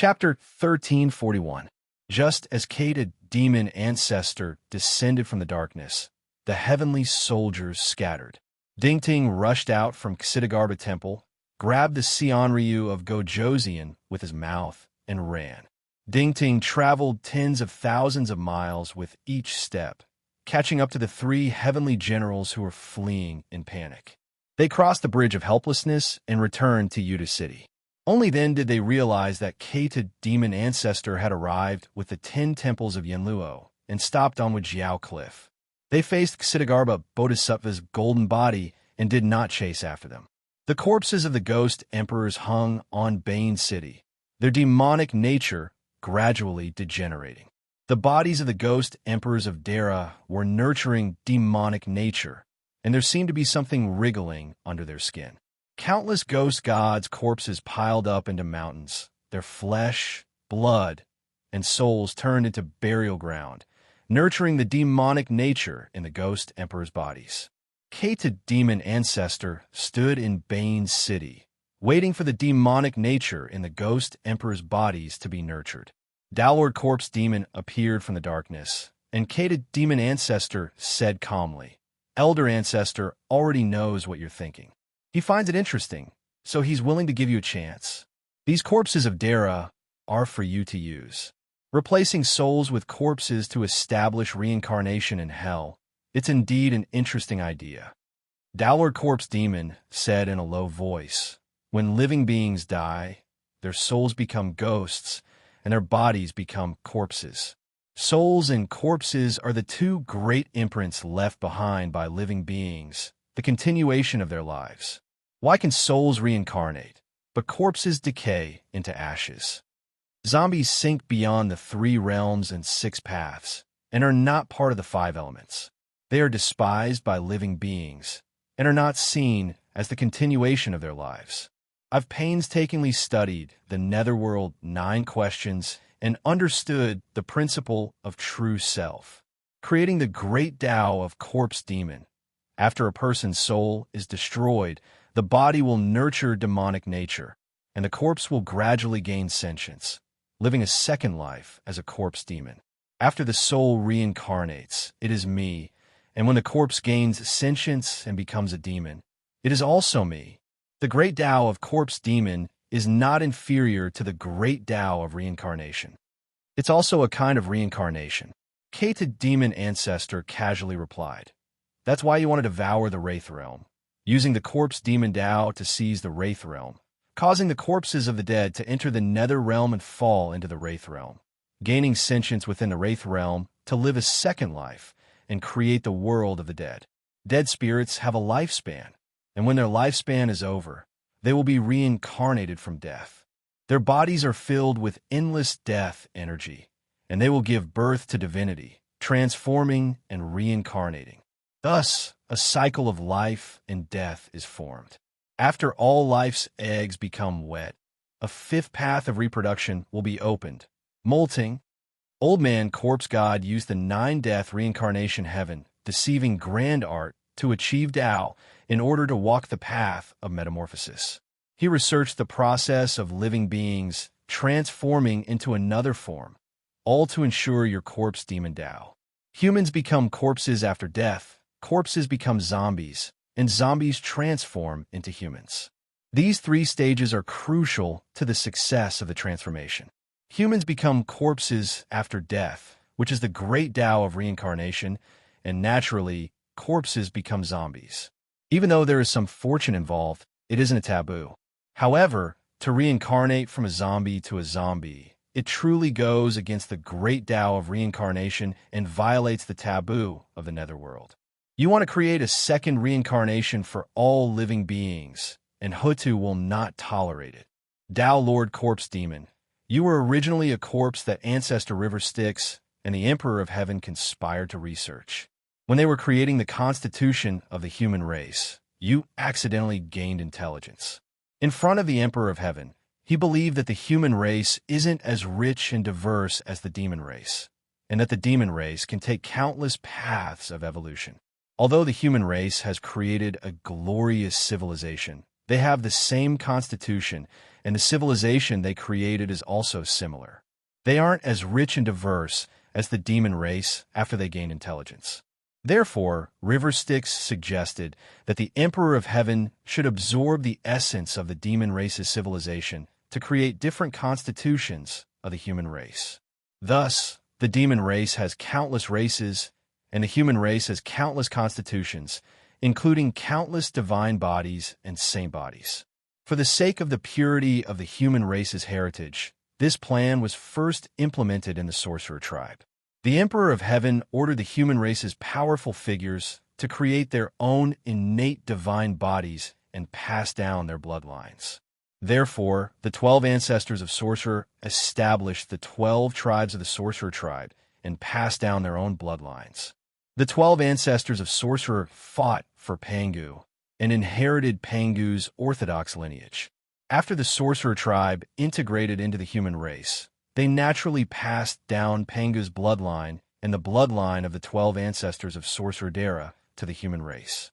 Chapter 1341. Just as Kate, demon ancestor, descended from the darkness, the heavenly soldiers scattered. Dingting rushed out from Ksitigarbha temple, grabbed the Sionryu of Gojoseon with his mouth, and ran. Dingting traveled tens of thousands of miles with each step, catching up to the three heavenly generals who were fleeing in panic. They crossed the Bridge of Helplessness and returned to Yuta City. Only then did they realize that Kate, demon ancestor, had arrived with the 10 temples of Yenluo and stopped on Wajiao Cliff. They faced Ksitigarbha Bodhisattva's golden body and did not chase after them. The corpses of the ghost emperors hung on Bane City, their demonic nature gradually degenerating. The bodies of the ghost emperors of Dara were nurturing demonic nature, and there seemed to be something wriggling under their skin. Countless ghost gods' corpses piled up into mountains, their flesh, blood, and souls turned into burial ground, nurturing the demonic nature in the ghost emperors' bodies. Kate, demon ancestor, stood in Bane City, waiting for the demonic nature in the ghost emperors' bodies to be nurtured. Dowlord Corpse Demon appeared from the darkness, and Kate, demon ancestor, said calmly, "Elder ancestor already knows what you're thinking. He finds it interesting, so he's willing to give you a chance. These corpses of Dara are for you to use. Replacing souls with corpses to establish reincarnation in hell, it's indeed an interesting idea." Dowlord Corpse Demon said in a low voice, "When living beings die, their souls become ghosts, and their bodies become corpses. Souls and corpses are the two great imprints left behind by living beings, the continuation of their lives. Why can souls reincarnate, but corpses decay into ashes? Zombies sink beyond the 3 realms and 6 paths, and are not part of the 5 elements. They are despised by living beings, and are not seen as the continuation of their lives. I've painstakingly studied the Netherworld 9 questions and understood the principle of true self, creating the great Tao of Corpse Demon. After a person's soul is destroyed, the body will nurture demonic nature, and the corpse will gradually gain sentience, living a second life as a corpse demon. After the soul reincarnates, it is me, and when the corpse gains sentience and becomes a demon, it is also me. The great Tao of Corpse Demon is not inferior to the great Tao of reincarnation. It's also a kind of reincarnation." Kate, demon ancestor, casually replied, "That's why you want to devour the Wraith Realm, using the Corpse Demon Tao to seize the Wraith Realm, causing the corpses of the dead to enter the Nether Realm and fall into the Wraith Realm, gaining sentience within the Wraith Realm to live a second life and create the world of the dead. Dead spirits have a lifespan, and when their lifespan is over, they will be reincarnated from death. Their bodies are filled with endless death energy, and they will give birth to divinity, transforming and reincarnating. Thus, a cycle of life and death is formed. After all life's eggs become wet, a 5th path of reproduction will be opened, molting. Old Man Corpse God used the 9-death reincarnation heaven, deceiving grand art, to achieve Tao in order to walk the path of metamorphosis. He researched the process of living beings transforming into another form, all to ensure your corpse demon Tao. Humans become corpses after death, corpses become zombies, and zombies transform into humans. These 3 stages are crucial to the success of the transformation. Humans become corpses after death, which is the great Tao of reincarnation, and naturally, corpses become zombies. Even though there is some fortune involved, it isn't a taboo. However, to reincarnate from a zombie to a zombie, it truly goes against the great Tao of reincarnation and violates the taboo of the Netherworld. You want to create a second reincarnation for all living beings, and Hutu will not tolerate it. Tao Lord Corpse Demon, you were originally a corpse that Ancestor River Styx and the Emperor of Heaven conspired to research. When they were creating the constitution of the human race, you accidentally gained intelligence. In front of the Emperor of Heaven, he believed that the human race isn't as rich and diverse as the demon race, and that the demon race can take countless paths of evolution. Although the human race has created a glorious civilization, they have the same constitution and the civilization they created is also similar. They aren't as rich and diverse as the demon race after they gained intelligence. Therefore, River Styx suggested that the Emperor of Heaven should absorb the essence of the demon race's civilization to create different constitutions of the human race. Thus, the demon race has countless races, and the human race has countless constitutions, including countless divine bodies and saint bodies. For the sake of the purity of the human race's heritage, this plan was first implemented in the sorcerer tribe. The Emperor of Heaven ordered the human race's powerful figures to create their own innate divine bodies and pass down their bloodlines. Therefore, the 12 ancestors of Sorcerer established the 12 tribes of the Sorcerer tribe and passed down their own bloodlines. The 12 ancestors of Sorcerer fought for Pangu and inherited Pangu's orthodox lineage. After the Sorcerer tribe integrated into the human race, they naturally passed down Pangu's bloodline and the bloodline of the 12 ancestors of Sorcerer Dara to the human race.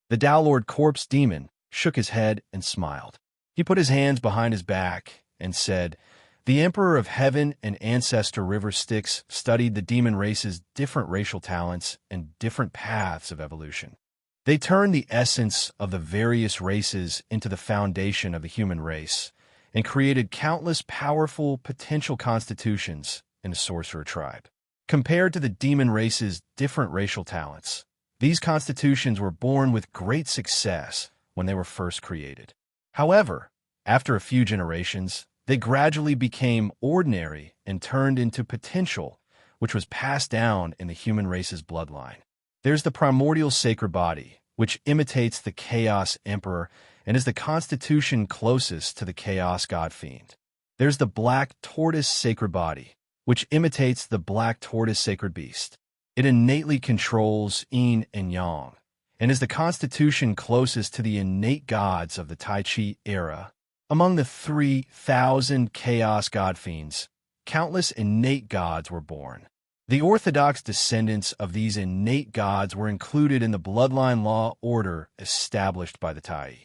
The Dowlord Corpse Demon shook his head and smiled. He put his hands behind his back and said, "The Emperor of Heaven and Ancestor River Styx studied the demon race's different racial talents and different paths of evolution. They turned the essence of the various races into the foundation of the human race and created countless powerful potential constitutions in the Sorcerer tribe. Compared to the demon race's different racial talents, these constitutions were born with great success when they were first created. However, after a few generations, they gradually became ordinary and turned into potential, which was passed down in the human race's bloodline. There's the primordial sacred body, which imitates the Chaos Emperor and is the constitution closest to the Chaos God Fiend. There's the Black Tortoise sacred body, which imitates the Black Tortoise sacred beast. It innately controls yin and yang, and is the constitution closest to the innate gods of the Tai Chi era. Among the 3,000 Chaos God Fiends, countless innate gods were born. The orthodox descendants of these innate gods were included in the bloodline law order established by the Tai.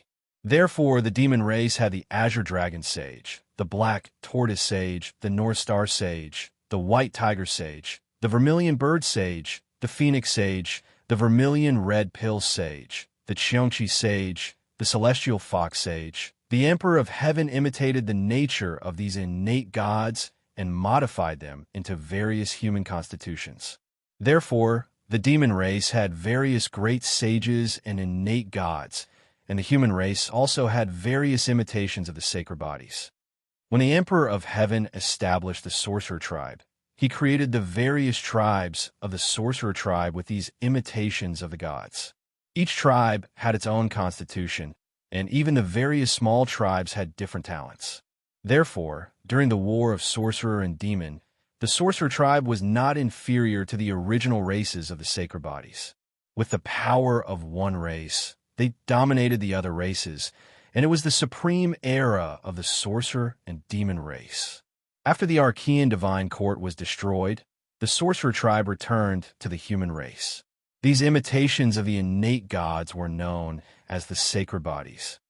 Therefore, the demon race had the Azure Dragon Sage, the Black Tortoise Sage, the North Star Sage, the White Tiger Sage, the Vermilion Bird Sage, the Phoenix Sage, the Vermilion Red Pill Sage, the Cheongchi Sage, the Celestial Fox Sage. The Emperor of Heaven imitated the nature of these innate gods and modified them into various human constitutions. Therefore, the demon race had various great sages and innate gods, and the human race also had various imitations of the sacred bodies. When the Emperor of Heaven established the Sorcerer tribe, he created the various tribes of the Sorcerer tribe with these imitations of the gods. Each tribe had its own constitution, and even the various small tribes had different talents. Therefore, during the war of Sorcerer and Demon, the Sorcerer tribe was not inferior to the original races of the sacred bodies. With the power of one race, they dominated the other races, and it was the supreme era of the Sorcerer and Demon race. After the Archean divine court was destroyed, the Sorcerer tribe returned to the human race. These imitations of the innate gods were known as the sacred bodies.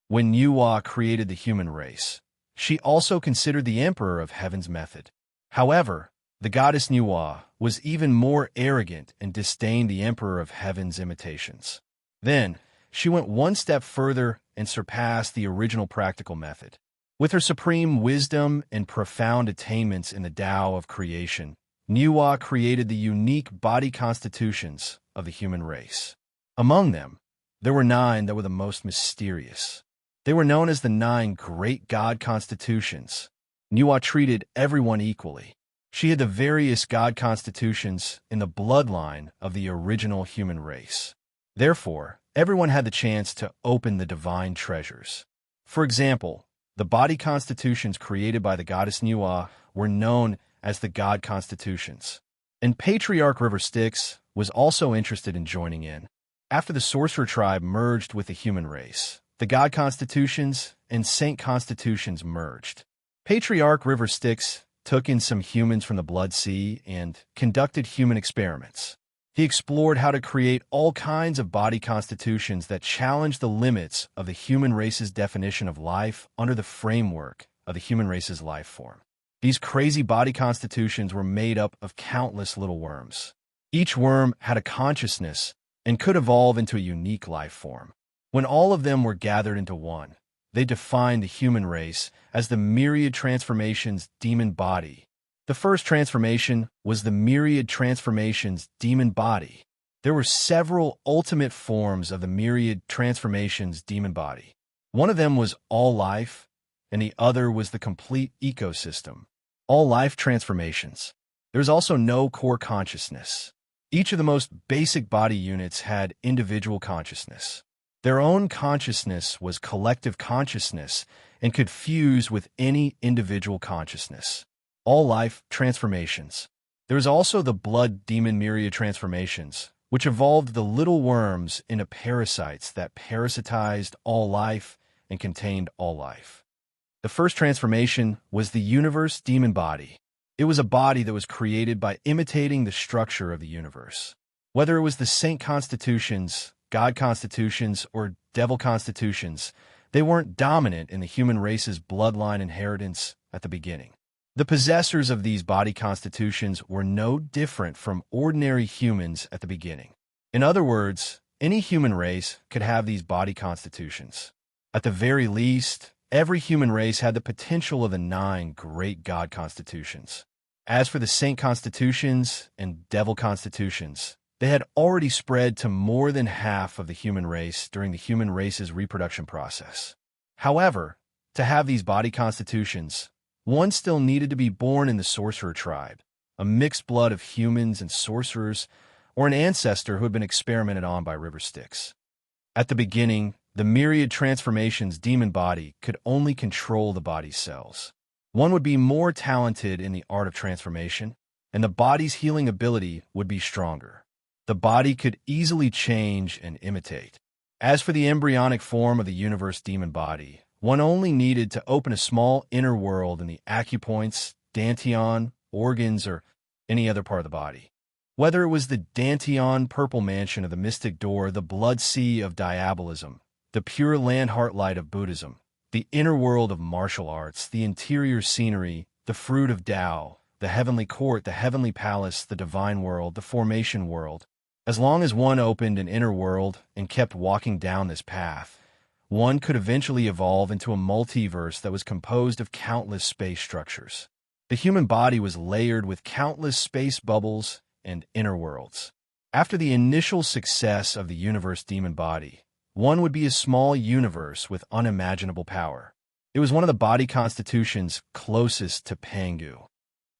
When Nuwa created the human race, she also considered the Emperor of Heaven's method. However, the goddess Nuwa was even more arrogant and disdained the Emperor of Heaven's imitations. Then, she went one step further and surpassed the original practical method. With her supreme wisdom and profound attainments in the Tao of creation, Nuwa created the unique body constitutions of the human race. Among them, there were 9 that were the most mysterious. They were known as the 9 great god constitutions. Nuwa treated everyone equally. She had the various god constitutions in the bloodline of the original human race. Therefore, everyone had the chance to open the divine treasures. For example, the body constitutions created by the goddess Nuwa were known as the god constitutions. And Patriarch River Styx was also interested in joining in. After the Sorcerer tribe merged with the human race, the god constitutions and saint constitutions merged. Patriarch River Styx took in some humans from the Blood Sea and conducted human experiments. He explored how to create all kinds of body constitutions that challenged the limits of the human race's definition of life under the framework of the human race's life form. These crazy body constitutions were made up of countless little worms. Each worm had a consciousness and could evolve into a unique life form. When all of them were gathered into one, they defined the human race as the myriad transformations demon body. The first transformation was the myriad transformations demon body. There were several ultimate forms of the myriad transformations demon body. One of them was all life, and the other was the complete ecosystem. All life transformations. There was also no core consciousness. Each of the most basic body units had individual consciousness. Their own consciousness was collective consciousness and could fuse with any individual consciousness. All life transformations. There is also the blood demon myriad transformations, which evolved the little worms into parasites that parasitized all life and contained all life. The first transformation was the universe demon body. It was a body that was created by imitating the structure of the universe. Whether it was the saint constitutions, god constitutions, or devil constitutions, they weren't dominant in the human race's bloodline inheritance at the beginning. The possessors of these body constitutions were no different from ordinary humans at the beginning. In other words, any human race could have these body constitutions. At the very least, every human race had the potential of the 9 great god constitutions. As for the saint constitutions and devil constitutions, they had already spread to more than half of the human race during the human race's reproduction process. However, to have these body constitutions, one still needed to be born in the sorcerer tribe, a mixed blood of humans and sorcerers, or an ancestor who had been experimented on by river Styx. At the beginning, the myriad transformations demon body could only control the body's cells. One would be more talented in the art of transformation, and the body's healing ability would be stronger. The body could easily change and imitate. As for the embryonic form of the universe demon body, one only needed to open a small inner world in the acupoints, dantian, organs, or any other part of the body. Whether it was the dantian purple mansion of the mystic door, the blood sea of diabolism, the pure land heart light of Buddhism, the inner world of martial arts, the interior scenery, the fruit of Tao, the heavenly court, the heavenly palace, the divine world, the formation world. As long as one opened an inner world and kept walking down this path, one could eventually evolve into a multiverse that was composed of countless space structures. The human body was layered with countless space bubbles and inner worlds. After the initial success of the universe demon body, one would be a small universe with unimaginable power. It was one of the body constitutions closest to Pangu.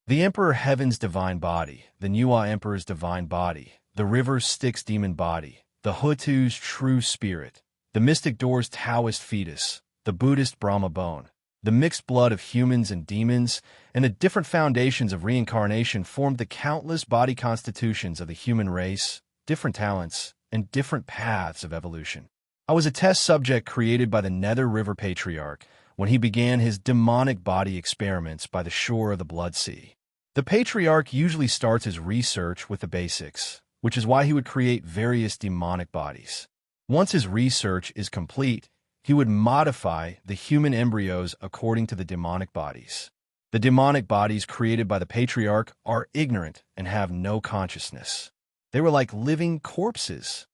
The Emperor Heaven's divine body, the Nuwa Emperor's divine body, the River Styx demon body, the Hutu's true spirit, the Mystic Door's Taoist fetus, the Buddhist Brahma bone, the mixed blood of humans and demons, and the different foundations of reincarnation formed the countless body constitutions of the human race, different talents, and different paths of evolution. I was a test subject created by the Nether River Patriarch when he began his demonic body experiments by the shore of the Blood Sea. The Patriarch usually starts his research with the basics, which is why he would create various demonic bodies. Once his research is complete, he would modify the human embryos according to the demonic bodies. The demonic bodies created by the Patriarch are ignorant and have no consciousness. They were like living corpses.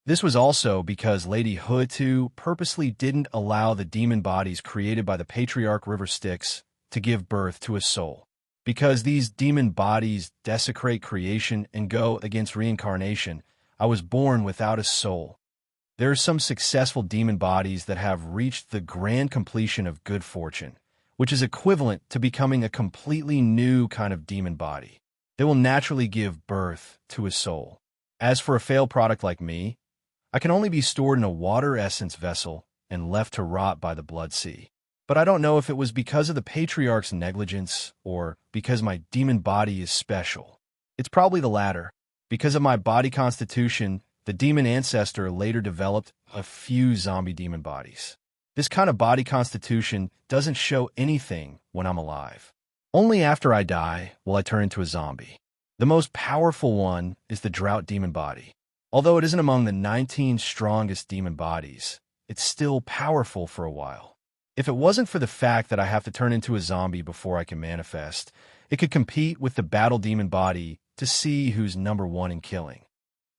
This was also because Lady Hutu purposely didn't allow the demon bodies created by the Patriarch River Styx to give birth to a soul. Because these demon bodies desecrate creation and go against reincarnation, I was born without a soul. There are some successful demon bodies that have reached the grand completion of good fortune, which is equivalent to becoming a completely new kind of demon body. They will naturally give birth to a soul. As for a failed product like me, I can only be stored in a water essence vessel and left to rot by the blood sea. But I don't know if it was because of the Patriarch's negligence or because my demon body is special. It's probably the latter. Because of my body constitution, the demon ancestor later developed a few zombie demon bodies. This kind of body constitution doesn't show anything when I'm alive. Only after I die will I turn into a zombie. The most powerful one is the drought demon body. Although it isn't among the 19 strongest demon bodies, it's still powerful for a while. If it wasn't for the fact that I have to turn into a zombie before I can manifest, it could compete with the battle demon body to see who's number one in killing.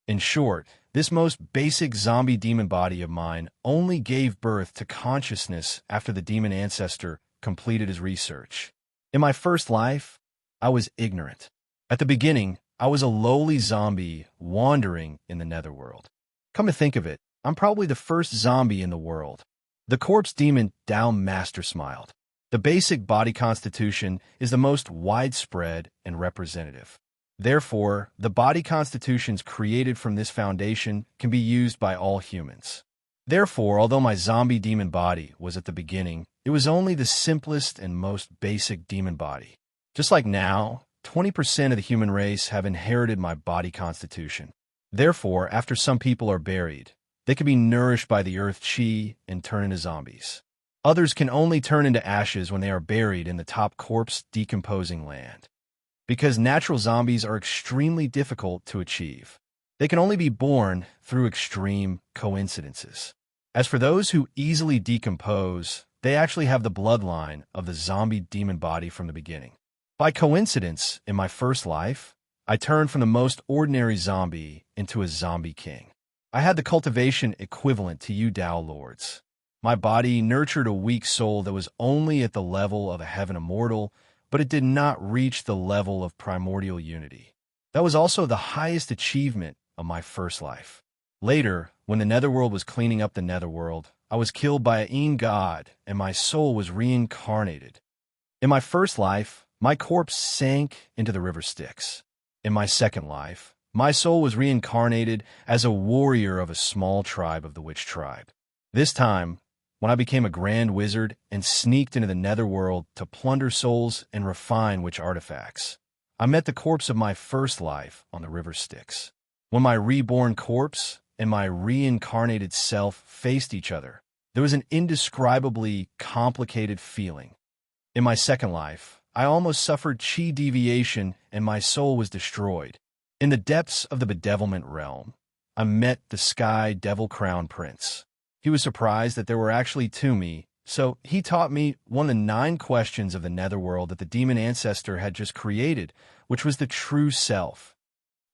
In short, this most basic zombie demon body of mine only gave birth to consciousness after the demon ancestor completed his research. In my first life, I was ignorant. At the beginning, I was a lowly zombie wandering in the netherworld. Come to think of it, I'm probably the first zombie in the world. The corpse demon Tao Master smiled. The basic body constitution is the most widespread and representative. Therefore, the body constitutions created from this foundation can be used by all humans. Therefore, although my zombie demon body was at the beginning, it was only the simplest and most basic demon body. Just like now, 20% of the human race have inherited my body constitution. Therefore, after some people are buried, they can be nourished by the earth chi and turn into zombies. Others can only turn into ashes when they are buried in the top corpse decomposing land. Because natural zombies are extremely difficult to achieve. They can only be born through extreme coincidences. As for those who easily decompose, they actually have the bloodline of the zombie demon body from the beginning. By coincidence, in my first life, I turned from the most ordinary zombie into a zombie king. I had the cultivation equivalent to you Tao Lords. My body nurtured a weak soul that was only at the level of a heaven immortal, but it did not reach the level of primordial unity. That was also the highest achievement of my first life. Later, when the netherworld was cleaning up the netherworld, I was killed by a god, and my soul was reincarnated. In my first life, my corpse sank into the river Styx. In my second life, my soul was reincarnated as a warrior of a small tribe of the witch tribe. This time, when I became a grand wizard and sneaked into the netherworld to plunder souls and refine witch artifacts, I met the corpse of my first life on the river Styx. When my reborn corpse and my reincarnated self faced each other, there was an indescribably complicated feeling. In my second life, I almost suffered chi deviation and my soul was destroyed. In the depths of the bedevilment realm, I met the Sky Devil Crown Prince. He was surprised that there were actually two me, so he taught me one of the 9 questions of the netherworld that the demon ancestor had just created, which was the true self.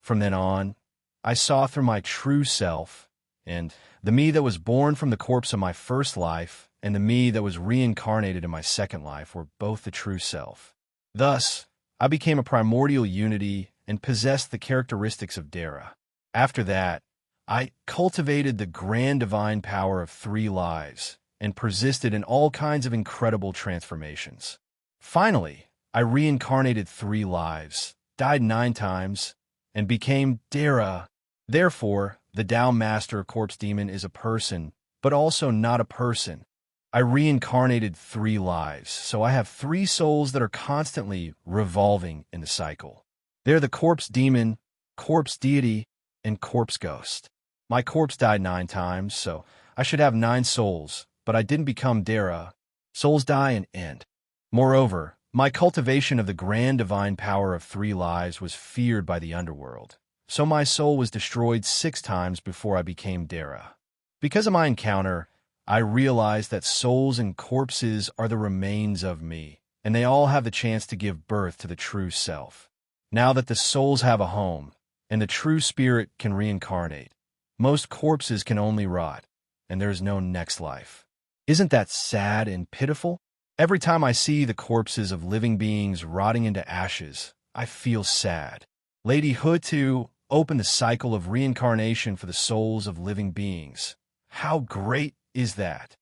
From then on, I saw through my true self, and the me that was born from the corpse of my first life and the me that was reincarnated in my second life were both the true self. Thus, I became a primordial unity and possessed the characteristics of Dara. After that, I cultivated the grand divine power of 3 lives and persisted in all kinds of incredible transformations. Finally, I reincarnated 3 lives, died 9 times, and became Dara. Therefore, the Tao Master Corpse Demon is a person, but also not a person. I reincarnated 3 lives, so I have 3 souls that are constantly revolving in the cycle. They're the Corpse Demon, Corpse Deity, and Corpse Ghost. My corpse died 9 times, so I should have 9 souls, but I didn't become Dara. Souls die and end. Moreover, my cultivation of the grand divine power of 3 lives was feared by the underworld, so my soul was destroyed 6 times before I became Dara. Because of my encounter, I realized that souls and corpses are the remains of me, and they all have the chance to give birth to the true self. Now that the souls have a home, and the true spirit can reincarnate, most corpses can only rot, and there is no next life. Isn't that sad and pitiful? Every time I see the corpses of living beings rotting into ashes, I feel sad. Lady Hutu opened the cycle of reincarnation for the souls of living beings. How great is that?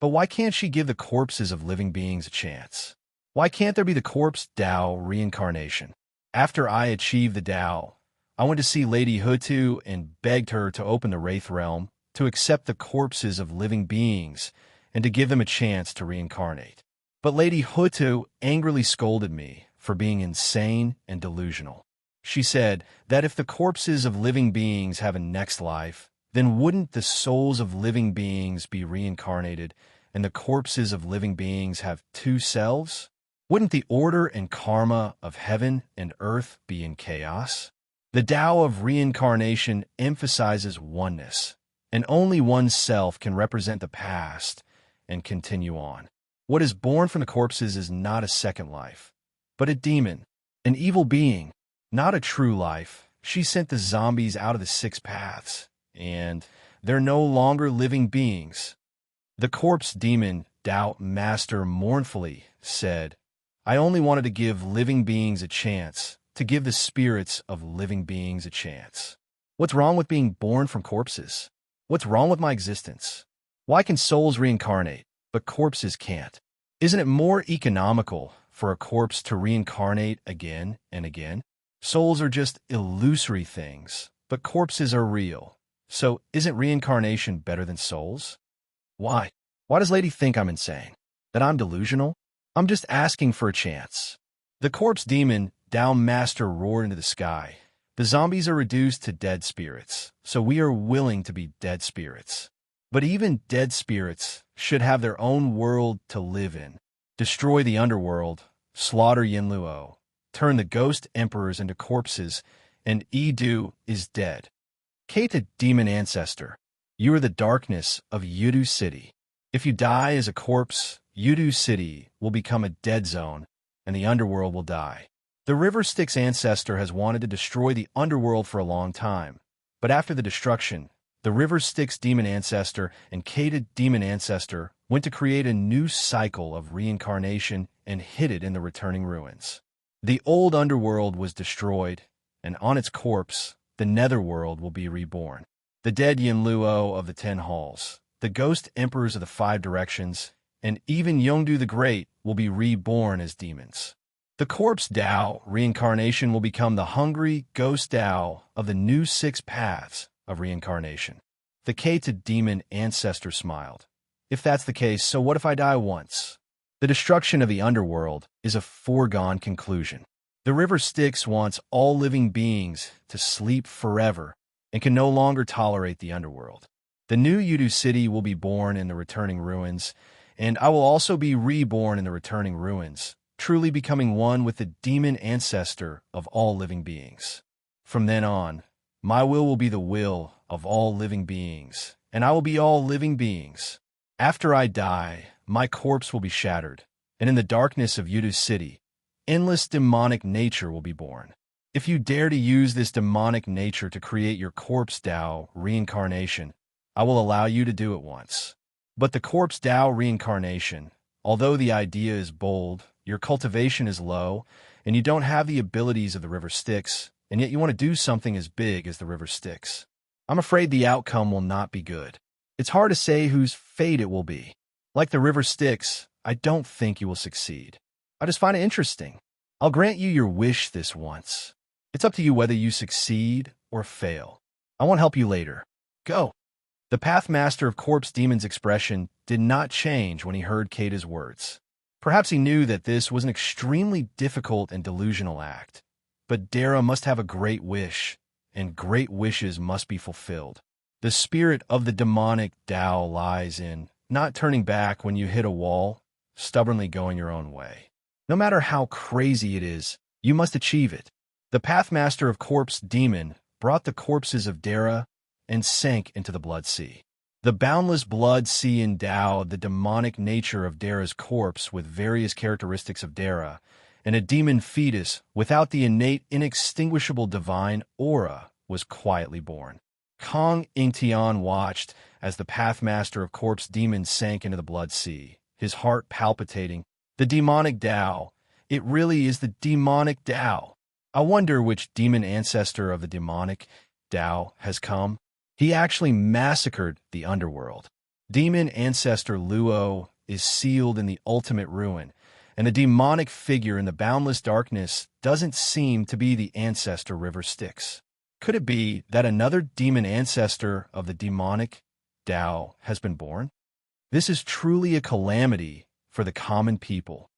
But why can't she give the corpses of living beings a chance? Why can't there be the corpse Tao reincarnation? After I achieved the Tao, I went to see Lady Hutu and begged her to open the Wraith Realm, to accept the corpses of living beings, and to give them a chance to reincarnate. But Lady Hutu angrily scolded me for being insane and delusional. She said that if the corpses of living beings have a next life, then wouldn't the souls of living beings be reincarnated and the corpses of living beings have 2 selves? Wouldn't the order and karma of heaven and earth be in chaos? The Tao of reincarnation emphasizes oneness, and only oneself can represent the past and continue on. What is born from the corpses is not a second life, but a demon, an evil being, not a true life. She sent the zombies out of the six paths, and they're no longer living beings. The corpse demon, Tao Master, mournfully said, I only wanted to give living beings a chance, to give the spirits of living beings a chance. What's wrong with being born from corpses? What's wrong with my existence? Why can souls reincarnate, but corpses can't? Isn't it more economical for a corpse to reincarnate again and again? Souls are just illusory things, but corpses are real. So isn't reincarnation better than souls? Why? Why does Lady think I'm insane? That I'm delusional? I'm just asking for a chance. The corpse demon, Tao Master, roared into the sky. The zombies are reduced to dead spirits, so we are willing to be dead spirits. But even dead spirits should have their own world to live in. Destroy the underworld, slaughter Yinluo, turn the ghost emperors into corpses, and Edu is dead. Keita, demon ancestor, you are the darkness of Yudu City. If you die as a corpse, Yudu City will become a dead zone, and the underworld will die. The River Styx ancestor has wanted to destroy the underworld for a long time, but after the destruction, the River Styx demon ancestor and Keita demon ancestor went to create a new cycle of reincarnation and hid it in the returning ruins. The old underworld was destroyed, and on its corpse, the netherworld will be reborn. The dead Yinluo of the 10 halls, the ghost emperors of the 5 directions, and even Yongdu the Great will be reborn as demons. The corpse Tao reincarnation will become the hungry ghost Tao of the new 6 paths of reincarnation. The Keita demon ancestor smiled. If that's the case, so what if I die once? The destruction of the underworld is a foregone conclusion. The River Styx wants all living beings to sleep forever and can no longer tolerate the underworld. The new Yudu City will be born in the returning ruins, and I will also be reborn in the returning ruins, truly becoming one with the demon ancestor of all living beings. From then on, my will be the will of all living beings, and I will be all living beings. After I die, my corpse will be shattered, and in the darkness of Yudu City, endless demonic nature will be born. If you dare to use this demonic nature to create your corpse Tao reincarnation, I will allow you to do it once. But the corpse Tao reincarnation, although the idea is bold, your cultivation is low, and you don't have the abilities of the River Styx, and yet you want to do something as big as the River Styx. I'm afraid the outcome will not be good. It's hard to say whose fate it will be. Like the River Styx, I don't think you will succeed. I just find it interesting. I'll grant you your wish this once. It's up to you whether you succeed or fail. I won't help you later. Go. The Pathmaster of Corpse Demon's expression did not change when he heard Keita's words. Perhaps he knew that this was an extremely difficult and delusional act. But Dara must have a great wish, and great wishes must be fulfilled. The spirit of the demonic Tao lies in not turning back when you hit a wall, stubbornly going your own way. No matter how crazy it is, you must achieve it. The Pathmaster of Corpse Demon brought the corpses of Dara and sank into the blood sea. The boundless blood sea endowed the demonic nature of Dara's corpse with various characteristics of Dara, and a demon fetus without the innate, inextinguishable divine aura was quietly born. Kong Ingtian watched as the Pathmaster of Corpse Demon sank into the blood sea, his heart palpitating. The demonic Tao. It really is the demonic Tao. I wonder which demon ancestor of the demonic Tao has come. He actually massacred the underworld. Demon ancestor Luo is sealed in the ultimate ruin, and the demonic figure in the boundless darkness doesn't seem to be the ancestor River Styx. Could it be that another demon ancestor of the demonic Tao has been born? This is truly a calamity for the common people.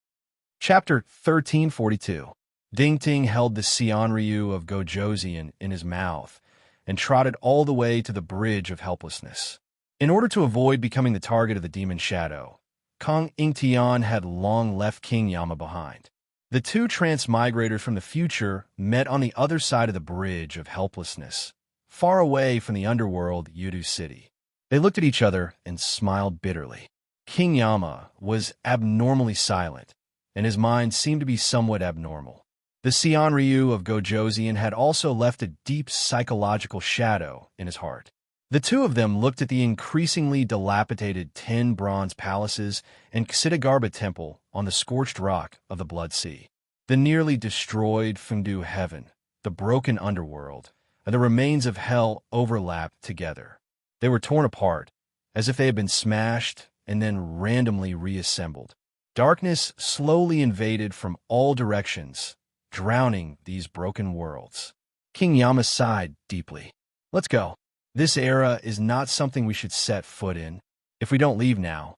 Chapter 1342. Dingting held the Xianryu of Gojoseon in his mouth and trotted all the way to the bridge of helplessness. In order to avoid becoming the target of the demon shadow, Kong Ingtian had long left King Yama behind. The two transmigrators from the future met on the other side of the bridge of helplessness, far away from the underworld Yudu City. They looked at each other and smiled bitterly. King Yama was abnormally silent, and his mind seemed to be somewhat abnormal. The Xianryu of Gojoseon had also left a deep psychological shadow in his heart. The two of them looked at the increasingly dilapidated 10 bronze palaces and Ksitigarbha Temple on the scorched rock of the Blood Sea. The nearly destroyed Fundu Heaven, the broken underworld, and the remains of hell overlapped together. They were torn apart, as if they had been smashed and then randomly reassembled. Darkness slowly invaded from all directions, drowning these broken worlds. King Yama sighed deeply. Let's go. This era is not something we should set foot in. If we don't leave now,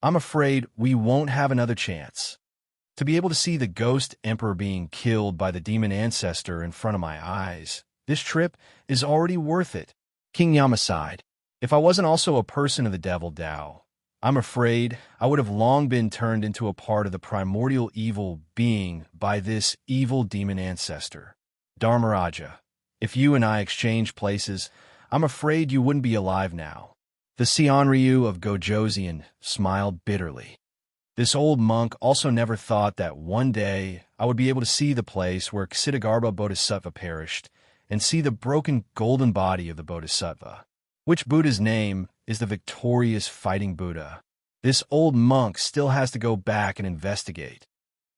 I'm afraid we won't have another chance. To be able to see the ghost emperor being killed by the demon ancestor in front of my eyes, this trip is already worth it. King Yama sighed. If I wasn't also a person of the devil Tao, I'm afraid I would have long been turned into a part of the primordial evil being by this evil demon ancestor. Dharmaraja, if you and I exchange places, I'm afraid you wouldn't be alive now. The Xianryu of Gojoseon smiled bitterly. This old monk also never thought that one day I would be able to see the place where Ksitigarbha Bodhisattva perished and see the broken golden body of the Bodhisattva, which Buddha's name is the victorious fighting Buddha. This old monk still has to go back and investigate.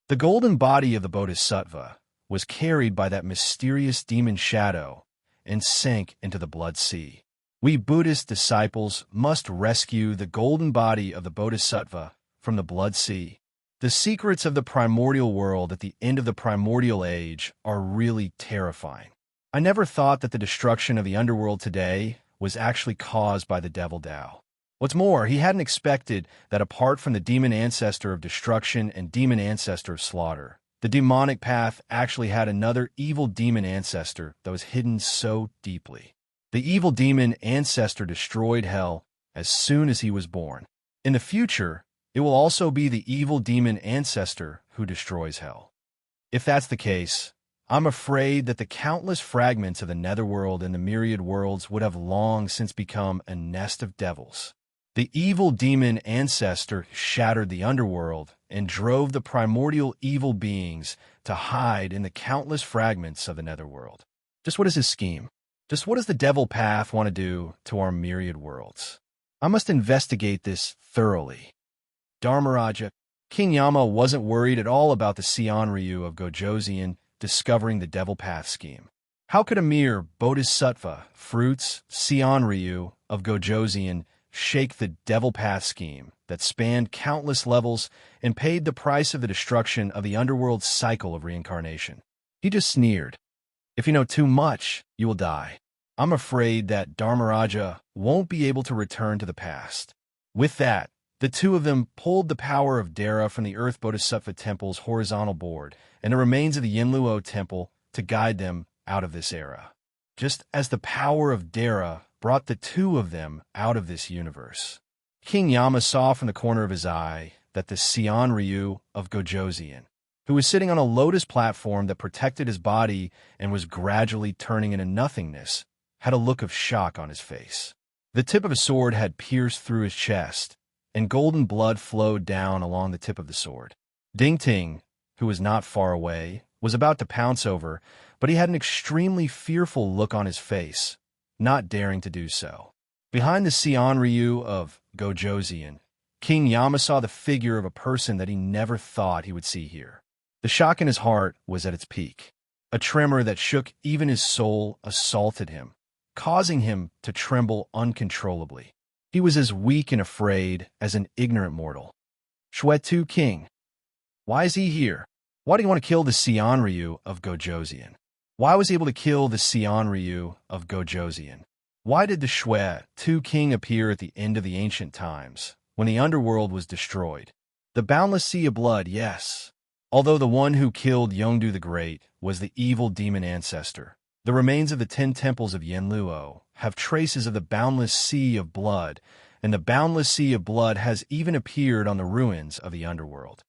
The golden body of the Bodhisattva was carried by that mysterious demon shadow and sank into the Blood Sea. We Buddhist disciples must rescue the golden body of the Bodhisattva from the Blood Sea. The secrets of the primordial world at the end of the primordial age are really terrifying. I never thought that the destruction of the underworld today was actually caused by the devil Tao. What's more, he hadn't expected that apart from the demon ancestor of destruction and demon ancestor of slaughter, the demonic path actually had another evil demon ancestor that was hidden so deeply. The evil demon ancestor destroyed hell as soon as he was born. In the future, it will also be the evil demon ancestor who destroys hell. If that's the case, I'm afraid that the countless fragments of the netherworld and the myriad worlds would have long since become a nest of devils. The evil demon ancestor shattered the underworld and drove the primordial evil beings to hide in the countless fragments of the netherworld. Just what is his scheme? Just what does the devil path want to do to our myriad worlds? I must investigate this thoroughly. Dharmaraja, King Yama wasn't worried at all about the Xianryu of Gojoseon discovering the devil path scheme. How could a mere bodhisattva, fruits, Xianryu of Gojoseon shake the devil path scheme that spanned countless levels and paid the price of the destruction of the underworld's cycle of reincarnation? He just sneered. If you know too much, you will die. I'm afraid that Dharmaraja won't be able to return to the past. With that, the two of them pulled the power of Dara from the Earth Bodhisattva Temple's horizontal board and the remains of the Yinluo Temple to guide them out of this era, just as the power of Dara brought the two of them out of this universe. King Yama saw from the corner of his eye that the Xianryu of Gojoseon, who was sitting on a lotus platform that protected his body and was gradually turning into nothingness, had a look of shock on his face. The tip of a sword had pierced through his chest, and golden blood flowed down along the tip of the sword. Ding Ting, who was not far away, was about to pounce over, but he had an extremely fearful look on his face, not daring to do so. Behind the Xianryu of Gojoseon, King Yama saw the figure of a person that he never thought he would see here. The shock in his heart was at its peak. A tremor that shook even his soul assaulted him, causing him to tremble uncontrollably. He was as weak and afraid as an ignorant mortal. Shwetu King. Why is he here? Why do you want to kill the Xianryu of Gojoseon? Why was he able to kill the Xianryu of Gojoseon? Why did the Shwetu King appear at the end of the ancient times, when the underworld was destroyed? The boundless sea of blood, yes. Although the one who killed Yongdu the Great was the evil demon ancestor, the remains of the 10 temples of Yinluo have traces of the boundless sea of blood and the boundless sea of blood has even appeared on the ruins of the underworld.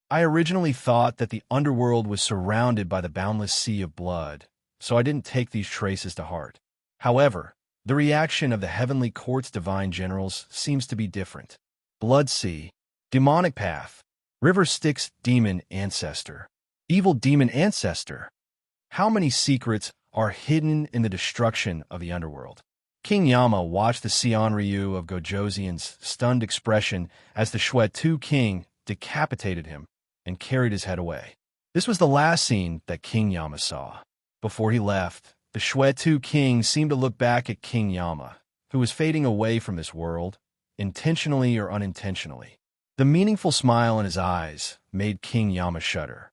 I originally thought that the underworld was surrounded by the boundless sea of blood, so I didn't take these traces to heart. However, the reaction of the heavenly court's divine generals seems to be different. Blood sea, demonic path, river Styx demon ancestor, evil demon ancestor. How many secrets are hidden in the destruction of the underworld? King Yama watched the Seonryu of Gojoseon's stunned expression as the Shue-Tu king decapitated him and carried his head away. This was the last scene that King Yama saw. Before he left, the Shue-Tu king seemed to look back at King Yama, who was fading away from this world, intentionally or unintentionally. The meaningful smile in his eyes made King Yama shudder.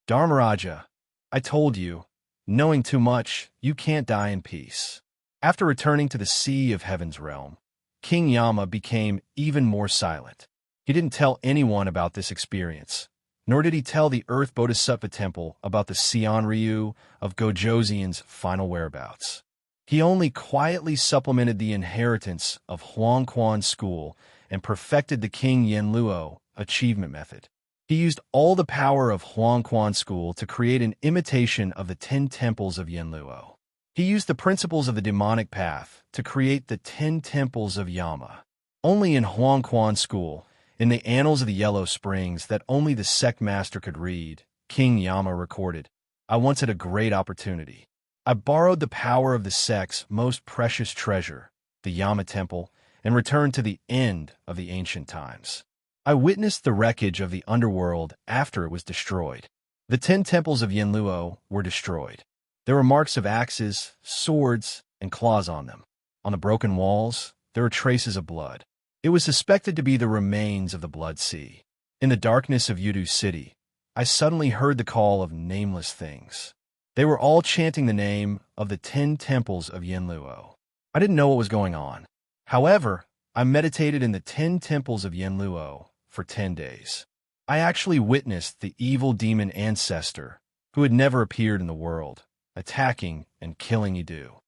Dharmaraja, I told you, knowing too much, you can't die in peace. After returning to the Sea of Heaven's realm, King Yama became even more silent. He didn't tell anyone about this experience, nor did he tell the Earth Bodhisattva Temple about the Seonryu of Gojoseon's final whereabouts. He only quietly supplemented the inheritance of Huangquan School and perfected the King Yenluo achievement method. He used all the power of Huangquan School to create an imitation of the 10 temples of Yenluo. He used the principles of the demonic path to create the 10 temples of Yama. Only in Huangquan School, in the annals of the Yellow Springs that only the sect master could read, King Yama recorded, I once had a great opportunity. I borrowed the power of the sect's most precious treasure, the Yama Temple, and returned to the end of the ancient times. I witnessed the wreckage of the underworld after it was destroyed. The 10 temples of Yenluo were destroyed. There were marks of axes, swords, and claws on them. On the broken walls, there were traces of blood. It was suspected to be the remains of the Blood Sea. In the darkness of Yudu City, I suddenly heard the call of nameless things. They were all chanting the name of the 10 temples of Yenluo. I didn't know what was going on. However, I meditated in the 10 temples of Yenluo for 10 days. I actually witnessed the evil demon ancestor, who had never appeared in the world, attacking and killing Yidu.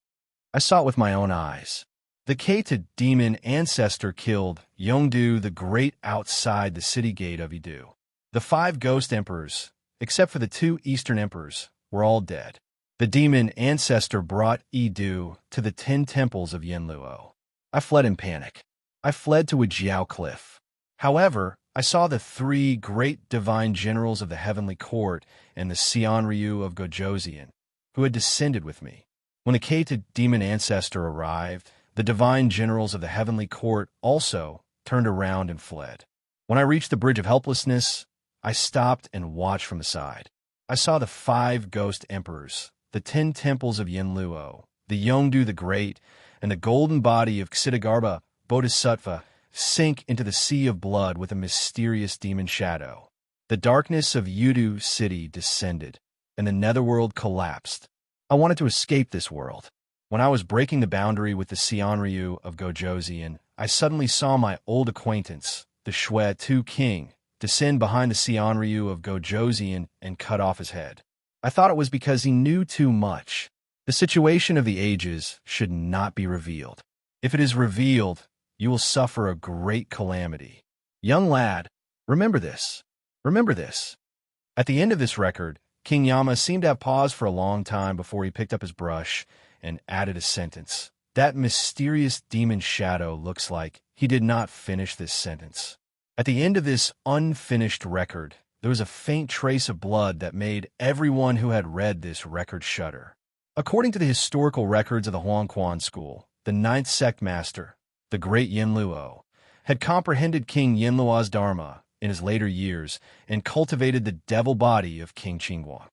I saw it with my own eyes. The Keita demon ancestor killed Yongdu the Great outside the city gate of Yidu. The 5 ghost emperors, except for the 2 eastern emperors, were all dead. The demon ancestor brought Yidu to the 10 temples of Yenluo. I fled in panic. I fled to a Jiao cliff. However, I saw the 3 great divine generals of the heavenly court and the Seonryu of Gojoseon, who had descended with me. When the Keita demon ancestor arrived, the divine generals of the heavenly court also turned around and fled. When I reached the Bridge of Helplessness, I stopped and watched from the side. I saw the 5 ghost emperors, the 10 temples of Yenluo, the Yongdu the Great, and the golden body of Ksitigarbha Bodhisattva sink into the sea of blood with a mysterious demon shadow. The darkness of Yudu City descended, and the netherworld collapsed. I wanted to escape this world. When I was breaking the boundary with the Seonryu of Gojoseon, I suddenly saw my old acquaintance, the Shue-Tu king, descend behind the Seonryu of Gojoseon and cut off his head. I thought it was because he knew too much. The situation of the ages should not be revealed. If it is revealed, you will suffer a great calamity. Young lad, remember this. Remember this. At the end of this record, King Yama seemed to have paused for a long time before he picked up his brush and added a sentence. That mysterious demon shadow looks like he did not finish this sentence. At the end of this unfinished record, there was a faint trace of blood that made everyone who had read this record shudder. According to the historical records of the Huangquan School, the 9th sect master, the great Yenluo, had comprehended King Yenluo's dharma in his later years and cultivated the devil body of King Qingguang.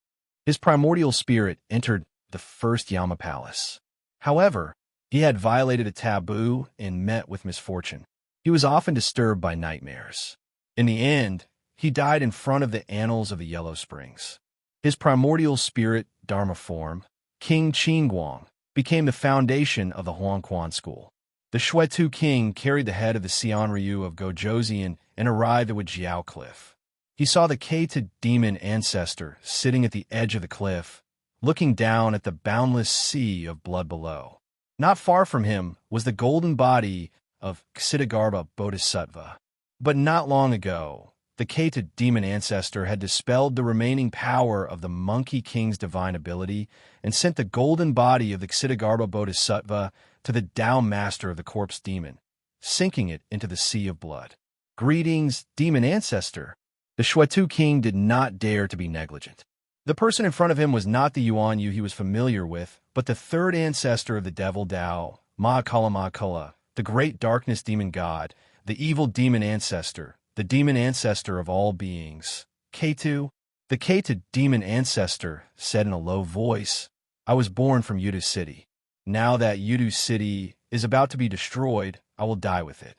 His primordial spirit entered the first Yama Palace. However, he had violated a taboo and met with misfortune. He was often disturbed by nightmares. In the end, he died in front of the annals of the Yellow Springs. His primordial spirit, dharma form, King Qingguang, became the foundation of the Huangquan School. The Shue-Tu king carried the head of the Seonryu of Gojoseon and arrived at a Jiao cliff. He saw the Keita demon ancestor sitting at the edge of the cliff, looking down at the boundless sea of blood below. Not far from him was the golden body of Ksitigarbha Bodhisattva. But not long ago, the Keta demon ancestor had dispelled the remaining power of the Monkey King's divine ability and sent the golden body of the Ksitigarbha Bodhisattva to the Tao Master of the Corpse Demon, sinking it into the sea of blood. Greetings, demon ancestor. The Shuetu King did not dare to be negligent. The person in front of him was not the Yuan Yu he was familiar with, but the third ancestor of the devil Tao, Mahakala, the great darkness demon god, the evil demon ancestor, the demon ancestor of all beings. Ketu, the Keta demon ancestor, said in a low voice, I was born from Yudu City. Now that Yudu City is about to be destroyed, I will die with it.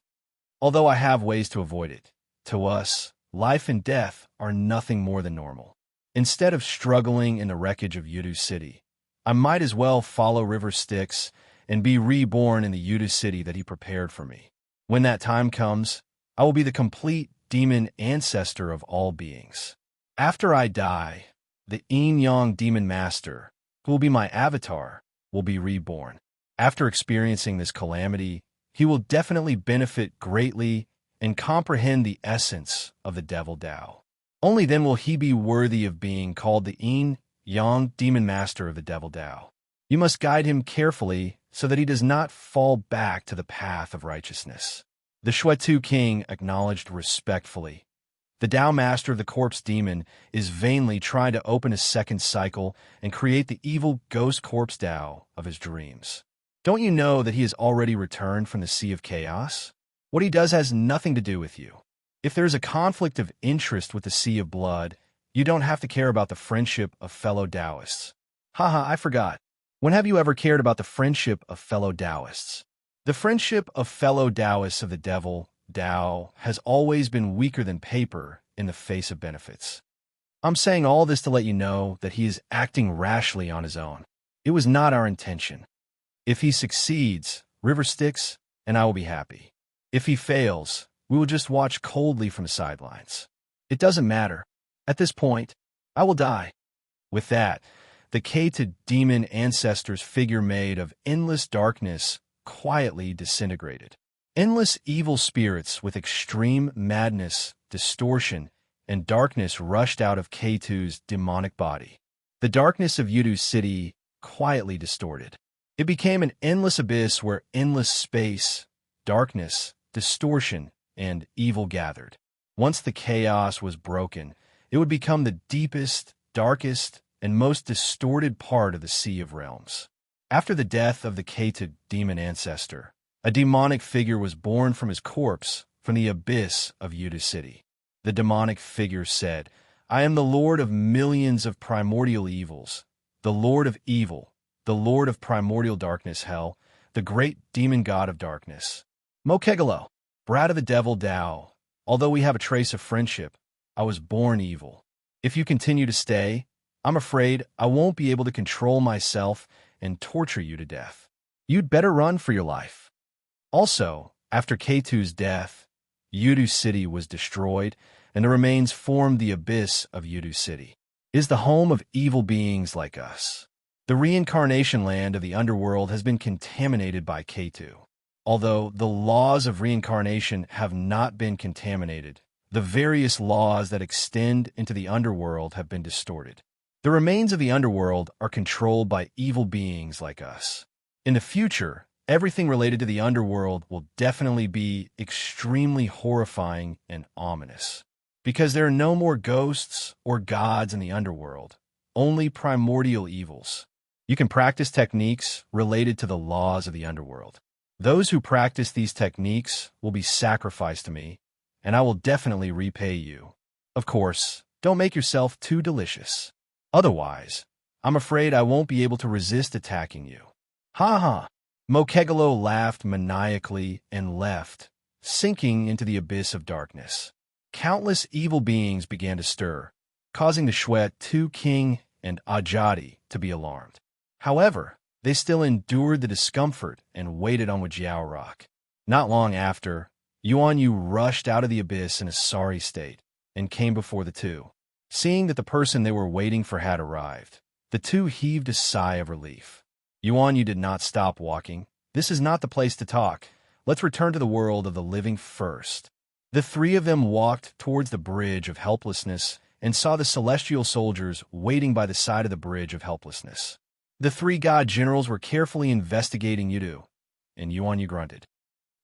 Although I have ways to avoid it. To us, life and death are nothing more than normal. Instead of struggling in the wreckage of Yudu City, I might as well follow River Styx and be reborn in the Yudu City that he prepared for me. When that time comes, I will be the complete demon ancestor of all beings. After I die, the Yin-Yang demon master, who will be my avatar, will be reborn. After experiencing this calamity, he will definitely benefit greatly and comprehend the essence of the devil Tao. Only then will he be worthy of being called the Yin-Yang demon master of the devil Tao. You must guide him carefully so that he does not fall back to the path of righteousness. The Shuetu King acknowledged respectfully. The Tao Master of the Corpse Demon is vainly trying to open a second cycle and create the evil ghost corpse Tao of his dreams. Don't you know that he has already returned from the Sea of Chaos? What he does has nothing to do with you. If there is a conflict of interest with the Sea of Blood, you don't have to care about the friendship of fellow Taoists. Haha, I forgot. When have you ever cared about the friendship of fellow Taoists? The friendship of fellow Taoists of the devil Tao has always been weaker than paper in the face of benefits. I'm saying all this to let you know that he is acting rashly on his own. It was not our intention. If he succeeds, River Styx and I will be happy. If he fails, we will just watch coldly from the sidelines. It doesn't matter. At this point, I will die. With that, the Keta demon ancestor's figure made of endless darkness quietly disintegrated. Endless evil spirits with extreme madness, distortion, and darkness rushed out of Ketu's demonic body. The darkness of Yudu City quietly distorted. It became an endless abyss where endless space, darkness, distortion, and evil gathered. Once the chaos was broken, it would become the deepest, darkest, and most distorted part of the Sea of Realms. After the death of the Keta demon ancestor, a demonic figure was born from his corpse from the abyss of Yudu City. The demonic figure said, I am the lord of millions of primordial evils, the lord of evil, the lord of primordial darkness hell, the great demon god of darkness. Mokegalo, brat of the devil Tao, although we have a trace of friendship, I was born evil. If you continue to stay, I'm afraid I won't be able to control myself and torture you to death. You'd better run for your life. Also, after Ketu's death, Yudu City was destroyed, and the remains formed the abyss of Yudu City. It is the home of evil beings like us. The reincarnation land of the underworld has been contaminated by Ketu. Although the laws of reincarnation have not been contaminated, the various laws that extend into the underworld have been distorted. The remains of the underworld are controlled by evil beings like us. In the future, everything related to the underworld will definitely be extremely horrifying and ominous. Because there are no more ghosts or gods in the underworld, only primordial evils. You can practice techniques related to the laws of the underworld. Those who practice these techniques will be sacrificed to me, and I will definitely repay you. Of course, don't make yourself too delicious. Otherwise, I'm afraid I won't be able to resist attacking you. Ha ha! Mokegalo laughed maniacally and left, sinking into the abyss of darkness. Countless evil beings began to stir, causing the Shuetu King and Ajadi to be alarmed. However, they still endured the discomfort and waited on Wajiao Rock. Not long after, Yuan Yu rushed out of the abyss in a sorry state and came before the two. Seeing that the person they were waiting for had arrived, the two heaved a sigh of relief. Yuan Yu did not stop walking. This is not the place to talk. Let's return to the world of the living first. The three of them walked towards the bridge of helplessness and saw the celestial soldiers waiting by the side of the bridge of helplessness. The three god generals were carefully investigating Yudu, and Yuan Yu grunted.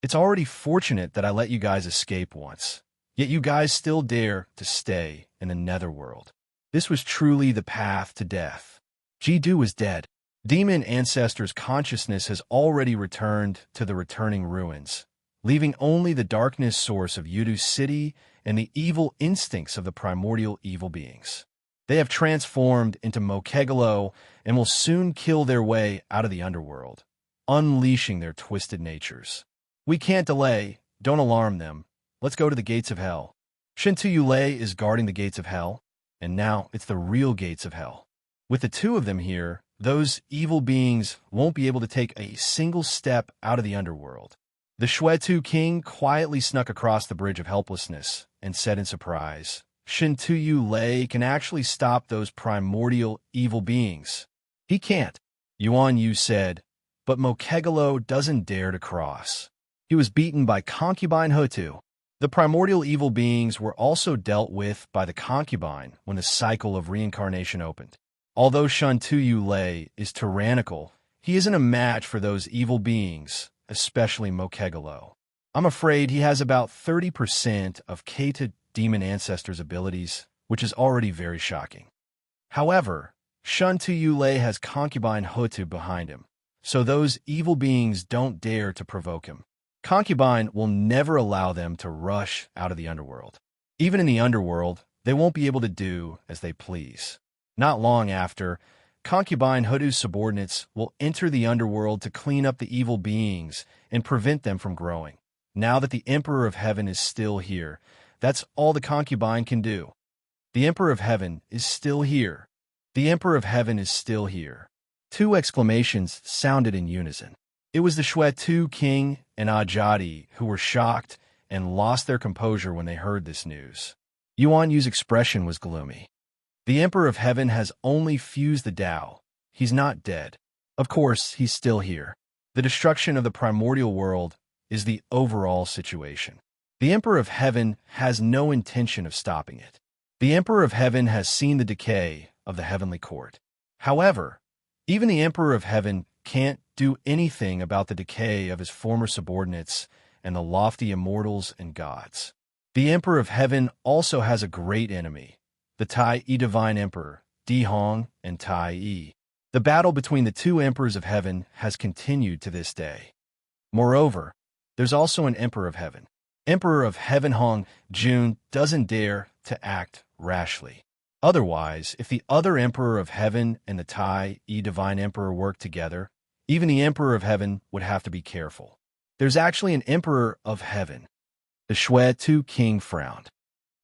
It's already fortunate that I let you guys escape once, yet you guys still dare to stay in the netherworld. This was truly the path to death. Ji-Du was dead. Demon ancestor's consciousness has already returned to the returning ruins, leaving only the darkness source of Yudu's city and the evil instincts of the primordial evil beings. They have transformed into Mokegalo and will soon kill their way out of the underworld, unleashing their twisted natures. We can't delay. Don't alarm them. Let's go to the gates of hell. Shintu Yulei is guarding the gates of hell, and now it's the real gates of hell. With the two of them here, those evil beings won't be able to take a single step out of the underworld. The Shuetu king quietly snuck across the bridge of helplessness and said in surprise, Shintu Yulei can actually stop those primordial evil beings. He can't, Yuan Yu said, but Mokegalo doesn't dare to cross. He was beaten by concubine Hutu. The primordial evil beings were also dealt with by the concubine when the cycle of reincarnation opened. Although Shintu Yulei is tyrannical, he isn't a match for those evil beings, especially Mokegalo. I'm afraid he has about 30% of Keita demon ancestor's abilities, which is already very shocking. However, Shintu Yulei has concubine Hutu behind him, so those evil beings don't dare to provoke him. Concubine will never allow them to rush out of the underworld. Even in the underworld, they won't be able to do as they please. Not long after, concubine Hutu's subordinates will enter the underworld to clean up the evil beings and prevent them from growing. Now that the Emperor of Heaven is still here, that's all the concubine can do. The Emperor of Heaven is still here. The Emperor of Heaven is still here. Two exclamations sounded in unison. It was the Shuetu king and Ajadi who were shocked and lost their composure when they heard this news. Yuan Yu's expression was gloomy. The Emperor of Heaven has only fused the Tao. He's not dead. Of course, he's still here. The destruction of the primordial world is the overall situation. The Emperor of Heaven has no intention of stopping it. The Emperor of Heaven has seen the decay of the heavenly court. However, even the Emperor of Heaven can't do anything about the decay of his former subordinates and the lofty immortals and gods. The Emperor of Heaven also has a great enemy, the Tai Yi Divine Emperor, Di Hong and Tai Yi. The battle between the two Emperors of Heaven has continued to this day. Moreover, there's also an Emperor of Heaven. Emperor of Heaven Hong Jun doesn't dare to act rashly. Otherwise, if the other Emperor of Heaven and the Tai Yi Divine Emperor work together, even the Emperor of Heaven would have to be careful. There's actually an Emperor of Heaven. The Shuetu king frowned.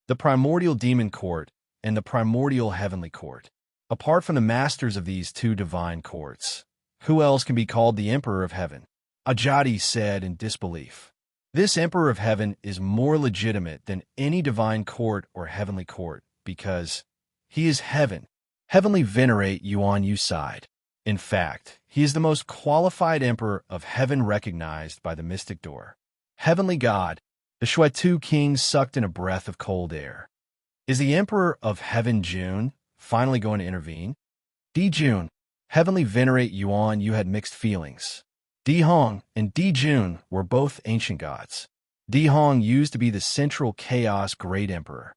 The primordial demon court and the primordial heavenly court. Apart from the masters of these two divine courts, who else can be called the Emperor of Heaven? Ajadi said in disbelief. This Emperor of Heaven is more legitimate than any divine court or heavenly court because he is heaven. Heavenly venerate Yuan Yu sighed. In fact, he is the most qualified Emperor of Heaven recognized by the mystic door. Heavenly God, the Shuetu king sucked in a breath of cold air. Is the Emperor of Heaven Jun finally going to intervene? Di Jun, heavenly venerate Yuan Yu had mixed feelings. Di Hong and Di Jun were both ancient gods. Di Hong used to be the central chaos great emperor.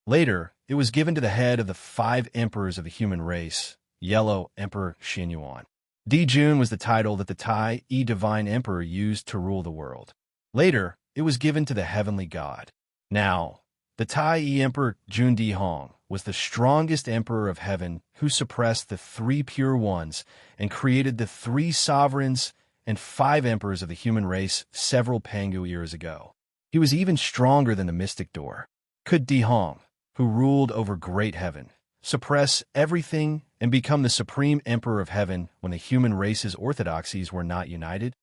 Later, it was given to the head of the 5 emperors of the human race, Yellow Emperor Xin Yuan. Di Jun was the title that the Tai Yi Divine Emperor used to rule the world. Later, it was given to the heavenly god. Now, the Tai Yi Emperor Jun Di Hong was the strongest emperor of heaven who suppressed the 3 pure ones and created the 3 sovereigns and 5 emperors of the human race several Pangu years ago. He was even stronger than the mystic door. Could Di Hong, who ruled over great heaven, suppress everything and become the supreme emperor of heaven when the human race's orthodoxies were not united?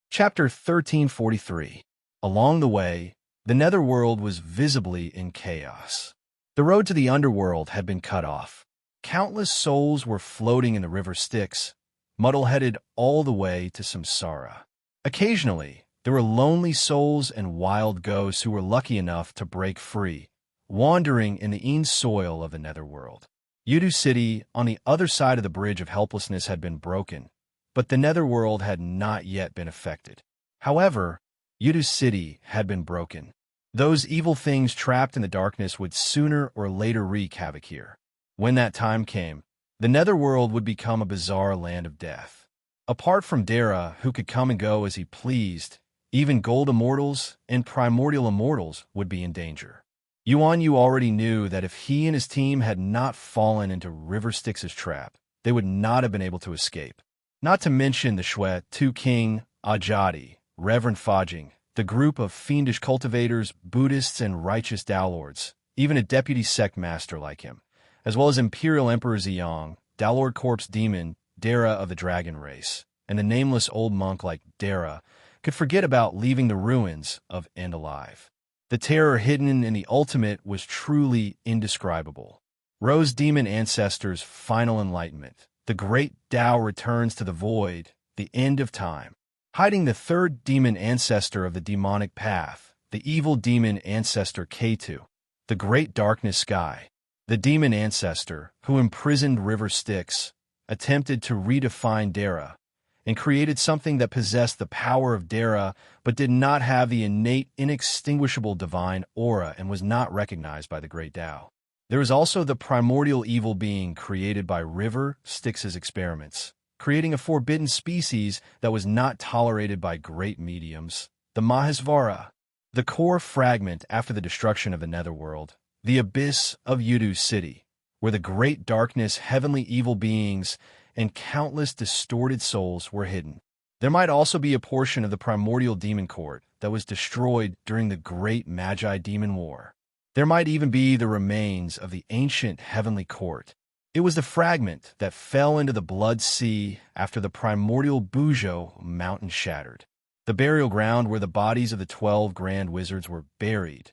Chapter 1343. Along the way, the netherworld was visibly in chaos. The road to the underworld had been cut off. Countless souls were floating in the river Styx, muddle-headed all the way to Samsara. Occasionally, There were lonely souls and wild ghosts who were lucky enough to break free, wandering in the een soil of the netherworld. Udu City, on the other side of the bridge of helplessness, had been broken, but the netherworld had not yet been affected. However, Udu City had been broken. Those evil things trapped in the darkness would sooner or later wreak havoc here. When that time came, the netherworld would become a bizarre land of death. Apart from Dara, who could come and go as he pleased, even gold immortals and primordial immortals would be in danger. Yuan Yu already knew that if he and his team had not fallen into River Styx's trap, they would not have been able to escape. Not to mention the Shui, Tu King, Ajadi, Reverend Fajing, the group of fiendish cultivators, Buddhists, and righteous Dao Lords, even a deputy sect master like him, as well as Imperial Emperor Ziyang, Dao Lord Corpse Demon, Dara of the Dragon Race, and the nameless old monk like Dara, could forget about leaving the ruins of End Alive. The terror hidden in the ultimate was truly indescribable. Rose Demon Ancestor's final enlightenment. The great Tao returns to the void, the end of time. Hiding the third demon ancestor of the demonic path, the evil demon ancestor K2. The great darkness sky. The demon ancestor, who imprisoned River Styx, attempted to redefine Dara, and created something that possessed the power of Dara but did not have the innate, inextinguishable divine aura and was not recognized by the great Tao. There is also the primordial evil being created by River Styx's experiments, creating a forbidden species that was not tolerated by great mediums, the Mahesvara, the core fragment after the destruction of the netherworld, the abyss of Udu City, where the great darkness, heavenly evil beings, and countless distorted souls were hidden. There might also be a portion of the primordial demon court that was destroyed during the great Magi demon war. There might even be the remains of the ancient heavenly court. It was the fragment that fell into the blood sea after the primordial Bujo mountain shattered. The burial ground where the bodies of the 12 grand wizards were buried.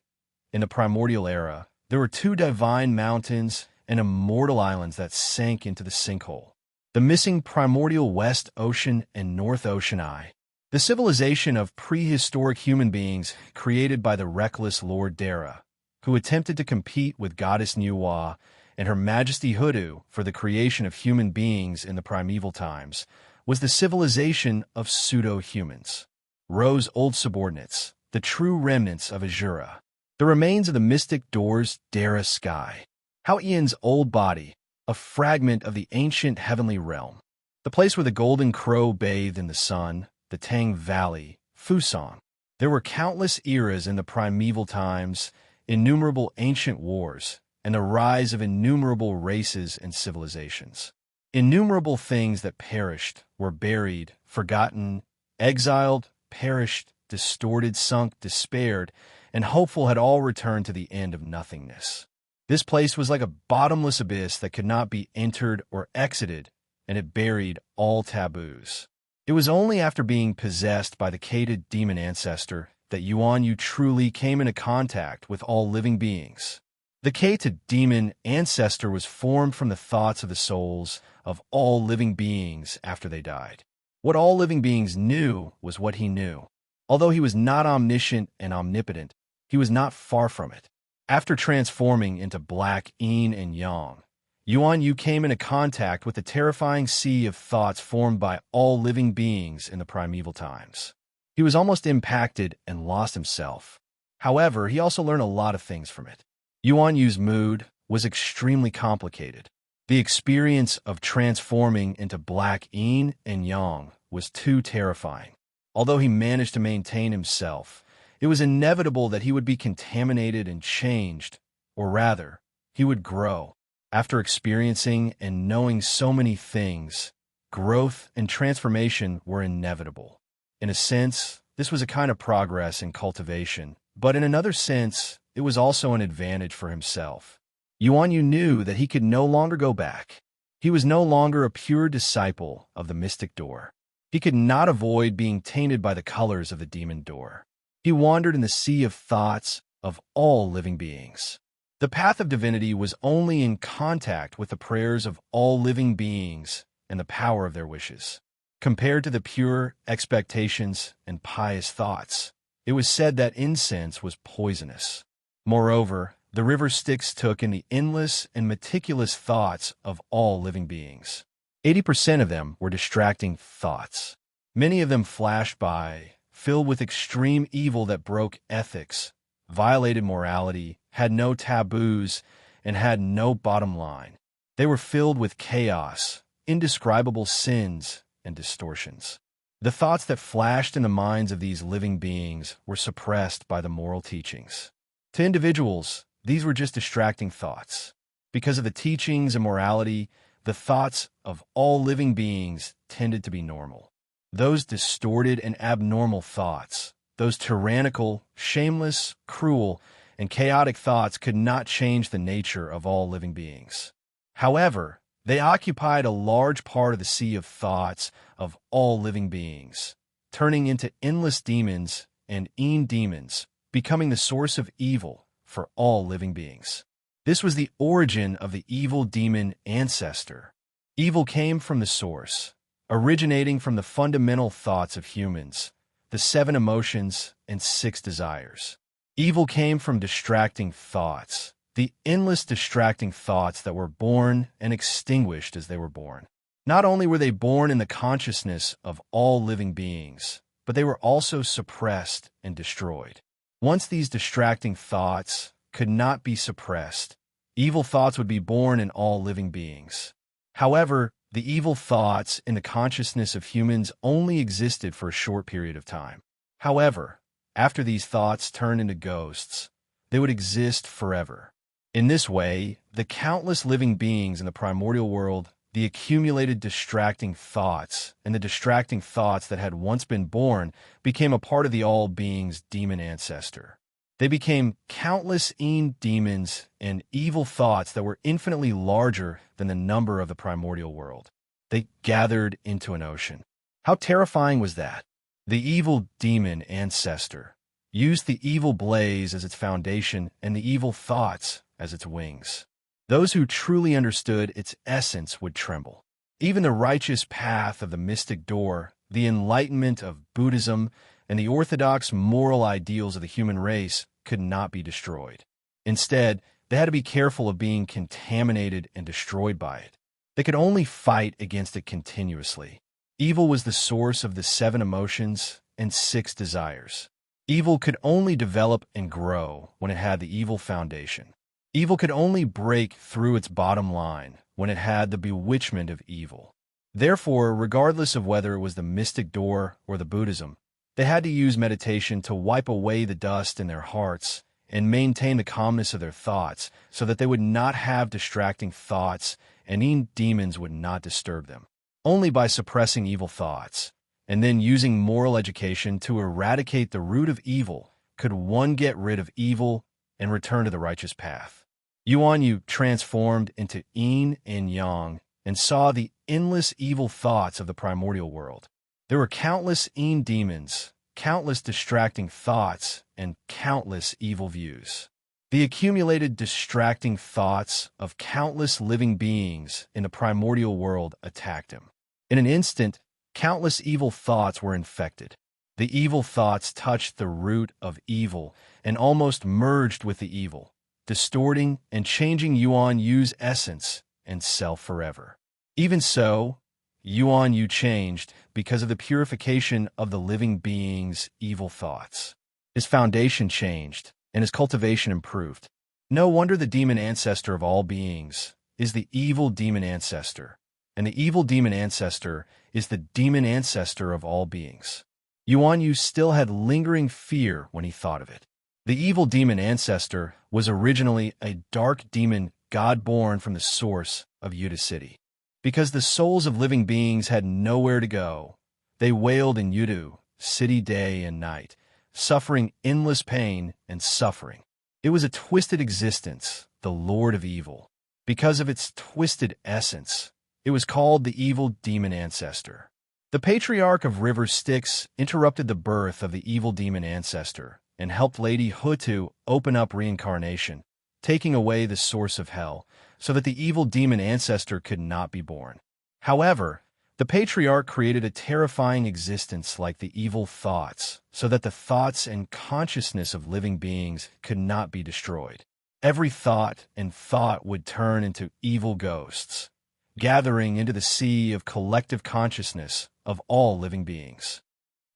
In the primordial era, there were 2 divine mountains and immortal islands that sank into the sinkhole. The missing primordial West Ocean and North Ocean Eye. The civilization of prehistoric human beings created by the reckless Lord Dara, who attempted to compete with Goddess Nuwa and Her Majesty Hoodoo for the creation of human beings in the primeval times, was the civilization of pseudo-humans. Ro's old subordinates, the true remnants of Azura. The remains of the mystic doors Dara sky. Hao Ian's old body, a fragment of the ancient heavenly realm. The place where the golden crow bathed in the sun, the Tang Valley, Fusang. There were countless eras in the primeval times, innumerable ancient wars, and the rise of innumerable races and civilizations. Innumerable things that perished, were buried, forgotten, exiled, perished, distorted, sunk, despaired, and hopeful had all returned to the end of nothingness. This place was like a bottomless abyss that could not be entered or exited, and it buried all taboos. It was only after being possessed by the Kated demon ancestor that Yuan Yu truly came into contact with all living beings. The Kated demon ancestor was formed from the thoughts of the souls of all living beings after they died. What all living beings knew was what he knew. Although he was not omniscient and omnipotent, he was not far from it. After transforming into black yin and yang, Yuan Yu came into contact with the terrifying sea of thoughts formed by all living beings in the primeval times. He was almost impacted and lost himself. However, he also learned a lot of things from it. Yuan Yu's mood was extremely complicated. The experience of transforming into black yin and yang was too terrifying. Although he managed to maintain himself, it was inevitable that he would be contaminated and changed, or rather, he would grow. After experiencing and knowing so many things, growth and transformation were inevitable. In a sense, this was a kind of progress and cultivation, but in another sense, it was also an advantage for himself. Yuan Yu knew that he could no longer go back. He was no longer a pure disciple of the mystic door. He could not avoid being tainted by the colors of the demon door. He wandered in the sea of thoughts of all living beings. The path of divinity was only in contact with the prayers of all living beings and the power of their wishes. Compared to the pure expectations and pious thoughts, it was said that incense was poisonous. Moreover, the river Styx took in the endless and meticulous thoughts of all living beings. 80% of them were distracting thoughts. Many of them flashed by, filled with extreme evil that broke ethics, violated morality, had no taboos, and had no bottom line. They were filled with chaos, indescribable sins, and distortions. The thoughts that flashed in the minds of these living beings were suppressed by the moral teachings. To individuals, these were just distracting thoughts. Because of the teachings and morality, the thoughts of all living beings tended to be normal. Those distorted and abnormal thoughts, those tyrannical, shameless, cruel, and chaotic thoughts could not change the nature of all living beings. However, they occupied a large part of the sea of thoughts of all living beings, turning into endless demons and demons, becoming the source of evil for all living beings. This was the origin of the evil demon ancestor. Evil came from the source, originating from the fundamental thoughts of humans, the 7 emotions and 6 desires. Evil came from distracting thoughts, the endless distracting thoughts that were born and extinguished as they were born. Not only were they born in the consciousness of all living beings, but they were also suppressed and destroyed. Once these distracting thoughts could not be suppressed, evil thoughts would be born in all living beings. However, the evil thoughts in the consciousness of humans only existed for a short period of time. However, after these thoughts turned into ghosts, they would exist forever. In this way, the countless living beings in the primordial world, the accumulated distracting thoughts, and the distracting thoughts that had once been born became a part of the all-beings demon ancestor. They became countless demons and evil thoughts that were infinitely larger than the number of the primordial world. They gathered into an ocean. How terrifying was that? The evil demon ancestor used the evil blaze as its foundation and the evil thoughts as its wings. Those who truly understood its essence would tremble. Even the righteous path of the mystic door, the enlightenment of Buddhism, and the orthodox moral ideals of the human race could not be destroyed. Instead, they had to be careful of being contaminated and destroyed by it. They could only fight against it continuously. Evil was the source of the 7 emotions and 6 desires. Evil could only develop and grow when it had the evil foundation. Evil could only break through its bottom line when it had the bewitchment of evil. Therefore, regardless of whether it was the mystic door or the Buddhism, they had to use meditation to wipe away the dust in their hearts and maintain the calmness of their thoughts so that they would not have distracting thoughts and demons would not disturb them. Only by suppressing evil thoughts and then using moral education to eradicate the root of evil could one get rid of evil and return to the righteous path. Yu transformed into yin and yang and saw the endless evil thoughts of the primordial world. There were countless demons, countless distracting thoughts, and countless evil views. The accumulated distracting thoughts of countless living beings in the primordial world attacked him. In an instant, countless evil thoughts were infected. The evil thoughts touched the root of evil and almost merged with the evil, distorting and changing Yu's essence and self forever. Even so, Yu changed because of the purification of the living being's evil thoughts. His foundation changed, and his cultivation improved. No wonder the demon ancestor of all beings is the evil demon ancestor, and the evil demon ancestor is the demon ancestor of all beings. Yu still had lingering fear when he thought of it. The evil demon ancestor was originally a dark demon god born from the source of Yuta City. Because the souls of living beings had nowhere to go, they wailed in Yuta City day and night, suffering endless pain and suffering. It was a twisted existence, the Lord of Evil. Because of its twisted essence, it was called the evil demon ancestor. The patriarch of River Styx interrupted the birth of the evil demon ancestor and helped Lady Hutu open up reincarnation, taking away the source of hell, so that the evil demon ancestor could not be born. However, The patriarch created a terrifying existence like the evil thoughts, so that the thoughts and consciousness of living beings could not be destroyed. Every thought and thought would turn into evil ghosts, gathering into the sea of collective consciousness of all living beings.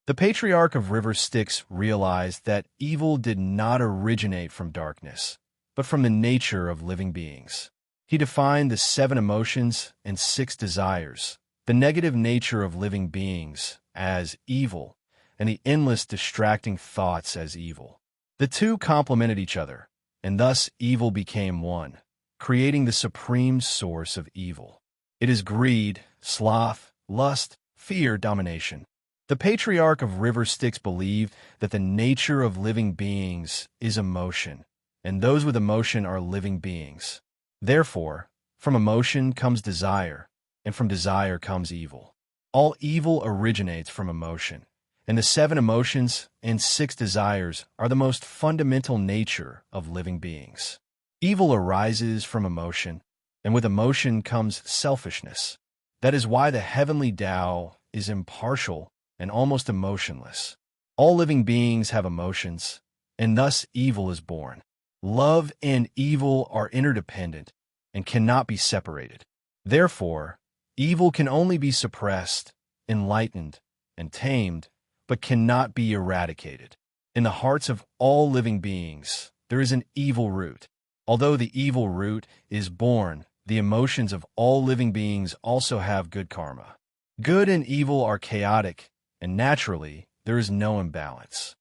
The patriarch of River Styx realized that evil did not originate from darkness, but from the nature of living beings. He defined the 7 emotions and 6 desires, the negative nature of living beings, as evil, and the endless distracting thoughts as evil. The two complemented each other, and thus evil became one, creating the supreme source of evil. It is greed, sloth, lust, fear, domination. The patriarch of River Styx believed that the nature of living beings is emotion, and those with emotion are living beings. Therefore, from emotion comes desire, and from desire comes evil. All evil originates from emotion, and the 7 emotions and 6 desires are the most fundamental nature of living beings. Evil arises from emotion, and with emotion comes selfishness. That is why the heavenly Tao is impartial and almost emotionless. All living beings have emotions, and thus evil is born. Love and evil are interdependent and cannot be separated. Therefore, evil can only be suppressed, enlightened, and tamed, but cannot be eradicated. In the hearts of all living beings, there is an evil root. Although the evil root is born, the emotions of all living beings also have good karma. Good and evil are chaotic, and naturally, there is no imbalance.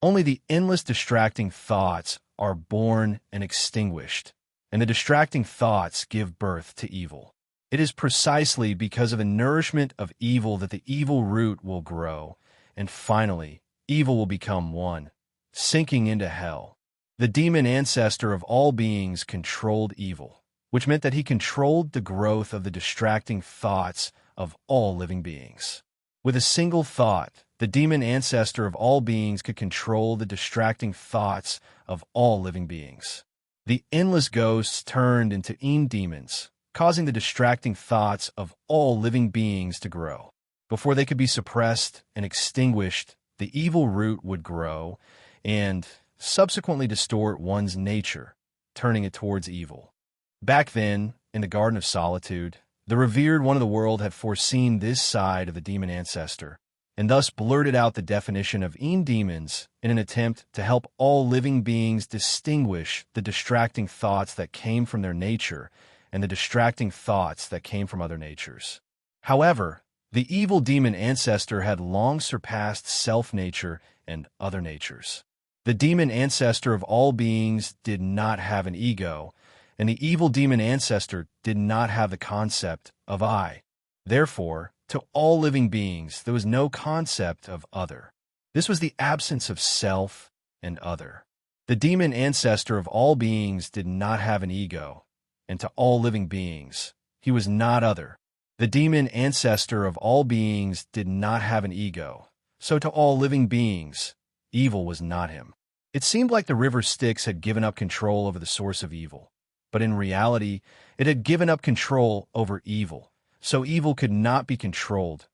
Only the endless distracting thoughts are born and extinguished, and the distracting thoughts give birth to evil. It is precisely because of the nourishment of evil that the evil root will grow, and finally, evil will become one, sinking into hell. The demon ancestor of all beings controlled evil, which meant that he controlled the growth of the distracting thoughts of all living beings. With a single thought, the demon ancestor of all beings could control the distracting thoughts of all living beings. The endless ghosts turned into demons, causing the distracting thoughts of all living beings to grow. Before they could be suppressed and extinguished, the evil root would grow and subsequently distort one's nature, turning it towards evil. Back then, in the Garden of Solitude, the revered one of the world had foreseen this side of the demon ancestor, and thus blurted out the definition of demons in an attempt to help all living beings distinguish the distracting thoughts that came from their nature and the distracting thoughts that came from other natures. However, the evil demon ancestor had long surpassed self-nature and other natures. The demon ancestor of all beings did not have an ego, and the evil demon ancestor did not have the concept of I. Therefore, to all living beings, there was no concept of other. This was the absence of self and other. The demon ancestor of all beings did not have an ego, and to all living beings, he was not other. The demon ancestor of all beings did not have an ego, so to all living beings, evil was not him. It seemed like the river Styx had given up control over the source of evil, but in reality, it had given up control over evil, so evil could not be controlled.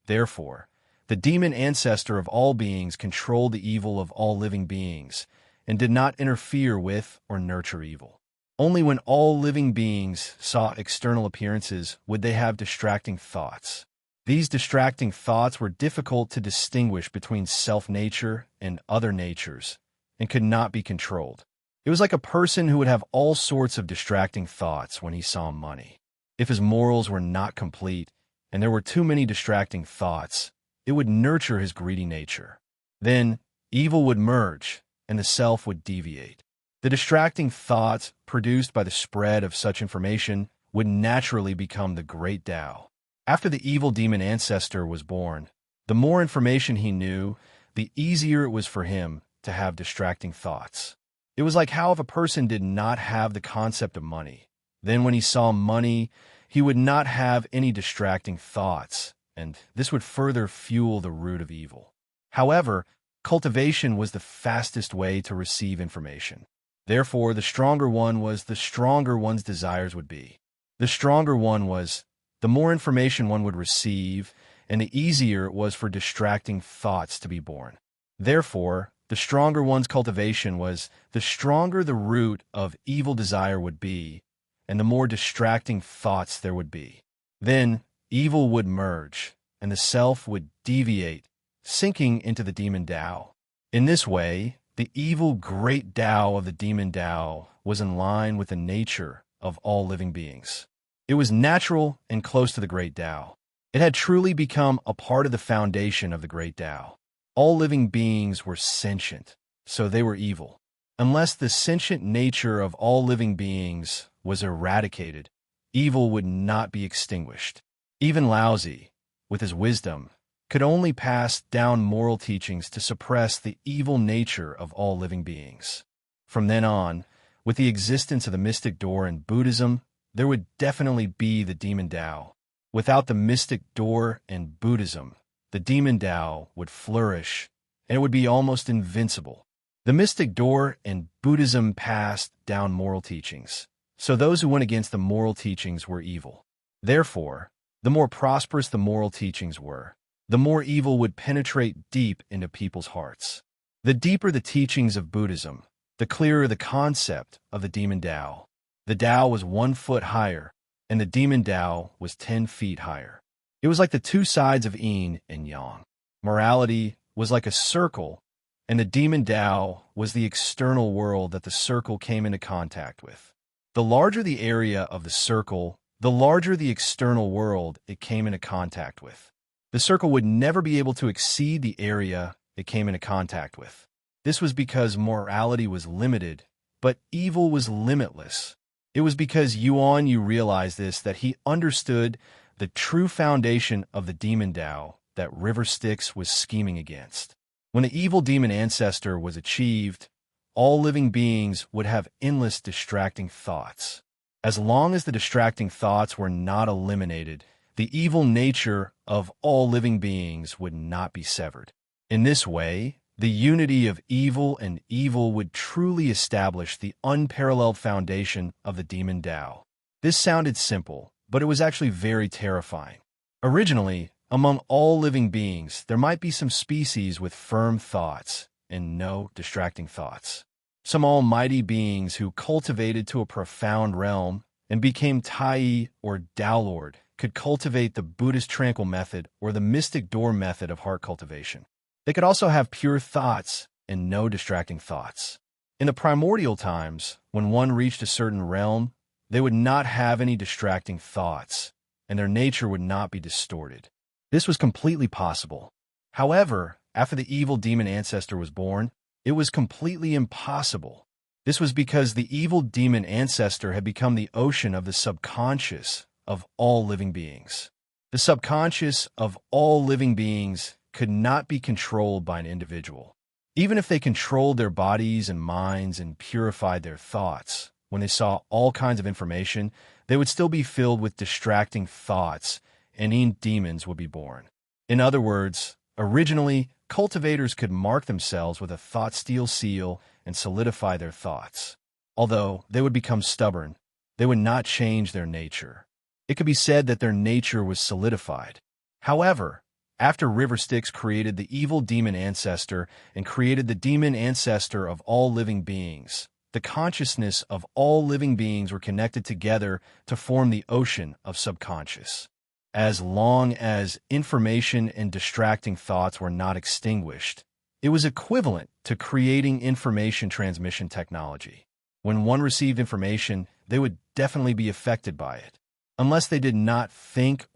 Therefore, the demon ancestor of all beings controlled the evil of all living beings, and did not interfere with or nurture evil. Only when all living beings saw external appearances would they have distracting thoughts. These distracting thoughts were difficult to distinguish between self-nature and other natures, and could not be controlled. It was like a person who would have all sorts of distracting thoughts when he saw money. If his morals were not complete, and there were too many distracting thoughts, it would nurture his greedy nature. Then, evil would merge, and the self would deviate. The distracting thoughts produced by the spread of such information would naturally become the great Tao. After the evil demon ancestor was born, the more information he knew, the easier it was for him to have distracting thoughts. It was like how if a person did not have the concept of money, then when he saw money, he would not have any distracting thoughts, and this would further fuel the root of evil. However, cultivation was the fastest way to receive information. Therefore, the stronger one was, the stronger one's desires would be. The stronger one was, the more information one would receive, and the easier it was for distracting thoughts to be born. Therefore, the stronger one's cultivation was, the stronger the root of evil desire would be, and the more distracting thoughts there would be. Then, evil would merge, and the self would deviate, sinking into the demon Tao. In this way, the evil great Tao of the demon Tao was in line with the nature of all living beings. It was natural and close to the great Tao. It had truly become a part of the foundation of the great Tao. All living beings were sentient, so they were evil. Unless the sentient nature of all living beings was eradicated, evil would not be extinguished. Even Laozi, with his wisdom, could only pass down moral teachings to suppress the evil nature of all living beings. From then on, with the existence of the mystic door in Buddhism, there would definitely be the demon Tao. Without the mystic door in Buddhism, the demon Tao would flourish, and it would be almost invincible. The mystic door in Buddhism passed down moral teachings, so those who went against the moral teachings were evil. Therefore, the more prosperous the moral teachings were, the more evil would penetrate deep into people's hearts. The deeper the teachings of Buddhism, the clearer the concept of the demon Tao. The Tao was 1 foot higher, and the demon Tao was 10 feet higher. It was like the two sides of yin and yang. Morality was like a circle, and the demon Tao was the external world that the circle came into contact with. The larger the area of the circle, the larger the external world it came into contact with. The circle would never be able to exceed the area it came into contact with. This was because morality was limited, but evil was limitless. It was because Yuan Yu realized this that he understood the true foundation of the demon Tao that River Styx was scheming against. When the evil demon ancestor was achieved, all living beings would have endless distracting thoughts. As long as the distracting thoughts were not eliminated, the evil nature of all living beings would not be severed. In this way, the unity of evil and evil would truly establish the unparalleled foundation of the demon Tao. This sounded simple, but it was actually very terrifying. Originally, among all living beings, there might be some species with firm thoughts and no distracting thoughts. Some almighty beings who cultivated to a profound realm and became Tai or Tao Lord could cultivate the Buddhist tranquil method or the mystic door method of heart cultivation. They could also have pure thoughts and no distracting thoughts. In the primordial times, when one reached a certain realm, they would not have any distracting thoughts, and their nature would not be distorted. This was completely possible. However, after the evil demon ancestor was born, it was completely impossible. This was because the evil demon ancestor had become the ocean of the subconscious of all living beings. The subconscious of all living beings could not be controlled by an individual. Even if they controlled their bodies and minds and purified their thoughts, when they saw all kinds of information, they would still be filled with distracting thoughts, and demons would be born. In other words, originally, cultivators could mark themselves with a thought steel seal and solidify their thoughts. Although they would become stubborn, they would not change their nature. It could be said that their nature was solidified. However, after River Styx created the evil demon ancestor and created the demon ancestor of all living beings, the consciousness of all living beings were connected together to form the ocean of subconscious. As long as information and distracting thoughts were not extinguished, it was equivalent to creating information transmission technology. When one received information, they would definitely be affected by it. Unless they did not think,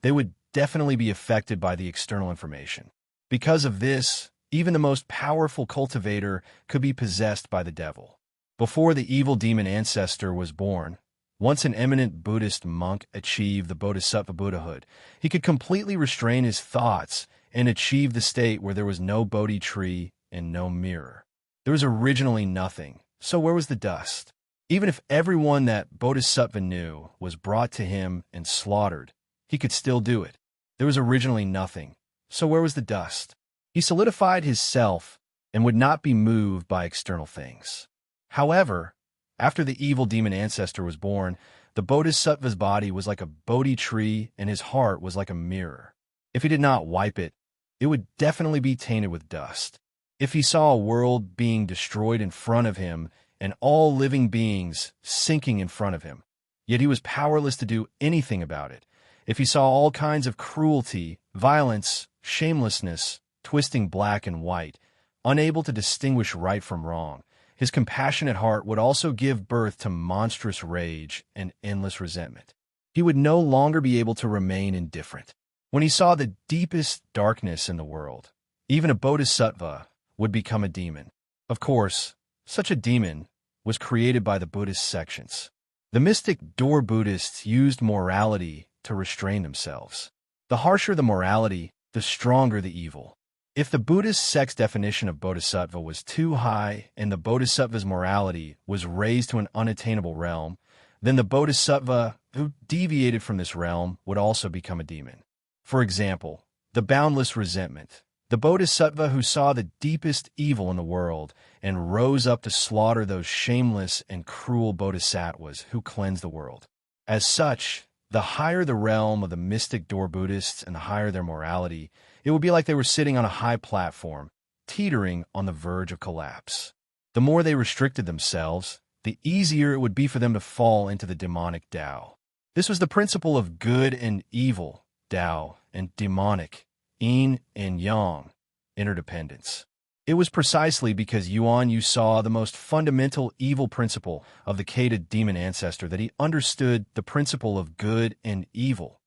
they would definitely be affected by the external information. Because of this, even the most powerful cultivator could be possessed by the devil. Before the evil demon ancestor was born, once an eminent Buddhist monk achieved the Bodhisattva Buddhahood, he could completely restrain his thoughts and achieve the state where there was no Bodhi tree and no mirror. There was originally nothing, so where was the dust? Even if everyone that Bodhisattva knew was brought to him and slaughtered, he could still do it. There was originally nothing, so where was the dust? He solidified his self and would not be moved by external things. However, after the evil demon ancestor was born, The bodhisattva's body was like a Bodhi tree, and his heart was like a mirror. If he did not wipe it, it would definitely be tainted with dust. If he saw a world being destroyed in front of him and all living beings sinking in front of him, yet he was powerless to do anything about it. If he saw all kinds of cruelty, violence, shamelessness, twisting black and white, unable to distinguish right from wrong, his compassionate heart would also give birth to monstrous rage and endless resentment. He would no longer be able to remain indifferent. When he saw the deepest darkness in the world, even a bodhisattva would become a demon. Of course, such a demon was created by the Buddhist sections. The mystic door Buddhists used morality to restrain themselves. The harsher the morality, the stronger the evil. If the Buddhist sect's definition of bodhisattva was too high and the bodhisattva's morality was raised to an unattainable realm, then the bodhisattva who deviated from this realm would also become a demon. For example, the boundless resentment. The bodhisattva who saw the deepest evil in the world and rose up to slaughter those shameless and cruel bodhisattvas who cleansed the world. As such, the higher the realm of the mystic door Buddhists and the higher their morality, it would be like they were sitting on a high platform, teetering on the verge of collapse. The more they restricted themselves, the easier it would be for them to fall into the demonic Tao. This was the principle of good and evil, Tao, and demonic, yin and yang, interdependence. It was precisely because Yuan Yu saw the most fundamental evil principle of the Kata demon ancestor that he understood the principle of good and evil,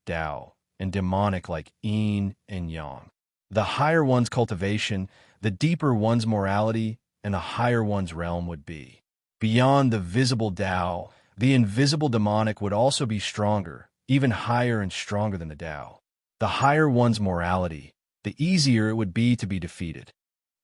Tao, and demonic like yin and yang. The higher one's cultivation, the deeper one's morality, and the higher one's realm would be. Beyond the visible Tao, the invisible demonic would also be stronger, even higher and stronger than the Tao. The higher one's morality, the easier it would be to be defeated.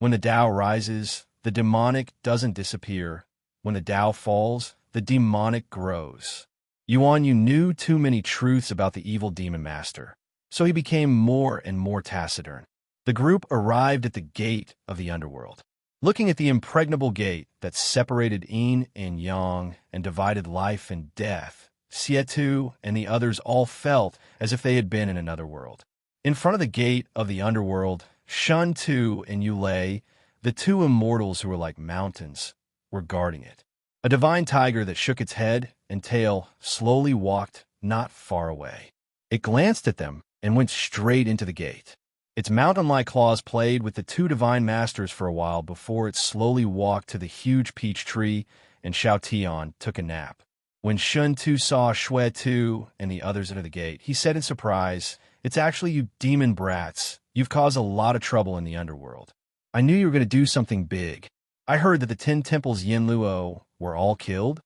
When the Tao rises, the demonic doesn't disappear. When the Tao falls, the demonic grows. Yuan Yu knew too many truths about the evil demon master, so he became more and more taciturn. The group arrived at the gate of the underworld. Looking at the impregnable gate that separated yin and yang and divided life and death, Sietu and the others all felt as if they had been in another world. In front of the gate of the underworld, Shun Tu and Yulei, the two immortals who were like mountains, were guarding it. A divine tiger that shook its head and tail slowly walked not far away. It glanced at them and went straight into the gate. Its mountain-like claws played with the two divine masters for a while before it slowly walked to the huge peach tree, and Xiao Tian took a nap. When Shun Tu saw Shui Tu and the others enter the gate, he said in surprise, "It's actually you demon brats. You've caused a lot of trouble in the underworld. I knew you were going to do something big. I heard that the 10 temples Yin Luo were all killed."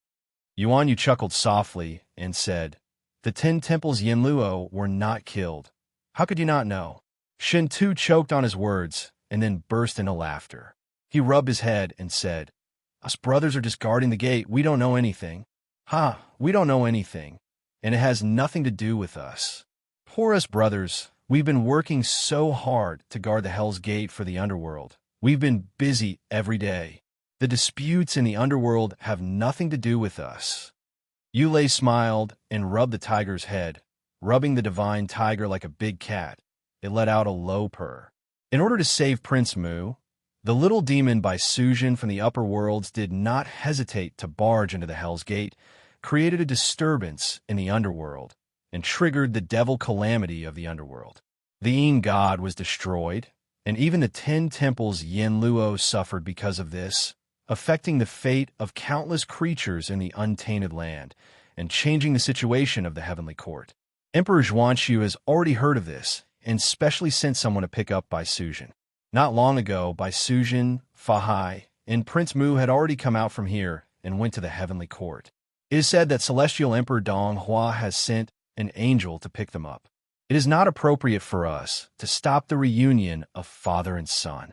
Yuan Yu chuckled softly and said, "The 10 temples Yin Luo were not killed. How could you not know?" Shin Tu choked on his words and then burst into laughter. He rubbed his head and said, "Us brothers are just guarding the gate. We don't know anything." "Ha, we don't know anything, and it has nothing to do with us. Poor us brothers, we've been working so hard to guard the Hell's Gate for the underworld. We've been busy every day. The disputes in the underworld have nothing to do with us." Yulei smiled and rubbed the tiger's head, rubbing the divine tiger like a big cat. It let out a low purr. In order to save Prince Mu, the little demon by Sujin from the upper worlds did not hesitate to barge into the Hell's Gate, created a disturbance in the underworld, and triggered the devil calamity of the underworld. The Yin god was destroyed, and even the 10 temples Yin Luo suffered because of this, affecting the fate of countless creatures in the untainted land, and changing the situation of the heavenly court. Emperor Zhuanxu has already heard of this, and specially sent someone to pick up Bai Sujin. Not long ago, Bai Sujin, Fahai, and Prince Mu had already come out from here and went to the heavenly court. It is said that Celestial Emperor Dong Hua has sent an angel to pick them up. It is not appropriate for us to stop the reunion of father and son.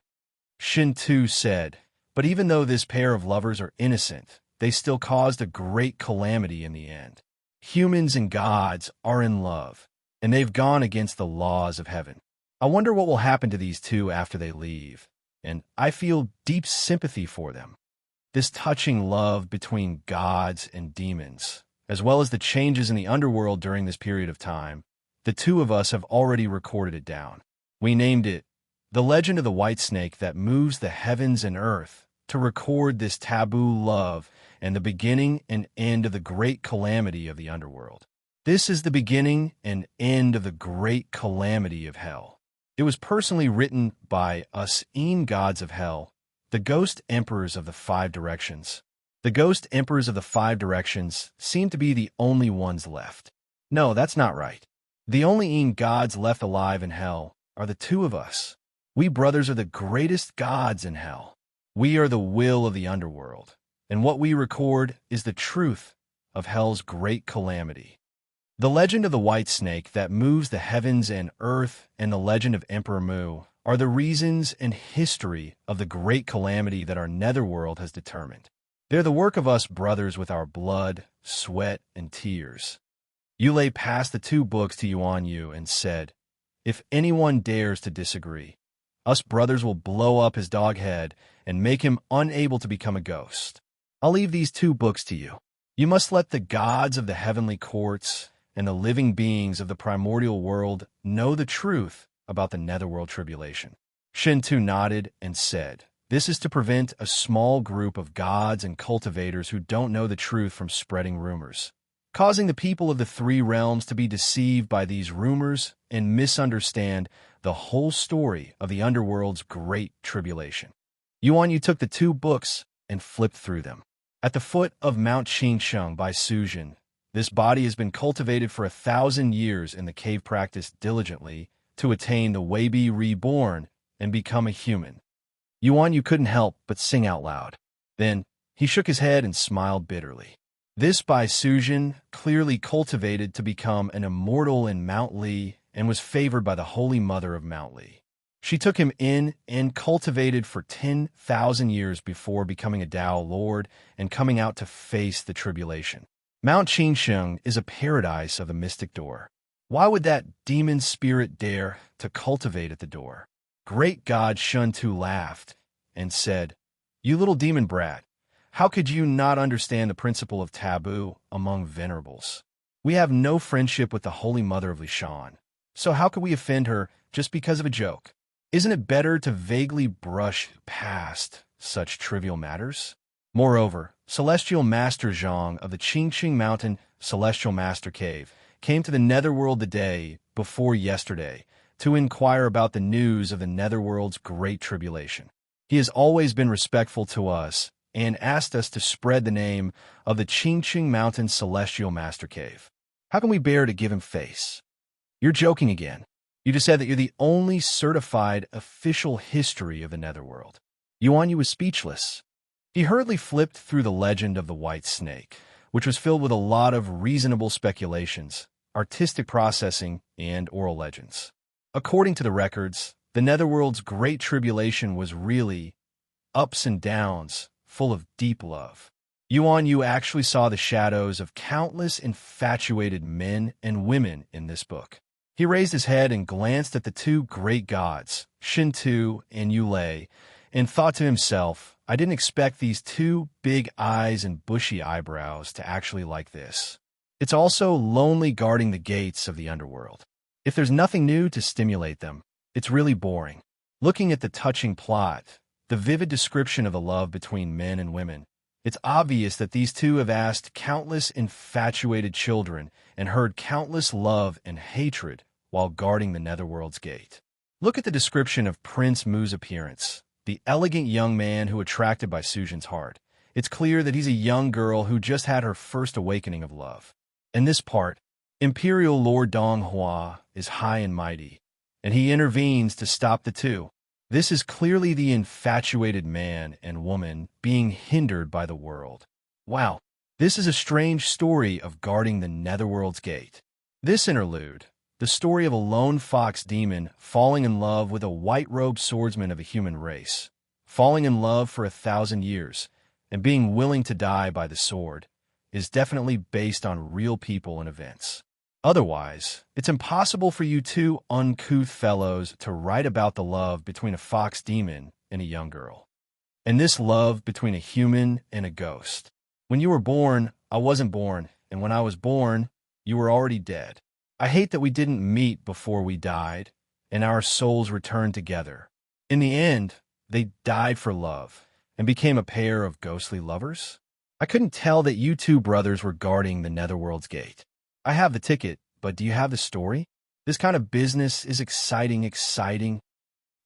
Shin Tu said, "But even though this pair of lovers are innocent, they still caused a great calamity in the end. Humans and gods are in love, and they've gone against the laws of heaven. I wonder what will happen to these two after they leave, and I feel deep sympathy for them. This touching love between gods and demons, as well as the changes in the underworld during this period of time, the two of us have already recorded it down. We named it The Legend of the White Snake That Moves the Heavens and Earth to record this taboo love and the beginning and end of the great calamity of the underworld. This is the beginning and end of the great calamity of hell. It was personally written by us gods of hell, the ghost emperors of the five directions. The ghost emperors of the five directions seem to be the only ones left. No, that's not right. The only gods left alive in hell are the two of us. We brothers are the greatest gods in hell. We are the will of the underworld, and what we record is the truth of hell's great calamity. The legend of the white snake that moves the heavens and earth and the legend of Emperor Mu are the reasons and history of the great calamity that our netherworld has determined. They're the work of us brothers with our blood, sweat, and tears. Yulei passed the two books to Yuan Yu and said, "If anyone dares to disagree, us brothers will blow up his dog head and make him unable to become a ghost. I'll leave these two books to you. You must let the gods of the heavenly courts and the living beings of the primordial world know the truth about the netherworld tribulation." Shintu nodded and said, "This is to prevent a small group of gods and cultivators who don't know the truth from spreading rumors, causing the people of the three realms to be deceived by these rumors and misunderstand the whole story of the underworld's great tribulation." Yuan Yu took the two books and flipped through them. At the foot of Mount Qingsheng by Suzhen, this body has been cultivated for 1,000 years in the cave practice diligently to attain the Weibi reborn and become a human. Yuan Yu couldn't help but sing out loud. Then he shook his head and smiled bitterly. This Bai Suzhen clearly cultivated to become an immortal in Mount Li and was favored by the Holy Mother of Mount Li. She took him in and cultivated for 10,000 years before becoming a Dao Lord and coming out to face the tribulation. Mount Qingsheng is a paradise of the mystic door. Why would that demon spirit dare to cultivate at the door? Great God Shuntu laughed and said, "You little demon brat, how could you not understand the principle of taboo among venerables? We have no friendship with the Holy Mother of Lishan, so how could we offend her just because of a joke? Isn't it better to vaguely brush past such trivial matters? Moreover, Celestial Master Zhang of the Qingqing Mountain Celestial Master Cave came to the netherworld the day before yesterday to inquire about the news of the netherworld's great tribulation. He has always been respectful to us and asked us to spread the name of the Qingqing Mountain Celestial Master Cave. How can we bear to give him face?" "You're joking again. You just said that you're the only certified official history of the netherworld." Yuan Yu was speechless. He hurriedly flipped through the legend of the white snake, which was filled with a lot of reasonable speculations, artistic processing, and oral legends. According to the records, the netherworld's great tribulation was really ups and downs, full of deep love. Yuan Yu actually saw the shadows of countless infatuated men and women in this book. He raised his head and glanced at the two great gods, Shintu and Yulei, and thought to himself, "I didn't expect these two big eyes and bushy eyebrows to actually like this." It's also lonely guarding the gates of the underworld. If there's nothing new to stimulate them, it's really boring. Looking at the touching plot, the vivid description of the love between men and women, it's obvious that these two have asked countless infatuated children and heard countless love and hatred while guarding the netherworld's gate. Look at the description of Prince Mu's appearance, the elegant young man who attracted by Suzhen's heart. It's clear that he's a young girl who just had her first awakening of love. In this part, Imperial Lord Donghua is high and mighty, and he intervenes to stop the two. This is clearly the infatuated man and woman being hindered by the world. Wow, this is a strange story of guarding the netherworld's gate. This interlude, the story of a lone fox demon falling in love with a white-robed swordsman of a human race, falling in love for 1,000 years, and being willing to die by the sword, is definitely based on real people and events. Otherwise, it's impossible for you two uncouth fellows to write about the love between a fox demon and a young girl. And this love between a human and a ghost. When you were born, I wasn't born, and when I was born, you were already dead. I hate that we didn't meet before we died, and our souls returned together. In the end, they died for love and became a pair of ghostly lovers. I couldn't tell that you two brothers were guarding the Netherworld's gate. I have the ticket, but do you have the story? This kind of business is exciting.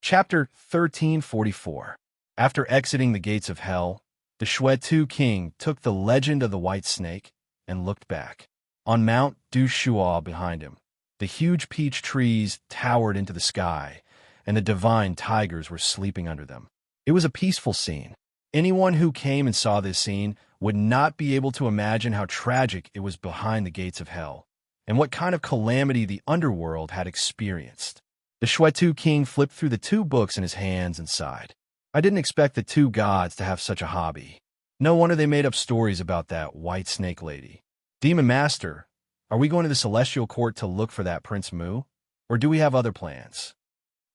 Chapter 1344. After exiting the gates of hell, the Shwetu king took the legend of the white snake and looked back. On Mount Dushua behind him, the huge peach trees towered into the sky, and the divine tigers were sleeping under them. It was a peaceful scene. Anyone who came and saw this scene would not be able to imagine how tragic it was behind the gates of hell, and what kind of calamity the underworld had experienced. The Shwetu king flipped through the two books in his hands and sighed. I didn't expect the two gods to have such a hobby. No wonder they made up stories about that white snake lady. Demon Master, are we going to the Celestial Court to look for that Prince Mu? Or do we have other plans?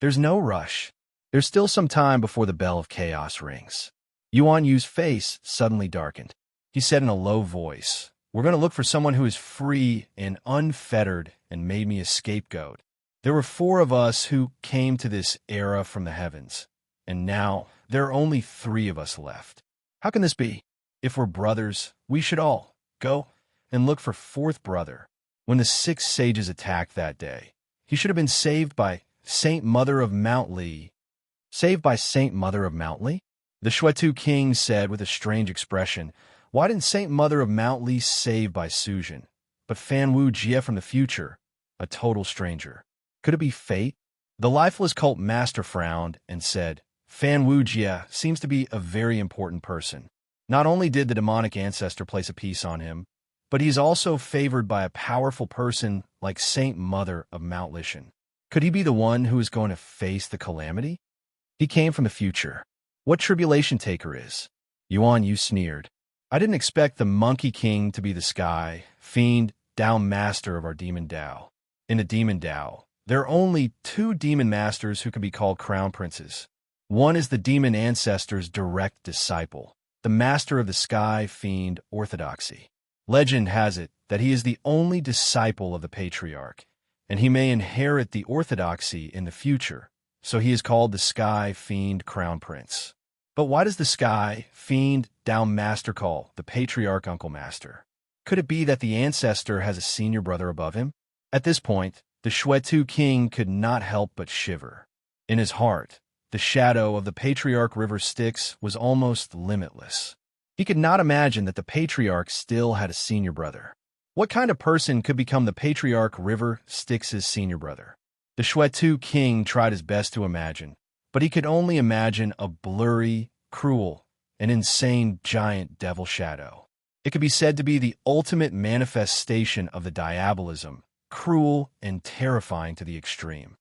There's no rush. There's still some time before the bell of chaos rings. Yuan Yu's face suddenly darkened. He said in a low voice, "We're going to look for someone who is free and unfettered and made me a scapegoat. There were 4 of us who came to this era from the heavens, and now there are only 3 of us left. How can this be? If we're brothers, we should all go and look for 4th brother." When the 6 sages attacked that day, he should have been saved by Saint Mother of Mount Li. Saved by Saint Mother of Mount Li? The Shwetu king said with a strange expression, "Why didn't Saint Mother of Mount Li save by Sujin, but Fan Wu Jie from the future, a total stranger? Could it be fate?" The lifeless cult master frowned and said, "Fan Wu Jie seems to be a very important person. Not only did the demonic ancestor place a piece on him, but he's also favored by a powerful person like Saint Mother of Mount Lishan. Could he be the one who is going to face the calamity? He came from the future. What tribulation taker is?" Yuan Yu sneered. "I didn't expect the Monkey King to be the sky, fiend, Dao master of our demon Dao. In the demon Dao, there are only 2 demon masters who can be called crown princes. One is the demon ancestor's direct disciple, the master of the sky fiend orthodoxy. Legend has it that he is the only disciple of the patriarch, and he may inherit the orthodoxy in the future, so he is called the sky fiend crown prince. But why does the sky fiend Dao master call the patriarch uncle master? Could it be that the ancestor has a senior brother above him?" At this point, the Shwetu king could not help but shiver. In his heart, the shadow of the Patriarch River Styx was almost limitless. He could not imagine that the Patriarch still had a senior brother. What kind of person could become the Patriarch River Styx's senior brother? The Shwetu king tried his best to imagine, but he could only imagine a blurry, cruel, and insane giant devil shadow. It could be said to be the ultimate manifestation of the diabolism, cruel and terrifying to the extreme.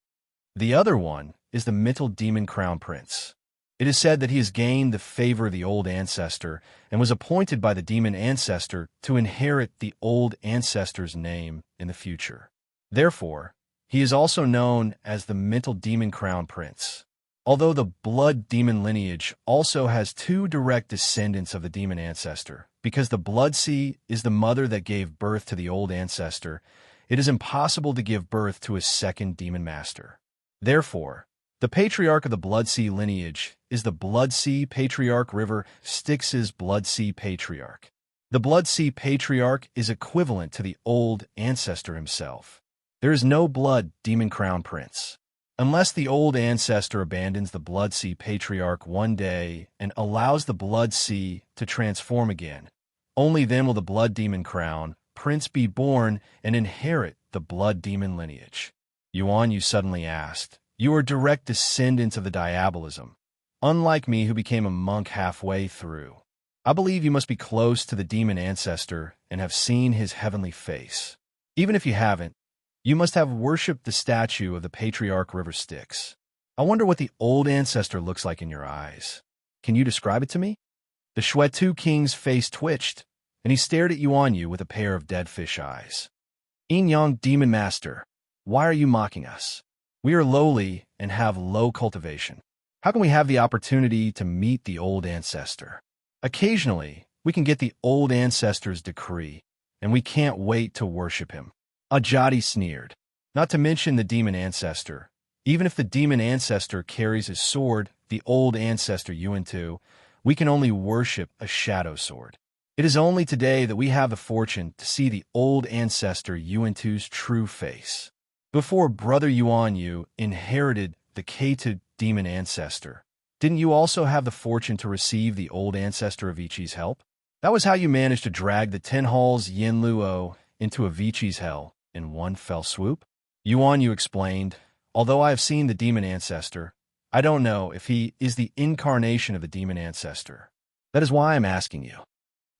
The other one is the mental demon crown prince. It is said that he has gained the favor of the old ancestor and was appointed by the demon ancestor to inherit the old ancestor's name in the future. Therefore, he is also known as the mental demon crown prince. Although the blood demon lineage also has 2 direct descendants of the demon ancestor, because the blood sea is the mother that gave birth to the old ancestor, it is impossible to give birth to a second demon master. Therefore, the patriarch of the Blood Sea lineage is the Blood Sea Patriarch River Styx's Blood Sea Patriarch. The Blood Sea Patriarch is equivalent to the old ancestor himself. There is no blood demon crown prince. Unless the old ancestor abandons the Blood Sea Patriarch one day and allows the Blood Sea to transform again, only then will the Blood Demon Crown Prince be born and inherit the Blood Demon lineage. Yuan Yu suddenly asked, "You are direct descendants of the diabolism, unlike me who became a monk halfway through. I believe you must be close to the demon ancestor and have seen his heavenly face. Even if you haven't, you must have worshipped the statue of the Patriarch River Styx. I wonder what the old ancestor looks like in your eyes. Can you describe it to me?" The Shwetu king's face twitched, and he stared at Yuan Yu with a pair of dead fish eyes. "Yin Yang Demon Master, why are you mocking us? We are lowly and have low cultivation. How can we have the opportunity to meet the old ancestor? Occasionally, we can get the old ancestor's decree, and we can't wait to worship him." Ajati sneered. "Not to mention the demon ancestor. Even if the demon ancestor carries his sword, the old ancestor Yuan-Tu, we can only worship a shadow sword. It is only today that we have the fortune to see the old ancestor Yuan-Tu's true face. Before Brother Yuan-Yu inherited the K2 demon ancestor, didn't you also have the fortune to receive the old ancestor Avicii's help? That was how you managed to drag the 10 halls Yin Luo into Avicii's hell in one fell swoop?" Yuan-Yu explained, "Although I have seen the demon ancestor, I don't know if he is the incarnation of the demon ancestor. That is why I'm asking you."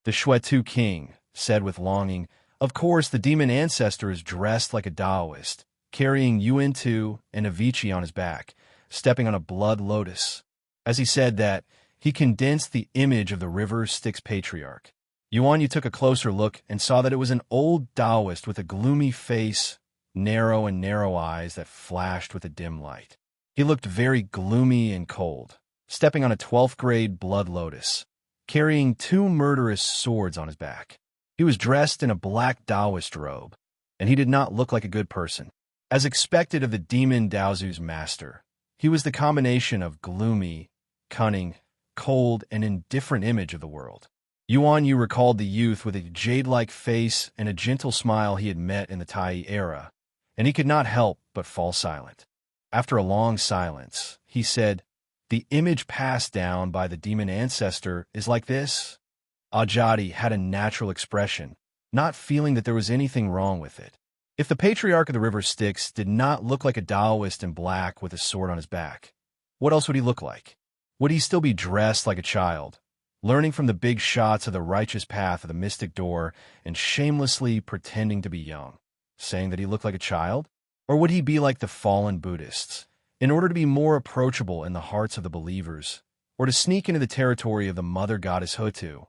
The Shuetu king said with longing, "Of course, the demon ancestor is dressed like a Taoist, carrying Yuan-Tu and Avicii on his back, stepping on a blood lotus." As he said that, he condensed the image of the River Styx patriarch. Yuan-Yu took a closer look and saw that it was an old Taoist with a gloomy face, narrow eyes that flashed with a dim light. He looked very gloomy and cold, stepping on a 12th grade blood lotus, carrying 2 murderous swords on his back. He was dressed in a black Taoist robe, and he did not look like a good person. As expected of the demon Daozu's master, he was the combination of gloomy, cunning, cold, and indifferent image of the world. Yuan-Yu recalled the youth with a jade-like face and a gentle smile he had met in the Tai era, and he could not help but fall silent. After a long silence, he said, "The image passed down by the demon ancestor is like this." Ajati had a natural expression, not feeling that there was anything wrong with it. If the patriarch of the River Styx did not look like a Taoist in black with a sword on his back, what else would he look like? Would he still be dressed like a child, learning from the big shots of the righteous path of the mystic door and shamelessly pretending to be young, saying that he looked like a child? Or would he be like the fallen Buddhists, in order to be more approachable in the hearts of the believers, or to sneak into the territory of the Mother Goddess Hutu,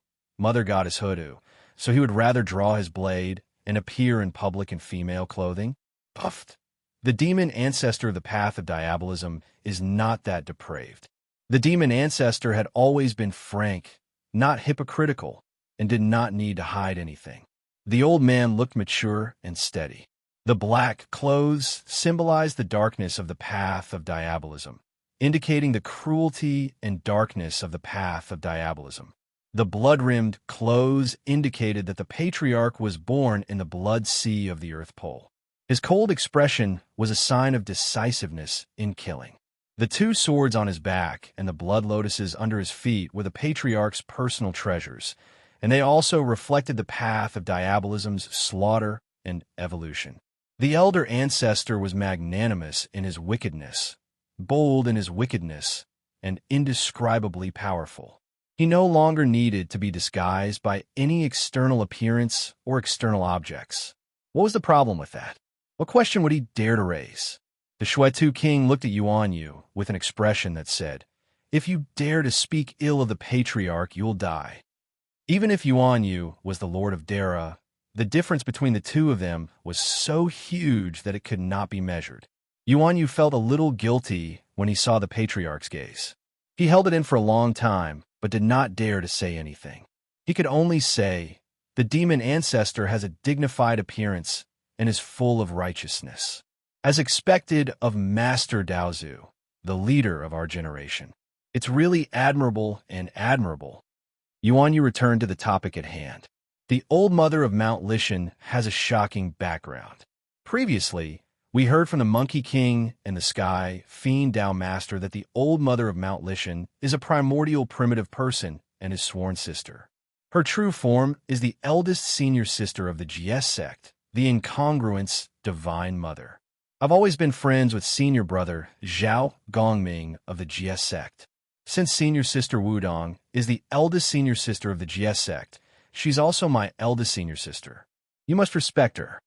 so he would rather draw his blade and appear in public in female clothing? Puffed. The demon ancestor of the path of diabolism is not that depraved. The demon ancestor had always been frank, not hypocritical, and did not need to hide anything. The old man looked mature and steady. The black clothes symbolized the darkness of the path of diabolism, indicating the cruelty and darkness of the path of diabolism. The blood-rimmed clothes indicated that the patriarch was born in the blood sea of the Earth Pole. His cold expression was a sign of decisiveness in killing. The 2 swords on his back and the blood lotuses under his feet were the patriarch's personal treasures, and they also reflected the path of diabolism's slaughter and evolution. The elder ancestor was magnanimous in his wickedness, bold in his wickedness, and indescribably powerful. He no longer needed to be disguised by any external appearance or external objects. What was the problem with that? What question would he dare to raise? The Shuetu king looked at Yuan-Yu with an expression that said, "If you dare to speak ill of the patriarch, you'll die." Even if Yuan-Yu was the lord of Dara, the difference between the 2 of them was so huge that it could not be measured. Yuan-Yu felt a little guilty when he saw the patriarch's gaze. He held it in for a long time, but did not dare to say anything. He could only say, "The demon ancestor has a dignified appearance and is full of righteousness, as expected of Master Daozu, the leader of our generation. It's really admirable and admirable." Yuan-Yu returned to the topic at hand. The old mother of Mount Lishan has a shocking background. Previously, we heard from the Monkey King and the Sky Fiend Tao Master that the old mother of Mount Lishan is a primordial primitive person and his sworn sister. Her true form is the eldest senior sister of the GS sect, the incongruence Divine Mother. I've always been friends with senior brother Zhao Gongming of the GS sect. Since senior sister Wudong is the eldest senior sister of the GS sect, she's also my eldest senior sister. You must respect her.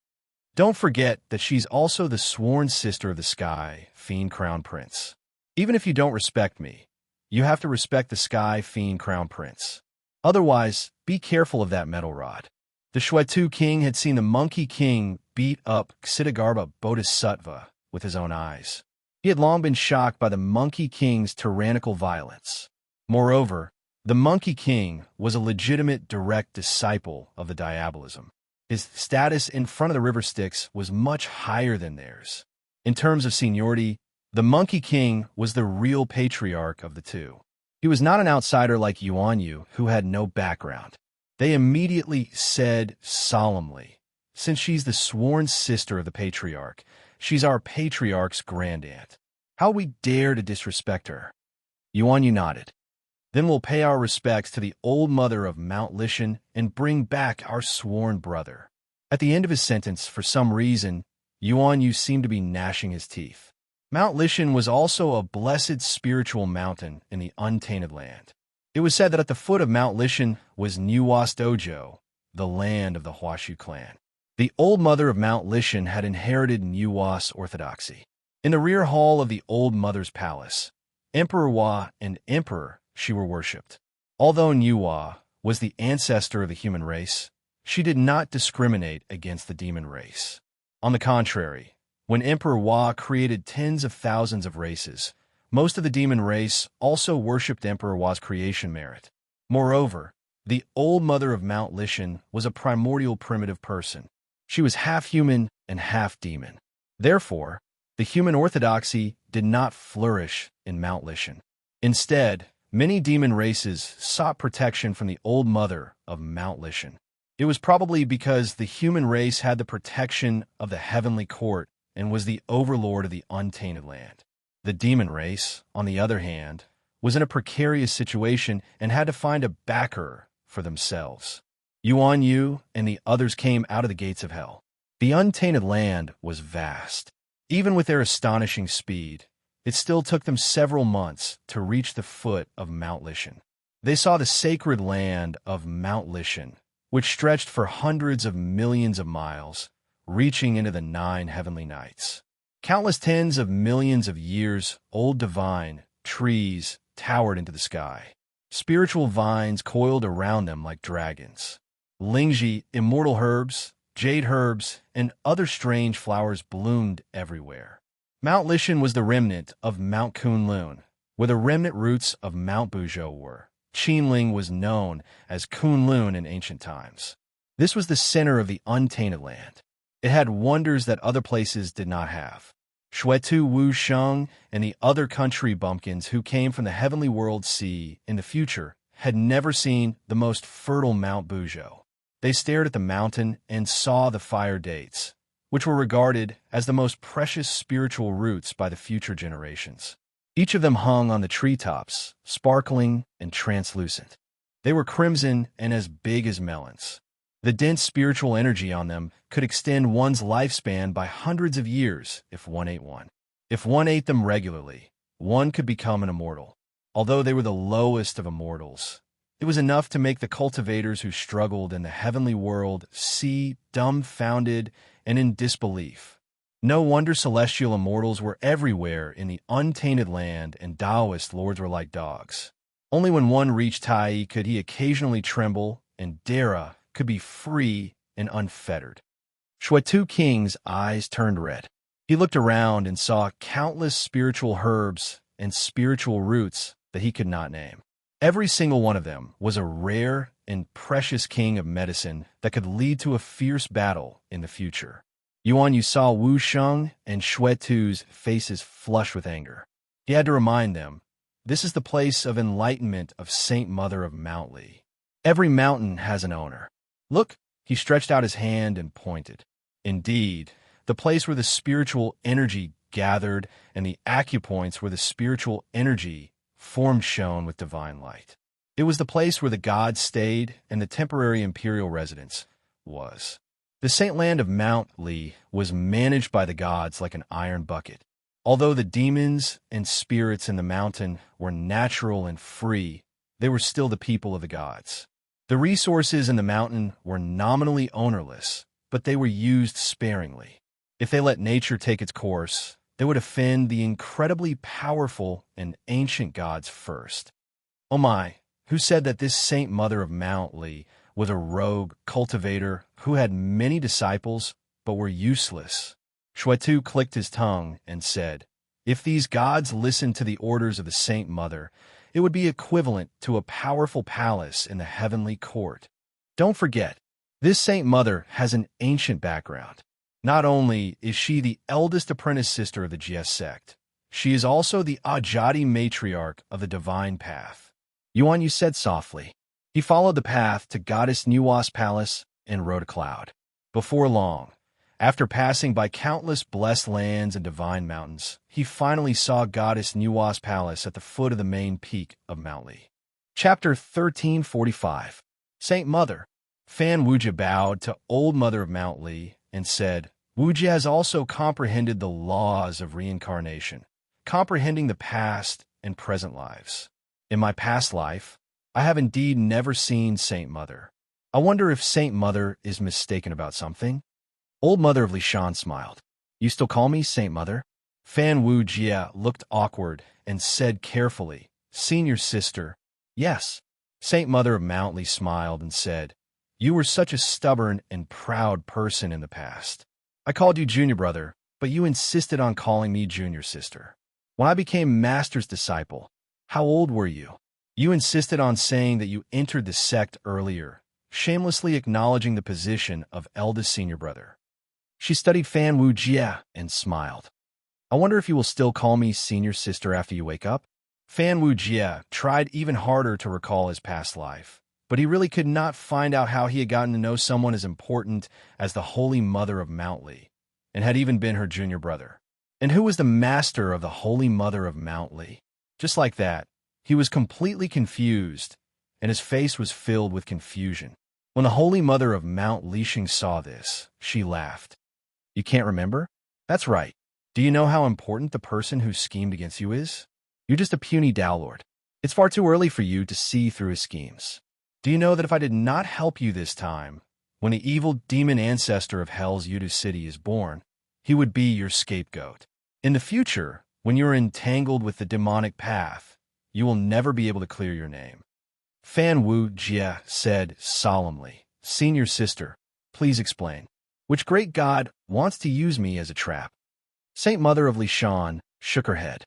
Don't forget that she's also the sworn sister of the Sky Fiend Crown Prince. Even if you don't respect me, you have to respect the Sky Fiend Crown Prince. Otherwise, be careful of that metal rod. The Shuetu king had seen the Monkey King beat up Ksitigarbha Bodhisattva with his own eyes. He had long been shocked by the Monkey King's tyrannical violence. Moreover, the Monkey King was a legitimate direct disciple of the diabolism. His status in front of the river Styx was much higher than theirs. In terms of seniority, the Monkey King was the real patriarch of the two. He was not an outsider like Yuan Yu, who had no background. They immediately said solemnly, "Since she's the sworn sister of the patriarch, she's our patriarch's grandaunt. How we dare to disrespect her?" Yuan Yu nodded. "Then we'll pay our respects to the old mother of Mount Lishan and bring back our sworn brother." At the end of his sentence, for some reason, Yuan Yu seemed to be gnashing his teeth. Mount Lishan was also a blessed spiritual mountain in the untainted land. It was said that at the foot of Mount Lishan was Nuwas Dojo, the land of the Huashu clan. The old mother of Mount Lishan had inherited Nuwas orthodoxy. In the rear hall of the old mother's palace, Emperor Hua and Emperor Shi were worshipped. Although Nuwa was the ancestor of the human race, she did not discriminate against the demon race. On the contrary, when Emperor Hua created tens of thousands of races, most of the demon race also worshipped Emperor Hua's creation merit. Moreover, the old mother of Mount Lishan was a primordial primitive person. She was half human and half demon. Therefore, the human orthodoxy did not flourish in Mount Lishan. Instead, many demon races sought protection from the old mother of Mount Lishan. It was probably because the human race had the protection of the heavenly court and was the overlord of the untainted land. The demon race, on the other hand, was in a precarious situation and had to find a backer for themselves. Yuan Yu and the others came out of the gates of hell. The untainted land was vast. Even with their astonishing speed, it still took them several months to reach the foot of Mount Lishan. They saw the sacred land of Mount Lishan, which stretched for hundreds of millions of miles, reaching into the 9 heavenly nights. Countless tens of millions of years old divine trees towered into the sky. Spiritual vines coiled around them like dragons. Lingji, immortal herbs, jade herbs, and other strange flowers bloomed everywhere. Mount Lishan was the remnant of Mount Kunlun, where the remnant roots of Mount Buzhou were. Qinling was known as Kunlun in ancient times. This was the center of the untainted land. It had wonders that other places did not have. Xuetu Wu Sheng and the other country bumpkins who came from the heavenly world sea in the future had never seen the most fertile Mount Buzhou. They stared at the mountain and saw the fire dates, which were regarded as the most precious spiritual roots by the future generations. Each of them hung on the treetops, sparkling and translucent. They were crimson and as big as melons. The dense spiritual energy on them could extend one's lifespan by hundreds of years if one ate one. If one ate them regularly, one could become an immortal. Although they were the lowest of immortals, it was enough to make the cultivators who struggled in the heavenly world see dumbfounded and in disbelief. No wonder celestial immortals were everywhere in the untainted land and Taoist lords were like dogs. Only when one reached Tai could he occasionally tremble, and Dara could be free and unfettered. Xuetu King's eyes turned red. He looked around and saw countless spiritual herbs and spiritual roots that he could not name. Every single one of them was a rare and precious king of medicine that could lead to a fierce battle in the future. Yuan Yu saw Wu Sheng and Xuetu's faces flush with anger. He had to remind them, this is the place of enlightenment of Saint Mother of Mount Li. Every mountain has an owner. Look, he stretched out his hand and pointed. Indeed, the place where the spiritual energy gathered and the acupoints where the spiritual energy formed shone with divine light. It was the place where the gods stayed and the temporary imperial residence was. The saint land of Mount Li was managed by the gods like an iron bucket. Although the demons and spirits in the mountain were natural and free, they were still the people of the gods. The resources in the mountain were nominally ownerless, but they were used sparingly. If they let nature take its course, they would offend the incredibly powerful and ancient gods first. Oh my, who said that this Saint Mother of Mount Li was a rogue cultivator who had many disciples but were useless? Xuetu clicked his tongue and said, if these gods listened to the orders of the Saint Mother, it would be equivalent to a powerful palace in the heavenly court. Don't forget, This Saint Mother has an ancient background. Not only is she the eldest apprentice sister of the GS sect, she is also the Ajati matriarch of the divine path. Yuan Yu said softly. He followed the path to Goddess Nuwa's palace and rode a cloud. Before long, after passing by countless blessed lands and divine mountains, he finally saw Goddess Nuwa's palace at the foot of the main peak of Mount Li. Chapter 1345. Saint Mother. Fan Wujia bowed to Old Mother of Mount Li and said, Wujia has also comprehended the laws of reincarnation, comprehending the past and present lives. In my past life, I have indeed never seen Saint Mother. I wonder if Saint Mother is mistaken about something? Old Mother of Lishan smiled. You still call me Saint Mother? Fan Wu Jia looked awkward and said carefully, Senior sister, yes. Saint Mother of Mount Li smiled and said, You were such a stubborn and proud person in the past. I called you junior brother, but you insisted on calling me junior sister. When I became master's disciple, how old were you? You insisted on saying that you entered the sect earlier, shamelessly acknowledging the position of eldest senior brother. She studied Fan Wu Jia and smiled. I wonder if you will still call me senior sister after you wake up? Fan Wu Jia tried even harder to recall his past life, but he really could not find out how he had gotten to know someone as important as the Holy Mother of Mount Li, and had even been her junior brother. And who was the master of the Holy Mother of Mount Li? Just like that, he was completely confused, and his face was filled with confusion. When the Holy Mother of Mount Lixing saw this, she laughed. You can't remember? That's right. Do you know how important the person who schemed against you is? You're just a puny Dowlord. It's far too early for you to see through his schemes. Do you know that if I did not help you this time, when the evil demon ancestor of Hell's Yudu City is born, he would be your scapegoat. In the future, when you are entangled with the demonic path, you will never be able to clear your name. Fan Wu Jia said solemnly, Senior sister, please explain. Which great god wants to use me as a trap? Saint Mother of Lishan shook her head.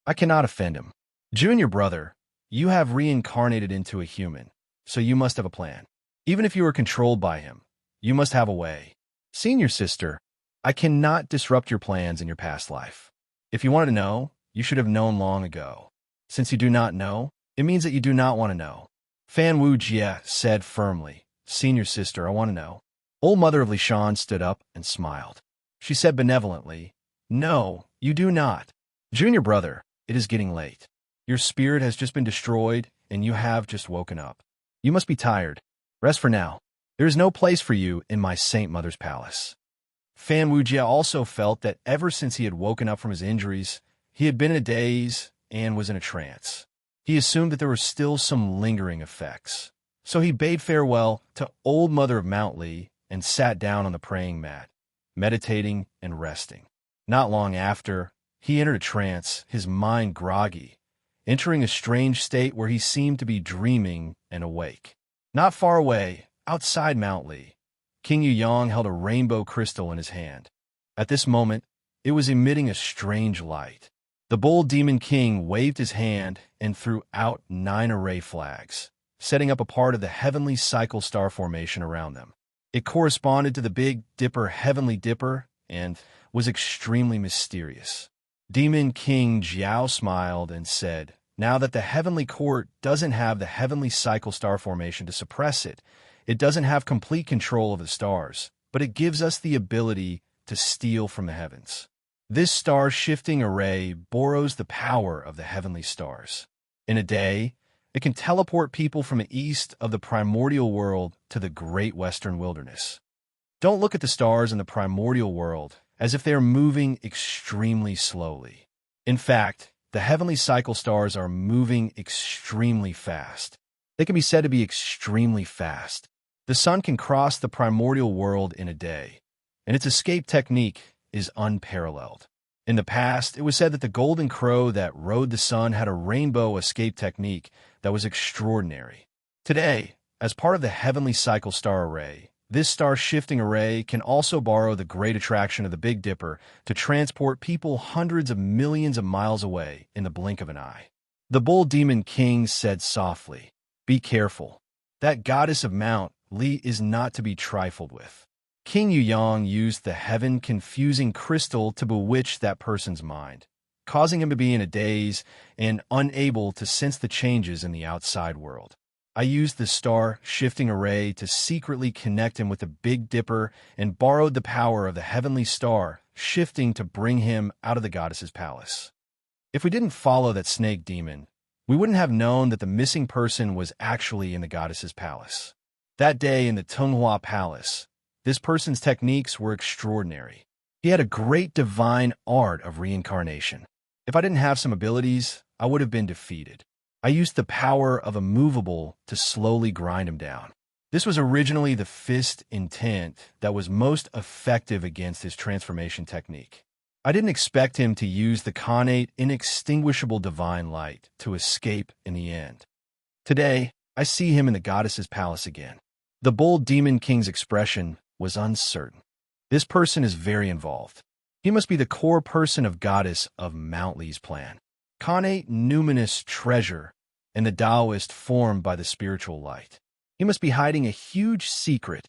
I cannot offend him. Junior brother, you have reincarnated into a human, so you must have a plan. Even if you are controlled by him, you must have a way. Senior sister, I cannot disrupt your plans in your past life. If you wanted to know, you should have known long ago. Since you do not know, it means that you do not want to know. Fan Wu Jia said firmly, Senior sister, I want to know. Old Mother of Lishan stood up and smiled. She said benevolently, No, you do not. Junior brother, it is getting late. Your spirit has just been destroyed, and you have just woken up. You must be tired. Rest for now. There is no place for you in my Saint Mother's palace. Fan Wu Jia also felt that ever since he had woken up from his injuries, he had been in a daze and was in a trance. He assumed that there were still some lingering effects. So he bade farewell to Old Mother of Mount Li and sat down on the praying mat, meditating and resting. Not long after, he entered a trance, his mind groggy, entering a strange state where he seemed to be dreaming and awake. Not far away, outside Mount Li, King Yuyang held a rainbow crystal in his hand. At this moment, it was emitting a strange light. The bold demon king waved his hand and threw out 9 array flags, setting up a part of the heavenly cycle star formation around them. It corresponded to the Big Dipper Heavenly Dipper and was extremely mysterious. Demon King Jiao smiled and said, Now that the Heavenly Court doesn't have the heavenly cycle star formation to suppress it, it doesn't have complete control of the stars, but it gives us the ability to steal from the heavens. This star-shifting array borrows the power of the heavenly stars. In a day, it can teleport people from the east of the primordial world to the great western wilderness. Don't look at the stars in the primordial world as if they are moving extremely slowly. In fact, the heavenly cycle stars are moving extremely fast. They can be said to be extremely fast. The sun can cross the primordial world in a day, and its escape technique is unparalleled. In the past, it was said that the golden crow that rode the sun had a rainbow escape technique that was extraordinary. Today, as part of the heavenly cycle star array, this star-shifting array can also borrow the great attraction of the Big Dipper to transport people hundreds of millions of miles away in the blink of an eye. The Bull Demon King said softly, Be careful. That goddess of Mount Li is not to be trifled with. King Yuyang used the heaven-confusing crystal to bewitch that person's mind, causing him to be in a daze and unable to sense the changes in the outside world. I used the star-shifting array to secretly connect him with the Big Dipper and borrowed the power of the heavenly star shifting to bring him out of the goddess's palace. If we didn't follow that snake demon, we wouldn't have known that the missing person was actually in the goddess's palace. That day in the Tunghua Palace, this person's techniques were extraordinary. He had a great divine art of reincarnation. If I didn't have some abilities, I would have been defeated. I used the power of a movable to slowly grind him down. This was originally the fist intent that was most effective against his transformation technique. I didn't expect him to use the connate, inextinguishable divine light to escape in the end. Today, I see him in the goddess's palace again. The bold demon king's expression was uncertain. This person is very involved. He must be the core person of goddess of Mount Li's plan. Connate numinous treasure and the Taoist formed by the spiritual light. He must be hiding a huge secret.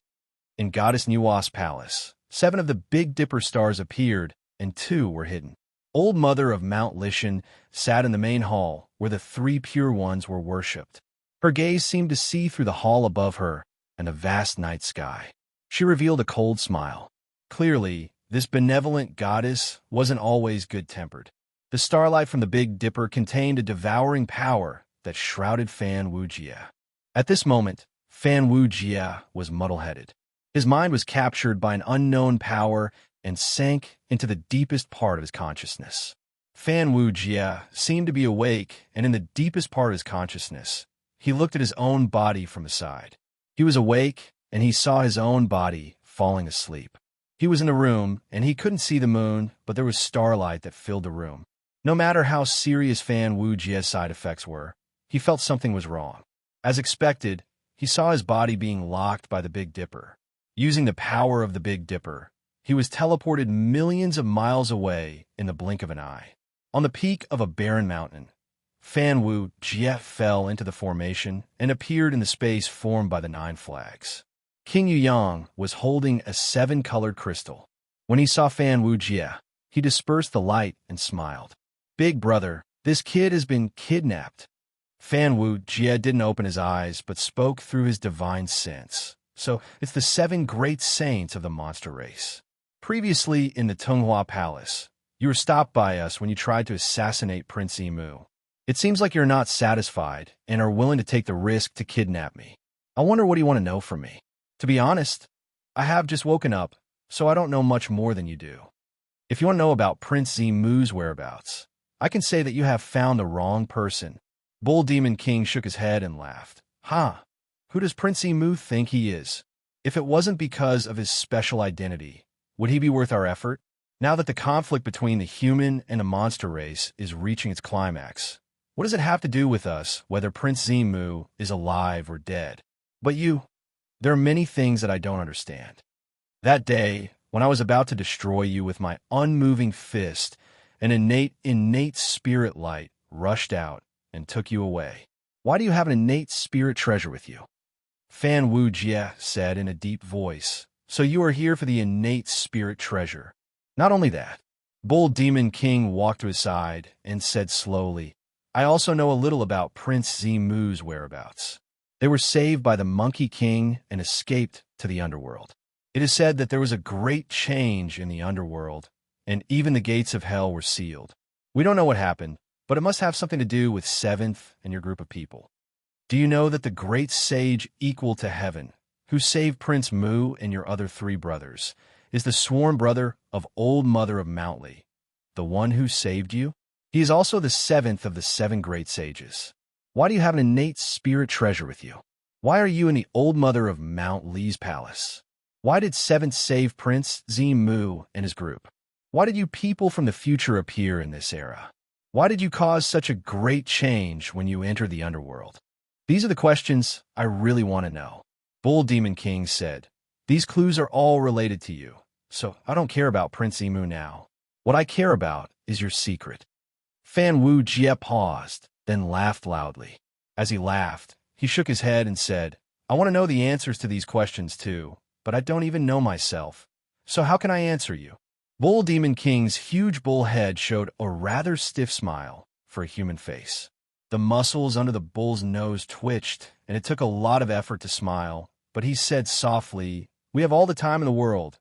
In Goddess Nuwa's palace, 7 of the Big Dipper stars appeared, and 2 were hidden. Old Mother of Mount Lishan sat in the main hall where the 3 pure ones were worshipped. Her gaze seemed to see through the hall above her and the vast night sky. She revealed a cold smile. Clearly, this benevolent goddess wasn't always good-tempered. The starlight from the Big Dipper contained a devouring power that shrouded Fan Wujia. At this moment, Fan Wujia was muddle-headed. His mind was captured by an unknown power and sank into the deepest part of his consciousness. Fan Wujia seemed to be awake, and in the deepest part of his consciousness, he looked at his own body from the side. He was awake, and he saw his own body falling asleep. He was in the room, and he couldn't see the moon, but there was starlight that filled the room. No matter how serious Fan Wujia's side effects were, he felt something was wrong. As expected, he saw his body being locked by the Big Dipper. Using the power of the Big Dipper, he was teleported millions of miles away in the blink of an eye. On the peak of a barren mountain, Fan Wujia fell into the formation and appeared in the space formed by the 9 flags. King Yuyang was holding a 7-colored crystal. When he saw Fan Wujia, he dispersed the light and smiled. "Big brother, this kid has been kidnapped." Fan Wujia didn't open his eyes, but spoke through his divine sense. "So, it's the 7 great saints of the monster race. Previously in the Tunghua Palace, you were stopped by us when you tried to assassinate Prince Emu. It seems like you're not satisfied and are willing to take the risk to kidnap me. I wonder what you want to know from me. To be honest, I have just woken up, so I don't know much more than you do. If you want to know about Prince Emu's whereabouts, I can say that you have found the wrong person." Bull Demon King shook his head and laughed. "Huh? Who does Prince Emu think he is? If it wasn't because of his special identity, would he be worth our effort? Now that the conflict between the human and the monster race is reaching its climax, what does it have to do with us whether Prince Emu is alive or dead? But there are many things that I don't understand. That day, when I was about to destroy you with my unmoving fist, an innate spirit light rushed out and took you away. Why do you have an innate spirit treasure with you?" Fan Wujia said in a deep voice, "So you are here for the innate spirit treasure." Not only that, Bull Demon King walked to his side and said slowly, "I also know a little about Prince Emu's whereabouts. They were saved by the Monkey King and escaped to the underworld. It is said that there was a great change in the underworld, and even the gates of hell were sealed. We don't know what happened, but it must have something to do with 7th and your group of people. Do you know that the great sage equal to heaven, who saved Prince Mu and your other 3 brothers, is the sworn brother of Old Mother of Mount Li, the one who saved you? He is also the 7th of the 7 great sages. Why do you have an innate spirit treasure with you? Why are you in the Old Mother of Mount Li's palace? Why did 7th save Prince Mu and his group? Why did you people from the future appear in this era? Why did you cause such a great change when you entered the underworld? These are the questions I really want to know." Bull Demon King said, "These clues are all related to you, so I don't care about Prince Emu now. What I care about is your secret." Fan Wujia paused, then laughed loudly. As he laughed, he shook his head and said, I want to know the answers to these questions too, but I don't even know myself. So how can I answer you? Bull Demon King's huge bull head showed a rather stiff smile for a human face. The muscles under the bull's nose twitched, and it took a lot of effort to smile, but he said softly, "We have all the time in the world.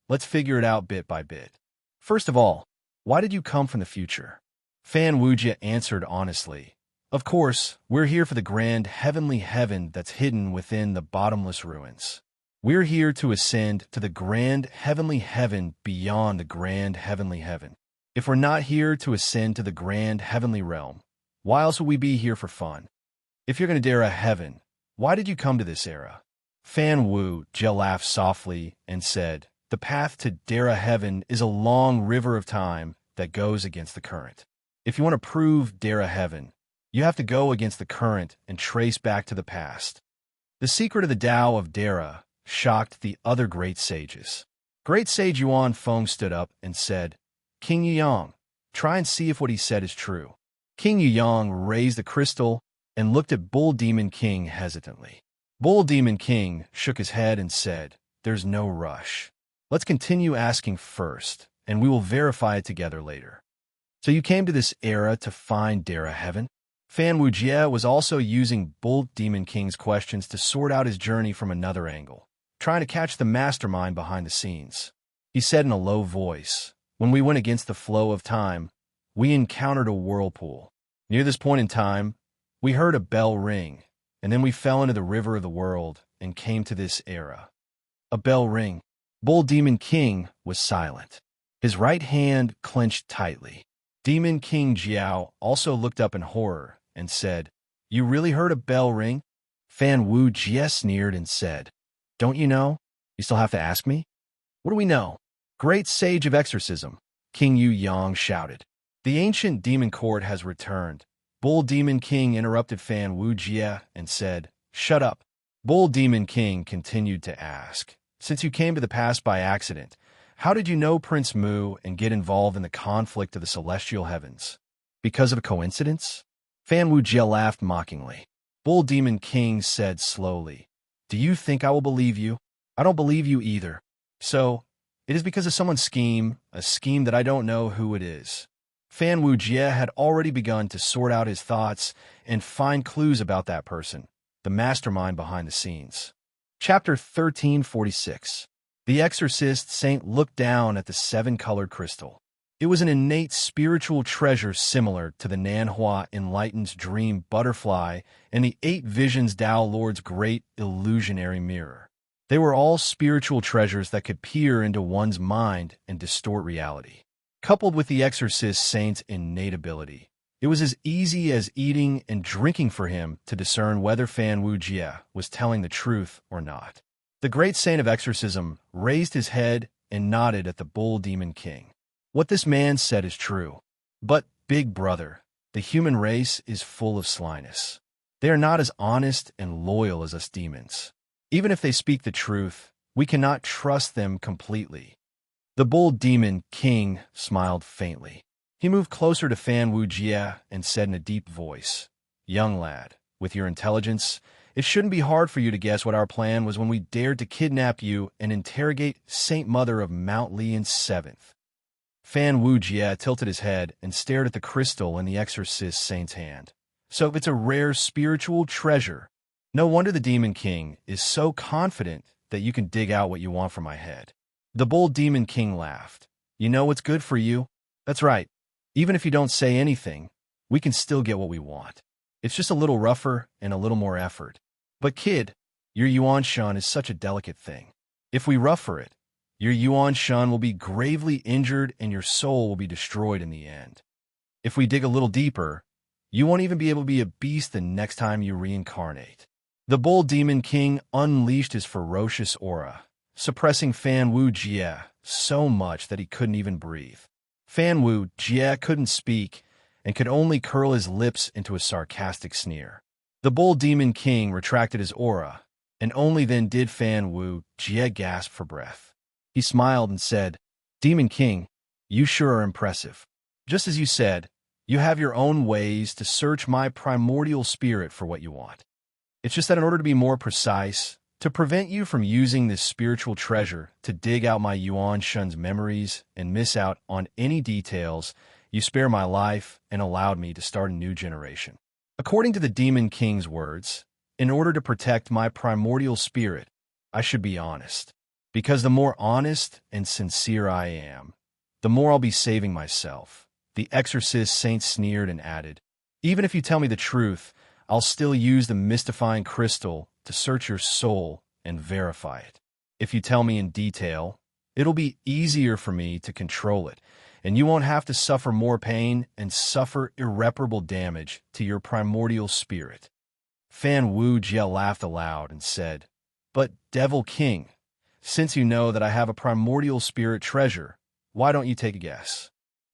Let's figure it out bit by bit. First of all, why did you come from the future?" Fan Wujia answered honestly, "Of course, we're here for the grand heavenly heaven that's hidden within the bottomless ruins. We're here to ascend to the grand heavenly heaven beyond the grand heavenly heaven. If we're not here to ascend to the grand heavenly realm, why else would we be here for fun? If you're going to dare a heaven, why did you come to this era?" Fan Wujia laughed softly and said, "The path to Dara heaven is a long river of time that goes against the current. If you want to prove Dara heaven, you have to go against the current and trace back to the past." The secret of the Tao of Dara shocked the other great sages. Great Sage Yuan Feng stood up and said, "King Yang, try and see if what he said is true." King Yang raised the crystal and looked at Bull Demon King hesitantly. Bull Demon King shook his head and said, "There's no rush. Let's continue asking first, and we will verify it together later." "So you came to this era to find Dara heaven?" Fan Wujia was also using Bull Demon King's questions to sort out his journey from another angle, trying to catch the mastermind behind the scenes. He said in a low voice, "When we went against the flow of time, we encountered a whirlpool. Near this point in time, we heard a bell ring, and then we fell into the river of the world and came to this era." A bell ring. Bull Demon King was silent. His right hand clenched tightly. Demon King Jiao also looked up in horror and said, "You really heard a bell ring?" Fan Wujia sneered and said, "Don't you know? You still have to ask me?" "What do we know?" "Great Sage of Exorcism," King Yu Yang shouted. "The ancient demon court has returned." Bull Demon King interrupted Fan Wujia and said, "Shut up." Bull Demon King continued to ask, "Since you came to the past by accident, how did you know Prince Mu and get involved in the conflict of the celestial heavens? Because of a coincidence?" Fan Wujia laughed mockingly. Bull Demon King said slowly, "Do you think I will believe you? I don't believe you either. So, it is because of someone's scheme, a scheme that I don't know who it is." Fan Wujia had already begun to sort out his thoughts and find clues about that person, the mastermind behind the scenes. Chapter 1346. The exorcist saint looked down at the seven-colored crystal. It was an innate spiritual treasure similar to the Nanhua Enlightened's dream butterfly and the Eight Visions Tao Lord's great illusionary mirror. They were all spiritual treasures that could peer into one's mind and distort reality. Coupled with the exorcist saint's innate ability, it was as easy as eating and drinking for him to discern whether Fan Wujia was telling the truth or not. The great saint of exorcism raised his head and nodded at the Bull Demon King. "What this man said is true. But, big brother, the human race is full of slyness. They are not as honest and loyal as us demons. Even if they speak the truth, we cannot trust them completely." The Bull Demon King smiled faintly. He moved closer to Fan Wujia and said in a deep voice, "Young lad, with your intelligence, it shouldn't be hard for you to guess what our plan was when we dared to kidnap you and interrogate Saint Mother of Mount Lian's seventh." Fan Wujia tilted his head and stared at the crystal in the exorcist saint's hand. "So it's a rare spiritual treasure. No wonder the Demon King is so confident that you can dig out what you want from my head." The Bull Demon King laughed. "You know what's good for you? That's right. Even if you don't say anything, we can still get what we want. It's just a little rougher and a little more effort. But kid, your Yuan Shun is such a delicate thing. If we rougher it, your Yuan Shun will be gravely injured and your soul will be destroyed in the end. If we dig a little deeper, you won't even be able to be a beast the next time you reincarnate." The Bull Demon King unleashed his ferocious aura, suppressing Fan Wujia so much that he couldn't even breathe. Fan Wujia couldn't speak and could only curl his lips into a sarcastic sneer. The Bull Demon King retracted his aura, and only then did Fan Wujia gasp for breath. He smiled and said, "Demon King, you sure are impressive. Just as you said, you have your own ways to search my primordial spirit for what you want. It's just that in order to be more precise, to prevent you from using this spiritual treasure to dig out my Yuan Shun's memories and miss out on any details, you spare my life and allowed me to start a new generation. According to the Demon King's words, in order to protect my primordial spirit, I should be honest. Because the more honest and sincere I am, the more I'll be saving myself. The exorcist saint sneered and added, even if you tell me the truth, I'll still use the mystifying crystal to search your soul and verify it. If you tell me in detail, it'll be easier for me to control it, and you won't have to suffer more pain and suffer irreparable damage to your primordial spirit. Fan Wu Jie laughed aloud and said, but, Devil King, since you know that I have a primordial spirit treasure, why don't you take a guess?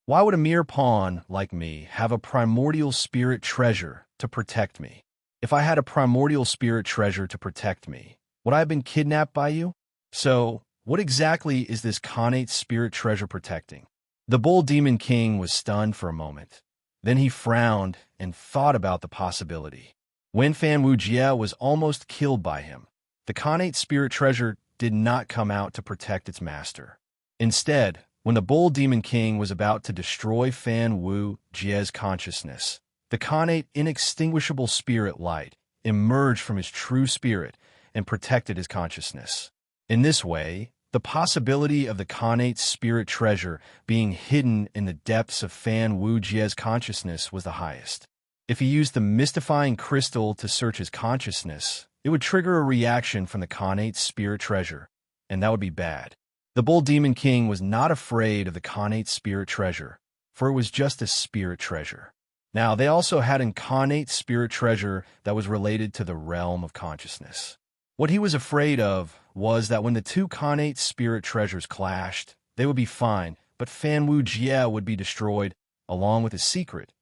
Why would a mere pawn like me have a primordial spirit treasure to protect me? If I had a primordial spirit treasure to protect me, would I have been kidnapped by you? So, what exactly is this connate spirit treasure protecting? The Bull Demon King was stunned for a moment. Then he frowned and thought about the possibility. When Fan Wu Jie was almost killed by him, the connate spirit treasure did not come out to protect its master. Instead, when the Bull Demon King was about to destroy Fan Wu Jie's consciousness, the connate inextinguishable spirit light emerged from his true spirit and protected his consciousness. In this way, the possibility of the connate spirit treasure being hidden in the depths of Fan Wu Jie's consciousness was the highest. If he used the mystifying crystal to search his consciousness, it would trigger a reaction from the connate spirit treasure, and that would be bad. The Bull Demon King was not afraid of the connate spirit treasure, for it was just a spirit treasure. Now, they also had a connate spirit treasure that was related to the realm of consciousness. What he was afraid of was that when the two connate spirit treasures clashed, they would be fine, but Fan Wu Jie would be destroyed, along with his secret.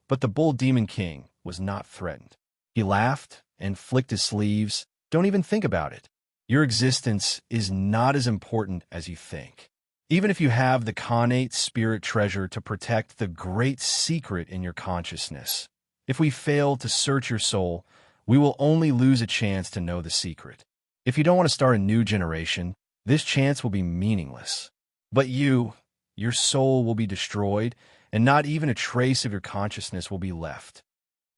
But the Bull Demon King was not threatened. He laughed and flicked his sleeves. Don't even think about it. Your existence is not as important as you think. Even if you have the connate spirit treasure to protect the great secret in your consciousness, if we fail to search your soul, we will only lose a chance to know the secret. If you don't want to start a new generation, this chance will be meaningless. But your soul will be destroyed, and not even a trace of your consciousness will be left.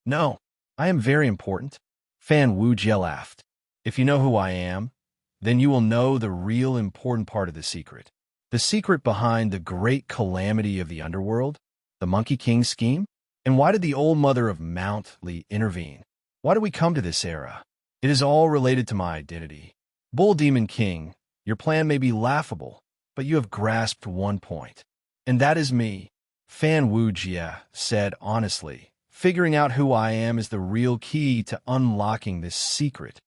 No, I am very important. Fan Wu Jie laughed. If you know who I am, then you will know the real important part of the secret. The secret behind the great calamity of the underworld, the Monkey King scheme? And why did the old mother of Mount Li intervene? Why did we come to this era? It is all related to my identity. Bull Demon King, your plan may be laughable, but you have grasped one point. And that is me. Fan Wu Jie said honestly, figuring out who I am is the real key to unlocking this secret.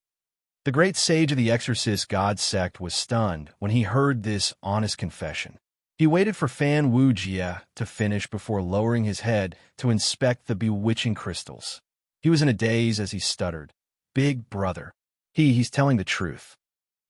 The great sage of the Exorcist God sect was stunned when he heard this honest confession. He waited for Fan Wu Jie to finish before lowering his head to inspect the bewitching crystals. He was in a daze as he stuttered, "Big brother. He's telling the truth."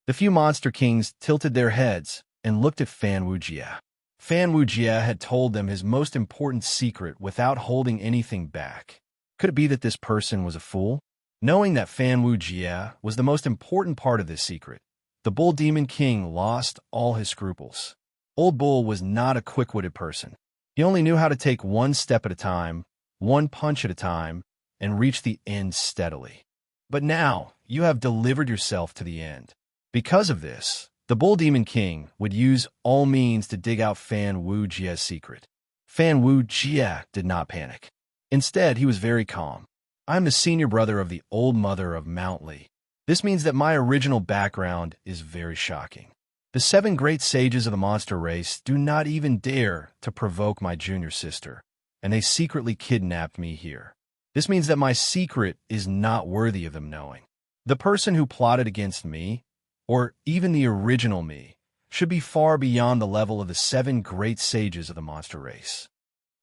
The few monster kings tilted their heads and looked at Fan Wu Jie. Fan Wu Jie had told them his most important secret without holding anything back. Could it be that this person was a fool? Knowing that Fan Wu Jie was the most important part of this secret, the Bull Demon King lost all his scruples. Old Bull was not a quick-witted person. He only knew how to take one step at a time, one punch at a time, and reach the end steadily. But now, you have delivered yourself to the end. Because of this, the Bull Demon King would use all means to dig out Fan Wu Jie's secret. Fan Wu Jie did not panic. Instead, he was very calm. I am the senior brother of the old mother of Mount Li. This means that my original background is very shocking. The 7 great sages of the monster race do not even dare to provoke my junior sister, and they secretly kidnapped me here. This means that my secret is not worthy of them knowing. The person who plotted against me, or even the original me, should be far beyond the level of the 7 great sages of the monster race.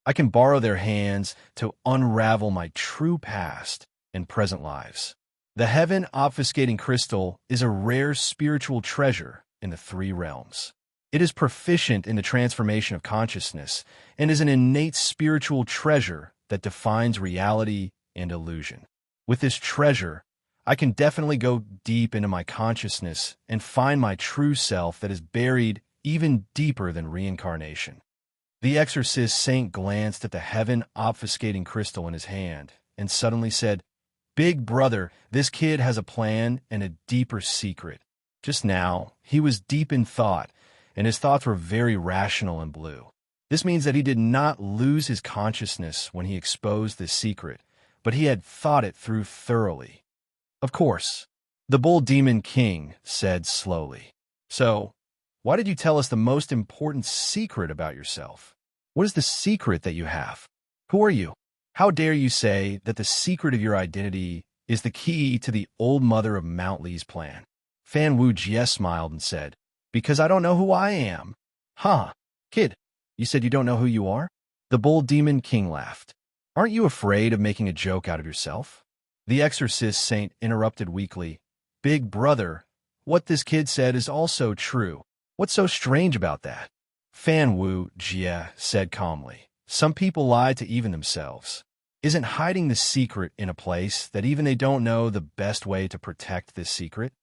I can borrow their hands to unravel my true past and present lives. The heaven-obfuscating crystal is a rare spiritual treasure in the 3 realms. It is proficient in the transformation of consciousness and is an innate spiritual treasure that defines reality and illusion. With this treasure, I can definitely go deep into my consciousness and find my true self that is buried even deeper than reincarnation. The exorcist saint glanced at the heaven-obfuscating crystal in his hand and suddenly said, "Big brother, this kid has a plan and a deeper secret." Just now, he was deep in thought, and his thoughts were very rational and blue. This means that he did not lose his consciousness when he exposed this secret, but he had thought it through thoroughly. Of course, the bull demon king said slowly. "So, why did you tell us the most important secret about yourself? What is the secret that you have? Who are you? How dare you say that the secret of your identity is the key to the old mother of Mount Lee's plan?" Fan Wu Jie smiled and said, "Because I don't know who I am." "Huh, kid, you said you don't know who you are?" The bull demon king laughed. "Aren't you afraid of making a joke out of yourself?" The exorcist saint interrupted weakly. "Big brother, what this kid said is also true. What's so strange about that?" Fan Wu Jie said calmly, "Some people lie to even themselves. Isn't hiding the secret in a place that even they don't know the best way to protect this secret?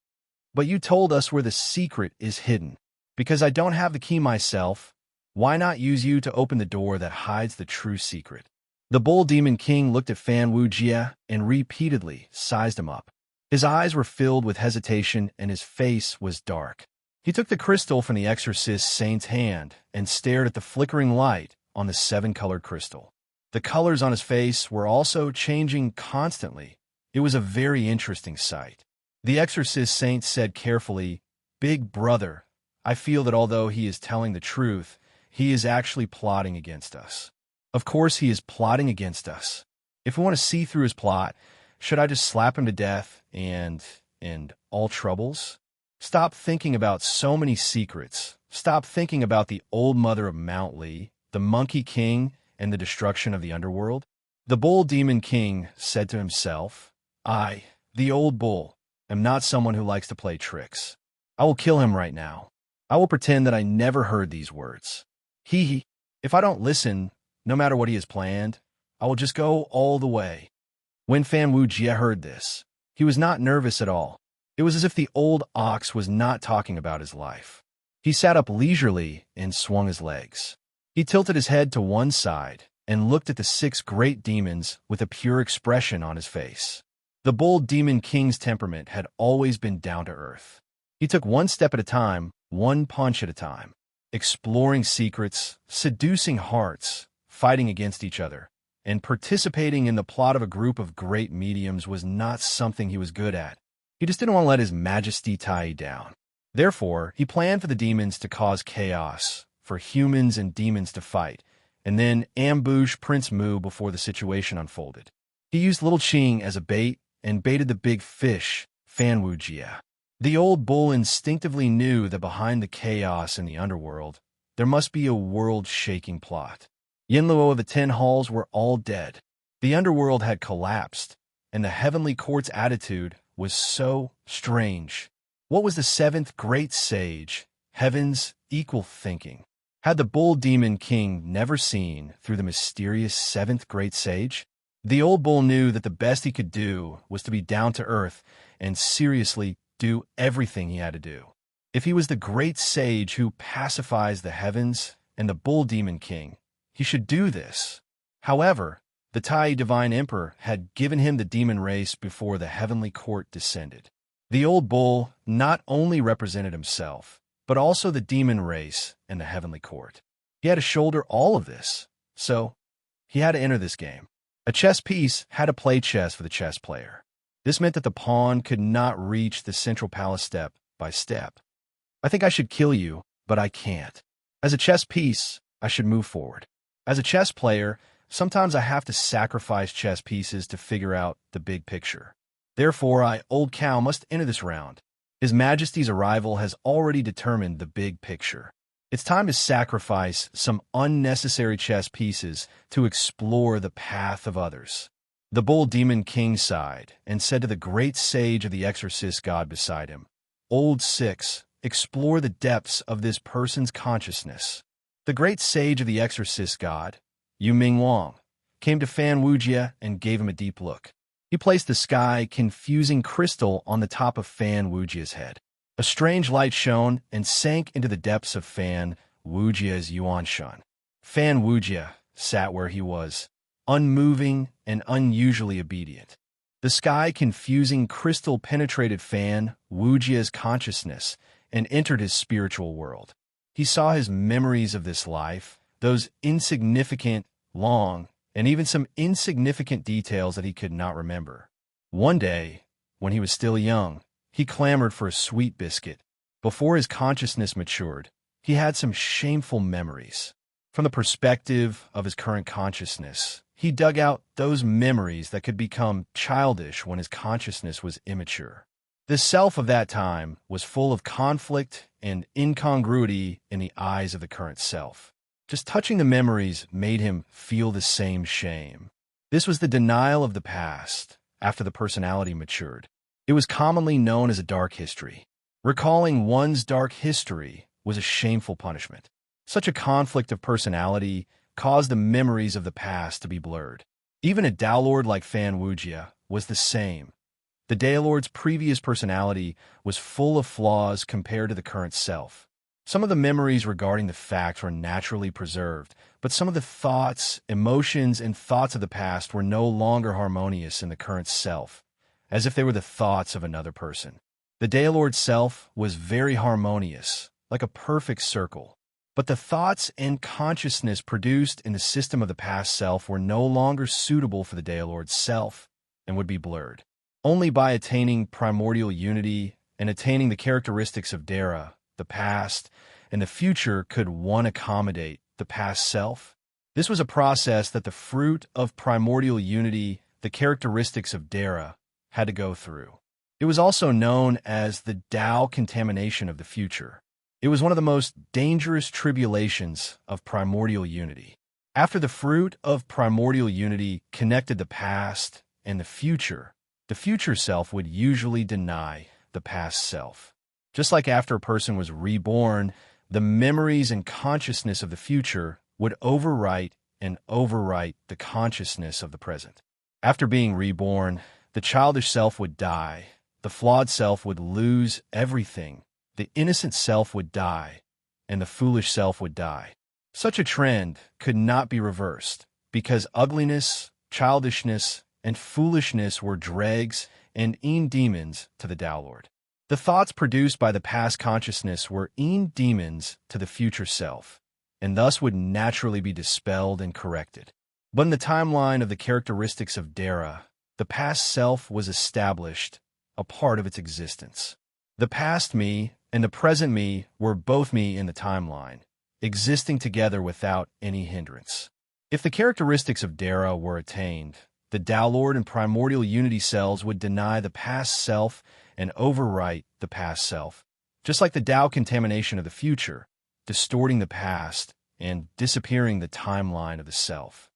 But you told us where the secret is hidden. Because I don't have the key myself, why not use you to open the door that hides the true secret?" The bull demon king looked at Fan Wu Jie and repeatedly sized him up. His eyes were filled with hesitation and his face was dark. He took the crystal from the exorcist saint's hand and stared at the flickering light on the seven-colored crystal. The colors on his face were also changing constantly. It was a very interesting sight. The exorcist saint said carefully, "Big brother, I feel that although he is telling the truth, he is actually plotting against us." "Of course he is plotting against us. If we want to see through his plot, should I just slap him to death and end all troubles? Stop thinking about so many secrets. Stop thinking about the old mother of Mount Lee, the Monkey King, and the destruction of the underworld." The bull demon king said to himself, "I, the old bull, am not someone who likes to play tricks. I will kill him right now. I will pretend that I never heard these words. If I don't listen, no matter what he has planned, I will just go all the way." When Fan Wu Jie heard this, he was not nervous at all. It was as if the old ox was not talking about his life. He sat up leisurely and swung his legs. He tilted his head to one side and looked at the 6 great demons with a pure expression on his face. The bull demon king's temperament had always been down to earth. He took one step at a time, one punch at a time, exploring secrets, seducing hearts, fighting against each other, and participating in the plot of a group of great mediums was not something he was good at. He just didn't want to let his majesty tie down. Therefore, he planned for the demons to cause chaos, for humans and demons to fight, and then ambush Prince Mu before the situation unfolded. He used Little Qing as a bait and baited the big fish, Fan Wu Jie. The old bull instinctively knew that behind the chaos in the underworld, there must be a world-shaking plot. Yinluo of the 10 halls were all dead. The underworld had collapsed, and the heavenly court's attitude was so strange. What was the 7th great sage, heaven's equal thinking? Had the bull demon king never seen through the mysterious 7th great sage? The old bull knew that the best he could do was to be down to earth and seriously do everything he had to do. If he was the great sage who pacifies the heavens and the bull demon king, he should do this. However, the Tai Divine Emperor had given him the demon race before the heavenly court descended. The old bull not only represented himself, but also the demon race and the heavenly court. He had to shoulder all of this, so he had to enter this game. A chess piece had to play chess for the chess player. This meant that the pawn could not reach the central palace step by step. I think I should kill you, but I can't. As a chess piece, I should move forward. As a chess player, sometimes I have to sacrifice chess pieces to figure out the big picture. Therefore, I, old cow, must enter this round. His Majesty's arrival has already determined the big picture. It's time to sacrifice some unnecessary chess pieces to explore the path of others. The bull demon king sighed and said to the great sage of the exorcist god beside him, "Old 6, explore the depths of this person's consciousness." The great sage of the exorcist god, Yu Ming Wang, came to Fan Wu Jie and gave him a deep look. He placed the sky confusing crystal on the top of Fan Wujia's head. A strange light shone and sank into the depths of Fan Wujia's yuanshan. Fan Wujia sat where he was, unmoving and unusually obedient. The sky confusing crystal penetrated Fan Wujia's consciousness and entered his spiritual world. He saw his memories of this life, those insignificant, long, and even some insignificant details that he could not remember. One day, when he was still young, he clamored for a sweet biscuit. Before his consciousness matured, he had some shameful memories. From the perspective of his current consciousness, he dug out those memories that could become childish when his consciousness was immature. The self of that time was full of conflict and incongruity in the eyes of the current self. Just touching the memories made him feel the same shame. This was the denial of the past after the personality matured. It was commonly known as a dark history. Recalling one's dark history was a shameful punishment. Such a conflict of personality caused the memories of the past to be blurred. Even a Tao Lord like Fan Wujia was the same. The Tao Lord's previous personality was full of flaws compared to the current self. Some of the memories regarding the facts were naturally preserved, but some of the thoughts, emotions, and thoughts of the past were no longer harmonious in the current self, as if they were the thoughts of another person. The Tao Lord self was very harmonious, like a perfect circle. But the thoughts and consciousness produced in the system of the past self were no longer suitable for the Tao Lord self and would be blurred. Only by attaining primordial unity and attaining the characteristics of Dara, the past, and the future could one accommodate the past self. This was a process that the fruit of primordial unity, the characteristics of Dara, had to go through. It was also known as the Tao contamination of the future. It was one of the most dangerous tribulations of primordial unity. After the fruit of primordial unity connected the past and the future self would usually deny the past self. Just like after a person was reborn, the memories and consciousness of the future would overwrite the consciousness of the present. After being reborn, the childish self would die, the flawed self would lose everything, the innocent self would die, and the foolish self would die. Such a trend could not be reversed, because ugliness, childishness, and foolishness were dregs and demons to the Tao Lord. The thoughts produced by the past consciousness were demons to the future self, and thus would naturally be dispelled and corrected. But in the timeline of the characteristics of Dara, the past self was established, a part of its existence. The past me and the present me were both me in the timeline, existing together without any hindrance. If the characteristics of Dara were attained, the Tao Lord and primordial unity cells would deny the past self and overwrite the past self, just like the Tao contamination of the future, distorting the past and disappearing the timeline of the self.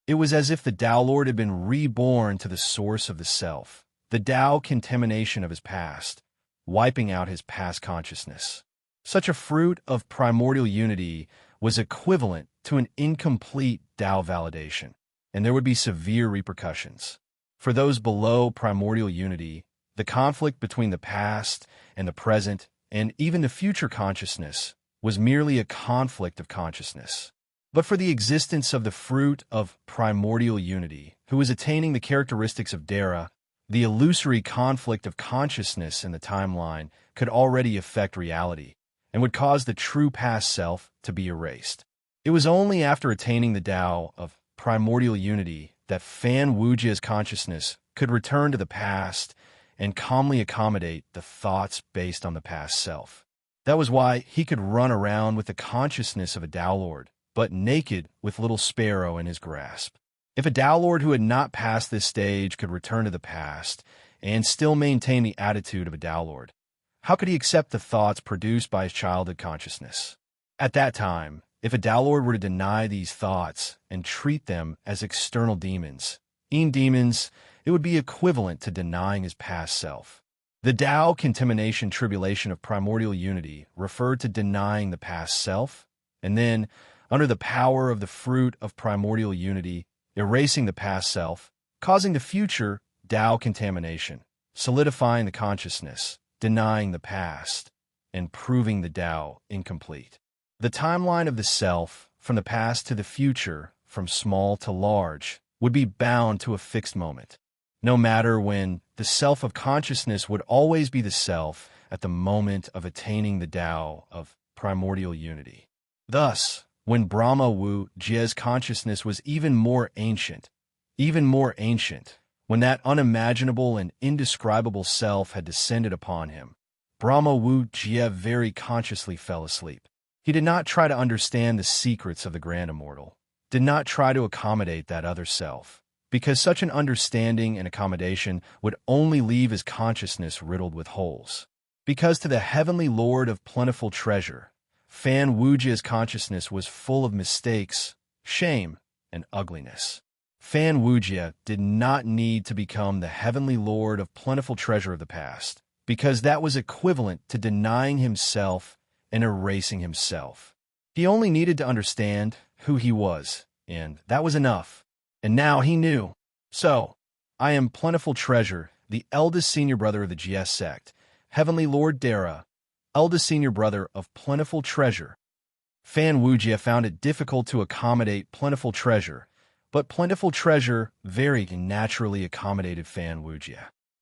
It was as if the Tao Lord had been reborn to the source of the self, the Tao contamination of his past, wiping out his past consciousness. Such a fruit of primordial unity was equivalent to an incomplete Tao validation, and there would be severe repercussions. For those below primordial unity, the conflict between the past and the present and even the future consciousness was merely a conflict of consciousness. But for the existence of the fruit of primordial unity, who was attaining the characteristics of Dara, the illusory conflict of consciousness in the timeline could already affect reality and would cause the true past self to be erased. It was only after attaining the Tao of primordial unity that Fan Wujia's consciousness could return to the past and calmly accommodate the thoughts based on the past self. That was why he could run around with the consciousness of a Tao Lord, but naked with little sparrow in his grasp. If a Tao Lord who had not passed this stage could return to the past and still maintain the attitude of a Tao Lord, how could he accept the thoughts produced by his childhood consciousness? At that time, if a Tao Lord were to deny these thoughts and treat them as external demons, it would be equivalent to denying his past self. The Tao contamination tribulation of primordial unity referred to denying the past self, and then, under the power of the fruit of primordial unity, erasing the past self, causing the future Tao contamination, solidifying the consciousness, denying the past, and proving the Tao incomplete. The timeline of the self, from the past to the future, from small to large, would be bound to a fixed moment. No matter when, the self of consciousness would always be the self at the moment of attaining the Tao of primordial unity. Thus, when Brahma Wu Jie's consciousness was even more ancient, when that unimaginable and indescribable self had descended upon him, Brahma Wu Jie very consciously fell asleep. He did not try to understand the secrets of the grand immortal, did not try to accommodate that other self, because such an understanding and accommodation would only leave his consciousness riddled with holes. Because to the heavenly Lord of plentiful treasure, Fan Wujie's consciousness was full of mistakes, shame, and ugliness. Fan Wujie did not need to become the heavenly Lord of plentiful treasure of the past, because that was equivalent to denying himself and erasing himself. He only needed to understand who he was, and that was enough. And now he knew. So, I am plentiful treasure, the eldest senior brother of the GS sect, Heavenly Lord Dara, eldest senior brother of plentiful treasure. Fan Wujie found it difficult to accommodate plentiful treasure, but plentiful treasure very naturally accommodated Fan Wujie.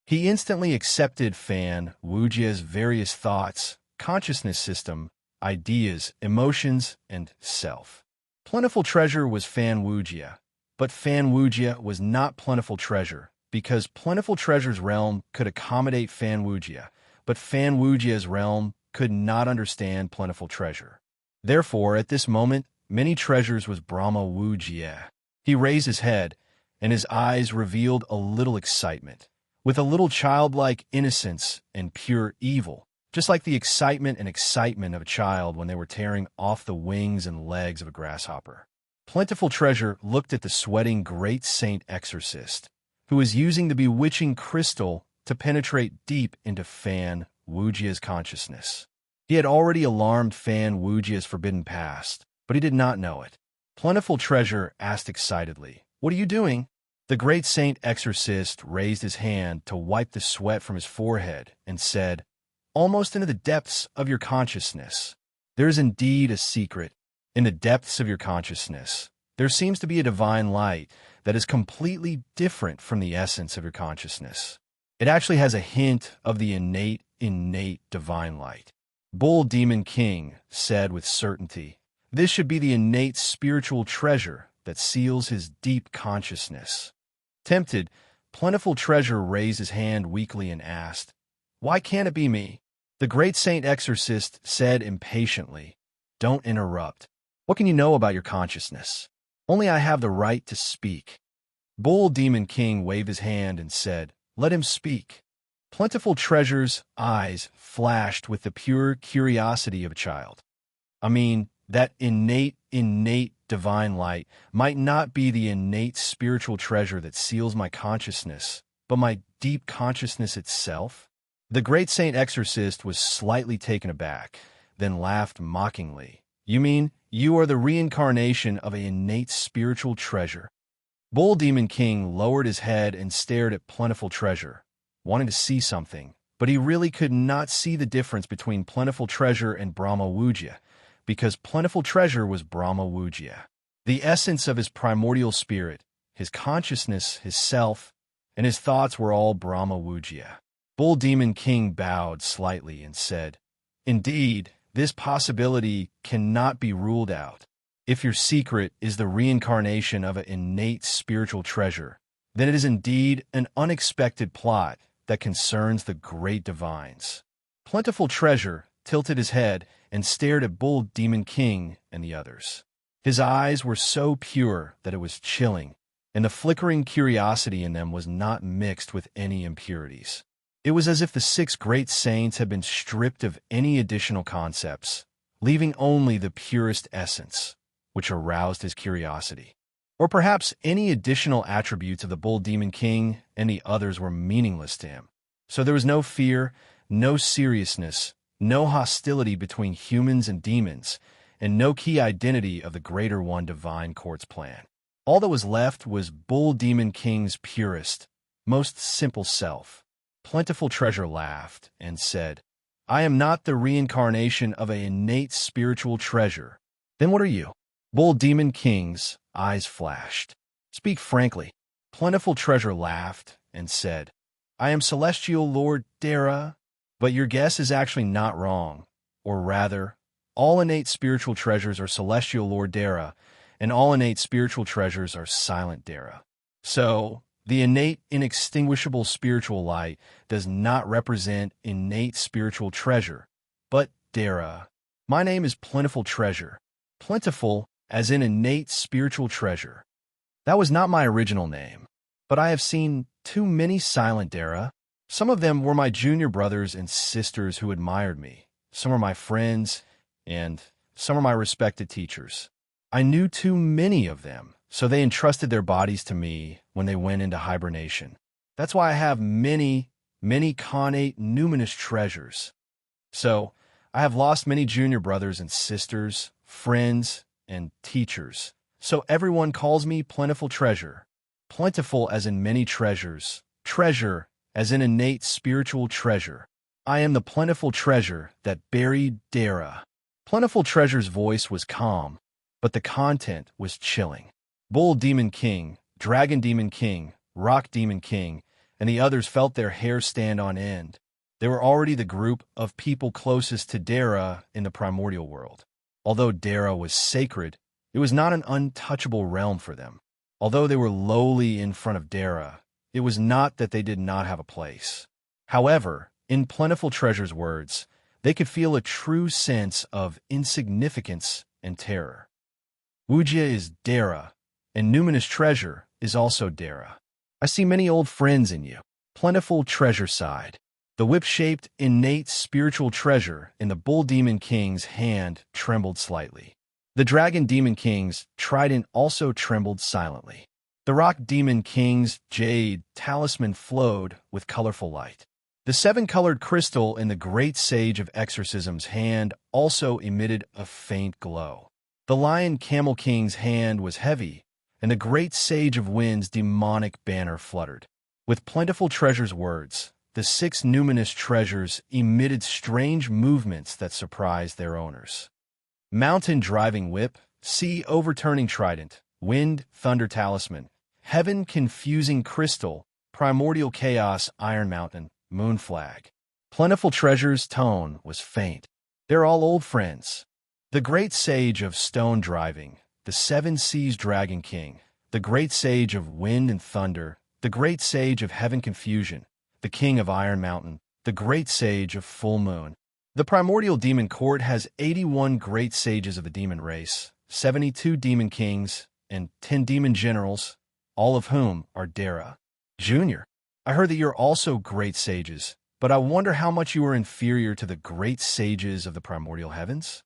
He instantly accepted Fan Wujie's various thoughts, consciousness system, ideas, emotions, and self. Plentiful treasure was Fan Wujie, but Fan Wujie was not plentiful treasure, because plentiful treasure's realm could accommodate Fan Wujie, but Fan Wujie's realm could not understand plentiful treasure. Therefore, at this moment, many treasures was Brahma Wujie. He raised his head, and his eyes revealed a little excitement, with a little childlike innocence and pure evil, just like the excitement of a child when they were tearing off the wings and legs of a grasshopper. Plentiful treasure looked at the sweating great saint exorcist, who was using the bewitching crystal to penetrate deep into Fan Wujie's consciousness. He had already alarmed Fan Wujie's forbidden past, but he did not know it. Plentiful treasure asked excitedly, "What are you doing?" The great saint exorcist raised his hand to wipe the sweat from his forehead and said, "Almost into the depths of your consciousness, there is indeed a secret. In the depths of your consciousness, there seems to be a divine light that is completely different from the essence of your consciousness. It actually has a hint of the innate divine light." Bull Demon King said with certainty, "This should be the innate spiritual treasure that seals his deep consciousness." Tempted, Plentiful Treasure raised his hand weakly and asked, "Why can't it be me?" The great saint exorcist said impatiently, "Don't interrupt. What can you know about your consciousness? Only I have the right to speak." Bull Demon King waved his hand and said, "Let him speak." Plentiful Treasure's eyes flashed with the pure curiosity of a child. "I mean, that innate divine light might not be the innate spiritual treasure that seals my consciousness, but my deep consciousness itself?" The great saint exorcist was slightly taken aback, then laughed mockingly. "You mean you are the reincarnation of an innate spiritual treasure?" Bull Demon King lowered his head and stared at Plentiful Treasure, wanting to see something, but he really could not see the difference between Plentiful Treasure and Brahma Wujie, because Plentiful Treasure was Brahma Wujie. The essence of his primordial spirit, his consciousness, his self, and his thoughts were all Brahma Wujie. Bull Demon King bowed slightly and said, "Indeed, this possibility cannot be ruled out. If your secret is the reincarnation of an innate spiritual treasure, then it is indeed an unexpected plot that concerns the great divines." Plentiful Treasure tilted his head and stared at Bull Demon King and the others. His eyes were so pure that it was chilling, and the flickering curiosity in them was not mixed with any impurities. It was as if the 6 great saints had been stripped of any additional concepts, leaving only the purest essence, which aroused his curiosity. Or perhaps any additional attributes of the Bull Demon King and the others were meaningless to him. So there was no fear, no seriousness, no hostility between humans and demons, and no key identity of the Greater One Divine Court's plan. All that was left was Bull Demon King's purest, most simple self. Plentiful Treasure laughed and said, I am not the reincarnation of an innate spiritual treasure. Then what are you? Bull Demon King's eyes flashed. Speak frankly. Plentiful Treasure laughed and said, I am Celestial Lord Dara, but your guess is actually not wrong. Or rather, all innate spiritual treasures are Celestial Lord Dara, and all innate spiritual treasures are Silent Dara. So, the innate, inextinguishable spiritual light does not represent innate spiritual treasure, but Dara. My name is Plentiful Treasure. Plentiful as in innate spiritual treasure. That was not my original name, but I have seen too many Silent Dara. Some of them were my junior brothers and sisters who admired me. Some were my friends, and some were my respected teachers. I knew too many of them, so they entrusted their bodies to me when they went into hibernation. That's why I have many connate numinous treasures. So, I have lost many junior brothers and sisters, friends, and teachers. So everyone calls me Plentiful Treasure. Plentiful as in many treasures. Treasure as in innate spiritual treasure. I am the plentiful treasure that buried Dara. Plentiful Treasure's voice was calm, but the content was chilling. Bull Demon King, Dragon Demon King, Rock Demon King, and the others felt their hair stand on end. They were already the group of people closest to Dara in the primordial world. Although Dara was sacred, it was not an untouchable realm for them. Although they were lowly in front of Dara, it was not that they did not have a place. However, in Plentiful Treasure's words, they could feel a true sense of insignificance and terror. Wujia is Dara, and Numinous Treasure is also Dara. I see many old friends in you. Plentiful Treasure sighed. The whip-shaped, innate spiritual treasure in the Bull Demon King's hand trembled slightly. The Dragon Demon King's trident also trembled silently. The Rock Demon King's jade talisman flowed with colorful light. The seven-colored crystal in the Great Sage of Exorcism's hand also emitted a faint glow. The Lion Camel King's hand was heavy, and the Great Sage of Wind's demonic banner fluttered. With Plentiful Treasure's words, the six numinous treasures emitted strange movements that surprised their owners. Mountain Driving Whip, Sea Overturning Trident, Wind Thunder Talisman, Heaven Confusing Crystal, Primordial Chaos Iron Mountain, Moon Flag. Plentiful Treasure's tone was faint. They're all old friends. The Great Sage of Stone Driving, the Seven Seas Dragon King, the Great Sage of Wind and Thunder, the Great Sage of Heaven Confusion, the King of Iron Mountain, the Great Sage of Full Moon. The Primordial Demon Court has 81 Great Sages of the Demon race, 72 Demon Kings, and 10 Demon Generals, all of whom are Dara. Junior, I heard that you're also Great Sages, but I wonder how much you are inferior to the Great Sages of the Primordial Heavens?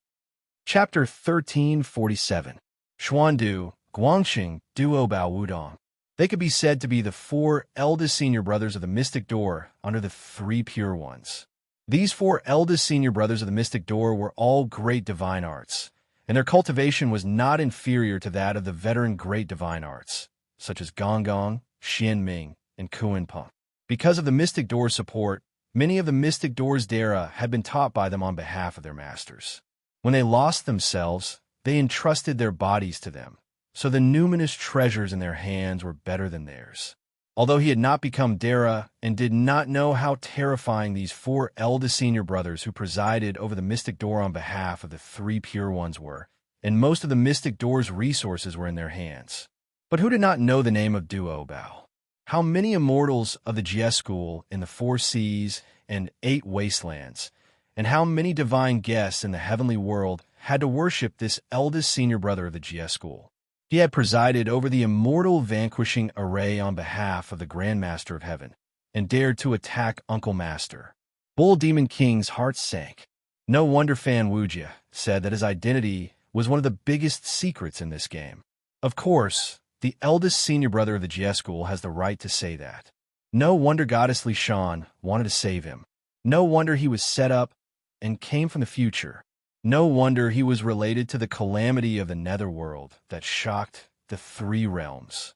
Chapter 1347. Xuandu, Guangxing, Duo Bao Wudong. They could be said to be the four eldest senior brothers of the Mystic Door under the three Pure Ones. These four eldest senior brothers of the Mystic Door were all great divine arts, and their cultivation was not inferior to that of the veteran great divine arts, such as Gong, Xian Ming, and Kuan Peng. Because of the Mystic Door's support, many of the Mystic Door's Dara had been taught by them on behalf of their masters. When they lost themselves, they entrusted their bodies to them, so the numinous treasures in their hands were better than theirs. Although he had not become Dara and did not know how terrifying these four eldest senior brothers who presided over the Mystic Door on behalf of the three Pure Ones were, and most of the Mystic Door's resources were in their hands. But who did not know the name of Duo Bao? How many immortals of the Jie School in the 4 seas and 8 wastelands, and how many divine guests in the heavenly world had to worship this eldest senior brother of the Jie School? He had presided over the immortal vanquishing array on behalf of the Grand Master of Heaven, and dared to attack Uncle Master. Bull Demon King's heart sank. No wonder Fan Wujia said that his identity was one of the biggest secrets in this game. Of course, the eldest senior brother of the Jie School has the right to say that. No wonder Goddess Li Shan wanted to save him. No wonder he was set up and came from the future. No wonder he was related to the calamity of the netherworld that shocked the 3 realms.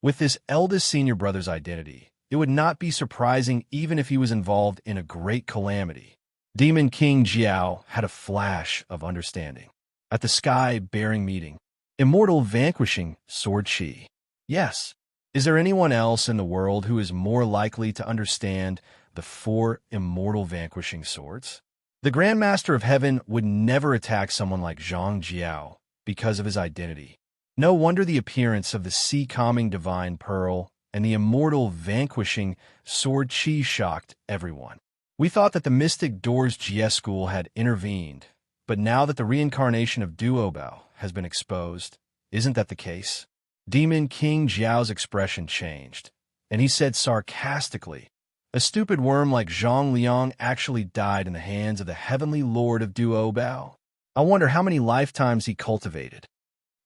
With this eldest senior brother's identity, it would not be surprising even if he was involved in a great calamity. Demon King Jiao had a flash of understanding. At the sky-bearing meeting, immortal vanquishing sword Qi. Yes. Is there anyone else in the world who is more likely to understand the 4 immortal vanquishing swords? The Grand Master of Heaven would never attack someone like Zhang Jiao because of his identity. No wonder the appearance of the sea-calming divine pearl and the immortal vanquishing sword Qi shocked everyone. We thought that the mystic Doors GS school had intervened, but now that the reincarnation of Duobao has been exposed, isn't that the case? Demon King Jiao's expression changed, and he said sarcastically, "A stupid worm like Zhang Liang actually died in the hands of the heavenly lord of Duobao. I wonder how many lifetimes he cultivated."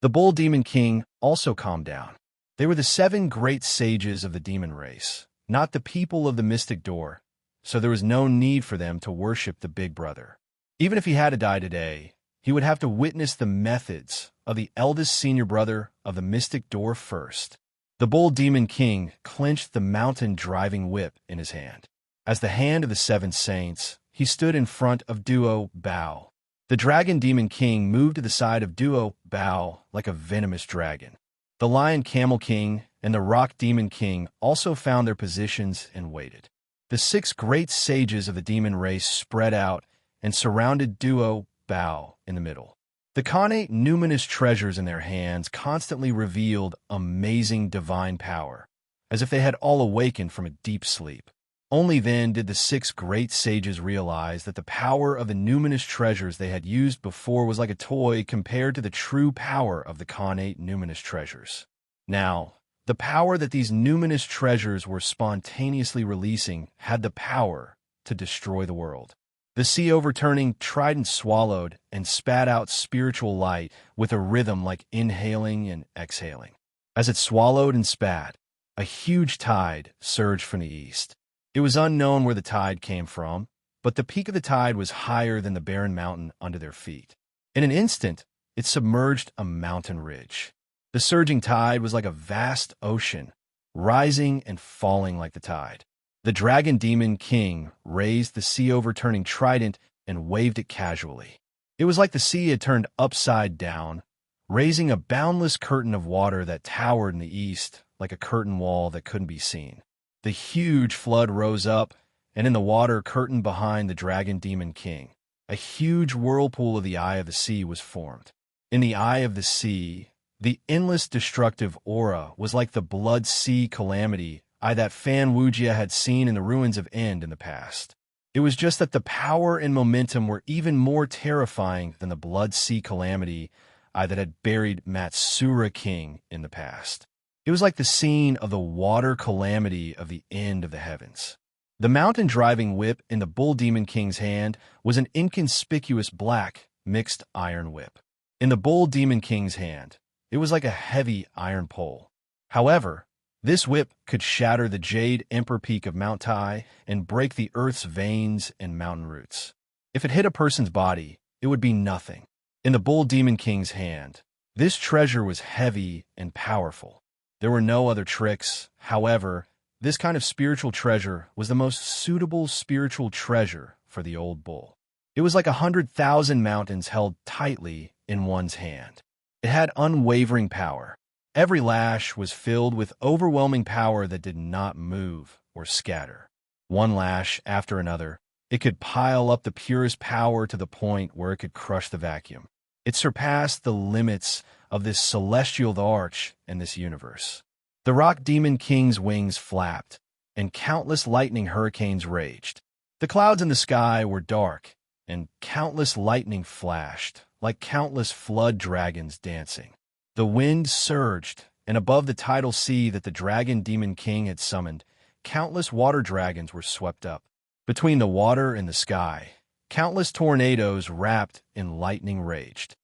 The Bull Demon King also calmed down. They were the 7 great sages of the demon race, not the people of the mystic door, so there was no need for them to worship the big brother. Even if he had to die today, he would have to witness the methods of the eldest senior brother of the mystic door first. The Bull Demon King clenched the mountain-driving whip in his hand. As the hand of the 7 saints, he stood in front of Duo Bao. The Dragon Demon King moved to the side of Duo Bao like a venomous dragon. The Lion Camel King and the Rock Demon King also found their positions and waited. The 6 great sages of the demon race spread out and surrounded Duo Bao in the middle. The connate numinous treasures in their hands constantly revealed amazing divine power, as if they had all awakened from a deep sleep. Only then did the 6 great sages realize that the power of the numinous treasures they had used before was like a toy compared to the true power of the connate numinous treasures. Now, the power that these numinous treasures were spontaneously releasing had the power to destroy the world. The sea overturning trident swallowed and spat out spiritual light with a rhythm like inhaling and exhaling. As it swallowed and spat, a huge tide surged from the east. It was unknown where the tide came from, but the peak of the tide was higher than the barren mountain under their feet. In an instant, it submerged a mountain ridge. The surging tide was like a vast ocean, rising and falling like the tide. The Dragon Demon King raised the sea-overturning trident and waved it casually. It was like the sea had turned upside down, raising a boundless curtain of water that towered in the east like a curtain wall that couldn't be seen. The huge flood rose up, and in the water curtain behind the Dragon Demon King, a huge whirlpool of the eye of the sea was formed. In the eye of the sea, the endless destructive aura was like the blood sea calamity that Fan Wujia had seen in the ruins of End in the past. It was just that the power and momentum were even more terrifying than the blood sea calamity that had buried Matsura King in the past. It was like the scene of the water calamity of the end of the heavens. The mountain-driving whip in the Bull Demon King's hand was an inconspicuous black, mixed iron whip. In the Bull Demon King's hand, it was like a heavy iron pole. However, this whip could shatter the jade emperor peak of Mount Tai and break the earth's veins and mountain roots. If it hit a person's body, it would be nothing. In the Bull Demon King's hand, this treasure was heavy and powerful. There were no other tricks. However, this kind of spiritual treasure was the most suitable spiritual treasure for the old bull. It was like 100,000 mountains held tightly in one's hand. It had unwavering power. Every lash was filled with overwhelming power that did not move or scatter. One lash after another, it could pile up the purest power to the point where it could crush the vacuum. It surpassed the limits of this celestial arch and this universe. The Rock Demon King's wings flapped, and countless lightning hurricanes raged. The clouds in the sky were dark, and countless lightning flashed, like countless flood dragons dancing. The wind surged, and above the tidal sea that the Dragon Demon King had summoned, countless water dragons were swept up. Between the water and the sky, countless tornadoes wrapped in lightning raged.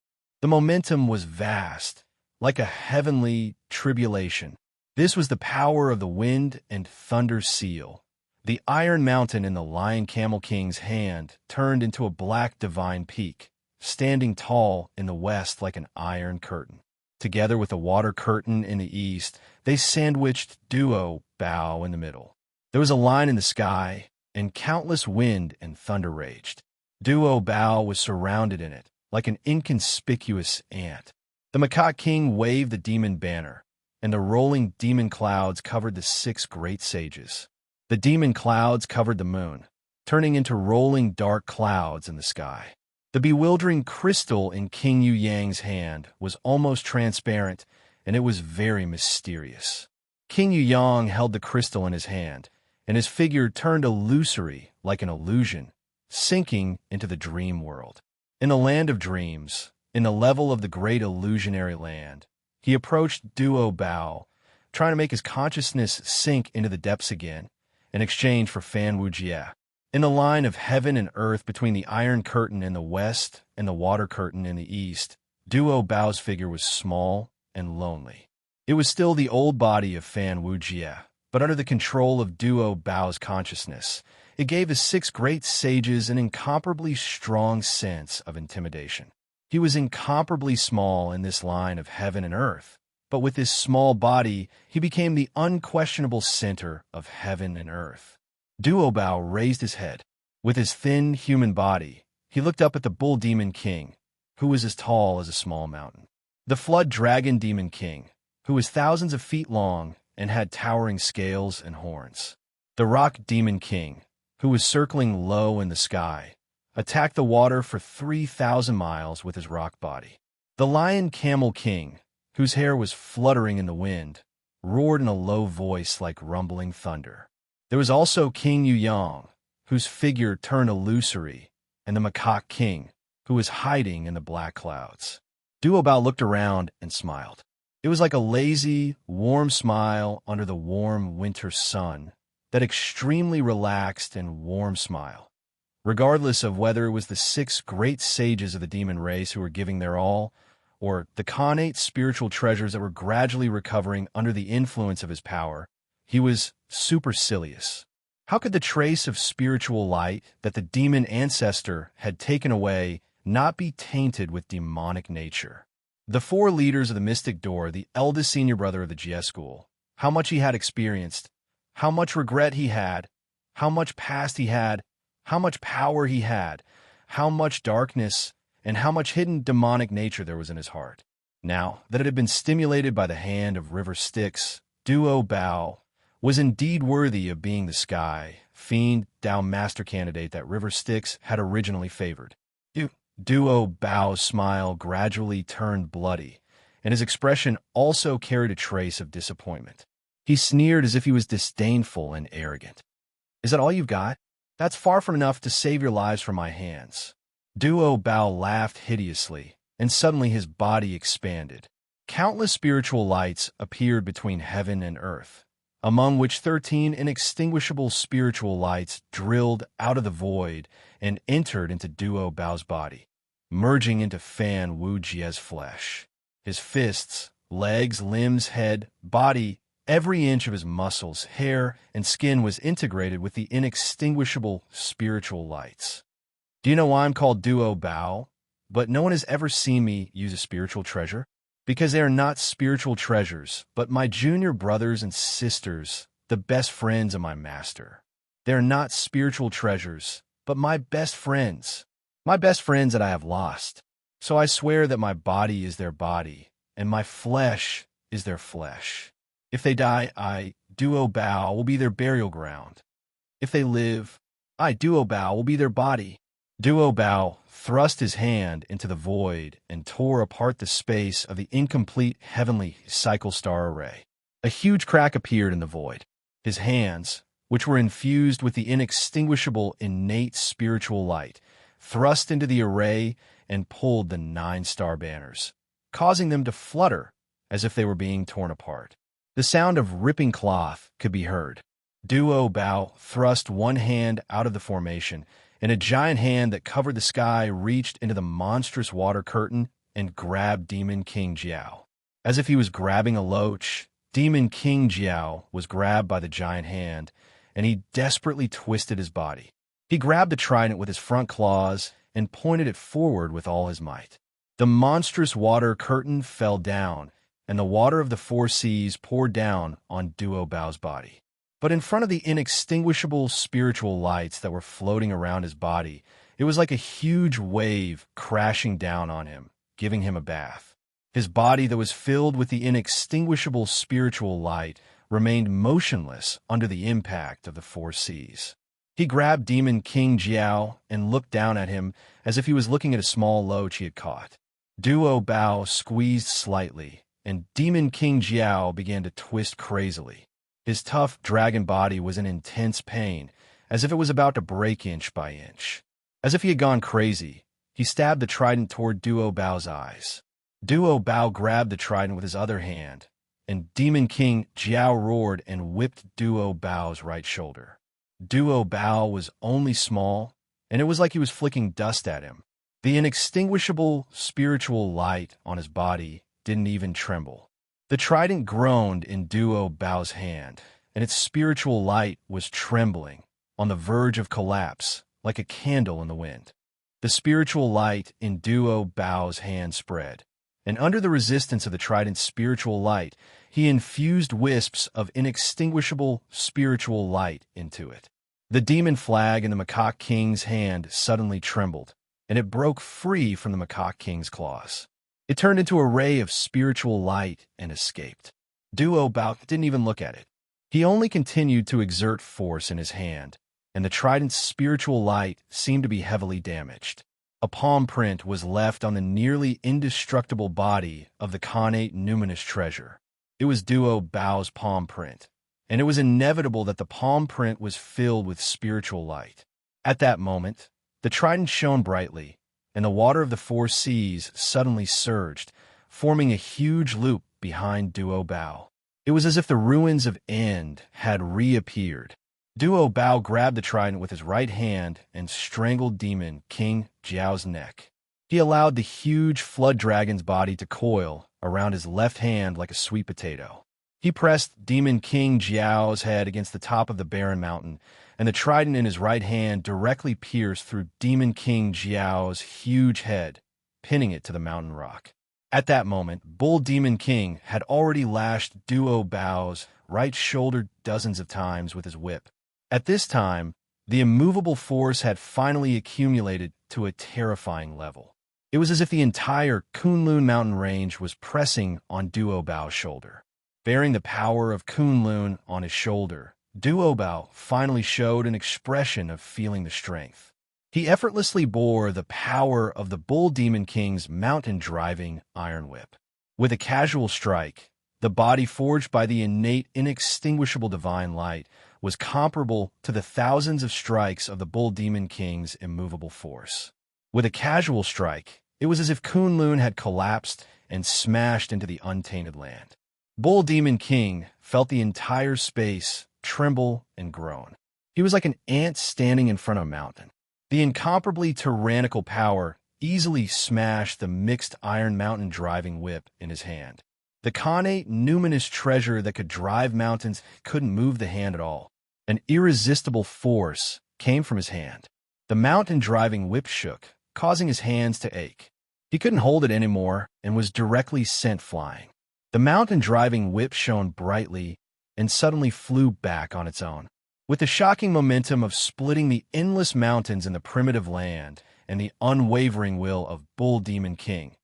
The momentum was vast, like a heavenly tribulation. This was the power of the wind and thunder seal. The Iron Mountain in the Lion Camel King's hand turned into a black divine peak, standing tall in the west like an iron curtain. Together with the water curtain in the east, they sandwiched Duo Bao in the middle. There was a line in the sky, and countless wind and thunder raged. Duo Bao was surrounded in it, like an inconspicuous ant. The Macaque King waved the demon banner, and the rolling demon clouds covered the 6 great sages. The demon clouds covered the moon, turning into rolling dark clouds in the sky. The bewildering crystal in King Yu Yang's hand was almost transparent, and it was very mysterious. King Yu Yang held the crystal in his hand, and his figure turned illusory like an illusion, sinking into the dream world. In the land of dreams, in the level of the great illusionary land, he approached Duo Bao, trying to make his consciousness sink into the depths again, in exchange for Fan Wujie. In the line of heaven and earth between the iron curtain in the west and the water curtain in the east, Duo Bao's figure was small and lonely. It was still the old body of Fan Wujie, but under the control of Duo Bao's consciousness, it gave his 6 great sages an incomparably strong sense of intimidation. He was incomparably small in this line of heaven and earth, but with his small body, he became the unquestionable center of heaven and earth. Duo Bao raised his head. With his thin human body, he looked up at the Bull Demon King, who was as tall as a small mountain. The Flood Dragon Demon King, who was thousands of feet long and had towering scales and horns. The Rock Demon King, who was circling low in the sky, attacked the water for 3,000 miles with his rock body. The Lion Camel King, whose hair was fluttering in the wind, roared in a low voice like rumbling thunder. There was also King Yu Yang, whose figure turned illusory, and the Macaque King, who was hiding in the black clouds. Duo Bao looked around and smiled. It was like a lazy, warm smile under the warm winter sun, that extremely relaxed and warm smile. Regardless of whether it was the 6 great sages of the demon race who were giving their all, or the connate spiritual treasures that were gradually recovering under the influence of his power, he was supercilious. How could the trace of spiritual light that the demon ancestor had taken away not be tainted with demonic nature? The 4 leaders of the Mystic Door, the eldest senior brother of the GS school, how much he had experienced, how much regret he had, how much past he had, how much power he had, how much darkness, and how much hidden demonic nature there was in his heart. Now that it had been stimulated by the hand of River Styx, Duo Bao was indeed worthy of being the sky, fiend, Dao master candidate that River Styx had originally favored. Duo Bao's smile gradually turned bloody, and his expression also carried a trace of disappointment. He sneered as if he was disdainful and arrogant. "Is that all you've got? That's far from enough to save your lives from my hands." Duo Bao laughed hideously, and suddenly his body expanded. Countless spiritual lights appeared between heaven and earth, among which 13 inextinguishable spiritual lights drilled out of the void and entered into Duo Bao's body, merging into Fan Wujie's flesh. His fists, legs, limbs, head, body, every inch of his muscles, hair, and skin was integrated with the inextinguishable spiritual lights. Do you know why I'm called Duo Bao, but no one has ever seen me use a spiritual treasure? Because they are not spiritual treasures, but my junior brothers and sisters, the best friends of my master. They are not spiritual treasures, but my best friends that I have lost. So I swear that my body is their body, and my flesh is their flesh. If they die, I, Duo Bao, will be their burial ground. If they live, I, Duo Bao, will be their body. Duo Bao thrust his hand into the void and tore apart the space of the incomplete heavenly cycle star array. A huge crack appeared in the void. His hands, which were infused with the inextinguishable innate spiritual light, thrust into the array and pulled the 9 star banners, causing them to flutter as if they were being torn apart. The sound of ripping cloth could be heard. Duo Bao thrust one hand out of the formation, and a giant hand that covered the sky reached into the monstrous water curtain and grabbed Demon King Jiao. As if he was grabbing a loach, Demon King Jiao was grabbed by the giant hand, and he desperately twisted his body. He grabbed the trident with his front claws and pointed it forward with all his might. The monstrous water curtain fell down, and the water of the 4 seas poured down on Duo Bao's body. But in front of the inextinguishable spiritual lights that were floating around his body, it was like a huge wave crashing down on him, giving him a bath. His body that was filled with the inextinguishable spiritual light remained motionless under the impact of the four seas. He grabbed Demon King Jiao and looked down at him as if he was looking at a small loach he had caught. Duo Bao squeezed slightly, and Demon King Jiao began to twist crazily. His tough dragon body was in intense pain, as if it was about to break inch by inch. As if he had gone crazy, he stabbed the trident toward Duo Bao's eyes. Duo Bao grabbed the trident with his other hand, and Demon King Jiao roared and whipped Duo Bao's right shoulder. Duo Bao was only small, and it was like he was flicking dust at him. The inextinguishable spiritual light on his body didn't even tremble. The trident groaned in Duo Bao's hand, and its spiritual light was trembling, on the verge of collapse, like a candle in the wind. The spiritual light in Duo Bao's hand spread, and under the resistance of the trident's spiritual light, he infused wisps of inextinguishable spiritual light into it. The demon flag in the Macaque King's hand suddenly trembled, and it broke free from the Macaque King's claws. It turned into a ray of spiritual light and escaped. Duo Bao didn't even look at it. He only continued to exert force in his hand, and the trident's spiritual light seemed to be heavily damaged. A palm print was left on the nearly indestructible body of the Khanate numinous treasure. It was Duo Bao's palm print, and it was inevitable that the palm print was filled with spiritual light. At that moment, the trident shone brightly, and the water of the four seas suddenly surged, forming a huge loop behind Duo Bao. It was as if the ruins of End had reappeared. Duo Bao grabbed the trident with his right hand and strangled Demon King Jiao's neck. He allowed the huge flood dragon's body to coil around his left hand like a sweet potato. He pressed Demon King Jiao's head against the top of the barren mountain, and the trident in his right hand directly pierced through Demon King Jiao's huge head, pinning it to the mountain rock. At that moment, Bull Demon King had already lashed Duo Bao's right shoulder dozens of times with his whip. At this time, the immovable force had finally accumulated to a terrifying level. It was as if the entire Kunlun mountain range was pressing on Duo Bao's shoulder. Bearing the power of Kunlun on his shoulder, Duo Bao finally showed an expression of feeling the strength. He effortlessly bore the power of the Bull Demon King's mountain-driving iron whip. With a casual strike, the body forged by the innate, inextinguishable divine light was comparable to the thousands of strikes of the Bull Demon King's immovable force. With a casual strike, it was as if Kunlun had collapsed and smashed into the untainted land. Bull Demon King felt the entire space tremble and groan. He was like an ant standing in front of a mountain. The incomparably tyrannical power easily smashed the mixed iron mountain driving whip in his hand. The Khanate numinous treasure that could drive mountains couldn't move the hand at all. An irresistible force came from his hand. The mountain driving whip shook, causing his hands to ache. He couldn't hold it anymore and was directly sent flying. The mountain driving whip shone brightly and suddenly flew back on its own. With the shocking momentum of splitting the endless mountains in the primitive land and the unwavering will of Bull Demon King,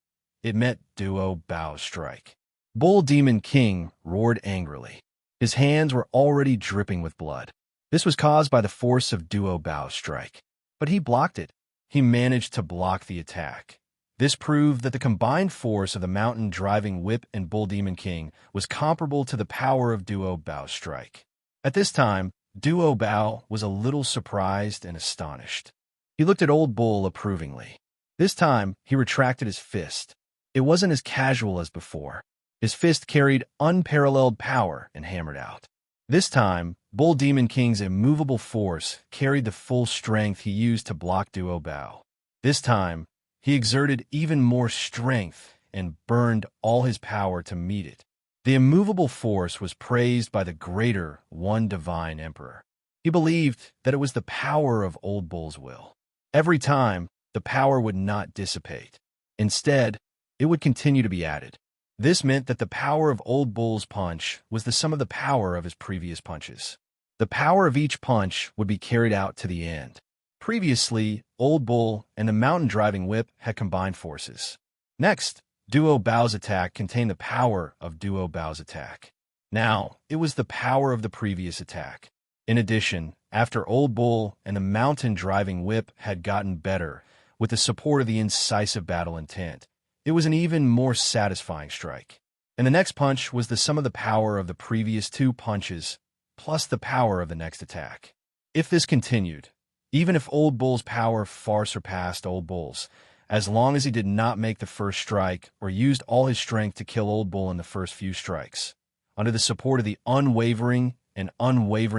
it met Duo Bao's strike. Bull Demon King roared angrily. His hands were already dripping with blood. This was caused by the force of Duo Bao's strike. But he blocked it. He managed to block the attack. This proved that the combined force of the mountain-driving whip and Bull Demon King was comparable to the power of Duo Bao's strike. At this time, Duo Bao was a little surprised and astonished. He looked at Old Bull approvingly. This time, he retracted his fist. It wasn't as casual as before. His fist carried unparalleled power and hammered out. This time, Bull Demon King's immovable force carried the full strength he used to block Duo Bao. This time, he exerted even more strength and burned all his power to meet it. The immovable force was praised by the greater One Divine Emperor. He believed that it was the power of Old Bull's will. Every time, the power would not dissipate. Instead, it would continue to be added. This meant that the power of Old Bull's punch was the sum of the power of his previous punches. The power of each punch would be carried out to the end. Previously, Old Bull and the mountain driving whip had combined forces. Next, Duo Bao's attack contained the power of Duo Bao's attack. Now, it was the power of the previous attack. In addition, after Old Bull and the mountain driving whip had gotten better, with the support of the incisive battle intent, it was an even more satisfying strike. And the next punch was the sum of the power of the previous two punches, plus the power of the next attack. If this continued, even if Old Bull's power far surpassed Old Bull's, as long as he did not make the first strike or used all his strength to kill Old Bull in the first few strikes, under the support of the unwavering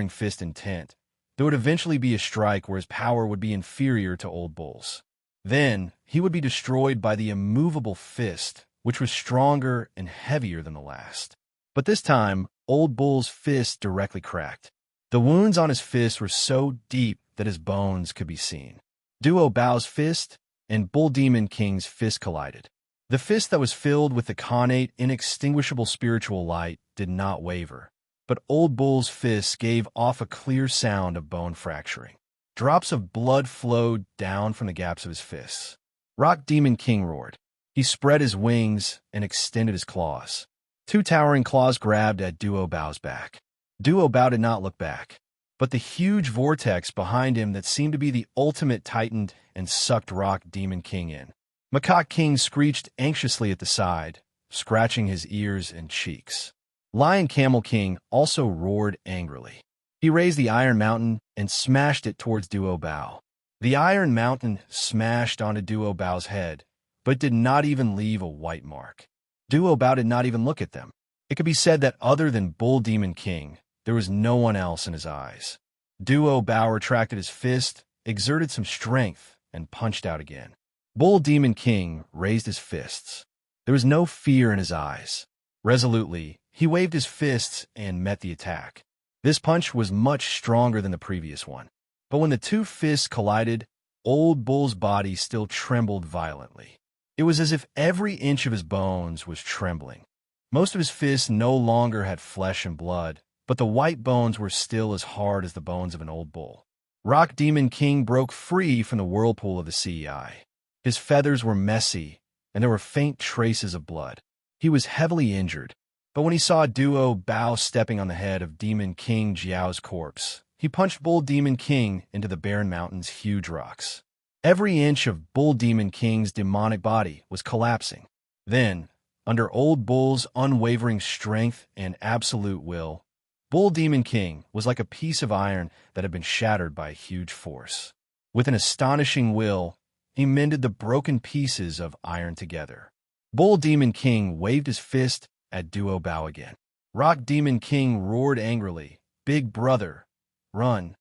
fist intent, there would eventually be a strike where his power would be inferior to Old Bull's. Then, he would be destroyed by the immovable fist, which was stronger and heavier than the last. But this time, Old Bull's fist directly cracked. The wounds on his fist were so deep that his bones could be seen. Duo Bao's fist and Bull Demon King's fist collided. The fist that was filled with the connate, inextinguishable spiritual light did not waver, but Old Bull's fist gave off a clear sound of bone fracturing. Drops of blood flowed down from the gaps of his fists. Rock Demon King roared. He spread his wings and extended his claws. Two towering claws grabbed at Duo Bao's back. Duo Bao did not look back, but the huge vortex behind him that seemed to be the ultimate tightened and sucked Rock Demon King in. Macaque King screeched anxiously at the side, scratching his ears and cheeks. Lion Camel King also roared angrily. He raised the Iron Mountain and smashed it towards Duo Bao. The Iron Mountain smashed onto Duo Bao's head, but did not even leave a white mark. Duo Bao did not even look at them. It could be said that other than Bull Demon King, there was no one else in his eyes. Duo Bao retracted his fist, exerted some strength, and punched out again. Bull Demon King raised his fists. There was no fear in his eyes. Resolutely, he waved his fists and met the attack. This punch was much stronger than the previous one. But when the two fists collided, Old Bull's body still trembled violently. It was as if every inch of his bones was trembling. Most of his fists no longer had flesh and blood, but the white bones were still as hard as the bones of an old bull. Rock Demon King broke free from the whirlpool of the CEI. His feathers were messy, and there were faint traces of blood. He was heavily injured, but when he saw Duo Bao stepping on the head of Demon King Jiao's corpse, he punched Bull Demon King into the barren mountain's huge rocks. Every inch of Bull Demon King's demonic body was collapsing. Then, under Old Bull's unwavering strength and absolute will, Bull Demon King was like a piece of iron that had been shattered by a huge force. With an astonishing will, he mended the broken pieces of iron together. Bull Demon King waved his fist at Duo Bao again. Rock Demon King roared angrily, "Big brother, run."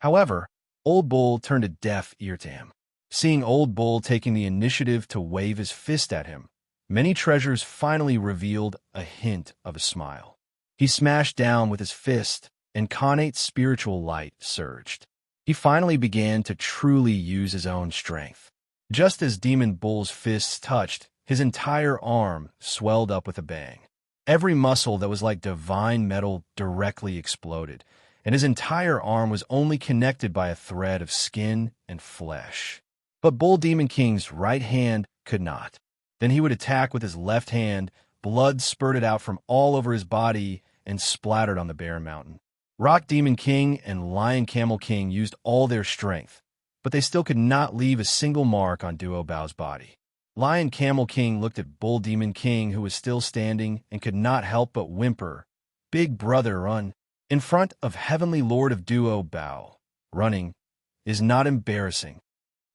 However, Old Bull turned a deaf ear to him. Seeing Old Bull taking the initiative to wave his fist at him, Many Treasures finally revealed a hint of a smile. He smashed down with his fist, and Connate's spiritual light surged. He finally began to truly use his own strength. Just as Demon Bull's fists touched, his entire arm swelled up with a bang. Every muscle that was like divine metal directly exploded, and his entire arm was only connected by a thread of skin and flesh. But Bull Demon King's right hand could not. Then he would attack with his left hand, blood spurted out from all over his body and splattered on the barren mountain. Rock Demon King and Lion Camel King used all their strength, but they still could not leave a single mark on Duo Bao's body. Lion Camel King looked at Bull Demon King, who was still standing, and could not help but whimper, "Big brother, run." In front of Heavenly Lord of Duo Bao, running is not embarrassing.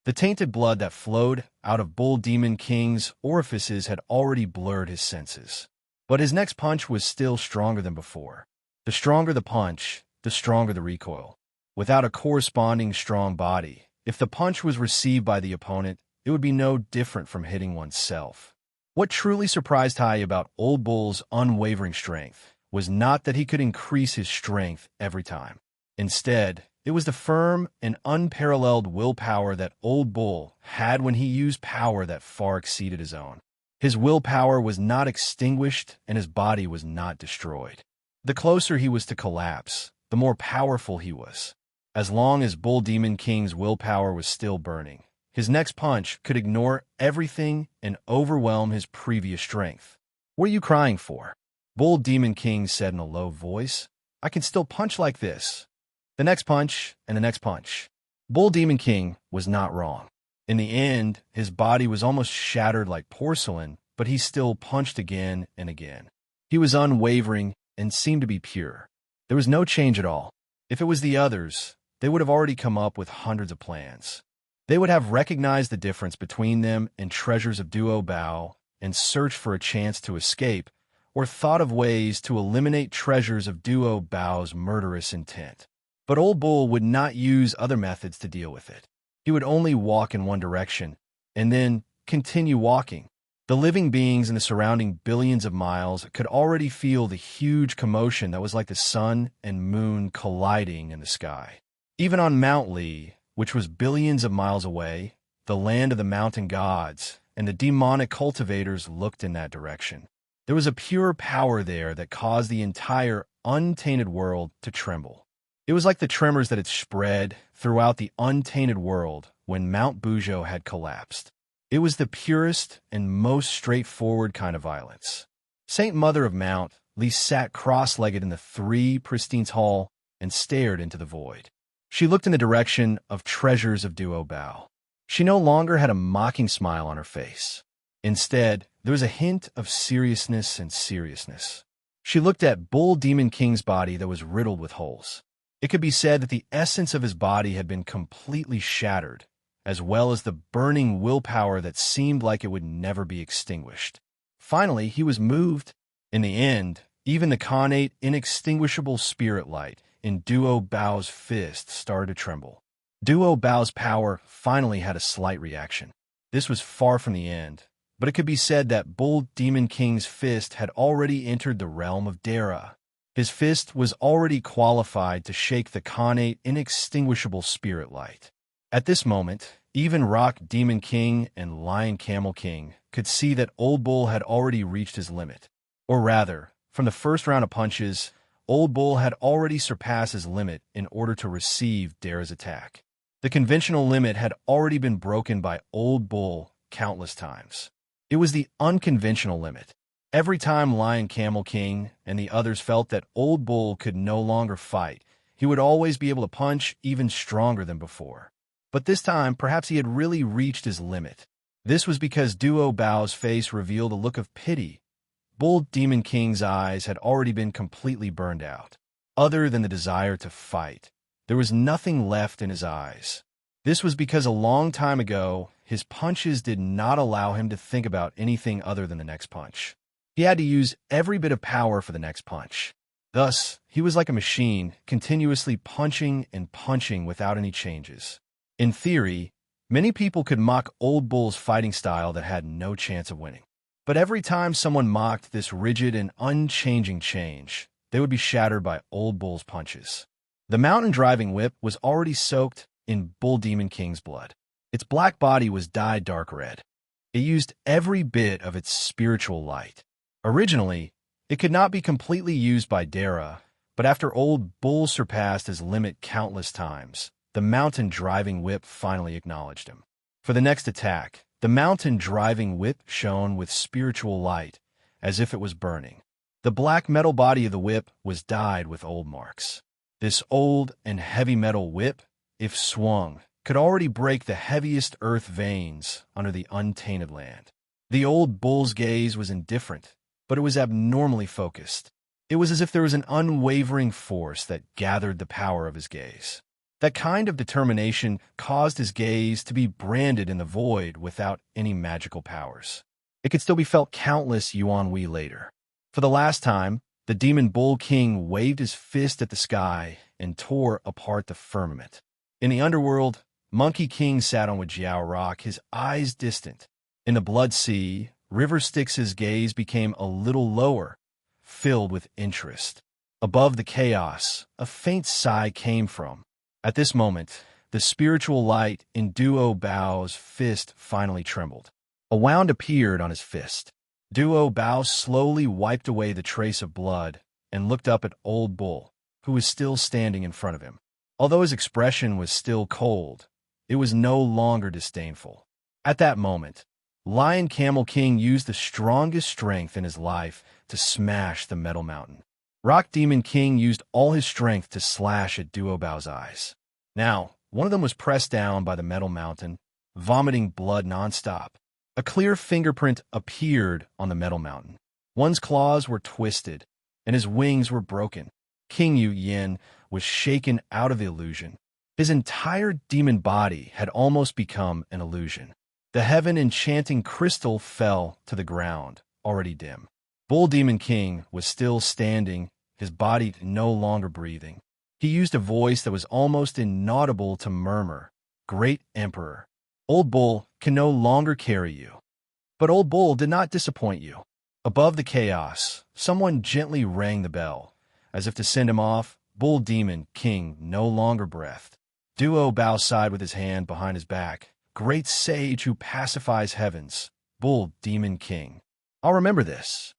The tainted blood that flowed out of Bull Demon King's orifices had already blurred his senses. But his next punch was still stronger than before. The stronger the punch, the stronger the recoil. Without a corresponding strong body, if the punch was received by the opponent, it would be no different from hitting oneself. What truly surprised Tai about Old Bull's unwavering strength was not that he could increase his strength every time. Instead, it was the firm and unparalleled willpower that Old Bull had when he used power that far exceeded his own. His willpower was not extinguished and his body was not destroyed. The closer he was to collapse, the more powerful he was. As long as Bull Demon King's willpower was still burning, his next punch could ignore everything and overwhelm his previous strength. "What are you crying for?" Bull Demon King said in a low voice. "I can still punch like this." The next punch, and the next punch. Bull Demon King was not wrong. In the end, his body was almost shattered like porcelain, but he still punched again and again. He was unwavering and seemed to be pure. There was no change at all. If it was the others, they would have already come up with hundreds of plans. They would have recognized the difference between them and treasures of Duo Bao and searched for a chance to escape, or thought of ways to eliminate treasures of Duo Bao's murderous intent. But Old Bull would not use other methods to deal with it. He would only walk in one direction, and then continue walking. The living beings in the surrounding billions of miles could already feel the huge commotion that was like the sun and moon colliding in the sky. Even on Mount Li, which was billions of miles away, the land of the mountain gods, and the demonic cultivators looked in that direction. There was a pure power there that caused the entire untainted world to tremble. It was like the tremors that had spread throughout the untainted world when Mount Bujo had collapsed. It was the purest and most straightforward kind of violence. Saint Mother of Mount Li sat cross-legged in the Three Pristines Hall and stared into the void. She looked in the direction of treasures of Duo Bao. She no longer had a mocking smile on her face. Instead, there was a hint of seriousness and seriousness. She looked at Bull Demon King's body that was riddled with holes. It could be said that the essence of his body had been completely shattered, as well as the burning willpower that seemed like it would never be extinguished. Finally, he was moved. In the end, even the connate, inextinguishable spirit light in Duo Bao's fist started to tremble. Duo Bao's power finally had a slight reaction. This was far from the end, but it could be said that Bull Demon King's fist had already entered the realm of Dara. His fist was already qualified to shake the connate, inextinguishable spirit light. At this moment, even Rock Demon King and Lion Camel King could see that Old Bull had already reached his limit. Or rather, from the first round of punches, Old Bull had already surpassed his limit in order to receive Dara's attack. The conventional limit had already been broken by Old Bull countless times. It was the unconventional limit. Every time Lion Camel King and the others felt that Old Bull could no longer fight, he would always be able to punch even stronger than before. But this time, perhaps he had really reached his limit. This was because Duo Bao's face revealed a look of pity. Bull Demon King's eyes had already been completely burned out. Other than the desire to fight, there was nothing left in his eyes. This was because a long time ago, his punches did not allow him to think about anything other than the next punch. He had to use every bit of power for the next punch. Thus, he was like a machine, continuously punching and punching without any changes. In theory, many people could mock Old Bull's fighting style that had no chance of winning. But every time someone mocked this rigid and unchanging change, they would be shattered by Old Bull's punches. The mountain driving whip was already soaked in Bull Demon King's blood. Its black body was dyed dark red. It used every bit of its spiritual light. Originally, it could not be completely used by Dara, but after Old Bull surpassed his limit countless times, the mountain driving whip finally acknowledged him. For the next attack, the mountain driving whip shone with spiritual light, as if it was burning. The black metal body of the whip was dyed with old marks. This old and heavy metal whip, if swung, could already break the heaviest earth veins under the untainted land. The Old Bull's gaze was indifferent, but it was abnormally focused. It was as if there was an unwavering force that gathered the power of his gaze. That kind of determination caused his gaze to be branded in the void without any magical powers. It could still be felt countless Yuan Wei later. For the last time, the Demon Bull King waved his fist at the sky and tore apart the firmament. In the underworld, Monkey King sat on Wajiao Rock, his eyes distant. In the Blood Sea, River Styx's gaze became a little lower, filled with interest. Above the chaos, a faint sigh came from. At this moment, the spiritual light in Duo Bao's fist finally trembled. A wound appeared on his fist. Duo Bao slowly wiped away the trace of blood and looked up at Old Bull. who was still standing in front of him. Although his expression was still cold, it was no longer disdainful. At that moment, Lion Camel King used the strongest strength in his life to smash the metal mountain. Rock Demon King used all his strength to slash at Duo Bao's eyes. Now, one of them was pressed down by the metal mountain, vomiting blood nonstop. A clear fingerprint appeared on the metal mountain. One's claws were twisted, and his wings were broken. King Yu Yin was shaken out of the illusion. His entire demon body had almost become an illusion. The heaven-enchanting crystal fell to the ground, already dim. Bull Demon King was still standing, his body no longer breathing. He used a voice that was almost inaudible to murmur, "Great Emperor, Old Bull can no longer carry you." But Old Bull did not disappoint you. Above the chaos, someone gently rang the bell. As if to send him off, Bull Demon King no longer breathed. Duo Bao sighed with his hand behind his back. "Great sage who pacifies heavens, Bull Demon King. I'll remember this.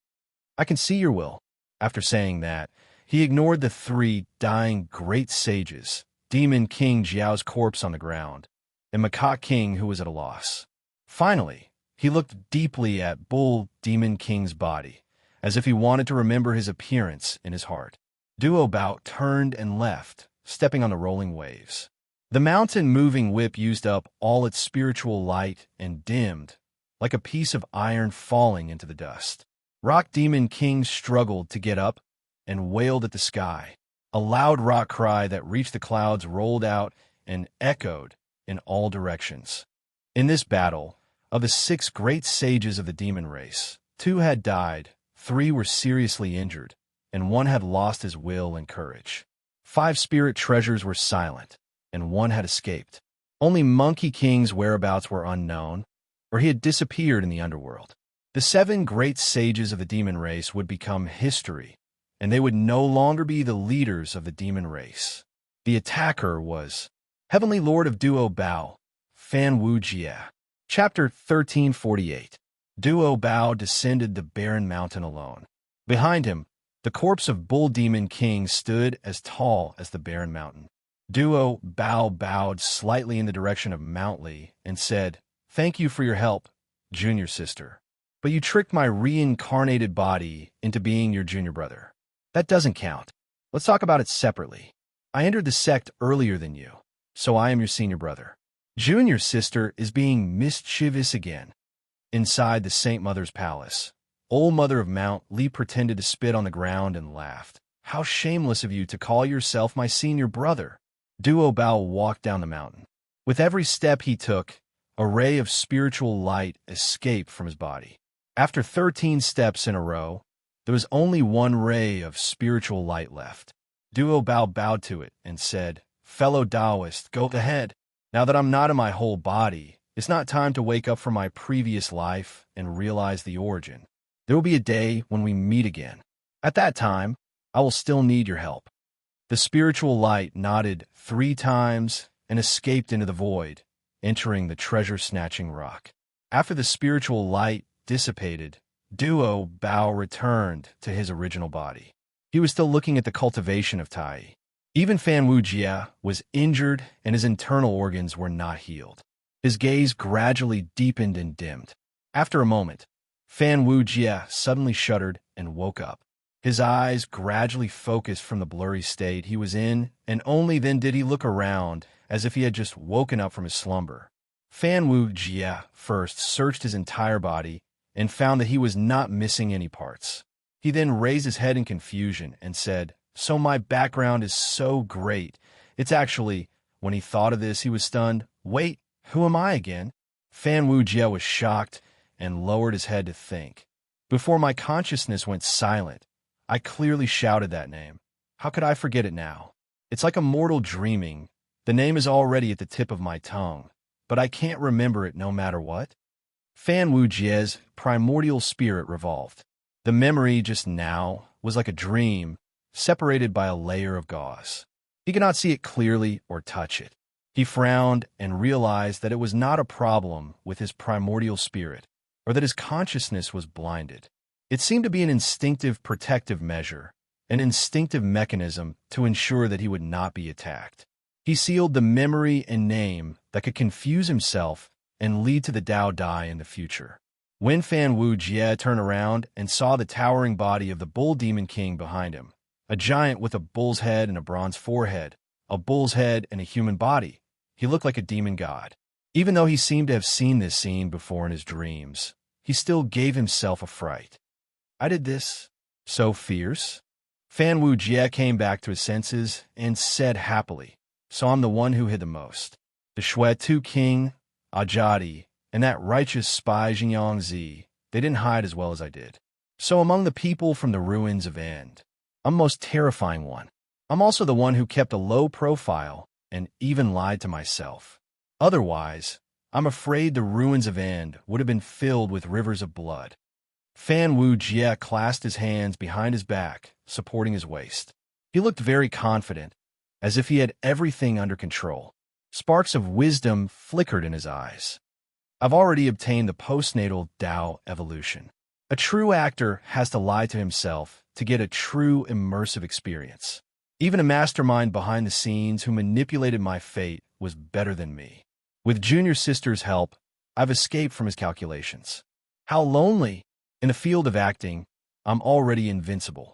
I can see your will." After saying that, he ignored the three dying great sages, Demon King Jiao's corpse on the ground, and Macaque King who was at a loss. Finally, he looked deeply at Bull Demon King's body, as if he wanted to remember his appearance in his heart. Duo Bao turned and left, stepping on the rolling waves. The mountain-moving whip used up all its spiritual light and dimmed, like a piece of iron falling into the dust. Rock Demon King struggled to get up and wailed at the sky. A loud rock cry that reached the clouds rolled out and echoed in all directions. In this battle, of the 6 great sages of the demon race, 2 had died, 3 were seriously injured, and 1 had lost his will and courage. 5 spirit treasures were silent, and 1 had escaped. Only Monkey King's whereabouts were unknown, or he had disappeared in the underworld. The 7 great sages of the demon race would become history, and they would no longer be the leaders of the demon race. The attacker was Heavenly Lord of Duo Bao, Fan Wu Jie. Chapter 1348. Duo Bao descended the barren mountain alone. Behind him, the corpse of Bull Demon King stood as tall as the barren mountain. Duo Bao bowed slightly in the direction of Mount Li and said, "Thank you for your help, junior sister. But you tricked my reincarnated body into being your junior brother. That doesn't count. Let's talk about it separately. I entered the sect earlier than you, so I am your senior brother. Junior sister is being mischievous again." Inside the Saint Mother's palace, Old Mother of Mount Li pretended to spit on the ground and laughed. "How shameless of you to call yourself my senior brother." Duo Bao walked down the mountain. With every step he took, a ray of spiritual light escaped from his body. After 13 steps in a row, there was only 1 ray of spiritual light left. Duo Bao bowed to it and said, "Fellow Taoist, go ahead. Now that I'm not in my whole body, it's not time to wake up from my previous life and realize the origin. There will be a day when we meet again. At that time, I will still need your help." The spiritual light nodded 3 times and escaped into the void, entering the treasure-snatching rock. After the spiritual light dissipated, Duo Bao returned to his original body. He was still looking at the cultivation of Tai. Even Fan Wu Jie was injured and his internal organs were not healed. His gaze gradually deepened and dimmed. After a moment, Fan Wu Jie suddenly shuddered and woke up. His eyes gradually focused from the blurry state he was in, and only then did he look around as if he had just woken up from his slumber. Fan Wu Jie first searched his entire body and found that he was not missing any parts. He then raised his head in confusion and said, "So my background is so great. It's actually," when he thought of this, he was stunned. "Wait, who am I again?" Fan Wu Jie was shocked and lowered his head to think. "Before my consciousness went silent, I clearly shouted that name. How could I forget it now? It's like a mortal dreaming. The name is already at the tip of my tongue, but I can't remember it no matter what." Fan Wu Jie's primordial spirit revolved. The memory just now was like a dream, separated by a layer of gauze. He could not see it clearly or touch it. He frowned and realized that it was not a problem with his primordial spirit, or that his consciousness was blinded. It seemed to be an instinctive protective measure, an instinctive mechanism to ensure that he would not be attacked. He sealed the memory and name that could confuse himself and lead to the Dao Dai in the future. When Fan Wu Jie turned around and saw the towering body of the Bull Demon King behind him, a giant with a bull's head and a bronze forehead, a bull's head and a human body, he looked like a demon god. Even though he seemed to have seen this scene before in his dreams, he still gave himself a fright. I did this? So fierce? Fan Wu Jie came back to his senses and said happily, so I'm the one who hid the most. The Shui Tu King, Ajadi, and that righteous spy Jingyang Zi, they didn't hide as well as I did. So among the people from the ruins of End, I'm the most terrifying one. I'm also the one who kept a low profile and even lied to myself. Otherwise, I'm afraid the ruins of End would have been filled with rivers of blood. Fan Wu Jie clasped his hands behind his back, supporting his waist. He looked very confident, as if he had everything under control. Sparks of wisdom flickered in his eyes. I've already obtained the postnatal Dao evolution. A true actor has to lie to himself to get a true immersive experience. Even a mastermind behind the scenes who manipulated my fate was better than me. With Junior Sister's help, I've escaped from his calculations. How lonely! In the field of acting, I'm already invincible.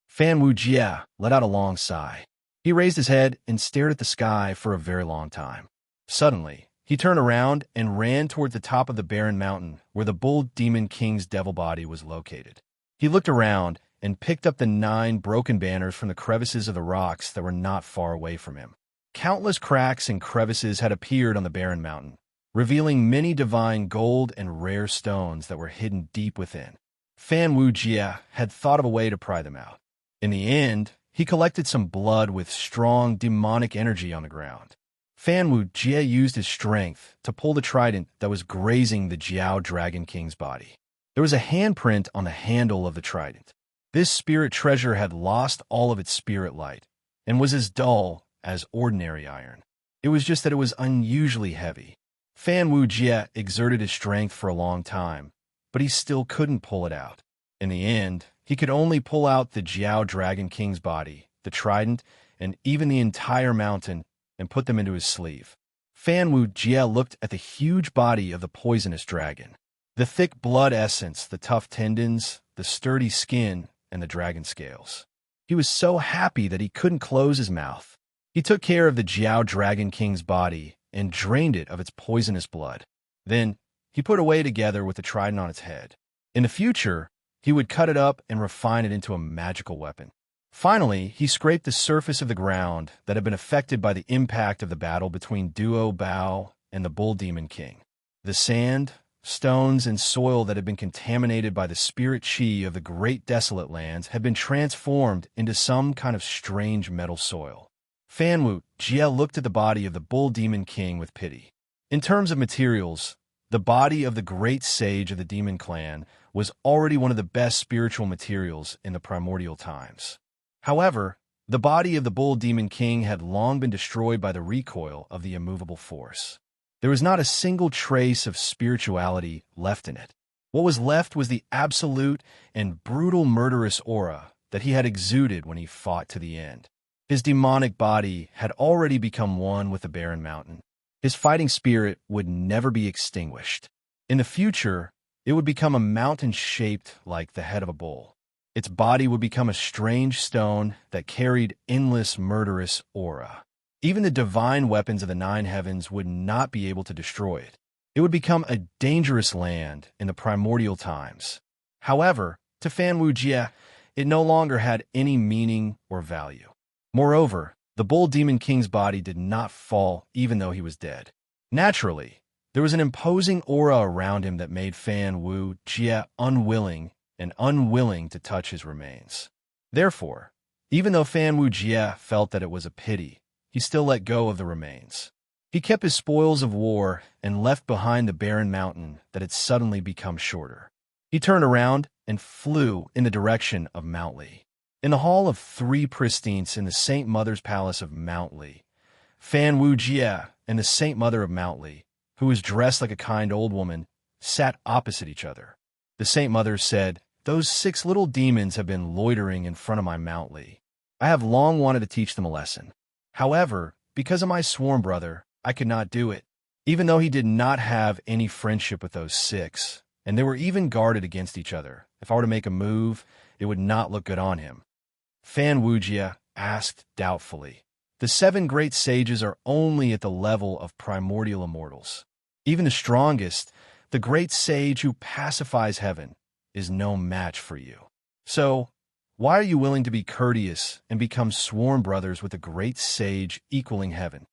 Fan Wu Jie let out a long sigh. He raised his head and stared at the sky for a very long time. Suddenly, he turned around and ran toward the top of the barren mountain where the Bull Demon King's devil body was located. He looked around and picked up the 9 broken banners from the crevices of the rocks that were not far away from him. Countless cracks and crevices had appeared on the barren mountain, revealing many divine gold and rare stones that were hidden deep within. Fan Wu Jie had thought of a way to pry them out. In the end, he collected some blood with strong demonic energy on the ground. Fan Wu Jie used his strength to pull the trident that was grazing the Jiao Dragon King's body. There was a handprint on the handle of the trident. This spirit treasure had lost all of its spirit light and was as dull as ordinary iron. It was just that it was unusually heavy. Fan Wu Jie exerted his strength for a long time, but he still couldn't pull it out. In the end, he could only pull out the Jiao Dragon King's body, the trident, and even the entire mountain, and put them into his sleeve. Fan Wu Jie looked at the huge body of the poisonous dragon. The thick blood essence, the tough tendons, the sturdy skin, and the dragon scales. He was so happy that he couldn't close his mouth. He took care of the Jiao Dragon King's body and drained it of its poisonous blood. Then, he put it away together with the trident on its head. In the future, he would cut it up and refine it into a magical weapon. Finally, he scraped the surface of the ground that had been affected by the impact of the battle between Duo Bao and the Bull Demon King. The sand, stones, and soil that had been contaminated by the spirit chi of the great desolate lands had been transformed into some kind of strange metal soil. Fan Wu Jie looked at the body of the Bull Demon King with pity. In terms of materials, the body of the great sage of the demon clan was already one of the best spiritual materials in the primordial times. However, the body of the Bull Demon King had long been destroyed by the recoil of the immovable force. There was not a single trace of spirituality left in it. What was left was the absolute and brutal murderous aura that he had exuded when he fought to the end. His demonic body had already become one with the barren mountain. His fighting spirit would never be extinguished. In the future, it would become a mountain shaped like the head of a bull. Its body would become a strange stone that carried endless murderous aura. Even the divine weapons of the 9 heavens would not be able to destroy it. It would become a dangerous land in the primordial times. However, to Fan Wu Jie, it no longer had any meaning or value. Moreover, the Bull Demon King's body did not fall even though he was dead. Naturally, there was an imposing aura around him that made Fan Wu Jie unwilling to touch his remains. Therefore, even though Fan Wu Jie felt that it was a pity, he still let go of the remains. He kept his spoils of war and left behind the barren mountain that had suddenly become shorter. He turned around and flew in the direction of Mount Li. In the Hall of 3 Pristines in the Saint Mother's Palace of Mount Li, Fan Wu Jie and the Saint Mother of Mount Li, who was dressed like a kind old woman, sat opposite each other. The Saint Mother said, those 6 little demons have been loitering in front of my Mount Lee. I have long wanted to teach them a lesson. However, because of my sworn brother, I could not do it, even though he did not have any friendship with those 6, and they were even guarded against each other. If I were to make a move, it would not look good on him. Fan Wujia asked doubtfully. The 7 great sages are only at the level of primordial immortals. Even the strongest, the great sage who pacifies heaven, is no match for you. So, why are you willing to be courteous and become sworn brothers with a great sage equaling heaven?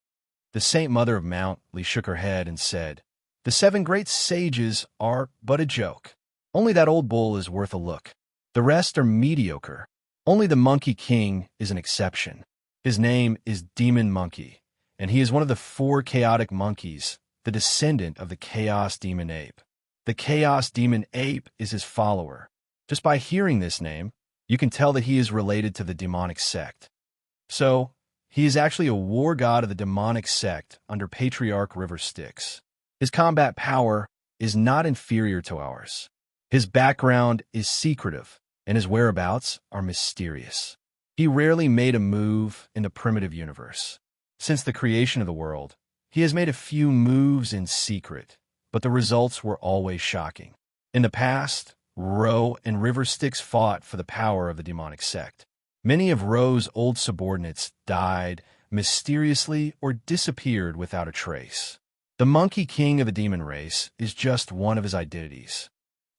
The Saint Mother of Mount Lee shook her head and said, The 7 great sages are but a joke. Only that old bull is worth a look. The rest are mediocre. Only the Monkey King is an exception. His name is Demon Monkey, and he is one of the 4 chaotic monkeys, the descendant of the Chaos Demon Ape. The Chaos Demon Ape is his follower. Just by hearing this name, you can tell that he is related to the demonic sect. So, he is actually a war god of the demonic sect under Patriarch River Styx. His combat power is not inferior to ours. His background is secretive, and his whereabouts are mysterious. He rarely made a move in the primitive universe. Since the creation of the world, he has made a few moves in secret, but the results were always shocking. In the past, Ro and River Styx fought for the power of the demonic sect. Many of Ro's old subordinates died mysteriously or disappeared without a trace. The Monkey King of the demon race is just one of his identities.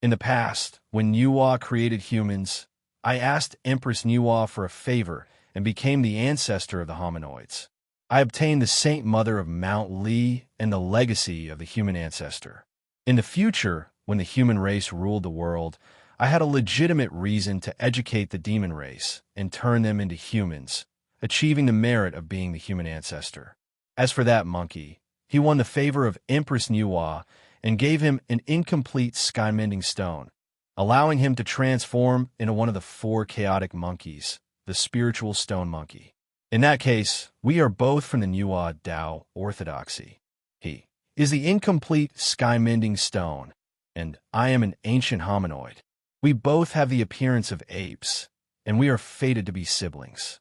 In the past, when Nuwa created humans, I asked Empress Nuwa for a favor and became the ancestor of the hominoids. I obtained the Saint Mother of Mount Lee and the legacy of the human ancestor. In the future, when the human race ruled the world, I had a legitimate reason to educate the demon race and turn them into humans, achieving the merit of being the human ancestor. As for that monkey, he won the favor of Empress Nuwa and gave him an incomplete sky-mending stone, allowing him to transform into one of the 4 chaotic monkeys, the spiritual stone monkey. In that case, we are both from the Nuwa Dao orthodoxy. He is the incomplete sky-mending stone, and I am an ancient hominoid. We both have the appearance of apes, and we are fated to be siblings.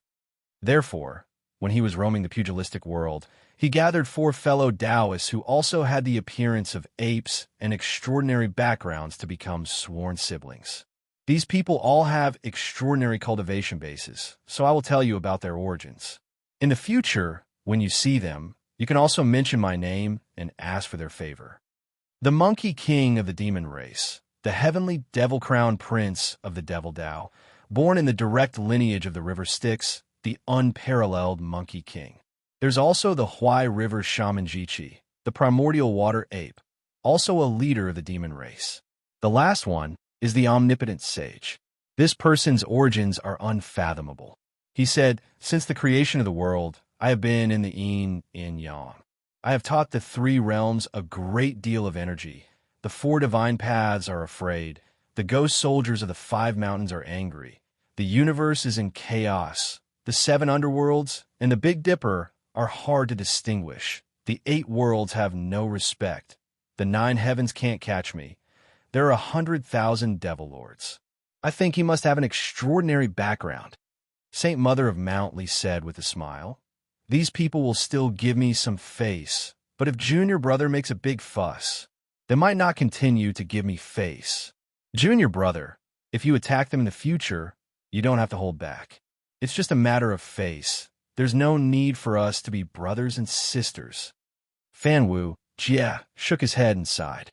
Therefore, when he was roaming the pugilistic world, he gathered 4 fellow Taoists who also had the appearance of apes and extraordinary backgrounds to become sworn siblings. These people all have extraordinary cultivation bases, so I will tell you about their origins. In the future, when you see them, you can also mention my name and ask for their favor. The Monkey King of the demon race, the heavenly devil-crowned prince of the Devil Tao, born in the direct lineage of the River Styx, the unparalleled Monkey King. There's also the Huai River Shaman Jichi, the primordial water ape, also a leader of the demon race. The last one is the omnipotent sage. This person's origins are unfathomable. He said, Since the creation of the world, I have been in the yin and yang. I have taught the 3 realms a great deal of energy. The 4 divine paths are afraid. The ghost soldiers of the 5 mountains are angry. The universe is in chaos. The 7 underworlds and the Big Dipper are hard to distinguish. The 8 worlds have no respect. The 9 heavens can't catch me. There are 100,000 devil lords. I think he must have an extraordinary background. Saint Mother of Mount Lee said with a smile, These people will still give me some face, but if Junior Brother makes a big fuss, they might not continue to give me face. Junior Brother, if you attack them in the future, you don't have to hold back. It's just a matter of face. There's no need for us to be brothers and sisters. Fan Wu Jia shook his head and sighed.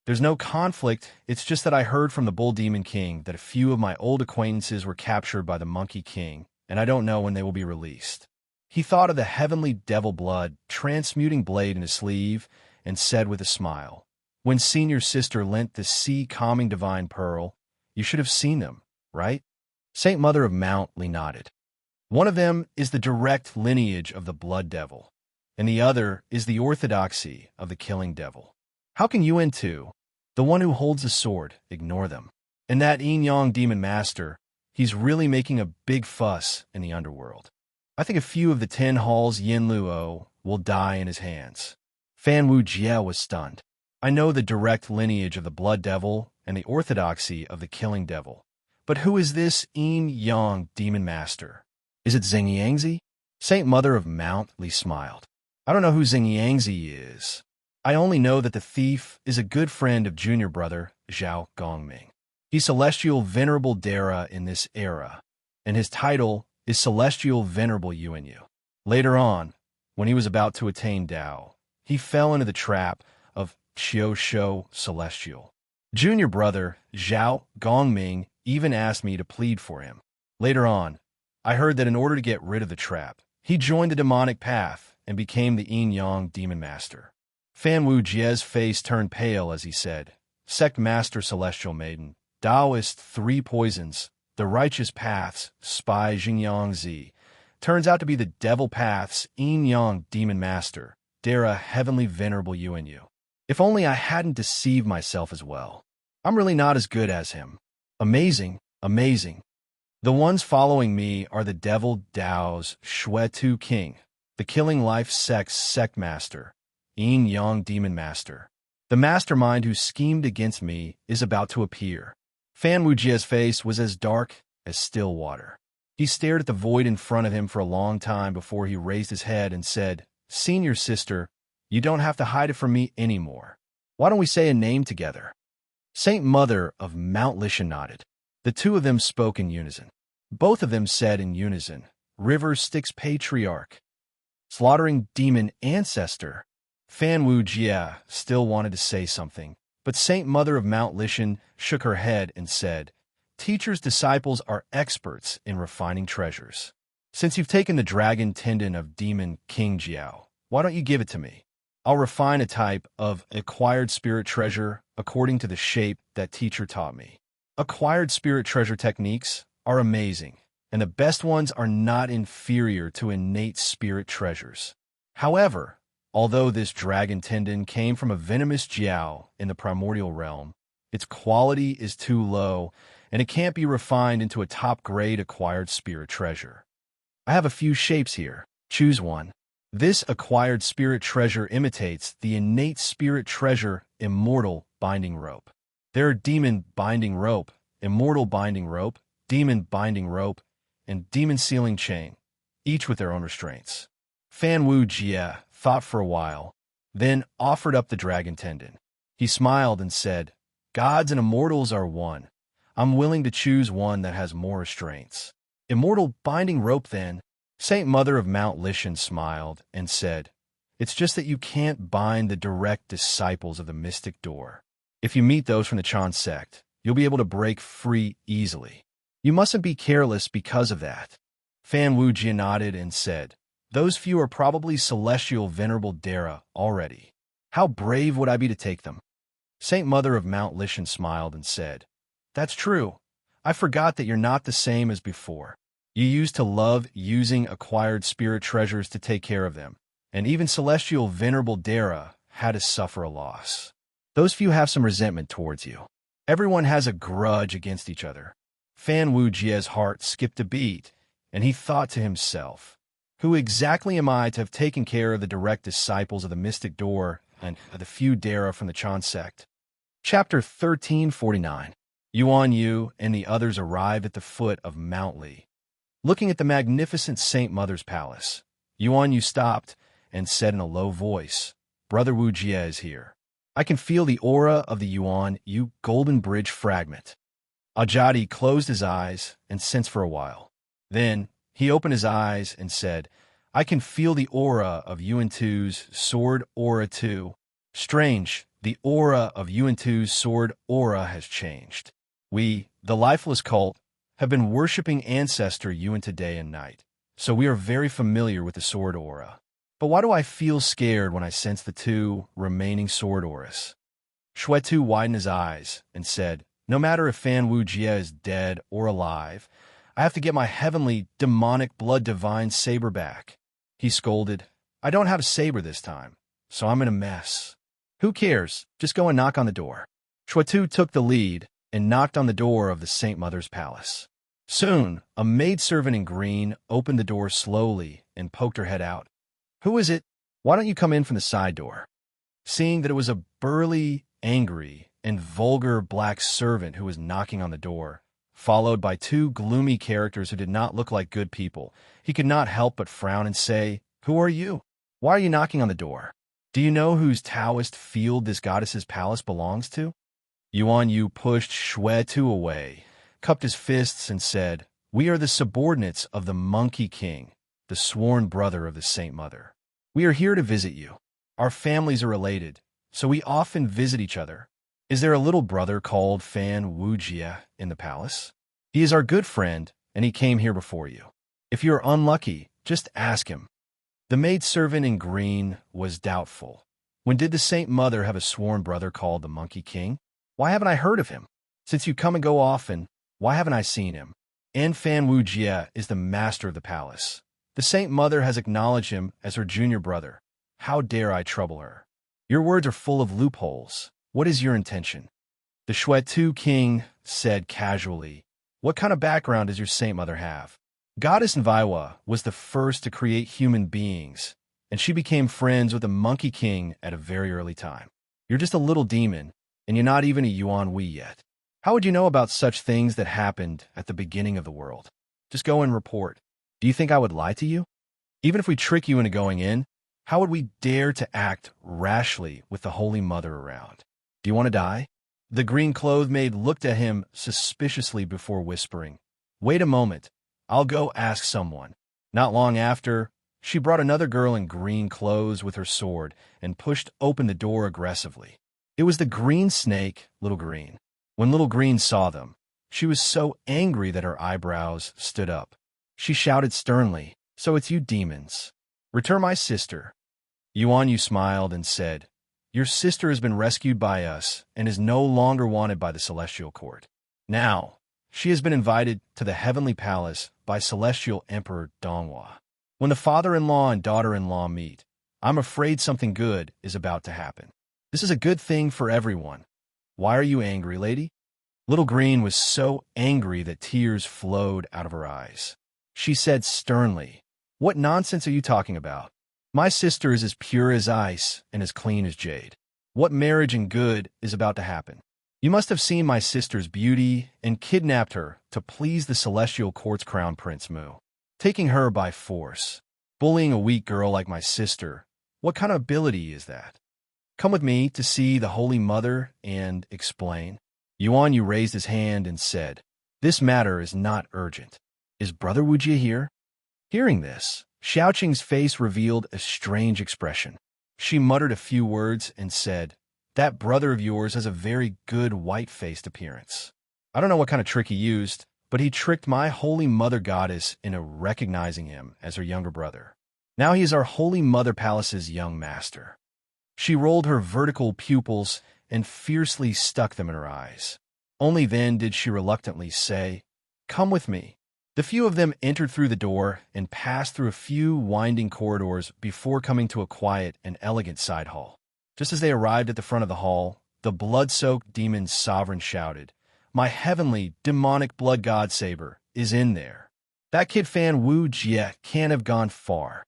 There's no conflict, it's just that I heard from the Bull Demon King that a few of my old acquaintances were captured by the Monkey King, and I don't know when they will be released. He thought of the heavenly devil blood transmuting blade in his sleeve and said with a smile, When Senior Sister lent the sea calming divine pearl, you should have seen them, right? Saint Mother of Mount Lee nodded. One of them is the direct lineage of the blood devil, and the other is the orthodoxy of the killing devil. How can you and two, the one who holds the sword, ignore them? And that Yin-Yang demon master, he's really making a big fuss in the underworld. I think a few of the 10 halls Yin Luo will die in his hands. Fan Wu Jie was stunned. I know the direct lineage of the blood devil and the orthodoxy of the killing devil. But who is this Yang demon master? Is it Xingyangzi? Saint Mother of Mount Li smiled. I don't know who Xingyangzi is. I only know that the thief is a good friend of junior brother Zhao Gongming. He's Celestial Venerable Dara in this era, and his title is Celestial Venerable Yuanyu. Later on, when he was about to attain Dao, he fell into the trap of Xiao Shou Celestial. Junior brother Zhao Gongming even asked me to plead for him. Later on, I heard that in order to get rid of the trap, he joined the demonic path and became the Yin-Yang demon master. Fan Wu Jie's face turned pale as he said, Sect Master Celestial Maiden, Taoist 3 poisons, the righteous paths, spy Xingyang Zi, turns out to be the devil paths Yin-Yang demon master, Dara heavenly venerable Yuanyu. If only I hadn't deceived myself as well. I'm really not as good as him. Amazing, amazing. The ones following me are the devil Dao's Shui-Tu King, the killing life sex sect master, Yin-Yang demon master. The mastermind who schemed against me is about to appear. Fan Wujie's face was as dark as still water. He stared at the void in front of him for a long time before he raised his head and said, Senior sister, you don't have to hide it from me anymore. Why don't we say a name together? Saint Mother of Mount Lishan nodded. The two of them spoke in unison. Both of them said in unison, River Styx Patriarch. Slaughtering Demon Ancestor. Fan Wujie still wanted to say something, but Saint Mother of Mount Lishan shook her head and said, Teacher's disciples are experts in refining treasures. Since you've taken the dragon tendon of Demon King Jiao, why don't you give it to me? I'll refine a type of acquired spirit treasure according to the shape that teacher taught me. Acquired spirit treasure techniques are amazing, and the best ones are not inferior to innate spirit treasures. However, although this dragon tendon came from a venomous Jiao in the primordial realm, its quality is too low, and it can't be refined into a top-grade acquired spirit treasure. I have a few shapes here. Choose one. This acquired spirit treasure imitates the innate spirit treasure Immortal Binding Rope. There are Demon Binding Rope, Immortal Binding Rope, Demon Binding Rope, and Demon Sealing Chain, each with their own restraints. Fan Wu Jie thought for a while, then offered up the dragon tendon. He smiled and said, Gods and immortals are one. I'm willing to choose one that has more restraints. Immortal Binding Rope, then. Saint Mother of Mount Lishan smiled and said, It's just that you can't bind the direct disciples of the mystic door. If you meet those from the Chan sect, you'll be able to break free easily. You mustn't be careless because of that. Fan Wu Jie nodded and said, Those few are probably Celestial Venerable Dara already. How brave would I be to take them? Saint Mother of Mount Lishan smiled and said, That's true. I forgot that you're not the same as before. You used to love using acquired spirit treasures to take care of them, and even Celestial Venerable Dara had to suffer a loss. Those few have some resentment towards you. Everyone has a grudge against each other. Fan Wu Jie's heart skipped a beat, and he thought to himself, Who exactly am I to have taken care of the direct disciples of the mystic door and the few Dara from the Chan sect? Chapter 1349. Yuan Yu and the others arrived at the foot of Mount Li. Looking at the magnificent Saint Mother's palace, Yuan Yu stopped and said in a low voice, Brother Wu Jie is here. I can feel the aura of the Yuan Yu Golden Bridge fragment. Ajadi closed his eyes and sensed for a while. Then he opened his eyes and said, I can feel the aura of Yuan Tu's sword aura too. Strange, the aura of Yuan Tu's sword aura has changed. We, the lifeless cult, have been worshipping ancestor Yuan day and night, so we are very familiar with the sword aura. But why do I feel scared when I sense the two remaining sword auras? Shui-Tu widened his eyes and said, No matter if Fan Wu Jie is dead or alive, I have to get my heavenly, demonic, blood divine saber back. He scolded, I don't have a saber this time, so I'm in a mess. Who cares? Just go and knock on the door. Shui-Tu took the lead and knocked on the door of the Saint Mother's palace. Soon, a maidservant in green opened the door slowly and poked her head out. Who is it? Why don't you come in from the side door? Seeing that it was a burly, angry, and vulgar black servant who was knocking on the door, followed by two gloomy characters who did not look like good people, he could not help but frown and say, "Who are you? Why are you knocking on the door? Do you know whose Taoist field this goddess's palace belongs to?" Yuan Yu pushed Shui Tu away, cupped his fists, and said, "We are the subordinates of the Monkey King, the sworn brother of the Saint Mother. We are here to visit you. Our families are related, so we often visit each other. Is there a little brother called Fan Wujie in the palace? He is our good friend, and he came here before you. If you are unlucky, just ask him." The maidservant in green was doubtful. When did the Saint Mother have a sworn brother called the Monkey King? Why haven't I heard of him? Since you come and go often, why haven't I seen him? And Fan Wujie is the master of the palace. The Saint Mother has acknowledged him as her junior brother. How dare I trouble her? Your words are full of loopholes. What is your intention? The Shui Tu King said casually, "What kind of background does your Saint Mother have?" Goddess Nviwa was the first to create human beings, and she became friends with the Monkey King at a very early time. You're just a little demon, and you're not even a Yuan Wei yet. How would you know about such things that happened at the beginning of the world? Just go and report. Do you think I would lie to you? Even if we trick you into going in, how would we dare to act rashly with the Holy Mother around? Do you want to die? The green-clothed maid looked at him suspiciously before whispering, "Wait a moment. I'll go ask someone." Not long after, she brought another girl in green clothes with her sword and pushed open the door aggressively. It was the green snake, Little Green. When Little Green saw them, she was so angry that her eyebrows stood up. She shouted sternly, "So it's you demons. Return my sister." Yuan Yu smiled and said, "Your sister has been rescued by us and is no longer wanted by the Celestial Court. Now, she has been invited to the Heavenly Palace by Celestial Emperor Donghua. When the father-in-law and daughter-in-law meet, I'm afraid something good is about to happen. This is a good thing for everyone. Why are you angry, lady?" Little Green was so angry that tears flowed out of her eyes. She said sternly, "What nonsense are you talking about? My sister is as pure as ice and as clean as jade. What marriage and good is about to happen? You must have seen my sister's beauty and kidnapped her to please the Celestial Court's Crown Prince Mu. Taking her by force. Bullying a weak girl like my sister. What kind of ability is that? Come with me to see the Holy Mother and explain." Yuan Yu raised his hand and said, "This matter is not urgent. Is Brother Wujie here?" Hearing this, Xiaoqing's face revealed a strange expression. She muttered a few words and said, "That brother of yours has a very good white-faced appearance. I don't know what kind of trick he used, but he tricked my Holy Mother Goddess into recognizing him as her younger brother. Now he is our Holy Mother Palace's young master." She rolled her vertical pupils and fiercely stuck them in her eyes. Only then did she reluctantly say, "Come with me." The few of them entered through the door and passed through a few winding corridors before coming to a quiet and elegant side hall. Just as they arrived at the front of the hall, the blood-soaked demon sovereign shouted, "My heavenly, demonic blood god saber is in there. That kid Fan Wujie can't have gone far."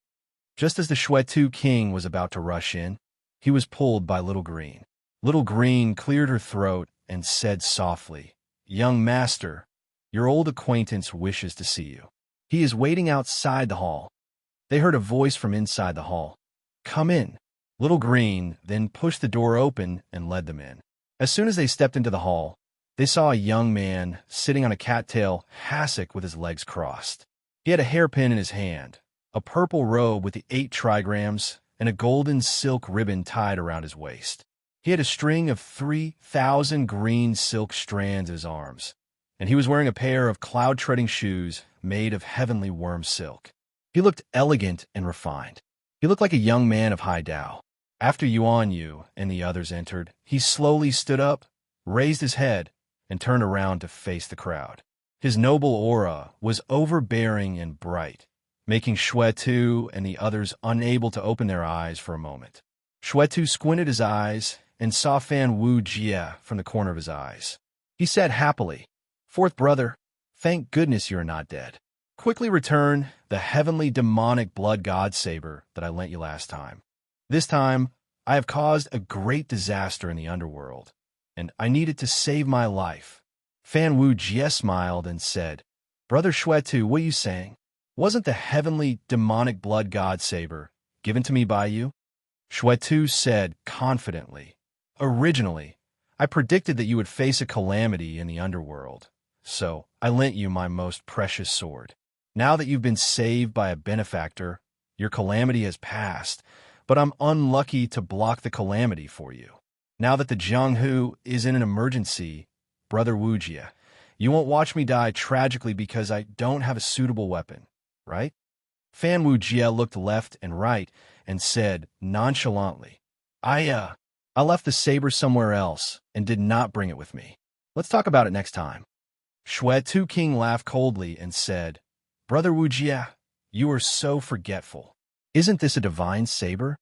Just as the Shui Tu King was about to rush in, he was pulled by Little Green. Little Green cleared her throat and said softly, "Young master, your old acquaintance wishes to see you. He is waiting outside the hall." They heard a voice from inside the hall. "Come in." Little Green then pushed the door open and led them in. As soon as they stepped into the hall, they saw a young man sitting on a cattail hassock with his legs crossed. He had a hairpin in his hand, a purple robe with the 8 trigrams, and a golden silk ribbon tied around his waist. He had a string of 3,000 green silk strands at his arms, and he was wearing a pair of cloud-treading shoes made of heavenly worm silk. He looked elegant and refined. He looked like a young man of high Tao. After Yuan Yu and the others entered, he slowly stood up, raised his head, and turned around to face the crowd. His noble aura was overbearing and bright, making Shui Tu and the others unable to open their eyes for a moment. Shui Tu squinted his eyes and saw Fan Wujie from the corner of his eyes. He said happily, "Fourth brother, thank goodness you are not dead. Quickly return the heavenly demonic blood god saber that I lent you last time. This time, I have caused a great disaster in the underworld, and I needed to save my life. Fan Wu Jie smiled and said, Brother Shuetu, what are you saying? Wasn't the heavenly demonic blood god saber given to me by you? Shuetu said confidently, Originally, I predicted that you would face a calamity in the underworld, so I lent you my most precious sword. Now that you've been saved by a benefactor, your calamity has passed, but I'm unlucky to block the calamity for you. Now that the Jianghu is in an emergency, Brother Wu Jie, you won't watch me die tragically because I don't have a suitable weapon, right? Fan Wu Jie looked left and right and said nonchalantly, I left the saber somewhere else and did not bring it with me. Let's talk about it next time. Shuetu King laughed coldly and said, Brother Wu Jie, you are so forgetful. Isn't this a divine saber?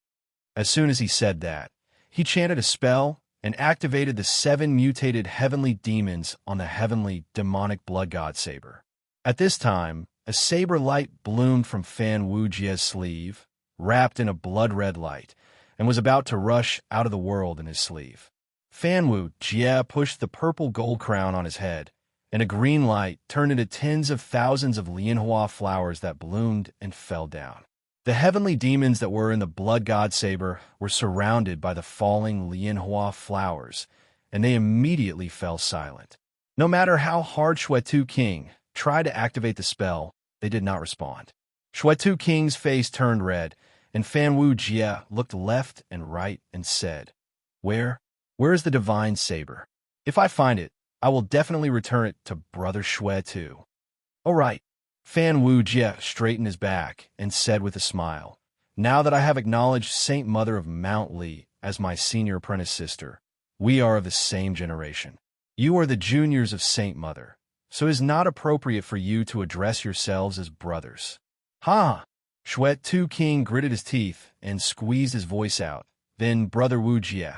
As soon as he said that, he chanted a spell and activated the 7 mutated heavenly demons on the heavenly demonic blood god saber. At this time, a saber light bloomed from Fan Wu Jie's sleeve, wrapped in a blood-red light, and was about to rush out of the world in his sleeve. Fan Wu Jie pushed the purple gold crown on his head, and a green light turned into tens of thousands of Lianhua flowers that bloomed and fell down. The heavenly demons that were in the blood god saber were surrounded by the falling Lianhua flowers, and they immediately fell silent. No matter how hard Shuetu King tried to activate the spell, they did not respond. Shuetu King's face turned red, and Fan Wu Jie looked left and right and said, Where is the divine saber? If I find it, I will definitely return it to Brother Shuetu. All right. Fan Wu Jie straightened his back and said with a smile, Now that I have acknowledged Saint Mother of Mount Li as my senior apprentice sister, we are of the same generation. You are the juniors of Saint Mother, so it is not appropriate for you to address yourselves as brothers. Ha! Shuetu King gritted his teeth and squeezed his voice out. Then, Brother Wu Jie,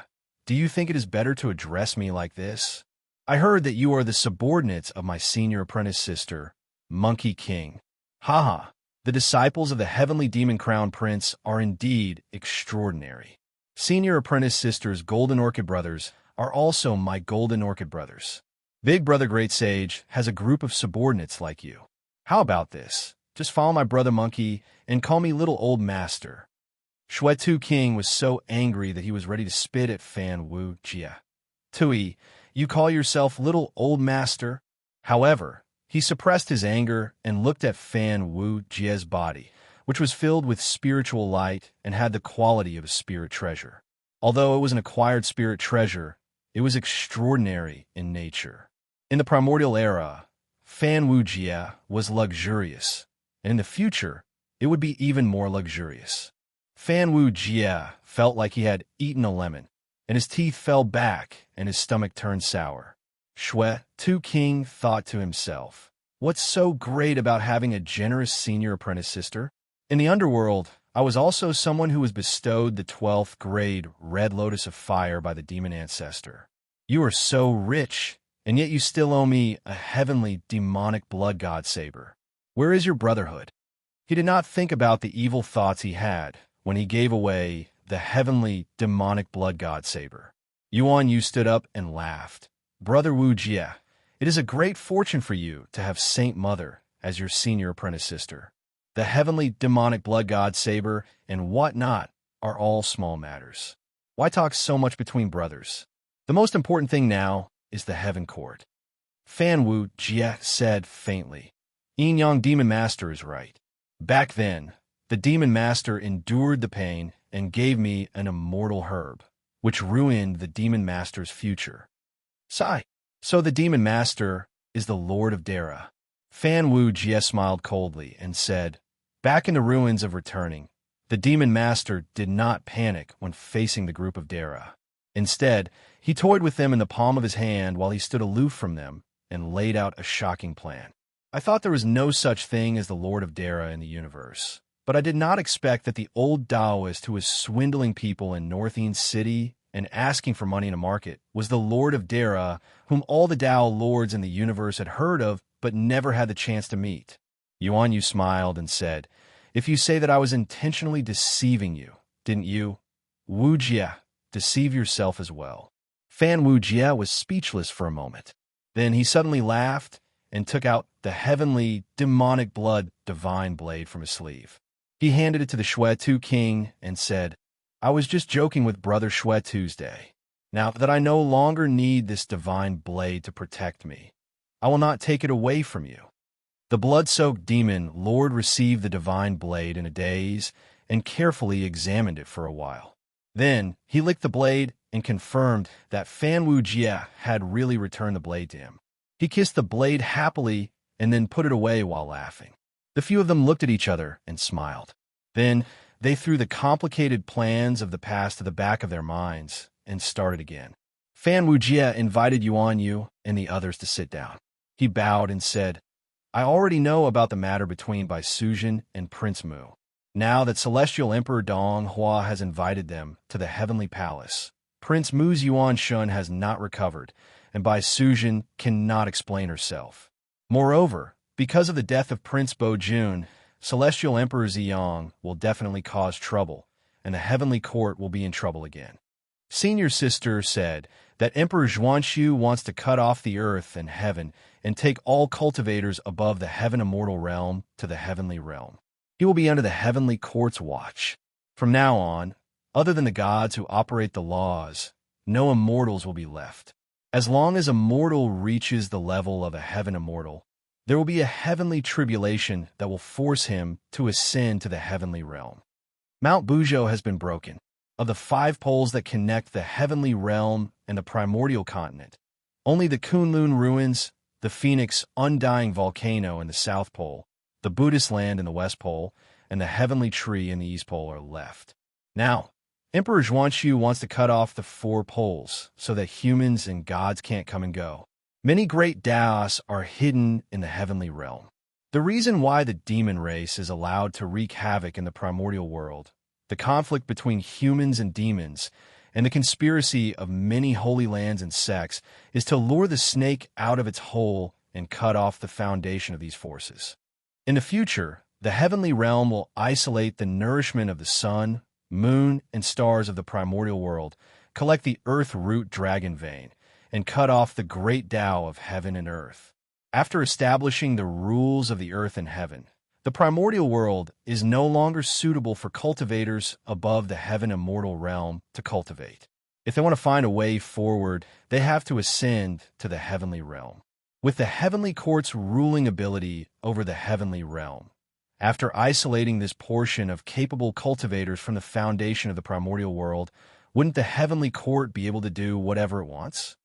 do you think it is better to address me like this? I heard that you are the subordinates of my senior apprentice sister, Monkey King. Haha, the disciples of the heavenly demon crown prince are indeed extraordinary. Senior apprentice sisters Golden Orchid brothers are also my Golden Orchid brothers. Big Brother Great Sage has a group of subordinates like you. How about this? Just follow my brother Monkey and call me Little Old Master. Shuetu King was so angry that he was ready to spit at Fan Wu Jie. Tui, you call yourself Little Old Master? However, he suppressed his anger and looked at Fan Wu Jie's body, which was filled with spiritual light and had the quality of a spirit treasure. Although it was an acquired spirit treasure, it was extraordinary in nature. In the primordial era, Fan Wu Jie was luxurious, and in the future, it would be even more luxurious. Fan Wu Jie felt like he had eaten a lemon, and his teeth fell back and his stomach turned sour. Shuetu King thought to himself, What's so great about having a generous senior apprentice sister? In the underworld, I was also someone who was bestowed the 12th grade Red Lotus of Fire by the demon ancestor. You are so rich, and yet you still owe me a heavenly demonic blood god saber. Where is your brotherhood? He did not think about the evil thoughts he had when he gave away the heavenly demonic blood god saber. Yuan Yu stood up and laughed. Brother Wu Jie, it is a great fortune for you to have Saint Mother as your senior apprentice sister. The heavenly demonic blood god saber and whatnot are all small matters. Why talk so much between brothers? The most important thing now is the heaven court. Fan Wu Jie said faintly. Yin Yang Demon Master is right. Back then, the Demon Master endured the pain and gave me an immortal herb, which ruined the Demon Master's future. Sigh. So the Demon Master is the Lord of Dara. Fan Wu Jie smiled coldly and said, Back in the ruins of returning, the Demon Master did not panic when facing the group of Dara. Instead, he toyed with them in the palm of his hand while he stood aloof from them and laid out a shocking plan. I thought there was no such thing as the Lord of Dara in the universe, but I did not expect that the old Taoist who was swindling people in Northeen City and asking for money in a market was the Lord of Dara, whom all the Tao lords in the universe had heard of but never had the chance to meet. Yuan Yu smiled and said, If you say that I was intentionally deceiving you, didn't you? Wu Jie, deceive yourself as well. Fan Wujie was speechless for a moment. Then he suddenly laughed and took out the heavenly, demonic blood divine blade from his sleeve. He handed it to the Shui-Tu king and said, "I was just joking with Brother Shui Tuesday. Now that I no longer need this divine blade to protect me, I will not take it away from you." The blood-soaked demon lord received the divine blade in a daze and carefully examined it for a while. Then he licked the blade and confirmed that Fan Wujie had really returned the blade to him. He kissed the blade happily and then put it away while laughing. The few of them looked at each other and smiled. Then they threw the complicated plans of the past to the back of their minds and started again. Fan Wujie invited Yuan Yu and the others to sit down. He bowed and said, "I already know about the matter between Bai Sujin and Prince Mu. Now that Celestial Emperor Dong Hua has invited them to the Heavenly Palace, Prince Mu's Yuan Shun has not recovered, and Bai Sujin cannot explain herself. Moreover, because of the death of Prince Bo Jun, Celestial Emperor Ziyang will definitely cause trouble, and the Heavenly Court will be in trouble again." Senior Sister said that Emperor Zhuanshu wants to cut off the earth and heaven and take all cultivators above the heaven immortal realm to the heavenly realm. He will be under the Heavenly Court's watch. From now on, other than the gods who operate the laws, no immortals will be left. As long as a mortal reaches the level of a heaven immortal, there will be a heavenly tribulation that will force him to ascend to the heavenly realm. Mount Buzhou has been broken. Of the 5 poles that connect the heavenly realm and the primordial continent, only the Kunlun ruins, the Phoenix undying volcano in the South Pole, the Buddhist land in the West Pole, and the heavenly tree in the East Pole are left. Now, Emperor Zhuanshu wants to cut off the 4 poles so that humans and gods can't come and go. Many great Daos are hidden in the heavenly realm. The reason why the demon race is allowed to wreak havoc in the primordial world, the conflict between humans and demons, and the conspiracy of many holy lands and sects is to lure the snake out of its hole and cut off the foundation of these forces. In the future, the heavenly realm will isolate the nourishment of the sun, moon, and stars of the primordial world, collect the earth root dragon vein, and cut off the great Tao of heaven and earth. After establishing the rules of the earth and heaven, the primordial world is no longer suitable for cultivators above the heaven immortal realm to cultivate. If they want to find a way forward, they have to ascend to the heavenly realm. With the heavenly court's ruling ability over the heavenly realm, after isolating this portion of capable cultivators from the foundation of the primordial world, wouldn't the heavenly court be able to do whatever it wants?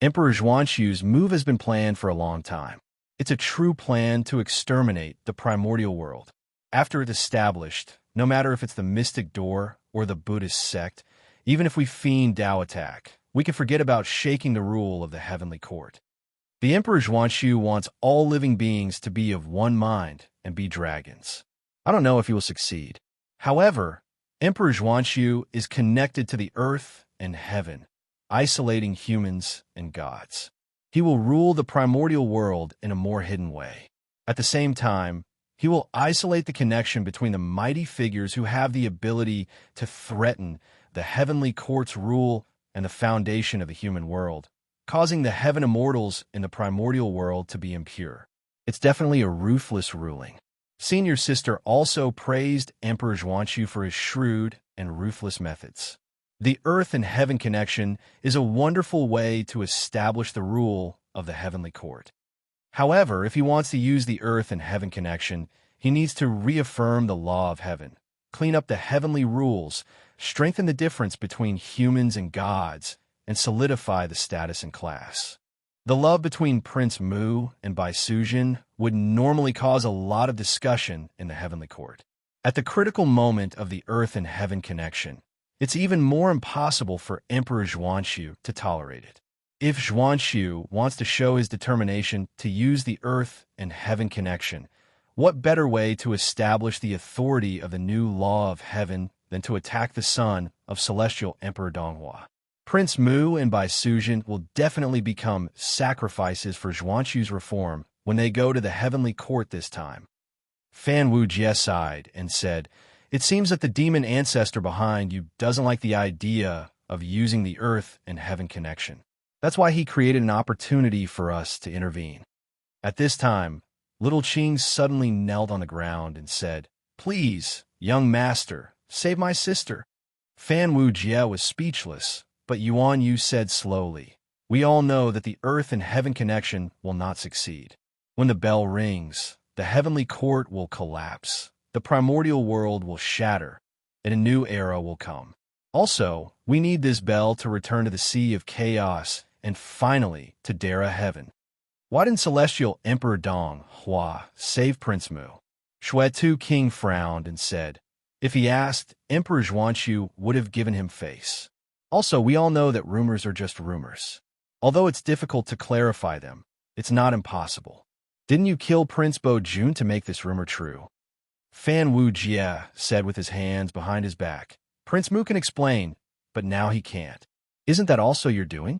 Emperor Zhuanshu's move has been planned for a long time. It's a true plan to exterminate the primordial world. After it's established, no matter if it's the mystic door or the Buddhist sect, even if we fiend Tao attack, we can forget about shaking the rule of the heavenly court. The Emperor Zhuanshu wants all living beings to be of one mind and be dragons. I don't know if he will succeed. However, Emperor Zhuanshu is connected to the earth and heaven, isolating humans and gods. He will rule the primordial world in a more hidden way. At the same time, he will isolate the connection between the mighty figures who have the ability to threaten the heavenly court's rule and the foundation of the human world, causing the heaven immortals in the primordial world to be impure. It's definitely a ruthless ruling. Senior Sister also praised Emperor Zhuanshu for his shrewd and ruthless methods. The earth and heaven connection is a wonderful way to establish the rule of the heavenly court. However, if he wants to use the earth and heaven connection, he needs to reaffirm the law of heaven, clean up the heavenly rules, strengthen the difference between humans and gods, and solidify the status and class. The love between Prince Mu and Bai Sujin would normally cause a lot of discussion in the heavenly court. At the critical moment of the earth and heaven connection, it's even more impossible for Emperor Zhuanshu to tolerate it. If Zhuanshu wants to show his determination to use the earth and heaven connection, what better way to establish the authority of the new law of heaven than to attack the son of Celestial Emperor Donghua? Prince Mu and Bai Sujin will definitely become sacrifices for Zhuanshu's reform when they go to the heavenly court this time. Fan Wujie sighed and said, "It seems that the demon ancestor behind you doesn't like the idea of using the earth and heaven connection. That's why he created an opportunity for us to intervene. At this time, little Qing suddenly knelt on the ground and said, "Please, young master, save my sister." Fan Wu Jie was speechless, but Yuan Yu said slowly, "We all know that the earth and heaven connection will not succeed. When the bell rings, the heavenly court will collapse, the primordial world will shatter, and a new era will come. Also, we need this bell to return to the sea of chaos and finally to Dara heaven." Why didn't Celestial Emperor Dong Hua save Prince Mu? Shui Tu King frowned and said, "If he asked, Emperor Zhuanqiu would have given him face. Also, we all know that rumors are just rumors. Although it's difficult to clarify them, it's not impossible. Didn't you kill Prince Bo Jun to make this rumor true?" Fan Wu Jie said with his hands behind his back, "Prince Mu can explain, but now he can't. Isn't that also your doing?"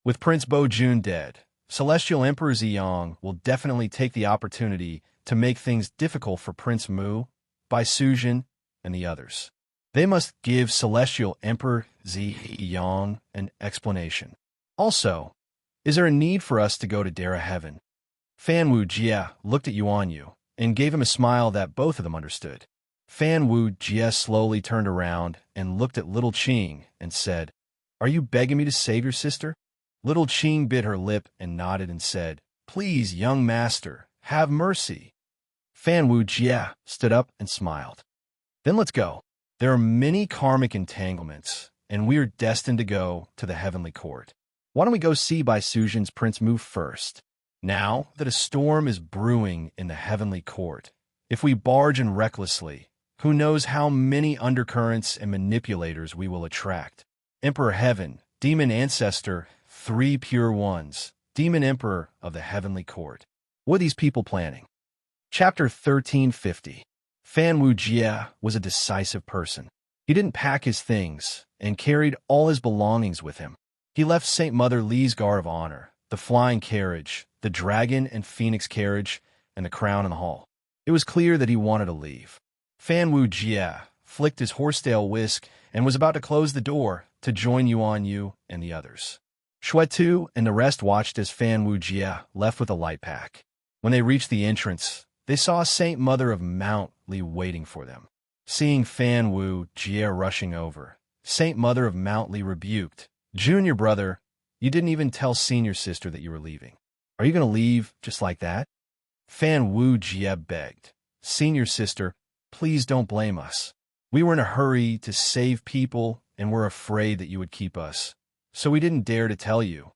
With Prince Bo Jun dead, Celestial Emperor Ziyang will definitely take the opportunity to make things difficult for Prince Mu, Bai Sujin, and the others. They must give Celestial Emperor Ziyang an explanation. Also, is there a need for us to go to Dara Heaven? Fan Wu Jie looked at Yuan Yu and gave him a smile that both of them understood. Fan Wu Jie slowly turned around and looked at little Qing and said, "Are you begging me to save your sister?" Little Qing bit her lip and nodded and said, "Please, young master, have mercy." Fan Wu Jie stood up and smiled. "Then let's go. There are many karmic entanglements, and we are destined to go to the heavenly court. Why don't we go see Bai Sujin's Prince Mu first? Now that a storm is brewing in the heavenly court, if we barge in recklessly, who knows how many undercurrents and manipulators we will attract. Emperor Heaven, Demon Ancestor, 3 pure ones, Demon Emperor of the heavenly court. What are these people planning?" Chapter 1350. Fan Wu Jie was a decisive person. He didn't pack his things and carried all his belongings with him. He left Saint Mother Li's guard of honor, the flying carriage, the dragon and phoenix carriage, and the crown in the hall. It was clear that he wanted to leave. Fan Wu Jie flicked his horsetail whisk and was about to close the door to join Yuan Yu and the others. Shui Tu and the rest watched as Fan Wu Jie left with a light pack. When they reached the entrance, they saw Saint Mother of Mount Li waiting for them. Seeing Fan Wu Jie rushing over, Saint Mother of Mount Li rebuked, "Junior brother, you didn't even tell senior sister that you were leaving. Are you going to leave just like that?" Fan Wu Jie begged, "Senior sister, please don't blame us. We were in a hurry to save people and were afraid that you would keep us, so we didn't dare to tell you."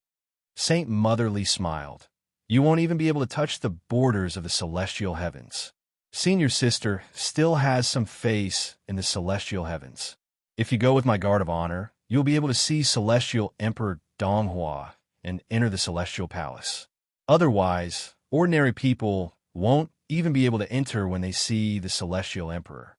Saint Motherly smiled. "You won't even be able to touch the borders of the celestial heavens. Senior sister still has some face in the celestial heavens. If you go with my guard of honor, you'll be able to see Celestial Emperor Donghua and enter the celestial palace. Otherwise, ordinary people won't even be able to enter when they see the celestial emperor.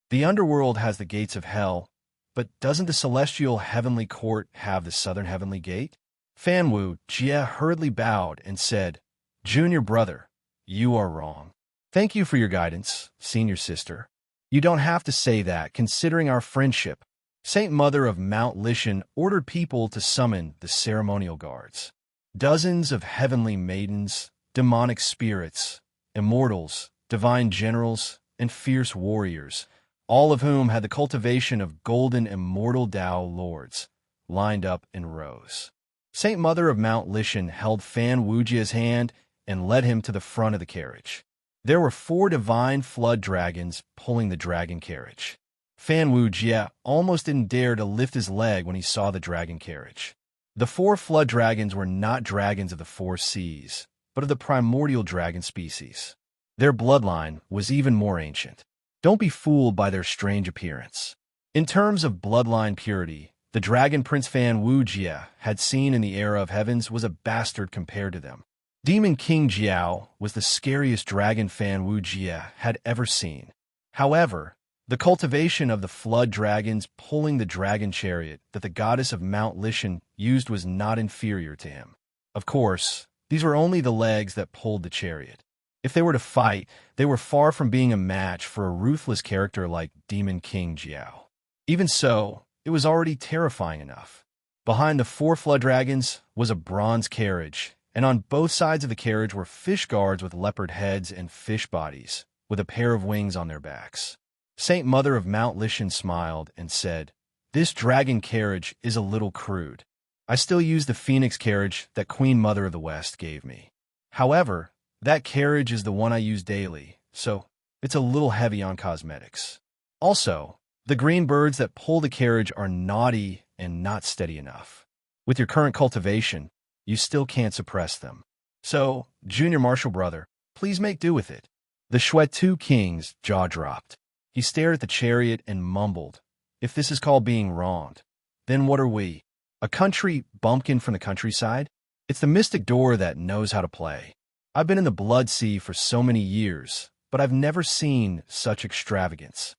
The underworld has the gates of hell, but doesn't the celestial heavenly court have the southern heavenly gate?" Fan Wu Jie hurriedly bowed and said, "Junior brother, you are wrong. Thank you for your guidance, senior sister. You don't have to say that, considering our friendship." Saint Mother of Mount Lishan ordered people to summon the ceremonial guards. Dozens of heavenly maidens, demonic spirits, immortals, divine generals, and fierce warriors, all of whom had the cultivation of golden immortal Tao lords, lined up in rows. Saint Mother of Mount Lishan held Fan Wu Jie's hand and led him to the front of the carriage. There were 4 divine flood dragons pulling the dragon carriage. Fan Wu Jie almost didn't dare to lift his leg when he saw the dragon carriage. The 4 flood dragons were not dragons of the 4 seas, but of the primordial dragon species. Their bloodline was even more ancient. Don't be fooled by their strange appearance. In terms of bloodline purity, the dragon Prince Fan Wu Jie had seen in the era of heavens was a bastard compared to them. Demon King Jiao was the scariest dragon Fan Wu Jie had ever seen. However, the cultivation of the flood dragons pulling the dragon chariot that the goddess of Mount Lishan used was not inferior to him. Of course, these were only the legs that pulled the chariot. If they were to fight, they were far from being a match for a ruthless character like Demon King Jiao. Even so, it was already terrifying enough. Behind the 4 flood dragons was a bronze carriage, and on both sides of the carriage were fish guards with leopard heads and fish bodies, with a pair of wings on their backs. Saint Mother of Mount Lishan smiled and said, "This dragon carriage is a little crude. I still use the phoenix carriage that Queen Mother of the West gave me. However, that carriage is the one I use daily, so it's a little heavy on cosmetics. Also, the green birds that pull the carriage are naughty and not steady enough. With your current cultivation, you still can't suppress them. So, Junior Marshal Brother, please make do with it." The Shwetu King's jaw dropped. He stared at the chariot and mumbled, "If this is called being wronged, then what are we? A country bumpkin from the countryside? It's the mystic door that knows how to play. I've been in the Blood Sea for so many years, but I've never seen such extravagance."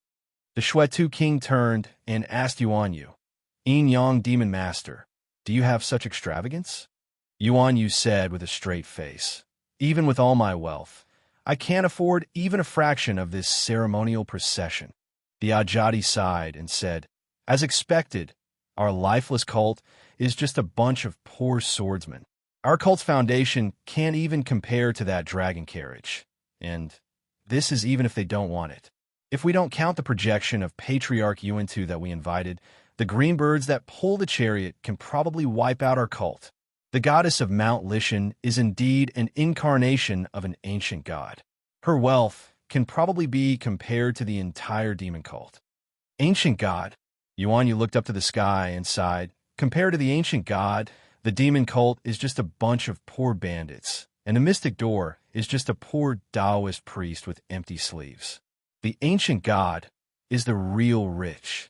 The Shwetu King turned and asked Yuan Yu, "Yin Yang Demon Master, do you have such extravagance?" Yuan Yu said with a straight face, "Even with all my wealth, I can't afford even a fraction of this ceremonial procession." The Ajadi sighed and said, "As expected, our lifeless cult is just a bunch of poor swordsmen. Our cult's foundation can't even compare to that dragon carriage. And this is even if they don't want it. If we don't count the projection of Patriarch Yuan-Tu that we invited, the green birds that pull the chariot can probably wipe out our cult. The goddess of Mount Lishan is indeed an incarnation of an ancient god. Her wealth can probably be compared to the entire demon cult." Ancient god? Yuan Yu looked up to the sky and sighed. Compared to the ancient god, the demon cult is just a bunch of poor bandits, and the mystic door is just a poor Taoist priest with empty sleeves. The ancient god is the real rich.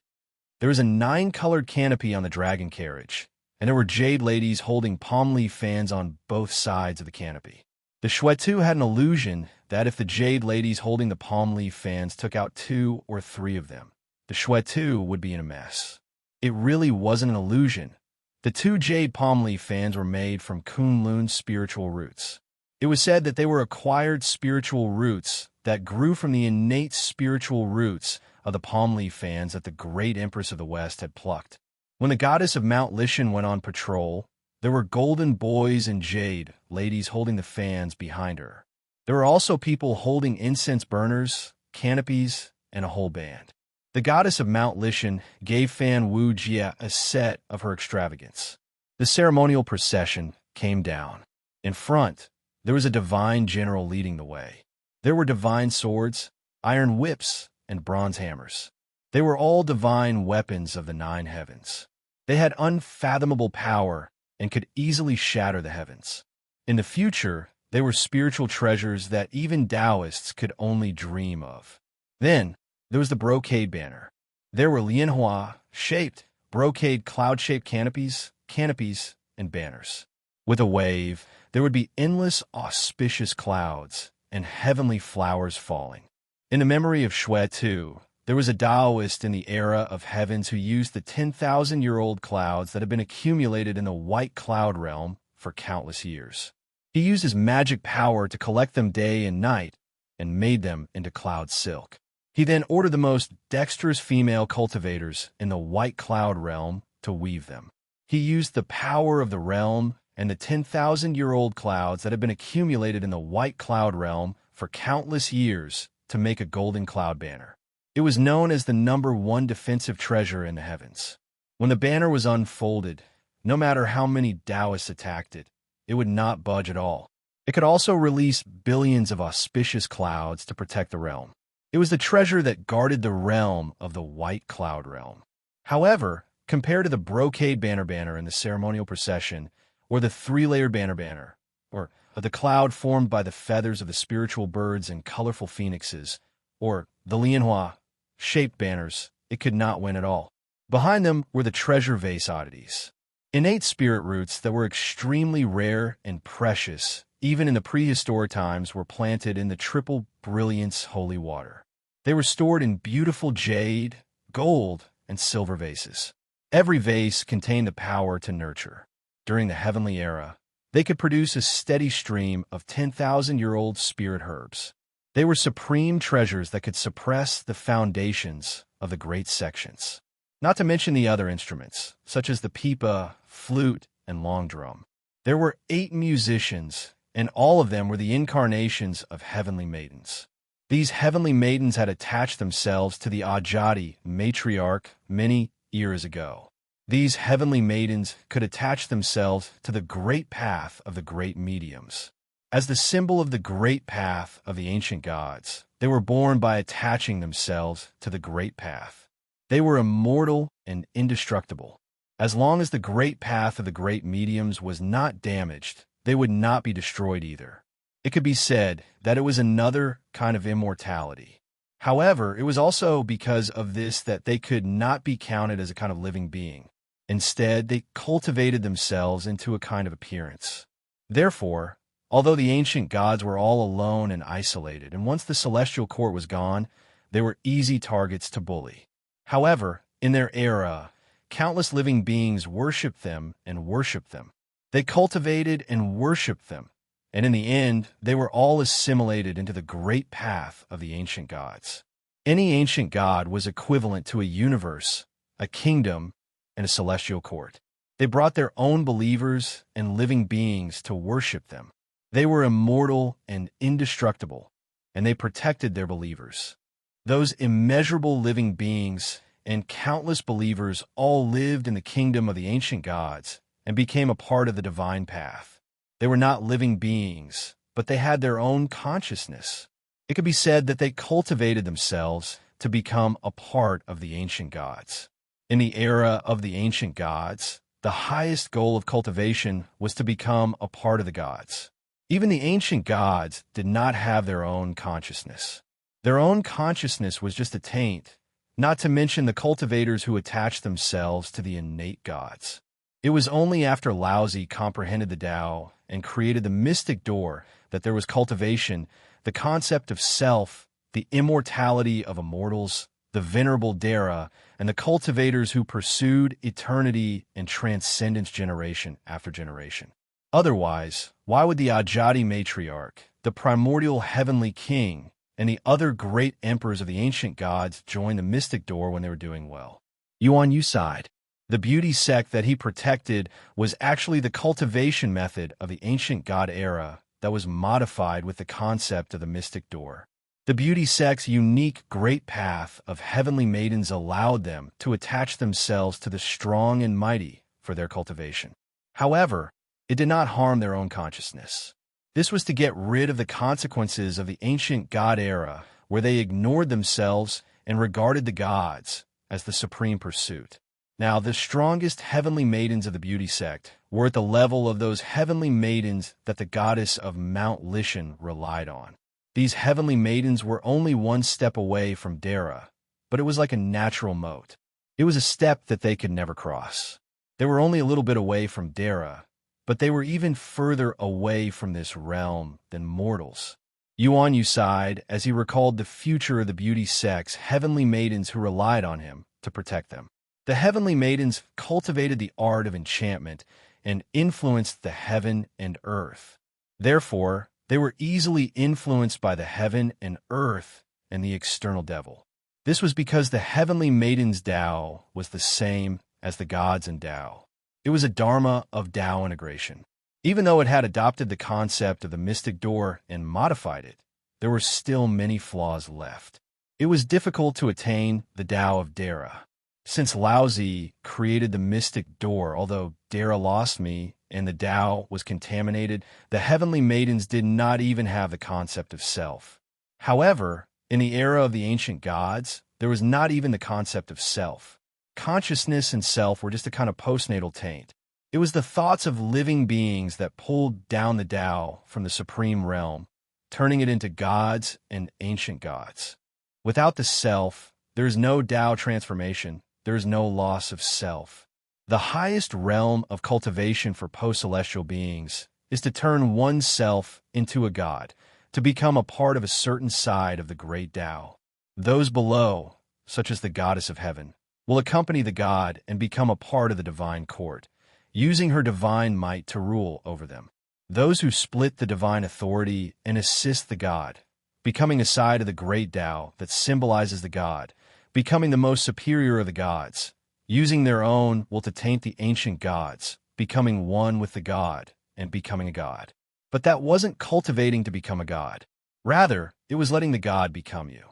There was a 9-colored canopy on the dragon carriage, and there were jade ladies holding palm leaf fans on both sides of the canopy. The Shwetu had an illusion that if the jade ladies holding the palm leaf fans took out 2 or 3 of them, the Shwetu would be in a mess. It really wasn't an illusion. The 2 jade palm leaf fans were made from Kunlun's spiritual roots. It was said that they were acquired spiritual roots that grew from the innate spiritual roots of the palm leaf fans that the great Empress of the West had plucked. When the goddess of Mount Lishan went on patrol, there were golden boys and jade ladies holding the fans behind her. There were also people holding incense burners, canopies, and a whole band. The goddess of Mount Lishan gave Fan Wu Jia a set of her extravagance. The ceremonial procession came down. In front, there was a divine general leading the way. There were divine swords, iron whips, and bronze hammers. They were all divine weapons of the 9 heavens. They had unfathomable power and could easily shatter the heavens. In the future, they were spiritual treasures that even Taoists could only dream of. Then, there was the brocade banner. There were lianhua-shaped, brocade cloud-shaped canopies, and banners. With a wave, there would be endless auspicious clouds and heavenly flowers falling. In the memory of Shwetu, there was a Taoist in the era of heavens who used the 10,000-year-old clouds that had been accumulated in the white cloud realm for countless years. He used his magic power to collect them day and night and made them into cloud silk. He then ordered the most dexterous female cultivators in the white cloud realm to weave them. He used the power of the realm and the 10,000-year-old clouds that had been accumulated in the white cloud realm for countless years to make a golden cloud banner. It was known as the #1 defensive treasure in the heavens. When the banner was unfolded, no matter how many Taoists attacked it, it would not budge at all. It could also release billions of auspicious clouds to protect the realm. It was the treasure that guarded the realm of the white cloud realm. However, compared to the brocade banner in the ceremonial procession, or the 3-layered banner, or the cloud formed by the feathers of the spiritual birds and colorful phoenixes, or the lianhua-shaped banners, it could not win at all. Behind them were the treasure vase oddities. Innate spirit roots that were extremely rare and precious, even in the prehistoric times, were planted in the triple brilliance holy water. They were stored in beautiful jade, gold, and silver vases. Every vase contained the power to nurture. During the heavenly era, they could produce a steady stream of 10,000-year-old spirit herbs. They were supreme treasures that could suppress the foundations of the great sections. not to mention the other instruments, such as the pipa, flute, and long drum. There were 8 musicians, and all of them were the incarnations of heavenly maidens. These heavenly maidens had attached themselves to the Ajati matriarch many eras ago. These heavenly maidens could attach themselves to the great path of the great mediums. As the symbol of the great path of the ancient gods, they were born by attaching themselves to the great path. They were immortal and indestructible. As long as the great path of the great mediums was not damaged, they would not be destroyed either. It could be said that it was another kind of immortality. However, it was also because of this that they could not be counted as a kind of living being. Instead, they cultivated themselves into a kind of appearance. Therefore, although the ancient gods were all alone and isolated, and once the celestial court was gone, they were easy targets to bully. However, in their era, countless living beings worshipped them and worshipped them. They cultivated and worshipped them, and in the end, they were all assimilated into the great path of the ancient gods. Any ancient god was equivalent to a universe, a kingdom, and a celestial court. They brought their own believers and living beings to worship them. They were immortal and indestructible, and they protected their believers. Those immeasurable living beings and countless believers all lived in the kingdom of the ancient gods and became a part of the divine path. They were not living beings, but they had their own consciousness. It could be said that they cultivated themselves to become a part of the ancient gods. In the era of the ancient gods, the highest goal of cultivation was to become a part of the gods. Even the ancient gods did not have their own consciousness. Their own consciousness was just a taint, not to mention the cultivators who attached themselves to the innate gods. It was only after Laozi comprehended the Tao and created the mystic door that there was cultivation, the concept of self, the immortality of immortals, the venerable Dara, and the cultivators who pursued eternity and transcendence generation after generation. Otherwise, why would the Ajati matriarch, the primordial heavenly king, and the other great emperors of the ancient gods join the mystic door when they were doing well? Yuan Yu sighed. The beauty sect that he protected was actually the cultivation method of the ancient god era that was modified with the concept of the mystic door. The beauty sect's unique great path of heavenly maidens allowed them to attach themselves to the strong and mighty for their cultivation. However, it did not harm their own consciousness. This was to get rid of the consequences of the ancient god era, where they ignored themselves and regarded the gods as the supreme pursuit. Now, the strongest heavenly maidens of the beauty sect were at the level of those heavenly maidens that the goddess of Mount Lishan relied on. These heavenly maidens were only one step away from Dara, but it was like a natural moat. It was a step that they could never cross. They were only a little bit away from Dara, but they were even further away from this realm than mortals. Yuan Yu sighed as he recalled the future of the beauty sect's heavenly maidens who relied on him to protect them. The heavenly maidens cultivated the art of enchantment and influenced the heaven and earth. Therefore, they were easily influenced by the heaven and earth and the external devil. This was because the heavenly maiden's Tao was the same as the gods in Tao. It was a dharma of Tao integration. Even though it had adopted the concept of the mystic door and modified it, there were still many flaws left. It was difficult to attain the Tao of Dara. Since Laozi created the mystic door, although Dara lost me and the Tao was contaminated, the heavenly maidens did not even have the concept of self. However, in the era of the ancient gods, there was not even the concept of self. Consciousness and self were just a kind of postnatal taint. It was the thoughts of living beings that pulled down the Tao from the supreme realm, turning it into gods and ancient gods. Without the self, there is no Tao transformation. There is no loss of self. The highest realm of cultivation for post-celestial beings is to turn oneself into a god, to become a part of a certain side of the great Tao. Those below, such as the goddess of heaven, will accompany the god and become a part of the divine court, using her divine might to rule over them. Those who split the divine authority and assist the god, becoming a side of the great Tao that symbolizes the god, becoming the most superior of the gods, using their own will to taint the ancient gods, becoming one with the god and becoming a god. But that wasn't cultivating to become a god. Rather, it was letting the god become you.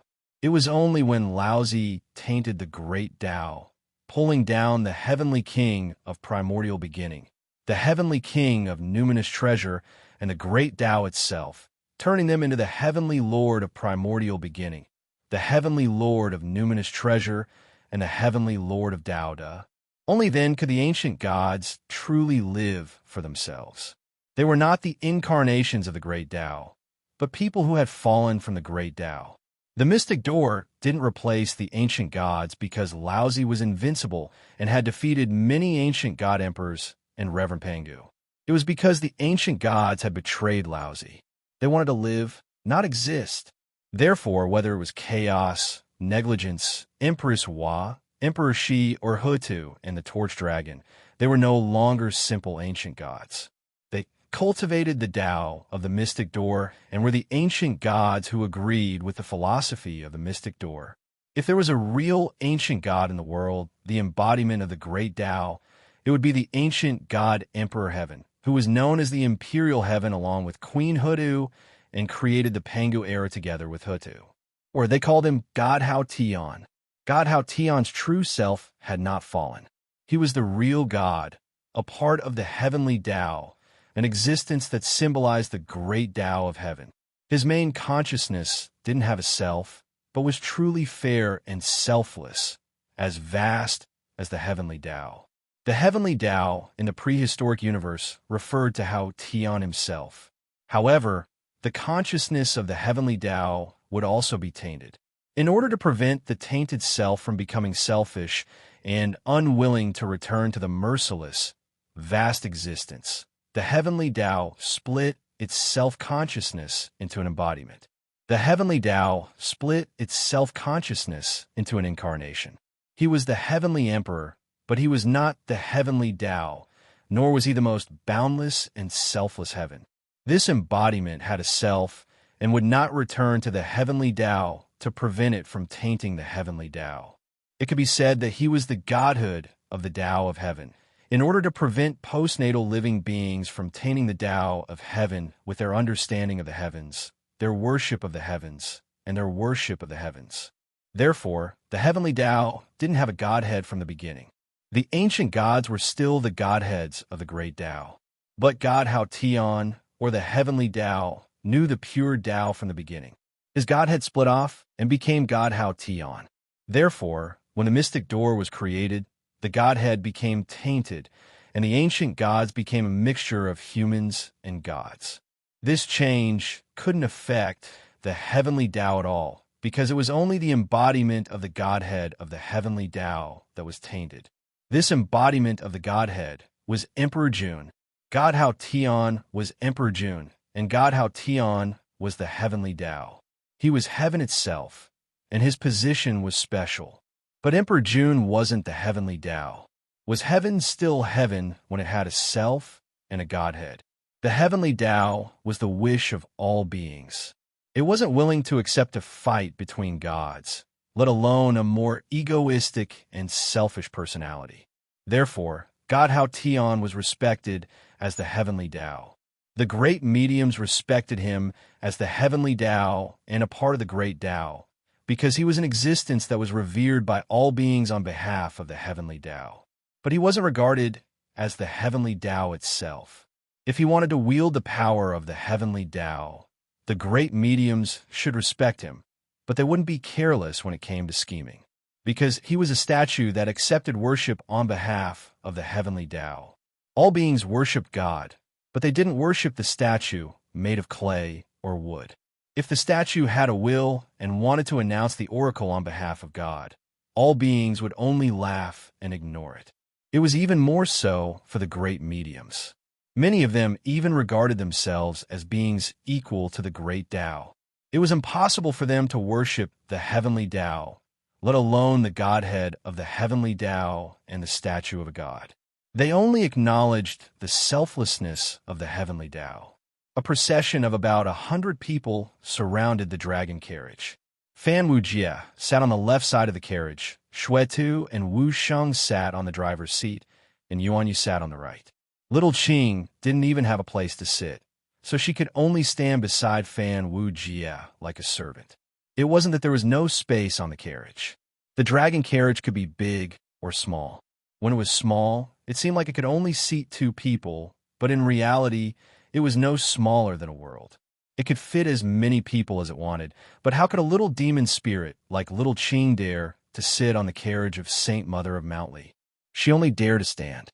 It was only when Laozi tainted the great Tao, pulling down the heavenly king of primordial beginning, the heavenly king of numinous treasure, and the great Tao itself, turning them into the heavenly lord of primordial beginning, the heavenly lord of numinous treasure, and the heavenly lord of Daoda. Only then could the ancient gods truly live for themselves. They were not the incarnations of the great Tao, but people who had fallen from the great Tao. The mystic door didn't replace the ancient gods because Laozi was invincible and had defeated many ancient god emperors and Reverend Pangu. It was because the ancient gods had betrayed Laozi. They wanted to live, not exist. Therefore, whether it was chaos, negligence, Empress Hua, Emperor Shi, or Hutu and the Torch Dragon, they were no longer simple ancient gods. They cultivated the Tao of the mystic door and were the ancient gods who agreed with the philosophy of the mystic door. If there was a real ancient god in the world, the embodiment of the great Tao, it would be the ancient god Emperor Heaven, who was known as the Imperial Heaven along with Queen Hutu and created the Pangu era together with Hutu. Or they called him God Hao Tian. God Hao Tian's true self had not fallen. He was the real God, a part of the heavenly Tao, an existence that symbolized the great Tao of heaven. His main consciousness didn't have a self, but was truly fair and selfless, as vast as the heavenly Tao. The heavenly Tao in the prehistoric universe referred to Hao Tian himself. However, the consciousness of the heavenly Tao would also be tainted. In order to prevent the tainted self from becoming selfish and unwilling to return to the merciless, vast existence, the heavenly Tao split its self-consciousness into an embodiment. The heavenly Tao split its self-consciousness into an incarnation. He was the heavenly emperor, but he was not the heavenly Tao, nor was he the most boundless and selfless heaven. This embodiment had a self and would not return to the heavenly Tao to prevent it from tainting the heavenly Tao. It could be said that he was the godhood of the Tao of heaven, in order to prevent postnatal living beings from tainting the Tao of heaven with their understanding of the heavens, their worship of the heavens, and their worship of the heavens. Therefore, the heavenly Tao didn't have a godhead from the beginning. The ancient gods were still the godheads of the great Tao. But God Hao Tian, or the heavenly Tao, knew the pure Tao from the beginning. His godhead split off and became God Hao Tian. Therefore, when the mystic door was created, the godhead became tainted, and the ancient gods became a mixture of humans and gods. This change couldn't affect the heavenly Tao at all, because it was only the embodiment of the godhead of the heavenly Tao that was tainted. This embodiment of the godhead was Emperor Jun. God Hao Tian was Emperor Jun, and God Hao Tian was the heavenly Tao. He was heaven itself, and his position was special. But Emperor Jun wasn't the heavenly Tao. Was heaven still heaven when it had a self and a godhead? The heavenly Tao was the wish of all beings. It wasn't willing to accept a fight between gods, let alone a more egoistic and selfish personality. Therefore, God Hao Tian was respected as the heavenly Tao. The great mediums respected him as the heavenly Tao and a part of the great Tao, because he was an existence that was revered by all beings on behalf of the heavenly Tao. But he wasn't regarded as the heavenly Tao itself. If he wanted to wield the power of the heavenly Tao, the great mediums should respect him, but they wouldn't be careless when it came to scheming, because he was a statue that accepted worship on behalf of the heavenly Tao. All beings worshiped God, but they didn't worship the statue made of clay or wood. If the statue had a will and wanted to announce the oracle on behalf of God, all beings would only laugh and ignore it. It was even more so for the great mediums. Many of them even regarded themselves as beings equal to the great Tao. It was impossible for them to worship the heavenly Tao, let alone the godhead of the heavenly Tao and the statue of a god. They only acknowledged the selflessness of the heavenly Tao. A procession of about 100 people surrounded the dragon carriage. Fan Wujie sat on the left side of the carriage, Shuetu and Wu Sheng sat on the driver's seat, and Yuan Yu sat on the right. Little Qing didn't even have a place to sit, so she could only stand beside Fan Wu Jia like a servant. It wasn't that there was no space on the carriage. The dragon carriage could be big or small. When it was small, it seemed like it could only seat 2 people, but in reality, it was no smaller than a world. It could fit as many people as it wanted, but how could a little demon spirit like Little Qing dare to sit on the carriage of Saint Mother of Mountly? She only dared to stand.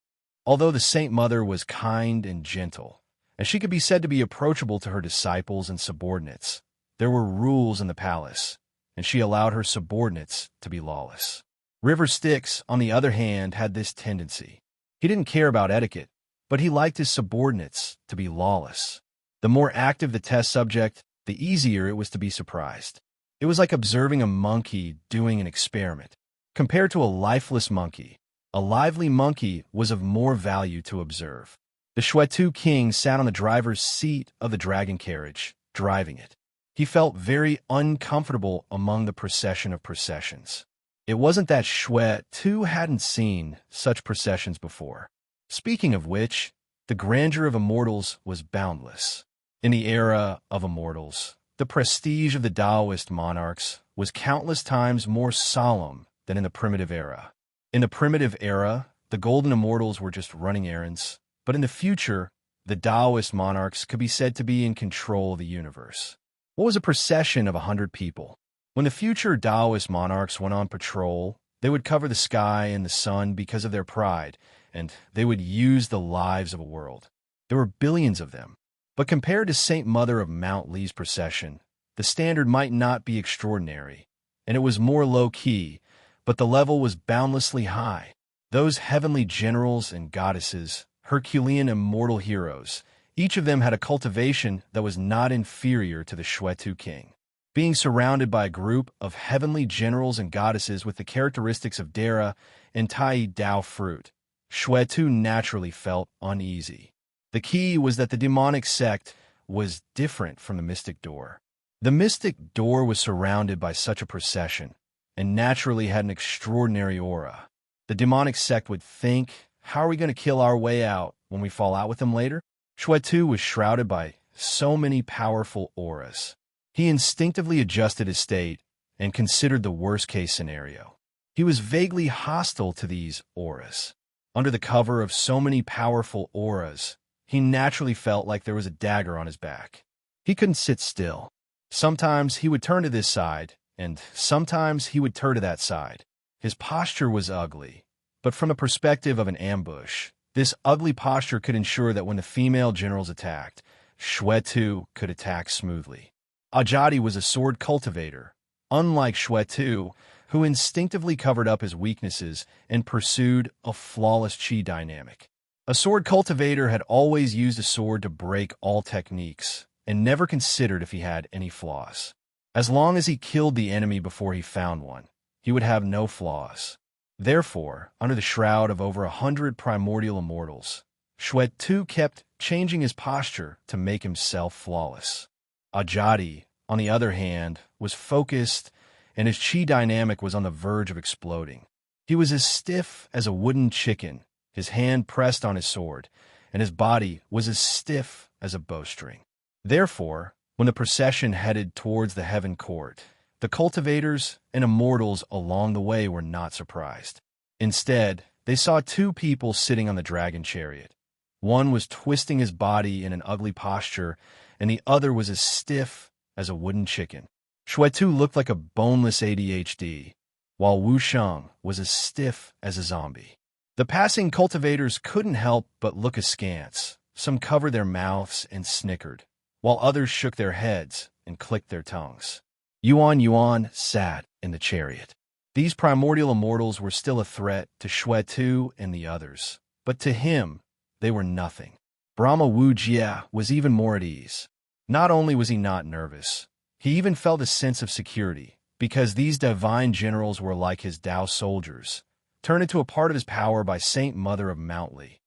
Although the Saint Mother was kind and gentle, and she could be said to be approachable to her disciples and subordinates, there were rules in the palace, and she allowed her subordinates to be lawless. River Styx, on the other hand, had this tendency. He didn't care about etiquette, but he liked his subordinates to be lawless. The more active the test subject, the easier it was to be surprised. It was like observing a monkey doing an experiment. Compared to a lifeless monkey, a lively monkey was of more value to observe. The Shuetu king sat on the driver's seat of the dragon carriage, driving it. He felt very uncomfortable among the procession of processions. It wasn't that Shuetu hadn't seen such processions before. Speaking of which, the grandeur of immortals was boundless. In the era of immortals, the prestige of the Taoist monarchs was countless times more solemn than in the primitive era. In the primitive era, the golden immortals were just running errands, but in the future, the Taoist monarchs could be said to be in control of the universe. What was a procession of 100 people? When the future Taoist monarchs went on patrol, they would cover the sky and the sun because of their pride, and they would use the lives of a world. There were billions of them. But compared to Saint Mother of Mount Lee's procession, the standard might not be extraordinary, and it was more low-key, but the level was boundlessly high. Those heavenly generals and goddesses, Herculean immortal heroes, each of them had a cultivation that was not inferior to the Shuetu king. Being surrounded by a group of heavenly generals and goddesses with the characteristics of Dara and Tai Dao fruit, Shuetu naturally felt uneasy. The key was that the demonic sect was different from the mystic door. The mystic door was surrounded by such a procession, and naturally had an extraordinary aura. The demonic sect would think, how are we going to kill our way out when we fall out with them later? Shuetu was shrouded by so many powerful auras. He instinctively adjusted his state and considered the worst-case scenario. He was vaguely hostile to these auras. Under the cover of so many powerful auras, he naturally felt like there was a dagger on his back. He couldn't sit still. Sometimes he would turn to this side, and sometimes he would turn to that side. His posture was ugly, but from the perspective of an ambush, this ugly posture could ensure that when the female generals attacked, Shuetu could attack smoothly. Ajadi was a sword cultivator, unlike Shuetu, who instinctively covered up his weaknesses and pursued a flawless chi dynamic. A sword cultivator had always used a sword to break all techniques, and never considered if he had any flaws. As long as he killed the enemy before he found one, he would have no flaws. Therefore, under the shroud of over 100 primordial immortals, Shuetu kept changing his posture to make himself flawless. Ajadi, on the other hand, was focused, and his chi dynamic was on the verge of exploding. He was as stiff as a wooden chicken, his hand pressed on his sword, and his body was as stiff as a bowstring. Therefore, when the procession headed towards the heaven court, the cultivators and immortals along the way were not surprised. Instead, they saw 2 people sitting on the dragon chariot. One was twisting his body in an ugly posture, and the other was as stiff as a wooden chicken. Shuetu looked like a boneless ADHD, while Wu Sheng was as stiff as a zombie. The passing cultivators couldn't help but look askance. Some covered their mouths and snickered, while others shook their heads and clicked their tongues. Yuan sat in the chariot. These primordial immortals were still a threat to Shuetu and the others, but to him, they were nothing. Brahma Wu Jia was even more at ease. Not only was he not nervous, he even felt a sense of security, because these divine generals were like his Tao soldiers, turned into a part of his power by Saint Mother of Mountly.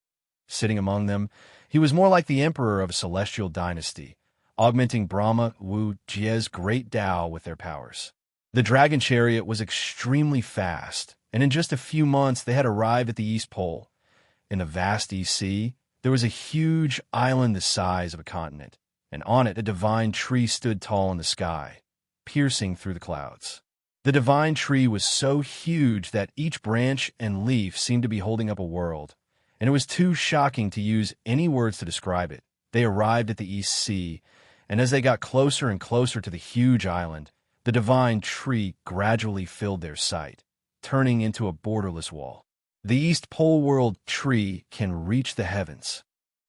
Sitting among them, he was more like the emperor of a celestial dynasty, augmenting Brahma Wu Jia's great Tao with their powers. The dragon chariot was extremely fast, and in just a few months they had arrived at the East Pole. In the vast East Sea, there was a huge island the size of a continent, and on it a divine tree stood tall in the sky, piercing through the clouds. The divine tree was so huge that each branch and leaf seemed to be holding up a world, and it was too shocking to use any words to describe it. They arrived at the East Sea, and as they got closer and closer to the huge island, the divine tree gradually filled their sight, turning into a borderless wall. The East Pole World tree can reach the heavens.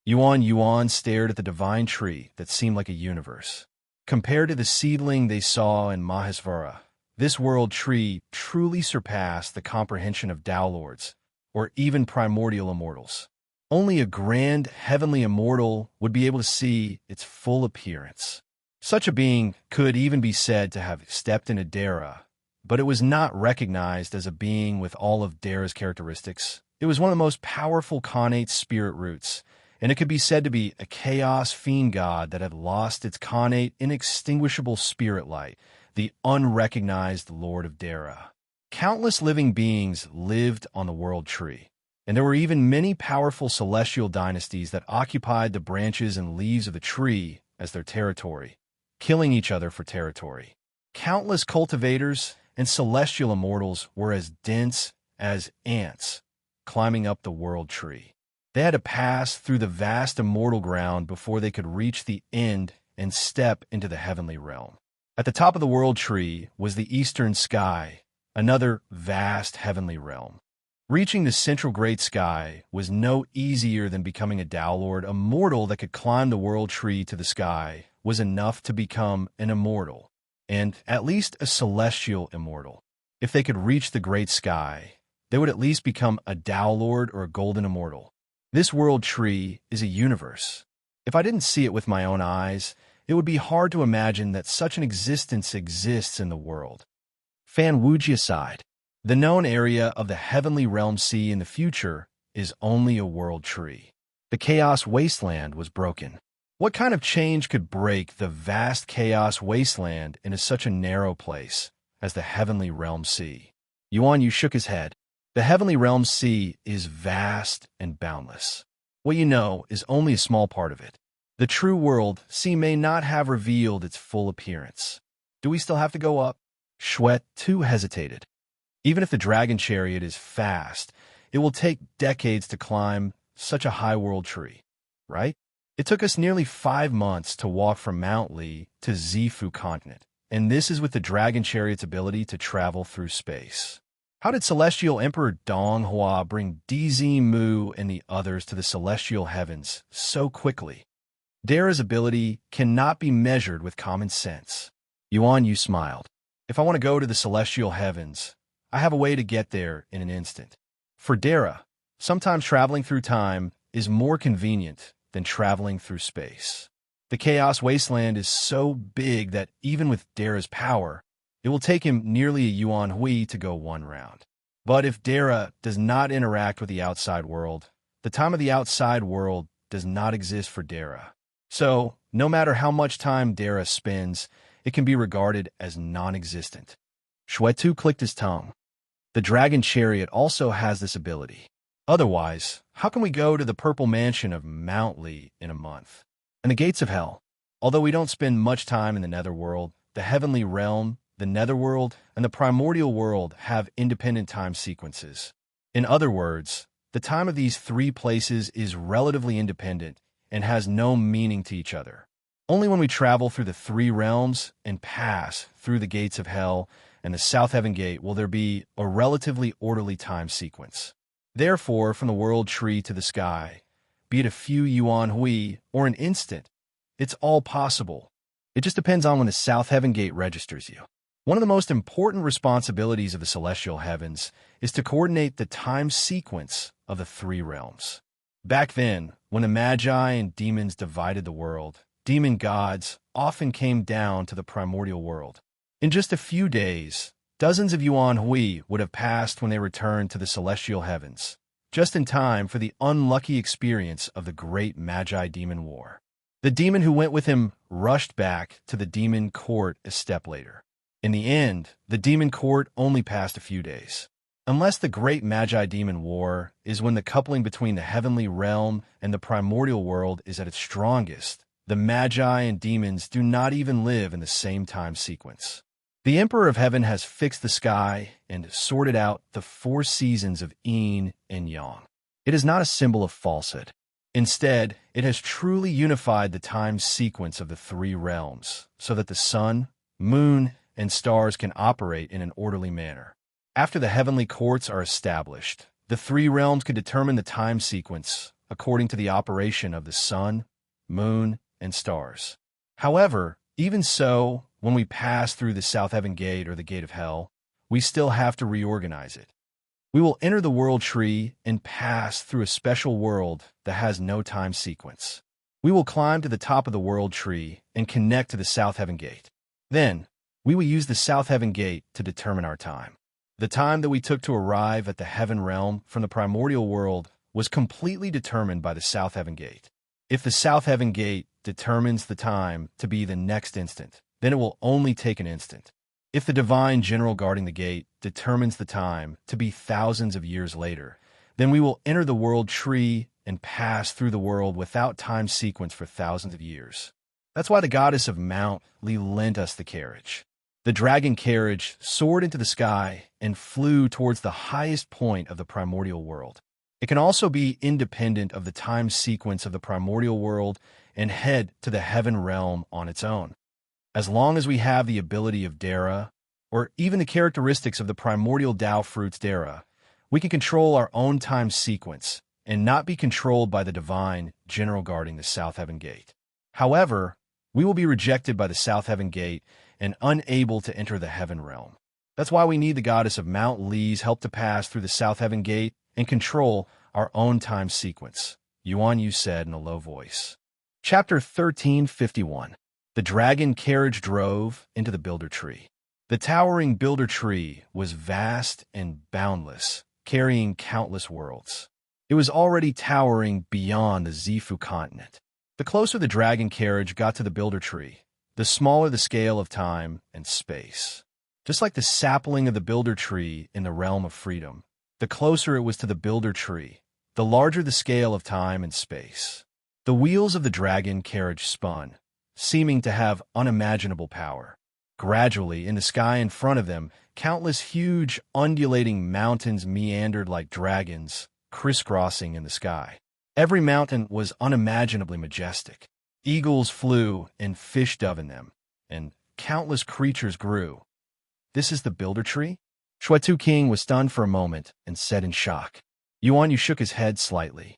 Yuan stared at the divine tree that seemed like a universe. Compared to the seedling they saw in Mahesvara, this world tree truly surpassed the comprehension of Tao Lords, or even primordial immortals. Only a grand heavenly immortal would be able to see its full appearance. Such a being could even be said to have stepped into Dara, but it was not recognized as a being with all of Dara's characteristics. It was one of the most powerful connate spirit roots, and it could be said to be a chaos fiend god that had lost its connate inextinguishable spirit light, the unrecognized Lord of Dara. Countless living beings lived on the world tree, and there were even many powerful celestial dynasties that occupied the branches and leaves of the tree as their territory, killing each other for territory. Countless cultivators and celestial immortals were as dense as ants climbing up the world tree. They had to pass through the vast immortal ground before they could reach the end and step into the heavenly realm. At the top of the world tree was the eastern sky, another vast heavenly realm. Reaching the central great sky was no easier than becoming a Tao Lord. A mortal that could climb the world tree to the sky was enough to become an immortal, and at least a celestial immortal. If they could reach the great sky, they would at least become a Tao Lord or a golden immortal. This world tree is a universe. If I didn't see it with my own eyes, it would be hard to imagine that such an existence exists in the world. Fan Wujia sighed. The known area of the heavenly realm sea in the future is only a world tree. The chaos wasteland was broken. What kind of change could break the vast chaos wasteland into such a narrow place as the heavenly realm sea? Yuan Yu shook his head. The heavenly realm sea is vast and boundless. What you know is only a small part of it. The true world sea may not have revealed its full appearance. Do we still have to go up? Shwet too hesitated. Even if the dragon chariot is fast, it will take decades to climb such a high world tree, right? It took us nearly 5 months to walk from Mount Li to Zifu continent, and this is with the dragon chariot's ability to travel through space. How did Celestial Emperor Dong Hua bring DZ Mu and the others to the celestial heavens so quickly? Dara's ability cannot be measured with common sense. Yuan Yu smiled. If I want to go to the celestial heavens, I have a way to get there in an instant. For Dara, sometimes traveling through time is more convenient than traveling through space. The Chaos Wasteland is so big that even with Dara's power, it will take him nearly a Yuan Hui to go one round. But if Dara does not interact with the outside world, the time of the outside world does not exist for Dara. So, no matter how much time Dara spends, it can be regarded as non-existent. Shwetu clicked his tongue. The dragon chariot also has this ability. Otherwise, how can we go to the purple mansion of Mount Li in a month? And the gates of hell. Although we don't spend much time in the netherworld, the heavenly realm, the netherworld, and the primordial world have independent time sequences. In other words, the time of these 3 places is relatively independent and has no meaning to each other. Only when we travel through the 3 realms and pass through the gates of hell and the South Heaven Gate will there be a relatively orderly time sequence. Therefore, from the world tree to the sky, be it a few Yuan Hui or an instant, it's all possible. It just depends on when the South Heaven Gate registers you. One of the most important responsibilities of the celestial heavens is to coordinate the time sequence of the 3 realms. Back then, when the Magi and demons divided the world, demon gods often came down to the primordial world. In just a few days, dozens of Yuan Hui would have passed when they returned to the celestial heavens, just in time for the unlucky experience of the great Magi demon war. The demon who went with him rushed back to the demon court a step later. In the end, the demon court only passed a few days. Unless the great Magi-Demon War is when the coupling between the heavenly realm and the primordial world is at its strongest, the Magi and demons do not even live in the same time sequence. The Emperor of Heaven has fixed the sky and sorted out the 4 seasons of yin and yang. It is not a symbol of falsehood. Instead, it has truly unified the time sequence of the 3 realms so that the sun, moon, and stars can operate in an orderly manner. After the heavenly courts are established, the 3 realms can determine the time sequence according to the operation of the sun, moon, and stars. However, even so, when we pass through the South Heaven Gate or the Gate of Hell, we still have to reorganize it. We will enter the world tree and pass through a special world that has no time sequence. We will climb to the top of the world tree and connect to the South Heaven Gate. Then, we will use the South Heaven Gate to determine our time. The time that we took to arrive at the Heaven Realm from the primordial world was completely determined by the South Heaven Gate. If the South Heaven Gate determines the time to be the next instant, then it will only take an instant. If the divine general guarding the gate determines the time to be thousands of years later, then we will enter the world tree and pass through the world without time sequence for thousands of years. That's why the goddess of Mount Lee lent us the carriage. The dragon carriage soared into the sky and flew towards the highest point of the primordial world. It can also be independent of the time sequence of the primordial world and head to the heaven realm on its own. As long as we have the ability of Dara, or even the characteristics of the primordial Tao fruits Dara, we can control our own time sequence and not be controlled by the divine general guarding the South Heaven Gate. However, we will be rejected by the South Heaven Gate and unable to enter the heaven realm. That's why we need the goddess of Mount Lee's help to pass through the South Heaven Gate and control our own time sequence, Yuan Yu said in a low voice. Chapter 1351. The dragon carriage drove into the builder tree. The towering builder tree was vast and boundless, carrying countless worlds. It was already towering beyond the Zifu continent. The closer the dragon carriage got to the builder tree, the smaller the scale of time and space. Just like the sapling of the builder tree in the realm of freedom, the closer it was to the builder tree, the larger the scale of time and space. The wheels of the dragon carriage spun, seeming to have unimaginable power. Gradually, in the sky in front of them, countless huge, undulating mountains meandered like dragons, crisscrossing in the sky. Every mountain was unimaginably majestic. Eagles flew and fish dove in them, and countless creatures grew. This is the builder tree? Shuetu King was stunned for a moment and said in shock. Yuan Yu shook his head slightly.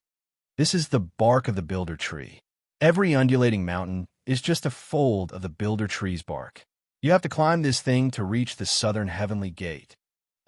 This is the bark of the builder tree. Every undulating mountain is just a fold of the builder tree's bark. You have to climb this thing to reach the southern heavenly gate.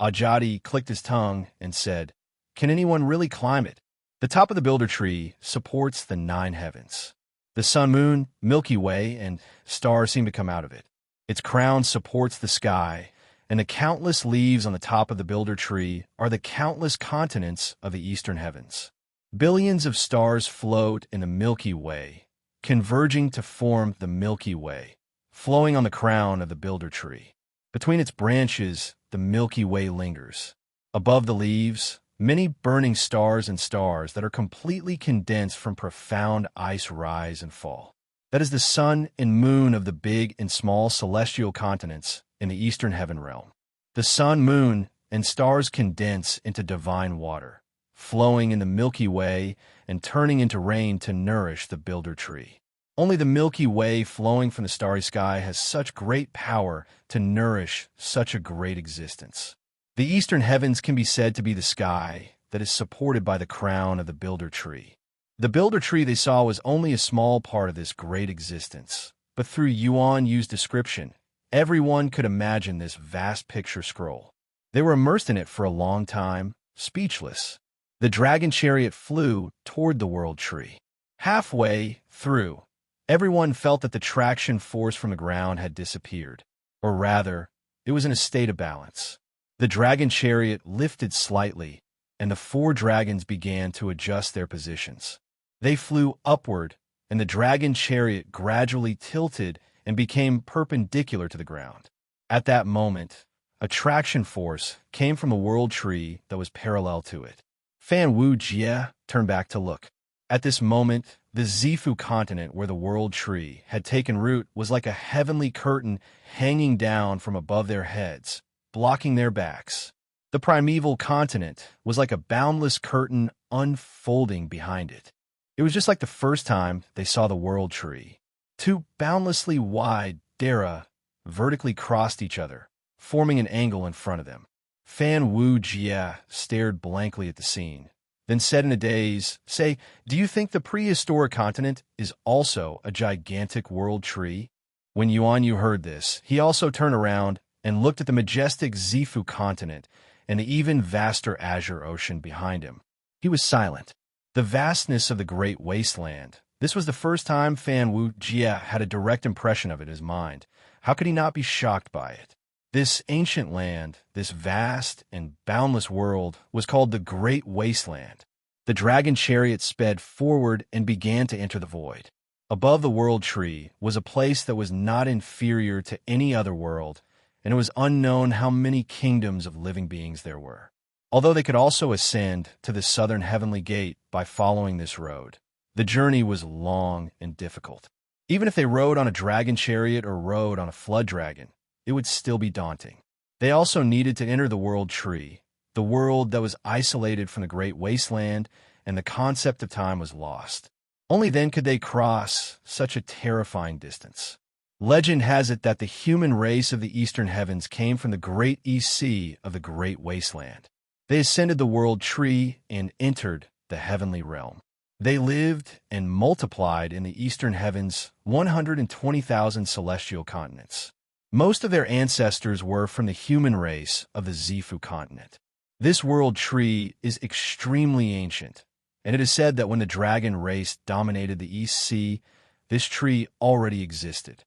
Ajadi clicked his tongue and said, Can anyone really climb it? The top of the builder tree supports the 9 heavens. The sun, moon, Milky Way, and stars seem to come out of it. Its crown supports the sky, and the countless leaves on the top of the builder tree are the countless continents of the eastern heavens. Billions of stars float in the Milky Way, converging to form the Milky Way, flowing on the crown of the builder tree. Between its branches, the Milky Way lingers. Above the leaves, many burning stars and stars that are completely condensed from profound ice rise and fall. That is the sun and moon of the big and small celestial continents in the eastern heaven realm. The sun, moon, and stars condense into divine water, flowing in the Milky Way and turning into rain to nourish the builder tree. Only the Milky Way flowing from the starry sky has such great power to nourish such a great existence. The eastern heavens can be said to be the sky that is supported by the crown of the builder tree. The builder tree they saw was only a small part of this great existence, but through Yuan Yu's description, everyone could imagine this vast picture scroll. They were immersed in it for a long time, speechless. The dragon chariot flew toward the world tree. Halfway through, everyone felt that the traction force from the ground had disappeared, or rather, it was in a state of balance. The dragon chariot lifted slightly, and the 4 dragons began to adjust their positions. They flew upward, and the dragon chariot gradually tilted and became perpendicular to the ground. At that moment, Attraction force came from a world tree that was parallel to it. Fan Wu Jie turned back to look. At this moment, the Zifu continent where the world tree had taken root was like a heavenly curtain hanging down from above their heads, blocking their backs. The primeval continent was like a boundless curtain unfolding behind it. It was just like the first time they saw the world tree. Two boundlessly wide Dara vertically crossed each other, forming an angle in front of them. Fan Wu Jie stared blankly at the scene, then said in a daze, "Say, do you think the prehistoric continent is also a gigantic world tree?" When Yuan Yu heard this, he also turned around and looked at the majestic Zifu continent and the even vaster azure ocean behind him. He was silent. The vastness of the great wasteland. This was the first time Fan Wu Jie had a direct impression of it in his mind. How could he not be shocked by it? This ancient land, this vast and boundless world, was called the Great Wasteland. The dragon chariot sped forward and began to enter the void. Above the world tree was a place that was not inferior to any other world, and it was unknown how many kingdoms of living beings there were. Although they could also ascend to the southern heavenly gate by following this road, the journey was long and difficult. Even if they rode on a dragon chariot or rode on a flood dragon, it would still be daunting. They also needed to enter the world tree, the world that was isolated from the great wasteland, and the concept of time was lost. Only then could they cross such a terrifying distance. Legend has it that the human race of the eastern heavens came from the great East Sea of the great wasteland. They ascended the world tree and entered the heavenly realm. They lived and multiplied in the eastern heavens 120,000 celestial continents. Most of their ancestors were from the human race of the Zifu continent. This world tree is extremely ancient, and it is said that when the dragon race dominated the East Sea, this tree already existed.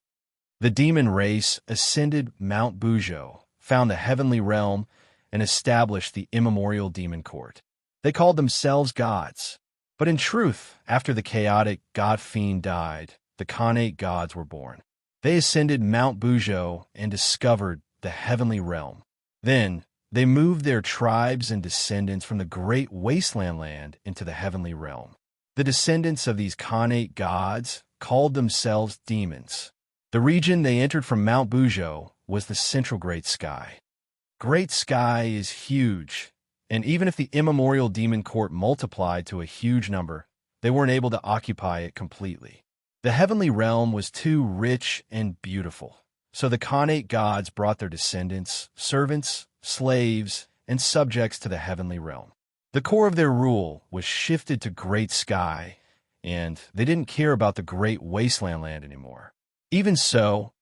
The demon race ascended Mount Buzhou, found the heavenly realm, and established the immemorial demon court. They called themselves gods. But in truth, after the chaotic god fiend died, the Khanate gods were born. They ascended Mount Buzhou and discovered the heavenly realm. Then, they moved their tribes and descendants from the great wasteland land into the heavenly realm. The descendants of these Khanate gods called themselves demons. The region they entered from Mount Buzhou was the central Great Sky. Great Sky is huge, and even if the immemorial demon court multiplied to a huge number, they weren't able to occupy it completely. The heavenly realm was too rich and beautiful, so the Khanate gods brought their descendants, servants, slaves, and subjects to the heavenly realm. The core of their rule was shifted to Great Sky, and they didn't care about the great wasteland land anymore. Even so,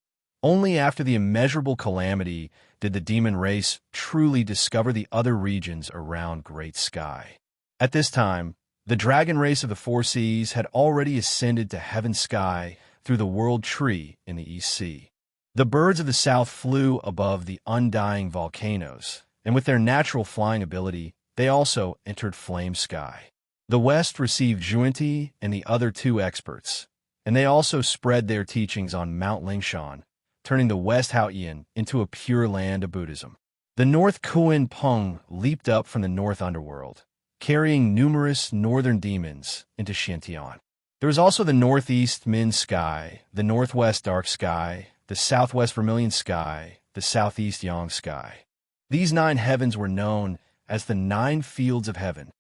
only after the immeasurable calamity did the demon race truly discover the other regions around Great Sky. At this time, the dragon race of the Four Seas had already ascended to heaven sky through the world tree in the East Sea. The birds of the south flew above the undying volcanoes, and with their natural flying ability, they also entered flame sky. The west received Zhuanti and the other two experts, and they also spread their teachings on Mount Lingshan, turning the West Haotian into a pure land of Buddhism. The North Kuan Peng leaped up from the North Underworld, carrying numerous northern demons into Xiantian. There was also the Northeast Min Sky, the Northwest Dark Sky, the Southwest Vermilion Sky, the Southeast Yang Sky. These 9 heavens were known as the 9 fields of heaven.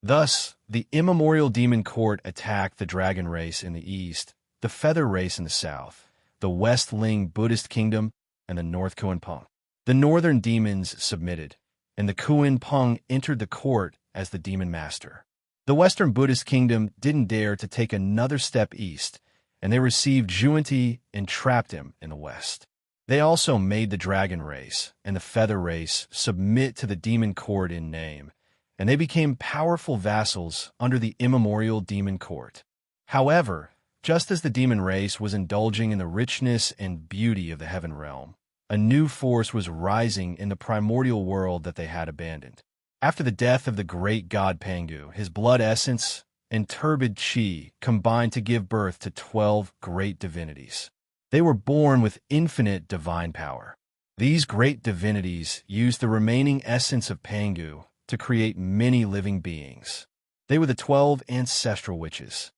Thus, the immemorial demon court attacked the dragon race in the east, the feather race in the south, the West Ling Buddhist kingdom, and the North Kuan Peng. The northern demons submitted, and the Kuan Peng entered the court as the demon master. The Western Buddhist kingdom didn't dare to take another step east, and they received Zhuanti and trapped him in the west. They also made the dragon race and the feather race submit to the demon court in name, and they became powerful vassals under the immemorial demon court. However, just as the demon race was indulging in the richness and beauty of the heaven realm, a new force was rising in the primordial world that they had abandoned. After the death of the great god Pangu, his blood essence and turbid chi combined to give birth to 12 great divinities. They were born with infinite divine power. These great divinities used the remaining essence of Pangu to create many living beings. They were the 12 ancestral witches.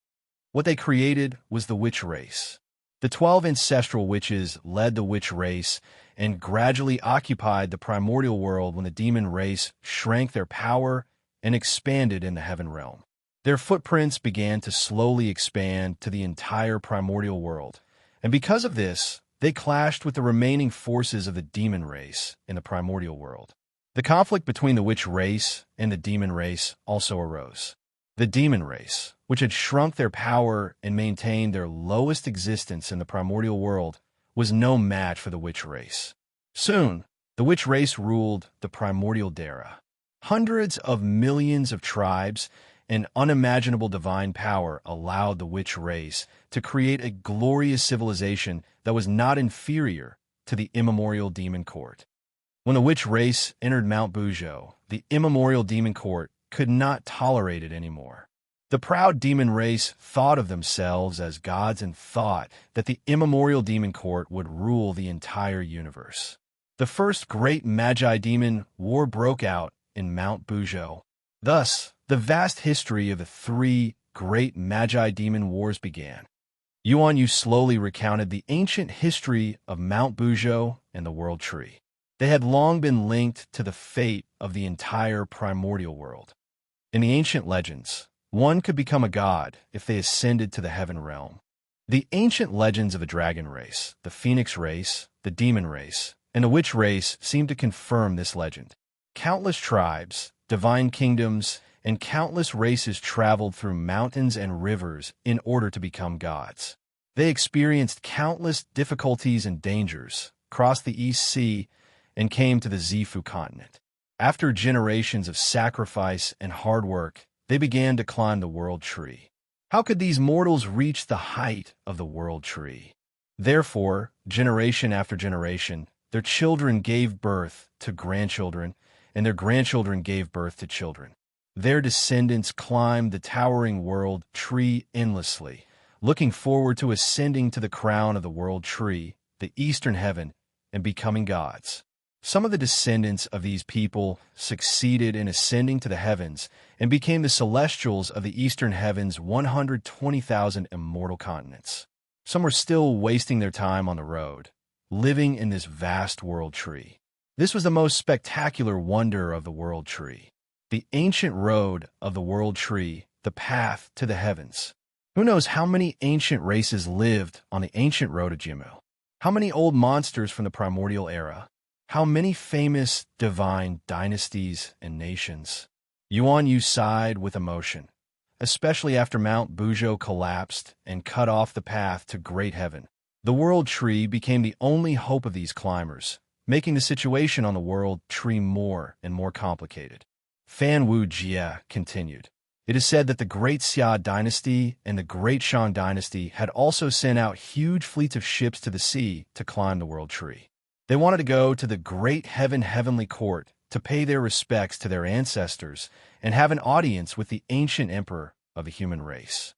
What they created was the witch race. The 12 ancestral witches led the witch race and gradually occupied the primordial world when the demon race shrank their power and expanded in the heaven realm. Their footprints began to slowly expand to the entire primordial world, and because of this, they clashed with the remaining forces of the demon race in the primordial world. The conflict between the witch race and the demon race also arose. The demon race, which had shrunk their power and maintained their lowest existence in the primordial world, was no match for the witch race. Soon, the witch race ruled the primordial Dara. Hundreds of millions of tribes and unimaginable divine power allowed the witch race to create a glorious civilization that was not inferior to the immemorial demon court. When the witch race entered Mount Bujo, the immemorial demon court could not tolerate it anymore. The proud demon race thought of themselves as gods and thought that the immemorial demon court would rule the entire universe. The first great Magi demon war broke out in Mount Bujo. Thus, the vast history of the three great Magi demon wars began. Yuan Yu slowly recounted the ancient history of Mount Bujo and the World Tree. They had long been linked to the fate of the entire primordial world. In the ancient legends, one could become a god if they ascended to the heaven realm. The ancient legends of the dragon race, the phoenix race, the demon race, and the witch race seem to confirm this legend. Countless tribes, divine kingdoms, and countless races traveled through mountains and rivers in order to become gods. They experienced countless difficulties and dangers, crossed the East Sea, and came to the Zifu continent. After generations of sacrifice and hard work, they began to climb the world tree. How could these mortals reach the height of the world tree? Therefore, generation after generation, their children gave birth to grandchildren, and their grandchildren gave birth to children. Their descendants climbed the towering world tree endlessly, looking forward to ascending to the crown of the world tree, the eastern heaven, and becoming gods. Some of the descendants of these people succeeded in ascending to the heavens and became the celestials of the eastern heavens' 120,000 immortal continents. Some were still wasting their time on the road, living in this vast world tree. This was the most spectacular wonder of the world tree. The ancient road of the world tree, the path to the heavens. Who knows how many ancient races lived on the ancient road of Jimu? How many old monsters from the primordial era? How many famous divine dynasties and nations? Yuan Yu sighed with emotion, especially after Mount Bujo collapsed and cut off the path to great heaven. The world tree became the only hope of these climbers, making the situation on the world tree more and more complicated. Fan Wu Jie continued. It is said that the Great Xia dynasty and the Great Shang dynasty had also sent out huge fleets of ships to the sea to climb the world tree. They wanted to go to the great heavenly court to pay their respects to their ancestors and have an audience with the ancient emperor of the human race.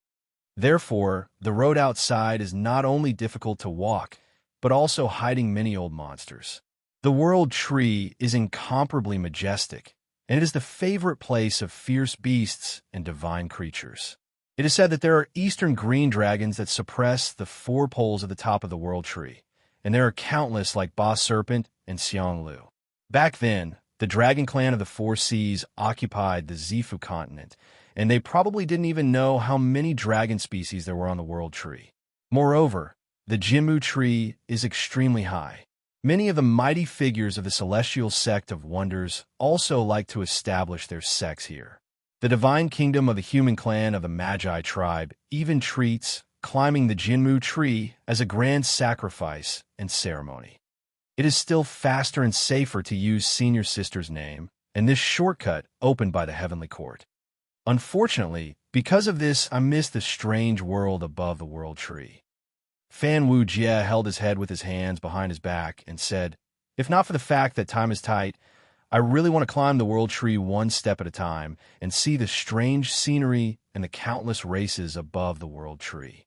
Therefore, the road outside is not only difficult to walk, but also hiding many old monsters. The world tree is incomparably majestic, and it is the favorite place of fierce beasts and divine creatures. It is said that there are eastern green dragons that suppress the four poles of the top of the world tree, and there are countless like Ba Serpent and Xianglu. Back then, the dragon clan of the Four Seas occupied the Zifu continent, and they probably didn't even know how many dragon species there were on the world tree. Moreover, the Jimu tree is extremely high. Many of the mighty figures of the celestial sect of wonders also like to establish their sects here. The divine kingdom of the human clan of the Magi tribe even treats climbing the Jinmu tree as a grand sacrifice and ceremony. It is still faster and safer to use Senior Sister's name, and this shortcut opened by the heavenly court. Unfortunately, because of this, I missed the strange world above the world tree. Fan Wu Jie held his head with his hands behind his back and said, "If not for the fact that time is tight, I really want to climb the world tree one step at a time and see the strange scenery and the countless races above the world tree."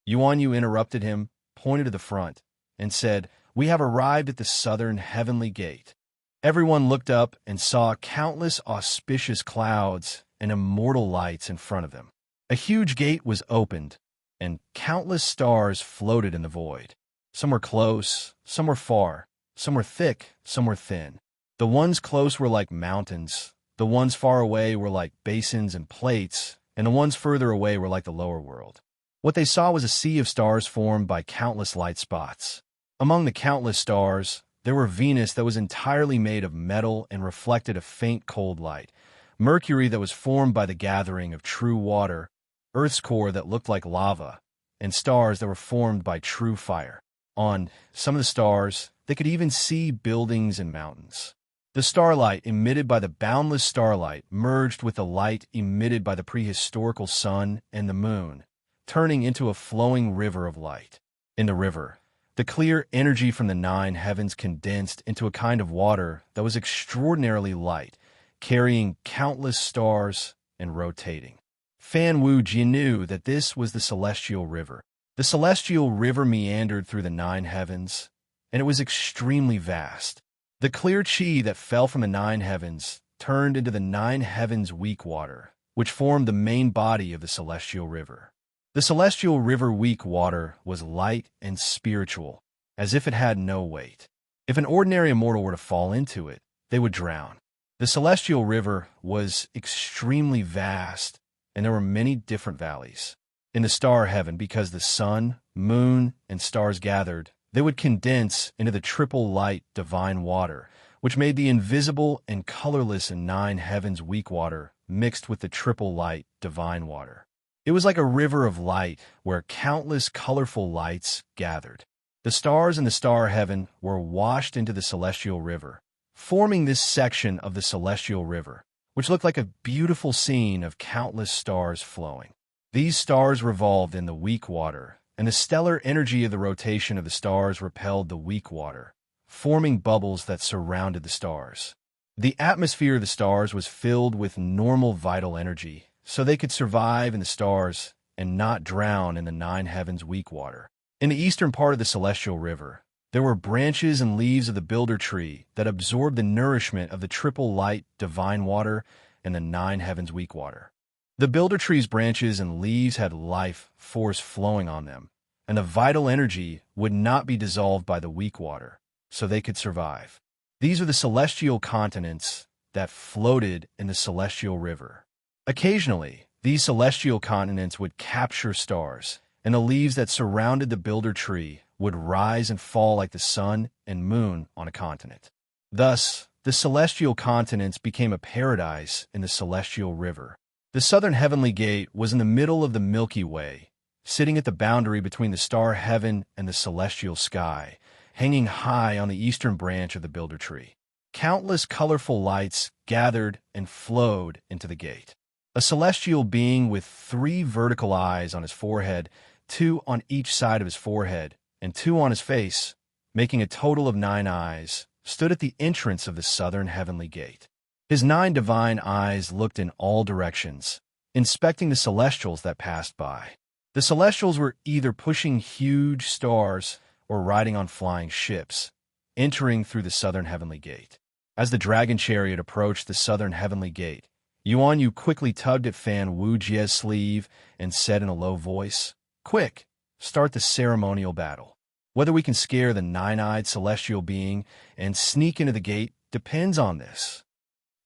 Yuan Yu interrupted him, pointed to the front, and said, we have arrived at the southern heavenly gate." Everyone looked up and saw countless auspicious clouds and immortal lights in front of them. A huge gate was opened, and countless stars floated in the void. Some were close, some were far, some were thick, some were thin. The ones close were like mountains, the ones far away were like basins and plates, and the ones further away were like the lower world. What they saw was a sea of stars formed by countless light spots. Among the countless stars, there were Venus that was entirely made of metal and reflected a faint cold light, Mercury that was formed by the gathering of true water, Earth's core that looked like lava, and stars that were formed by true fire. On some of the stars, they could even see buildings and mountains. The starlight emitted by the boundless starlight merged with the light emitted by the prehistorical sun and the moon, turning into a flowing river of light. In the river, the clear energy from the nine heavens condensed into a kind of water that was extraordinarily light, carrying countless stars and rotating. Fan Wu Jie knew that this was the celestial river. The celestial river meandered through the nine heavens, and it was extremely vast. The clear chi that fell from the nine heavens turned into the nine heavens weak water, which formed the main body of the celestial river. The celestial river weak water was light and spiritual, as if it had no weight. If an ordinary immortal were to fall into it, they would drown. The celestial river was extremely vast, and there were many different valleys. In the star heaven, because the sun, moon, and stars gathered, they would condense into the triple light divine water, which made the invisible and colorless in nine heavens weak water mixed with the triple light divine water. It was like a river of light where countless colorful lights gathered. The stars in the star heaven were washed into the celestial river, forming this section of the celestial river, which looked like a beautiful scene of countless stars flowing. These stars revolved in the weak water, and the stellar energy of the rotation of the stars repelled the weak water, forming bubbles that surrounded the stars. The atmosphere of the stars was filled with normal vital energy, so they could survive in the stars and not drown in the nine heavens weak water. In the eastern part of the celestial river, there were branches and leaves of the builder tree that absorbed the nourishment of the triple light divine water and the nine heavens weak water. The builder tree's branches and leaves had life force flowing on them, and the vital energy would not be dissolved by the weak water, so they could survive. These are the celestial continents that floated in the celestial river. Occasionally, these celestial continents would capture stars, and the leaves that surrounded the builder tree would rise and fall like the sun and moon on a continent. Thus, the celestial continents became a paradise in the celestial river. The southern heavenly gate was in the middle of the Milky Way, sitting at the boundary between the star heaven and the celestial sky, hanging high on the eastern branch of the builder tree. Countless colorful lights gathered and flowed into the gate. A celestial being with 3 vertical eyes on his forehead, 2 on each side of his forehead, and 2 on his face, making a total of 9 eyes, stood at the entrance of the southern heavenly gate. His 9 divine eyes looked in all directions, inspecting the celestials that passed by. The celestials were either pushing huge stars or riding on flying ships, entering through the southern heavenly gate. As the dragon chariot approached the southern heavenly gate, Yuan Yu quickly tugged at Fan Wu Jie's sleeve and said in a low voice, "Quick, start the ceremonial battle. Whether we can scare the 9-eyed celestial being and sneak into the gate depends on this.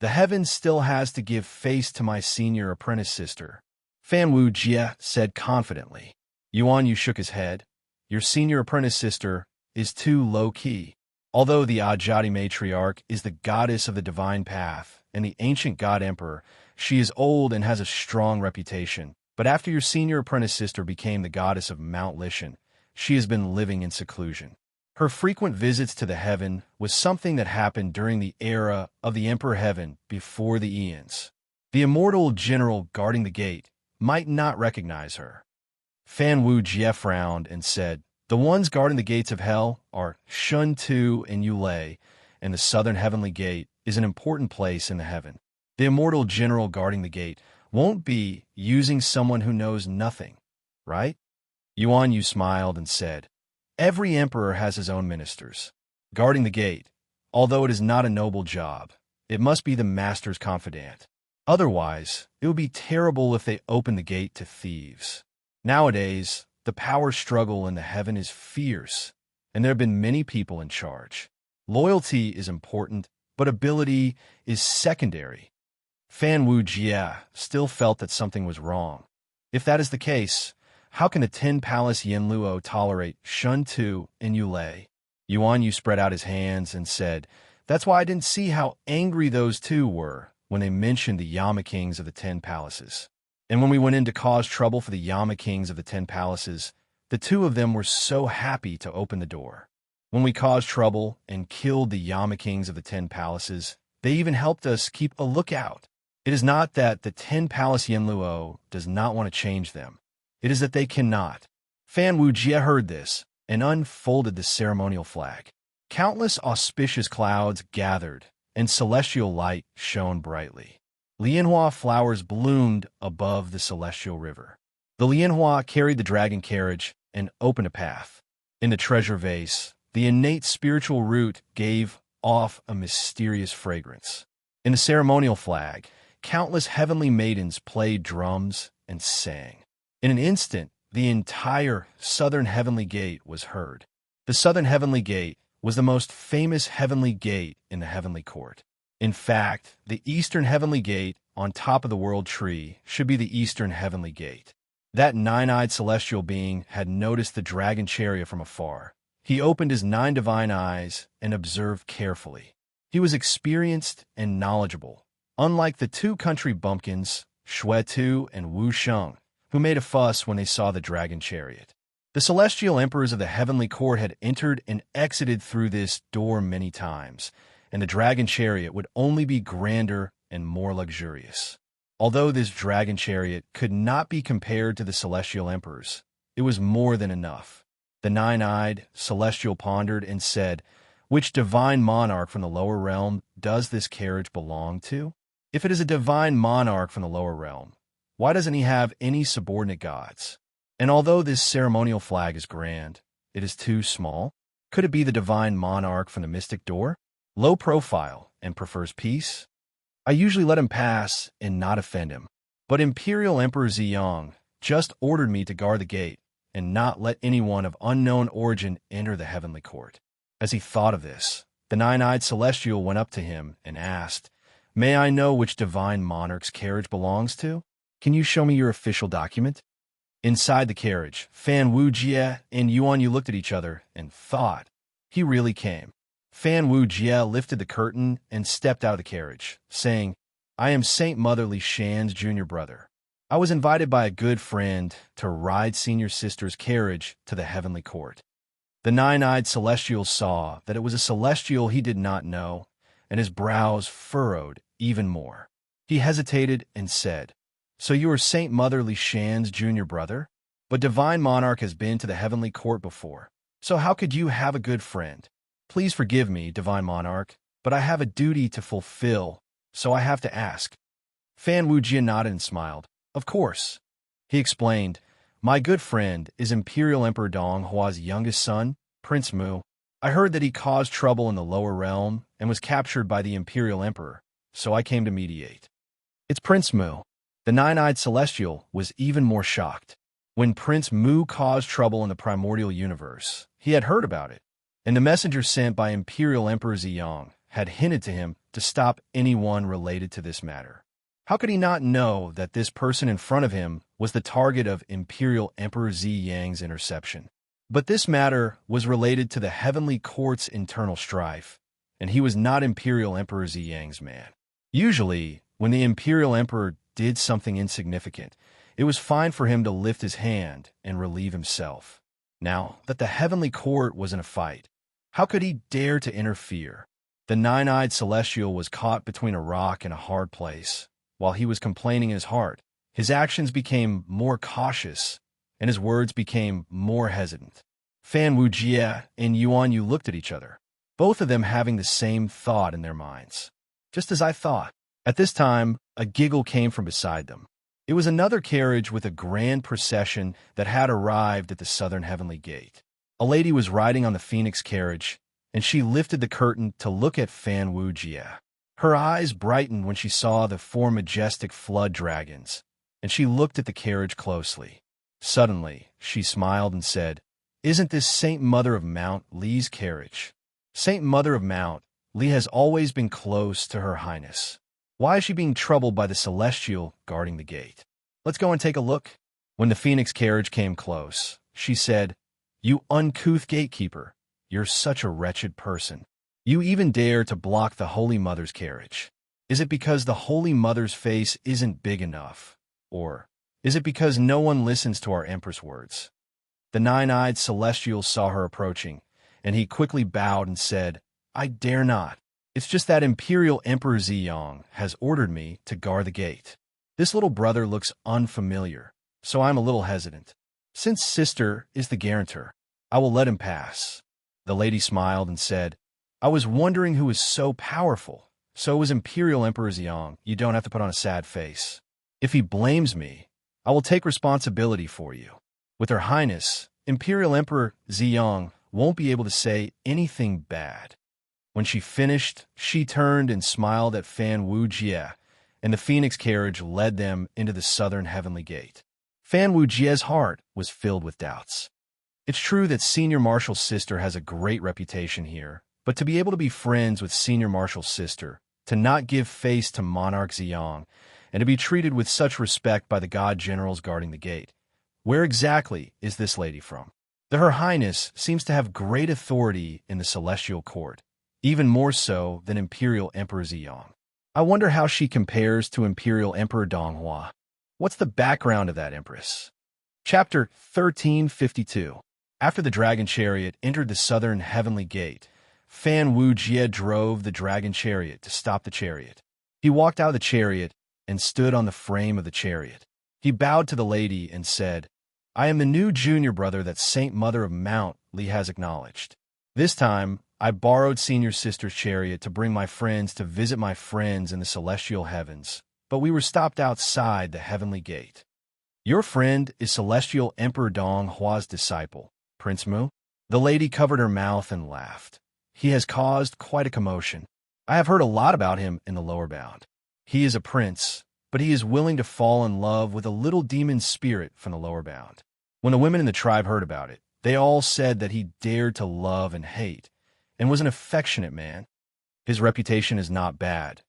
The heavens still has to give face to my senior apprentice sister," Fan Wu Jie said confidently. Yuan Yu shook his head. "Your senior apprentice sister is too low-key. Although the Ajati matriarch is the goddess of the divine path and the ancient god emperor, she is old and has a strong reputation. But after your senior apprentice sister became the goddess of Mount Lishan, she has been living in seclusion. Her frequent visits to the heaven was something that happened during the era of the Emperor Heaven before the eons. The immortal general guarding the gate might not recognize her." Fan Wu Jie frowned and said, "The ones guarding the gates of hell are Shun Tu and Yulei, and the southern heavenly gate is an important place in the heaven. The immortal general guarding the gate won't be using someone who knows nothing, right?" Yuan Yu smiled and said, Every emperor has his own ministers, guarding the gate. Although it is not a noble job, it must be the master's confidant. Otherwise, it would be terrible if they opened the gate to thieves. Nowadays, the power struggle in the heaven is fierce, and there have been many people in charge. Loyalty is important, but ability is secondary. Fan Wu Jie still felt that something was wrong. If that is the case, how can the 10 Palace Yin Luo tolerate Shun Tu and Yulei? Yuan Yu spread out his hands and said, "That's why I didn't see how angry those two were when they mentioned the Yama Kings of the 10 Palaces. And when we went in to cause trouble for the Yama Kings of the 10 Palaces, the two of them were so happy to open the door. When we caused trouble and killed the Yama Kings of the 10 Palaces, they even helped us keep a lookout. It is not that the 10 Palace Yin Luo does not want to change them. It is that they cannot." Fan Wu Jie heard this and unfolded the ceremonial flag. Countless auspicious clouds gathered, and celestial light shone brightly. Lianhua flowers bloomed above the celestial river. The Lianhua carried the dragon carriage and opened a path. In the treasure vase, the innate spiritual root gave off a mysterious fragrance. In the ceremonial flag, countless heavenly maidens played drums and sang. In an instant, the entire southern heavenly gate was heard. The southern heavenly gate was the most famous heavenly gate in the heavenly court. In fact, the eastern heavenly gate on top of the world tree should be the eastern heavenly gate. That nine-eyed celestial being had noticed the dragon chariot from afar. He opened his 9 divine eyes and observed carefully. He was experienced and knowledgeable, unlike the 2 country bumpkins, Shui Tu and Wu Sheng, who made a fuss when they saw the dragon chariot. The celestial emperors of the heavenly court had entered and exited through this door many times, and the dragon chariot would only be grander and more luxurious. Although this dragon chariot could not be compared to the celestial emperors, it was more than enough. The 9-eyed celestial pondered and said, "Which divine monarch from the lower realm does this carriage belong to? If it is a divine monarch from the lower realm, why doesn't he have any subordinate gods? And although this ceremonial flag is grand, it is too small. Could it be the divine monarch from the mystic door? Low profile and prefers peace? I usually let him pass and not offend him. But Imperial Emperor Ziyang just ordered me to guard the gate and not let anyone of unknown origin enter the heavenly court." As he thought of this, the 9-eyed celestial went up to him and asked, "May I know which divine monarch's carriage belongs to? Can you show me your official document?" Inside the carriage, Fan Wu Jie and Yuan Yu looked at each other and thought, he really came. Fan Wu Jie lifted the curtain and stepped out of the carriage, saying, "I am Saint Motherly Shan's junior brother. I was invited by a good friend to ride senior sister's carriage to the heavenly court." The 9-eyed celestial saw that it was a celestial he did not know, and his brows furrowed even more. He hesitated and said, "So you are Saint Motherly Shan's junior brother? But Divine Monarch has been to the heavenly court before, so how could you have a good friend? Please forgive me, Divine Monarch, but I have a duty to fulfill, so I have to ask." Fan Wu Jie nodded and smiled. "Of course." He explained, "My good friend is Imperial Emperor Dong Hua's youngest son, Prince Mu. I heard that he caused trouble in the lower realm and was captured by the Imperial Emperor, so I came to mediate." "It's Prince Mu." The 9-eyed celestial was even more shocked. When Prince Mu caused trouble in the primordial universe, he had heard about it, and the messenger sent by Imperial Emperor Ziyang had hinted to him to stop anyone related to this matter. How could he not know that this person in front of him was the target of Imperial Emperor Ziyang's interception? But this matter was related to the heavenly court's internal strife, and he was not Imperial Emperor Ziyang's man. Usually, when the Imperial Emperor did something insignificant, it was fine for him to lift his hand and relieve himself. Now that the heavenly court was in a fight, how could he dare to interfere? The 9-eyed celestial was caught between a rock and a hard place. While he was complaining in his heart, his actions became more cautious, and his words became more hesitant. Fan Wu Jie and Yuan Yu looked at each other, both of them having the same thought in their minds. "Just as I thought." At this time, a giggle came from beside them. It was another carriage with a grand procession that had arrived at the southern heavenly gate. A lady was riding on the phoenix carriage, and she lifted the curtain to look at Fan Wu Jie. Her eyes brightened when she saw the four majestic flood dragons, and she looked at the carriage closely. Suddenly, she smiled and said, "Isn't this Saint Mother of Mount Li's carriage?" Saint Mother of Mount Li has always been close to Her Highness. Why is she being troubled by the celestial guarding the gate? Let's go and take a look. When the phoenix carriage came close, she said, "You uncouth gatekeeper, you're such a wretched person. You even dare to block the Holy Mother's carriage. Is it because the Holy Mother's face isn't big enough? Or is it because no one listens to our Empress' words?" The nine-eyed celestial saw her approaching, and he quickly bowed and said, "I dare not. It's just that Imperial Emperor Ziyang has ordered me to guard the gate. This little brother looks unfamiliar, so I'm a little hesitant. Since sister is the guarantor, I will let him pass." The lady smiled and said, "I was wondering who is so powerful. So it was Imperial Emperor Ziyang. You don't have to put on a sad face. If he blames me, I will take responsibility for you. With Her Highness, Imperial Emperor Ziyang won't be able to say anything bad." When she finished, she turned and smiled at Fan Wu Jie, and the phoenix carriage led them into the southern heavenly gate. Fan Wu Jie's heart was filled with doubts. It's true that Senior Marshal's sister has a great reputation here, but to be able to be friends with Senior Marshal's sister, to not give face to Monarch Ziyang, and to be treated with such respect by the god generals guarding the gate. Where exactly is this lady from? Her Highness seems to have great authority in the celestial court, even more so than Imperial Emperor Ziyang. I wonder how she compares to Imperial Emperor Donghua. What's the background of that empress? Chapter 1352. After the dragon chariot entered the southern heavenly gate, Fan Wu Jie drove the dragon chariot to stop the chariot. He walked out of the chariot and stood on the frame of the chariot. He bowed to the lady and said, "I am the new junior brother that Saint Mother of Mount Li has acknowledged. This time, I borrowed Senior Sister's chariot to bring my friends to visit my friends in the celestial heavens, but we were stopped outside the heavenly gate. Your friend is Celestial Emperor Dong Hua's disciple, Prince Mu?" The lady covered her mouth and laughed. "He has caused quite a commotion. I have heard a lot about him in the lower bound. He is a prince, but he is willing to fall in love with a little demon spirit from the lower bound." When the women in the tribe heard about it, they all said that he dared to love and hate, and was an affectionate man. His reputation is not bad,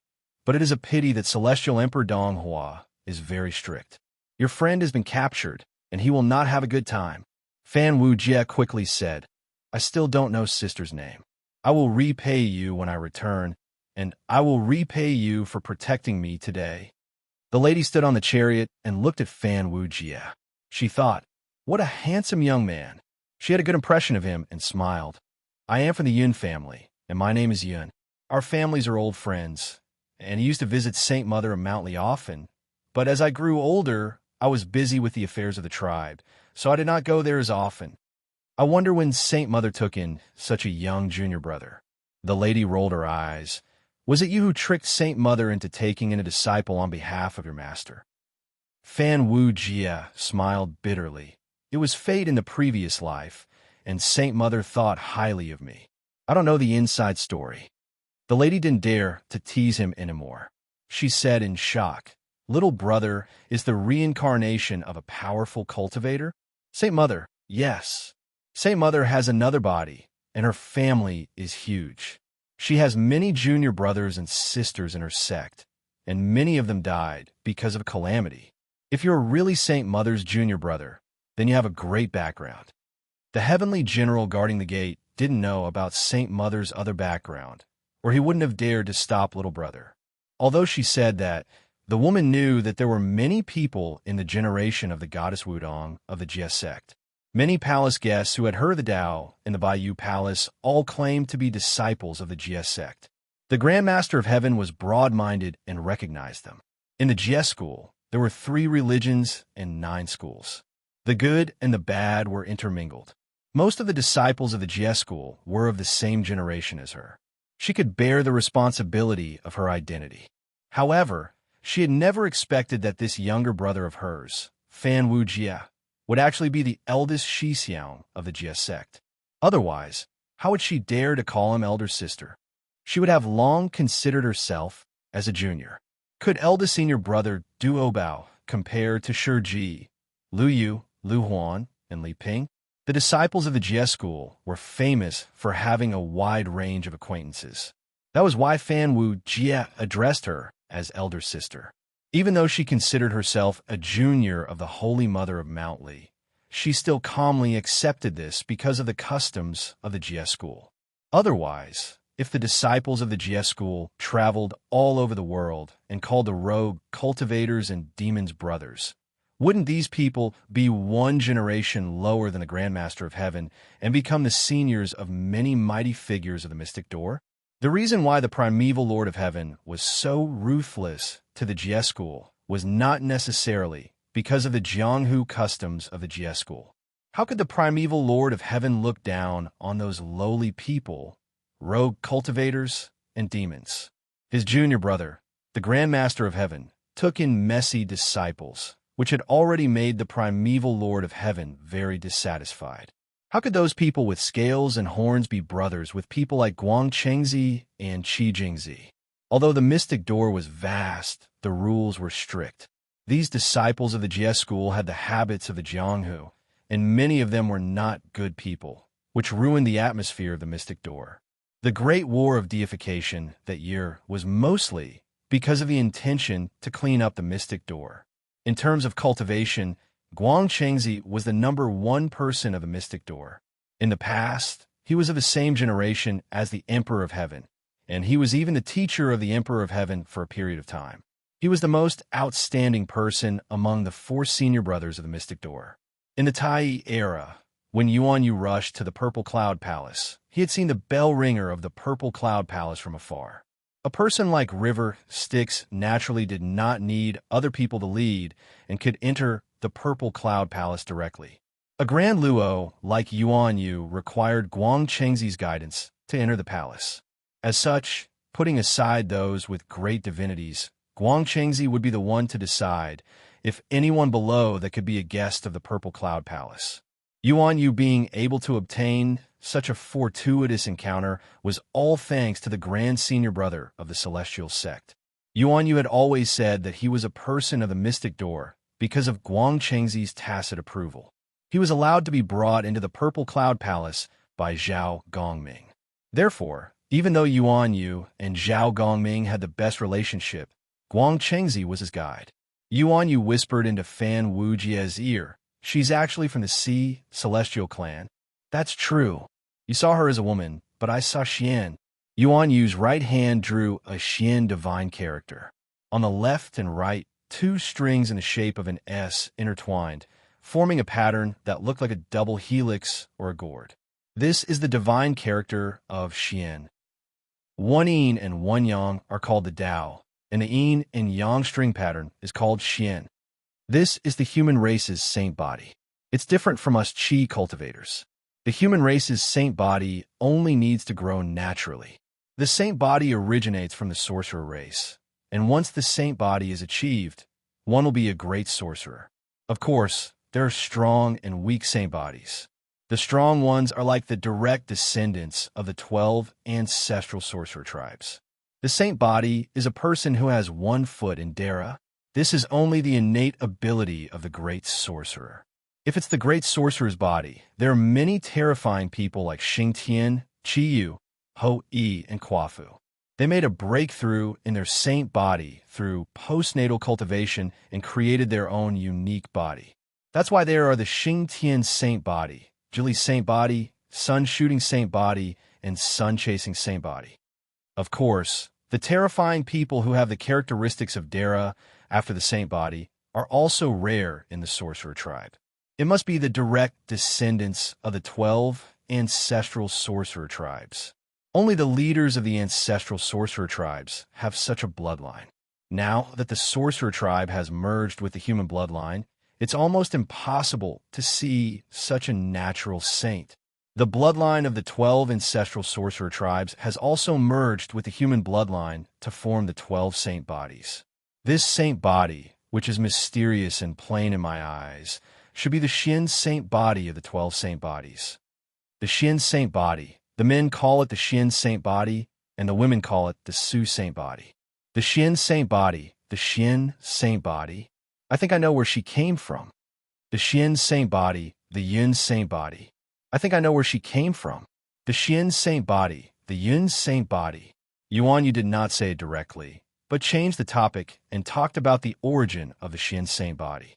but it is a pity that Celestial Emperor Donghua is very strict. Your friend has been captured, and he will not have a good time. Fan Wu Jie quickly said, "I still don't know sister's name. I will repay you when I return, and I will repay you for protecting me today." The lady stood on the chariot and looked at Fan Wu Jie. She thought, "What a handsome young man." She had a good impression of him and smiled. "I am from the Yun family, and my name is Yun. Our families are old friends, and he used to visit Saint Mother of Mount Li often. But as I grew older, I was busy with the affairs of the tribe, so I did not go there as often. I wonder when Saint Mother took in such a young junior brother." The lady rolled her eyes. "Was it you who tricked Saint Mother into taking in a disciple on behalf of your master?" Fan Wu Jie smiled bitterly. "It was fate in the previous life, and Saint Mother thought highly of me. I don't know the inside story." The lady didn't dare to tease him anymore. She said in shock, "Little brother is the reincarnation of a powerful cultivator?" "Saint Mother, yes. Saint Mother has another body, and her family is huge. She has many junior brothers and sisters in her sect, and many of them died because of calamity. If you're really Saint Mother's junior brother, then you have a great background." The heavenly general guarding the gate didn't know about Saint Mother's other background, or he wouldn't have dared to stop little brother. Although she said that, the woman knew that there were many people in the generation of the goddess Wudong of the Jie sect. Many palace guests who had heard the Tao in the Bayou Palace all claimed to be disciples of the Jie sect. The Grand Master of Heaven was broad-minded and recognized them. In the Jie school, there were 3 religions and 9 schools. The good and the bad were intermingled. Most of the disciples of the Jie school were of the same generation as her. She could bear the responsibility of her identity. However, she had never expected that this younger brother of hers, Fan Wu Jie, would actually be the eldest Shixiang of the Jie sect. Otherwise, how would she dare to call him elder sister? She would have long considered herself as a junior. Could eldest senior brother Duo Bao compare to Shi Ji, Lu Yu, Lu Huan, and Li Ping? The disciples of the Jie school were famous for having a wide range of acquaintances. That was why Fan Wu Jie addressed her as elder sister. Even though she considered herself a junior of the Holy Mother of Mount Li, she still calmly accepted this because of the customs of the Jie school. Otherwise, if the disciples of the Jie school traveled all over the world and called the rogue cultivators and demons brothers, wouldn't these people be one generation lower than the Grand Master of Heaven and become the seniors of many mighty figures of the mystic door? The reason why the primeval Lord of Heaven was so ruthless to the Jie school was not necessarily because of the Jianghu customs of the Jie school. How could the primeval Lord of Heaven look down on those lowly people, rogue cultivators, and demons? His junior brother, the Grand Master of Heaven, took in messy disciples, which had already made the primeval Lord of Heaven very dissatisfied. How could those people with scales and horns be brothers with people like Guang Chengzi and Qi Jingzi? Although the mystic door was vast, the rules were strict. These disciples of the Jie school had the habits of the Jianghu, and many of them were not good people, which ruined the atmosphere of the mystic door. The Great War of Deification that year was mostly because of the intention to clean up the mystic door. In terms of cultivation, Guang Chengzi was the #1 person of the mystic door. In the past, he was of the same generation as the Emperor of Heaven, and he was even the teacher of the Emperor of Heaven for a period of time. He was the most outstanding person among the 4 senior brothers of the mystic door. In the Tai era, when Yuan Yu rushed to the Purple Cloud Palace, he had seen the bell ringer of the Purple Cloud Palace from afar. A person like River Styx naturally did not need other people to lead and could enter the Purple Cloud Palace directly. A Grand Luo like Yuan Yu required Guang Chengzi's guidance to enter the palace. As such, putting aside those with great divinities, Guang Chengzi would be the one to decide if anyone below that could be a guest of the Purple Cloud Palace. Yuan Yu being able to obtain such a fortuitous encounter was all thanks to the Grand Senior Brother of the Celestial Sect. Yuan Yu had always said that he was a person of the Mystic Door because of Guang Chengzi's tacit approval. He was allowed to be brought into the Purple Cloud Palace by Zhao Gongming. Therefore, even though Yuan Yu and Zhao Gongming had the best relationship, Guang Chengzi was his guide. Yuan Yu whispered into Fan Wujie's ear, "She's actually from the Sea Celestial clan." "That's true. You saw her as a woman, but I saw Xian." Yuan Yu's right hand drew a Xian divine character. On the left and right, 2 strings in the shape of an S intertwined, forming a pattern that looked like a double helix or a gourd. This is the divine character of Xian. 1 yin and 1 yang are called the Tao, and the yin and yang string pattern is called Xian. This is the human race's saint body. It's different from us Qi cultivators. The human race's saint body only needs to grow naturally. The saint body originates from the sorcerer race, and once the saint body is achieved, one will be a great sorcerer. Of course, there are strong and weak saint bodies. The strong ones are like the direct descendants of the 12 ancestral sorcerer tribes. The saint body is a person who has 1 foot in Dara. This is only the innate ability of the great sorcerer. If it's the great sorcerer's body, there are many terrifying people like Xing Tian, Qi Yu, Ho Yi, and Quafu. They made a breakthrough in their saint body through postnatal cultivation and created their own unique body. That's why there are the Xing Tian saint body, Julie saint body, sun shooting saint body, and sun chasing saint body. Of course, the terrifying people who have the characteristics of Dara after the saint body are also rare in the sorcerer tribe. It must be the direct descendants of the 12 ancestral sorcerer tribes. Only the leaders of the ancestral sorcerer tribes have such a bloodline. Now that the sorcerer tribe has merged with the human bloodline, it's almost impossible to see such a natural saint. The bloodline of the 12 ancestral sorcerer tribes has also merged with the human bloodline to form the 12 saint bodies. This saint body, which is mysterious and plain in my eyes, should be the Xian saint body of the 12 saint bodies. the Xian Saint body. The men call it the Xian Saint body, and the women call it the Su Saint body. The Xian Saint body, the Xian Saint body. I think I know where she came from. The Xian Saint body, the Yun Saint body. I think I know where she came from. The Xian Saint body, the Yun Saint body. Yuan, you did not say it directly, but changed the topic and talked about the origin of the Xian Saint body.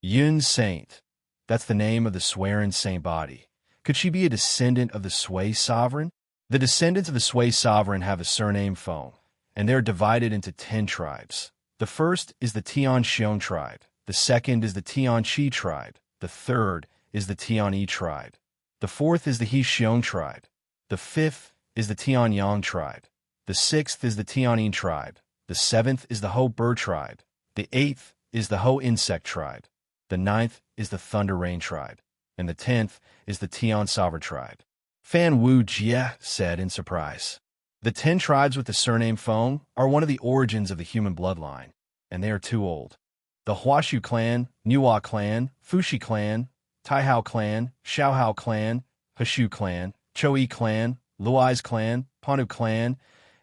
Yun Saint. That's the name of the Swerin Saint body. Could she be a descendant of the Sui sovereign? The descendants of the Sui sovereign have a surname Feng, and they're divided into 10 tribes. The first is the Tian Xiong tribe. The second is the Tian Qi tribe. The third is the Tian Yi tribe. The fourth is the He Xiong tribe. The fifth is the Tian Yang tribe. The sixth is the Tianyin tribe. The seventh is the Ho Bird tribe. The eighth is the Ho Insect tribe. The ninth is the Thunder Rain tribe. And the 10th is the Tian Sovereign tribe. Fan Wu Jie said in surprise. The 10 tribes with the surname Feng are one of the origins of the human bloodline, and they are too old. The Huashu clan, Nuwa clan, Fushi clan, Taihao clan, Xiaohao clan, Hashu clan, Chouyi clan, Luai's clan, Panu clan,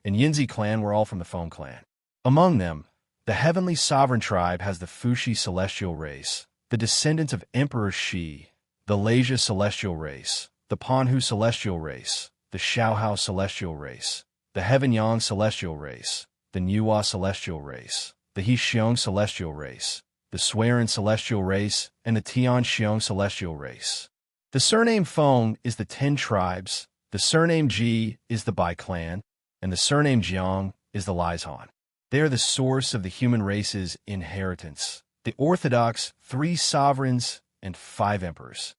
and Yinzi clan were all from the Feng clan. Among them, the Heavenly Sovereign tribe has the Fushi celestial race, the descendants of Emperor Shi, the Lasia celestial race, the Panhu celestial race, the Xiaohao celestial race, the Heaven Yang celestial race, the Nuwa celestial race, the He Xiong celestial race, the Swerin celestial race, and the Tian Xiong celestial race. The surname Feng is the 10 tribes, the surname Ji is the Bai clan, and the surname Jiang is the Lieshan. They are the source of the human race's inheritance, the orthodox 3 sovereigns and 5 emperors.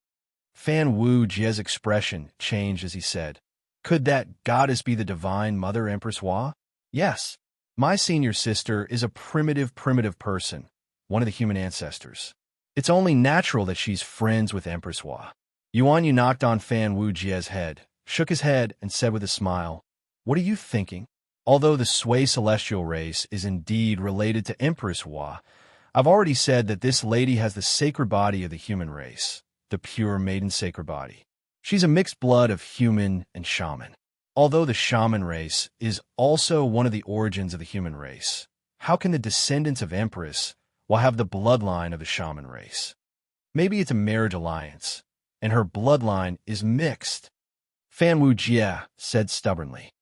Fan Wu Jie's expression changed as he said, "Could that goddess be the divine Mother Empress Hua?" "Yes. My senior sister is a primitive person, one of the human ancestors. It's only natural that she's friends with Empress Hua." Yuan Yu knocked on Fan Wu Jie's head, shook his head, and said with a smile, "What are you thinking? Although the Sui celestial race is indeed related to Empress Hua, I've already said that this lady has the sacred body of the human race, the pure maiden sacred body. She's a mixed blood of human and shaman. Although the shaman race is also one of the origins of the human race, how can the descendants of Empress will have the bloodline of the shaman race? Maybe it's a marriage alliance, and her bloodline is mixed." Fan Wu Jie said stubbornly.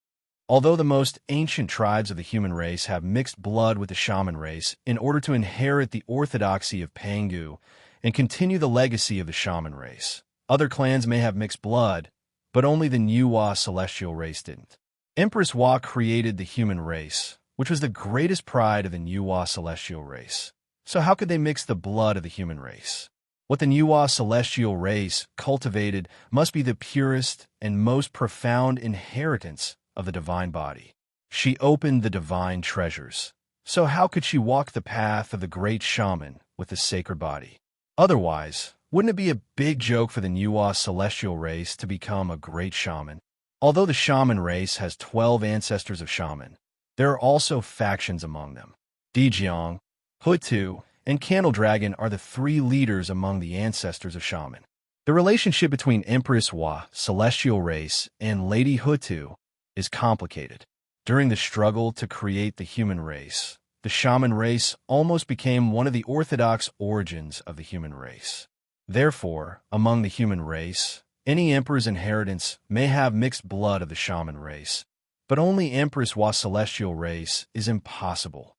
Although the most ancient tribes of the human race have mixed blood with the shaman race in order to inherit the orthodoxy of Pangu and continue the legacy of the shaman race, other clans may have mixed blood, but only the Nuwa celestial race didn't. Empress Hua created the human race, which was the greatest pride of the Nuwa celestial race. So how could they mix the blood of the human race? What the Nuwa celestial race cultivated must be the purest and most profound inheritance of the divine body. She opened the divine treasures. So how could she walk the path of the great shaman with the sacred body? Otherwise, wouldn't it be a big joke for the Nuwa celestial race to become a great shaman? Although the shaman race has 12 ancestors of shaman, there are also factions among them. Dijiang, Hutu, and Candle Dragon are the 3 leaders among the ancestors of shaman. The relationship between Empress Hua, celestial race, and Lady Hutu is complicated. During the struggle to create the human race, the shaman race almost became one of the orthodox origins of the human race. Therefore, among the human race, any emperor's inheritance may have mixed blood of the shaman race, but only Empress Hua's celestial race is impossible.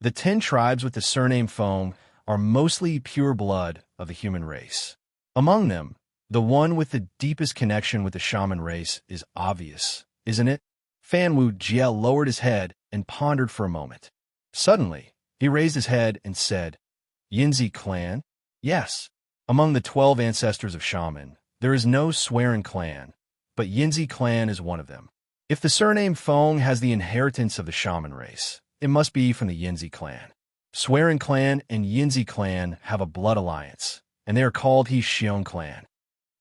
The 10 tribes with the surname Feng are mostly pure blood of the human race. Among them, the one with the deepest connection with the shaman race is obvious, isn't it? Fan Wu Jie lowered his head and pondered for a moment. Suddenly, he raised his head and said, "Yinzi clan? Yes. Among the 12 ancestors of shaman, there is no Swerin clan, but Yinzi clan is one of them. If the surname Feng has the inheritance of the shaman race, it must be from the Yinzi clan. Swerin clan and Yinzi clan have a blood alliance, and they are called He Xiong clan.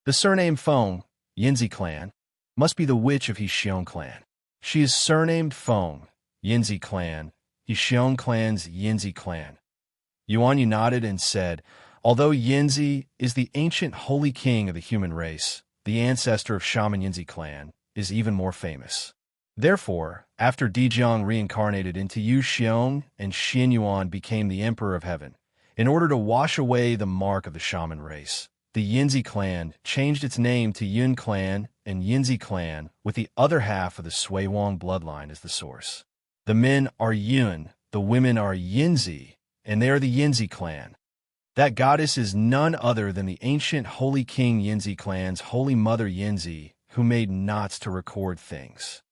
The surname Feng, Yinzi clan, must be the witch of He Xiong clan. She is surnamed Feng, Yinzi clan, He Xiong clan's Yinzi clan." Yuan Yu nodded and said, "Although Yinzi is the ancient holy king of the human race, the ancestor of Shaman Yinzi clan, is even more famous. Therefore, after Dijiang reincarnated into Yu Xiong and Xian Yuan became the Emperor of Heaven, in order to wash away the mark of the Shaman race, the Yinzi clan changed its name to Yun clan and Yinzi clan, with the other half of the Sui Wang bloodline as the source. The men are Yun, the women are Yinzi, and they are the Yinzi clan. That goddess is none other than the ancient Holy King Yinzi clan's Holy Mother Yinzi, who made knots to record things.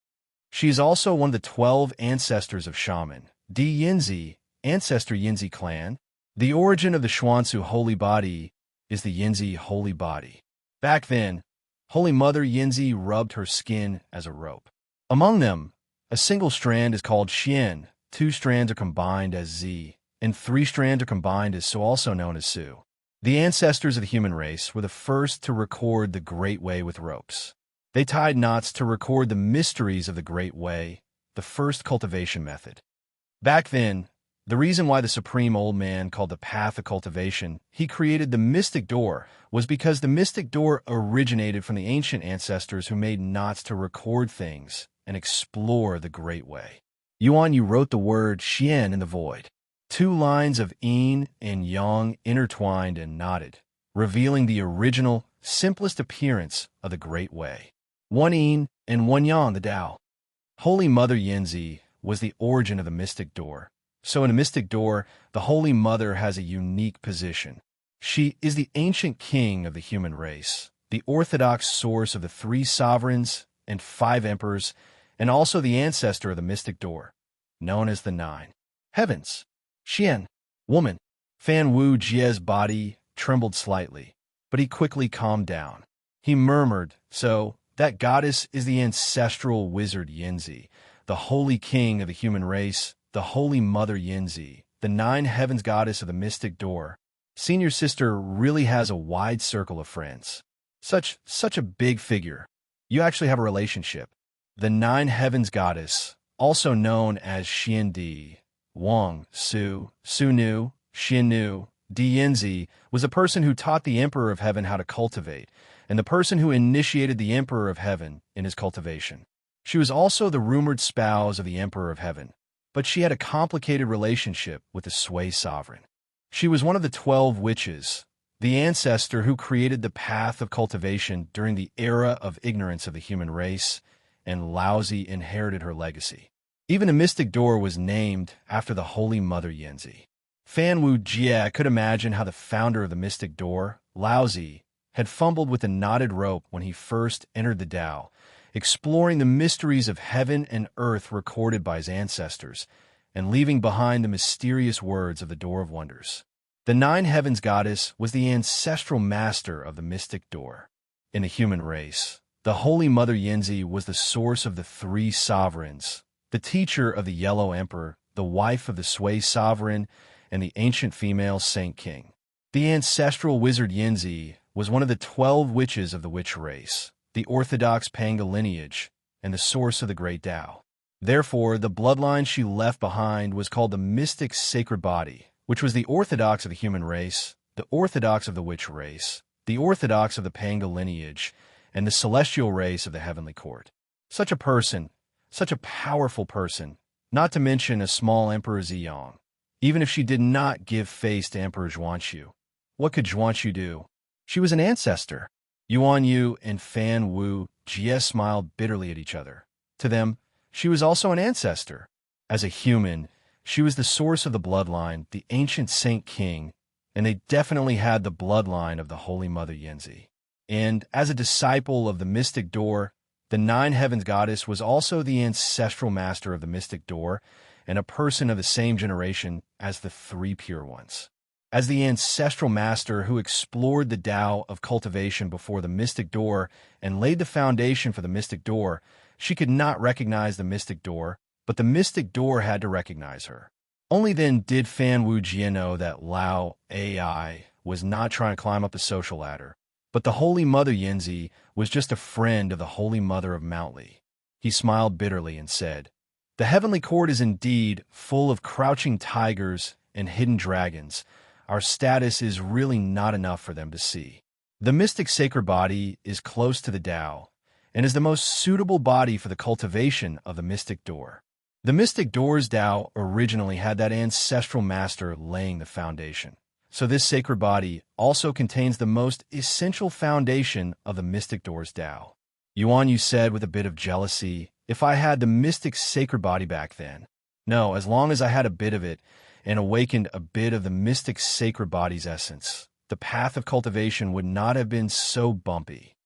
She is also one of the 12 ancestors of Shaman, Di Yinzi, ancestor Yinzi clan. The origin of the Xuanzu holy body is the Yinzi holy body. Back then, Holy Mother Yinzi rubbed her skin as a rope. Among them, a single strand is called Xian, 2 strands are combined as Zi, and 3 strands are combined as Su, also known as Su. The ancestors of the human race were the first to record the Great Way with ropes. They tied knots to record the mysteries of the Great Way, the first cultivation method. Back then, the reason why the Supreme Old Man called the path of cultivation, he created the mystic door, was because the mystic door originated from the ancient ancestors who made knots to record things and explore the Great Way. Yuan Yu wrote the word Xian in the void. 2 lines of yin and yang intertwined and knotted, revealing the original, simplest appearance of the Great Way. 1 yin and 1 yang, the Tao. Holy Mother Yinzi was the origin of the mystic door. So in a mystic door, the Holy Mother has a unique position. She is the ancient king of the human race, the orthodox source of the 3 sovereigns and 5 emperors, and also the ancestor of the mystic door, known as the 9 heavens. Xian, woman. Fan Wu Jie's body trembled slightly, but he quickly calmed down. He murmured, so that goddess is the ancestral wizard Yinzi, the holy king of the human race, the Holy Mother Yinzi, the 9 heavens goddess of the mystic door. Senior sister really has a wide circle of friends. Such a big figure. You actually have a relationship. The 9 heavens goddess, also known as Xian Di, Wang, Su, Su Nu, Xian Nu, Di Yinzi, was a person who taught the Emperor of Heaven how to cultivate, and the person who initiated the Emperor of Heaven in his cultivation. She was also the rumored spouse of the Emperor of Heaven, but she had a complicated relationship with the Sui sovereign. She was one of the 12 witches, the ancestor who created the path of cultivation during the era of ignorance of the human race, and Laozi inherited her legacy. Even a mystic door was named after the Holy Mother Yinzi. Fan Wu Jie could imagine how the founder of the mystic door, Laozi, had fumbled with the knotted rope when he first entered the Tao, exploring the mysteries of heaven and earth recorded by his ancestors, and leaving behind the mysterious words of the Door of Wonders. The 9 heavens goddess was the ancestral master of the mystic door. In the human race, the Holy Mother Yinzi was the source of the 3 sovereigns, the teacher of the Yellow Emperor, the wife of the Sui sovereign, and the ancient female Saint King. The ancestral wizard Yinzi was one of the 12 witches of the witch race, the orthodox Panga lineage, and the source of the great Tao. Therefore, the bloodline she left behind was called the mystic sacred body, which was the orthodox of the human race, the orthodox of the witch race, the orthodox of the Panga lineage, and the celestial race of the heavenly court. Such a person, such a powerful person, not to mention a small Emperor Ziyang. Even if she did not give face to Emperor Zhuanxu, what could Zhuanxu do? She was an ancestor. Yuan Yu and Fan Wu Jie smiled bitterly at each other. To them, she was also an ancestor. As a human, she was the source of the bloodline, the ancient Saint King, and they definitely had the bloodline of the Holy Mother Yinzi. And as a disciple of the mystic door, the 9 heavens goddess was also the ancestral master of the mystic door and a person of the same generation as the 3 pure ones. As the ancestral master who explored the Tao of cultivation before the mystic door and laid the foundation for the mystic door, she could not recognize the mystic door, but the mystic door had to recognize her. Only then did Fan Wu Jie know that Lao AI was not trying to climb up the social ladder, but the Holy Mother Yinzi was just a friend of the Holy Mother of Mount Li. He smiled bitterly and said, "The heavenly court is indeed full of crouching tigers and hidden dragons. Our status is really not enough for them to see. The mystic sacred body is close to the Tao and is the most suitable body for the cultivation of the mystic door. The mystic door's Tao originally had that ancestral master laying the foundation. So this sacred body also contains the most essential foundation of the mystic door's Tao. Yuan Yu said with a bit of jealousy, if I had the mystic sacred body back then. No, as long as I had a bit of it and awakened a bit of the mystic sacred body's essence, the path of cultivation would not have been so bumpy.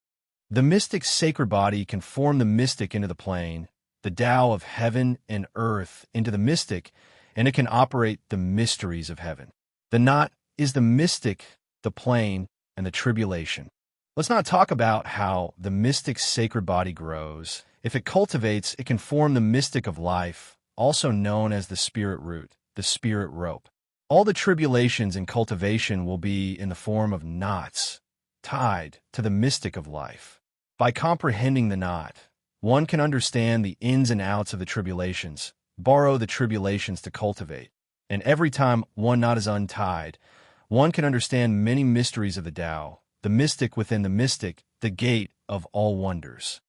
The mystic sacred body can form the mystic into the plane, the Tao of heaven and earth into the mystic, and it can operate the mysteries of heaven. The knot is the mystic, the plane, and the tribulation. Let's not talk about how the mystic sacred body grows. If it cultivates, it can form the mystic of life, also known as the spirit root, the spirit rope. All the tribulations in cultivation will be in the form of knots, tied to the mystic of life. By comprehending the knot, one can understand the ins and outs of the tribulations, borrow the tribulations to cultivate, and every time one knot is untied, one can understand many mysteries of the Tao, the mystic within the mystic, the gate of all wonders.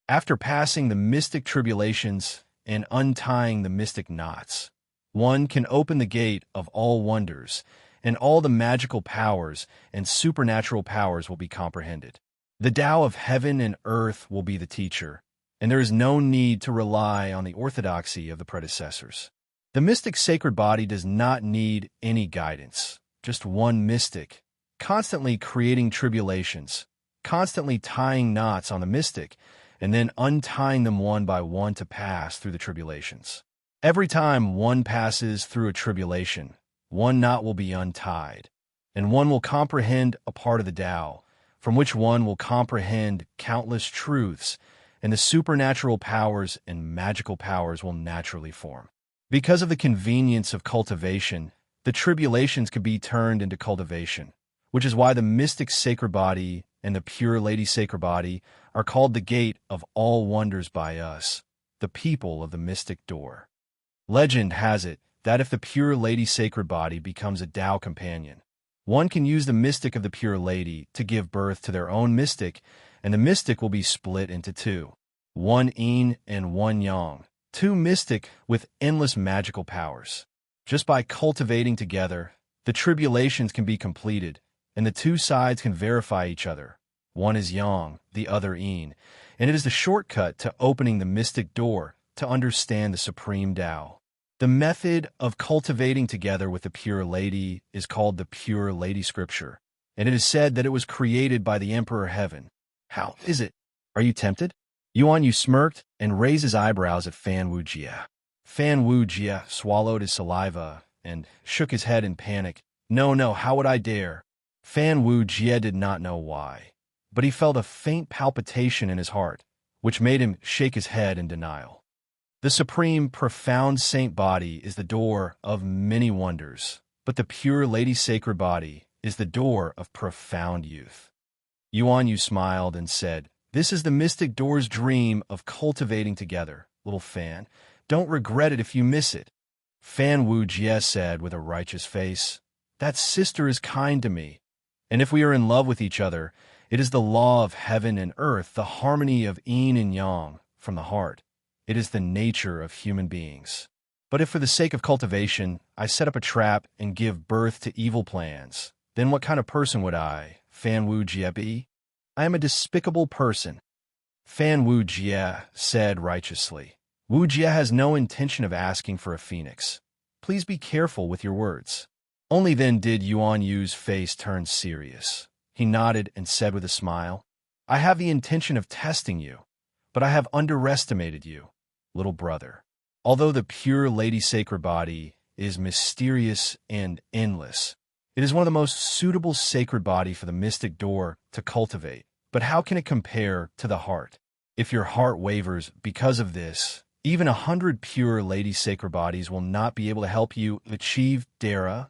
After passing the mystic tribulations and untying the mystic knots, one can open the gate of all wonders, and all the magical powers and supernatural powers will be comprehended. The Tao of heaven and earth will be the teacher, and there is no need to rely on the orthodoxy of the predecessors. The mystic sacred body does not need any guidance, just one mystic, constantly creating tribulations, constantly tying knots on the mystic, and then untying them one by one to pass through the tribulations. Every time one passes through a tribulation, one knot will be untied, and one will comprehend a part of the Tao, from which one will comprehend countless truths, and the supernatural powers and magical powers will naturally form. Because of the convenience of cultivation, the tribulations can be turned into cultivation, which is why the mystic sacred body and the pure lady sacred body are called the gate of all wonders by us, the people of the mystic door. Legend has it that if the pure lady sacred body becomes a Tao companion, one can use the mystic of the pure lady to give birth to their own mystic, and the mystic will be split into two, one yin and one yang, two mystic with endless magical powers. Just by cultivating together, the tribulations can be completed, and the two sides can verify each other. One is yang, the other yin, and it is the shortcut to opening the mystic door to understand the supreme Tao. The method of cultivating together with the pure lady is called the pure lady scripture, and it is said that it was created by the Emperor Heaven. How is it? Are you tempted? Yuan Yu smirked and raised his eyebrows at Fan Wujia. Fan Wujia swallowed his saliva and shook his head in panic. No, how would I dare? Fan Wujia did not know why, but he felt a faint palpitation in his heart, which made him shake his head in denial. The supreme, profound saint body is the door of many wonders, but the pure lady sacred body is the door of profound youth. Yuan Yu smiled and said, this is the mystic door's dream of cultivating together, little Fan. Don't regret it if you miss it. Fan Wujie said with a righteous face, that sister is kind to me, and if we are in love with each other, it is the law of heaven and earth, the harmony of yin and yang from the heart. It is the nature of human beings. But if for the sake of cultivation, I set up a trap and give birth to evil plans, then what kind of person would I, Fan Wujie, be? I am a despicable person. Fan Wujie said righteously. Wujie has no intention of asking for a phoenix. Please be careful with your words. Only then did Yuan Yu's face turn serious. He nodded and said with a smile, I have the intention of testing you, but I have underestimated you, little brother. Although the pure lady sacred body is mysterious and endless, it is one of the most suitable sacred body for the mystic door to cultivate. But how can it compare to the heart? If your heart wavers because of this, even 100 pure lady sacred bodies will not be able to help you achieve Dara.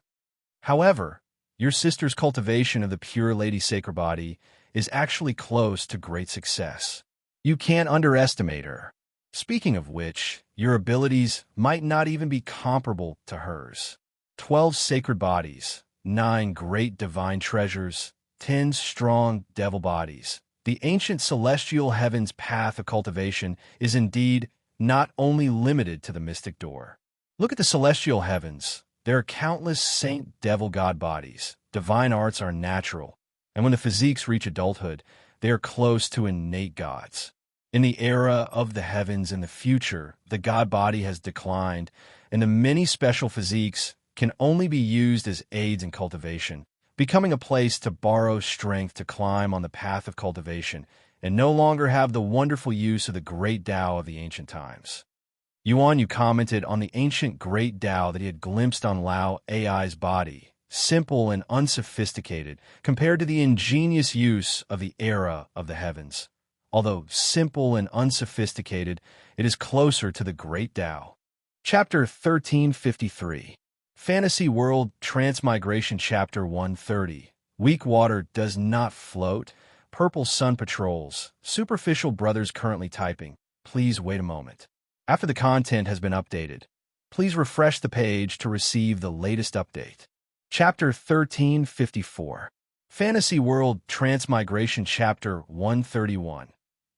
However, your sister's cultivation of the pure lady sacred body is actually close to great success. You can't underestimate her. Speaking of which, your abilities might not even be comparable to hers. 12 sacred bodies, 9 great divine treasures, 10 strong devil bodies. The ancient celestial heavens path of cultivation is indeed not only limited to the mystic door. Look at the celestial heavens. There are countless saint devil god bodies. Divine arts are natural, and when the physiques reach adulthood, they are close to innate gods. In the era of the heavens in the future, the god body has declined, and the many special physiques can only be used as aids in cultivation, becoming a place to borrow strength to climb on the path of cultivation, and no longer have the wonderful use of the great Tao of the ancient times. Yuan Yu commented on the ancient great Tao that he had glimpsed on Lao AI's body, simple and unsophisticated, compared to the ingenious use of the era of the heavens. Although simple and unsophisticated, it is closer to the great Tao. Chapter 1353. Fantasy World Transmigration Chapter 130. Weak water does not float. Purple sun patrols. Superficial brothers currently typing. Please wait a moment. After the content has been updated, please refresh the page to receive the latest update. Chapter 1354. Fantasy World Transmigration Chapter 131.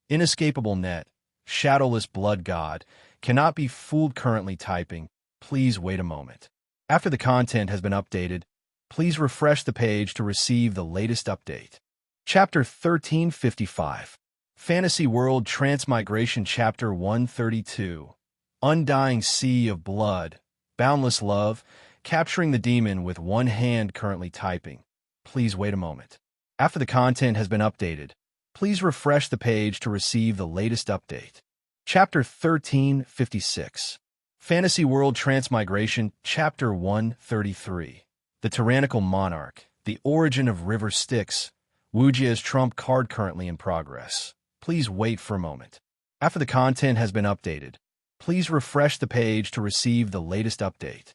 Inescapable net. Shadowless blood god. Cannot be fooled currently typing. Please wait a moment. After the content has been updated, please refresh the page to receive the latest update. Chapter 1355. Fantasy World Transmigration Chapter 132. Undying Sea of Blood. Boundless Love. Capturing the demon with one hand currently typing. Please wait a moment. After the content has been updated, please refresh the page to receive the latest update. Chapter 1356. Fantasy World Transmigration Chapter 133. The Tyrannical Monarch. The Origin of River Styx. Wujia's trump card currently in progress. Please wait for a moment. After the content has been updated, please refresh the page to receive the latest update.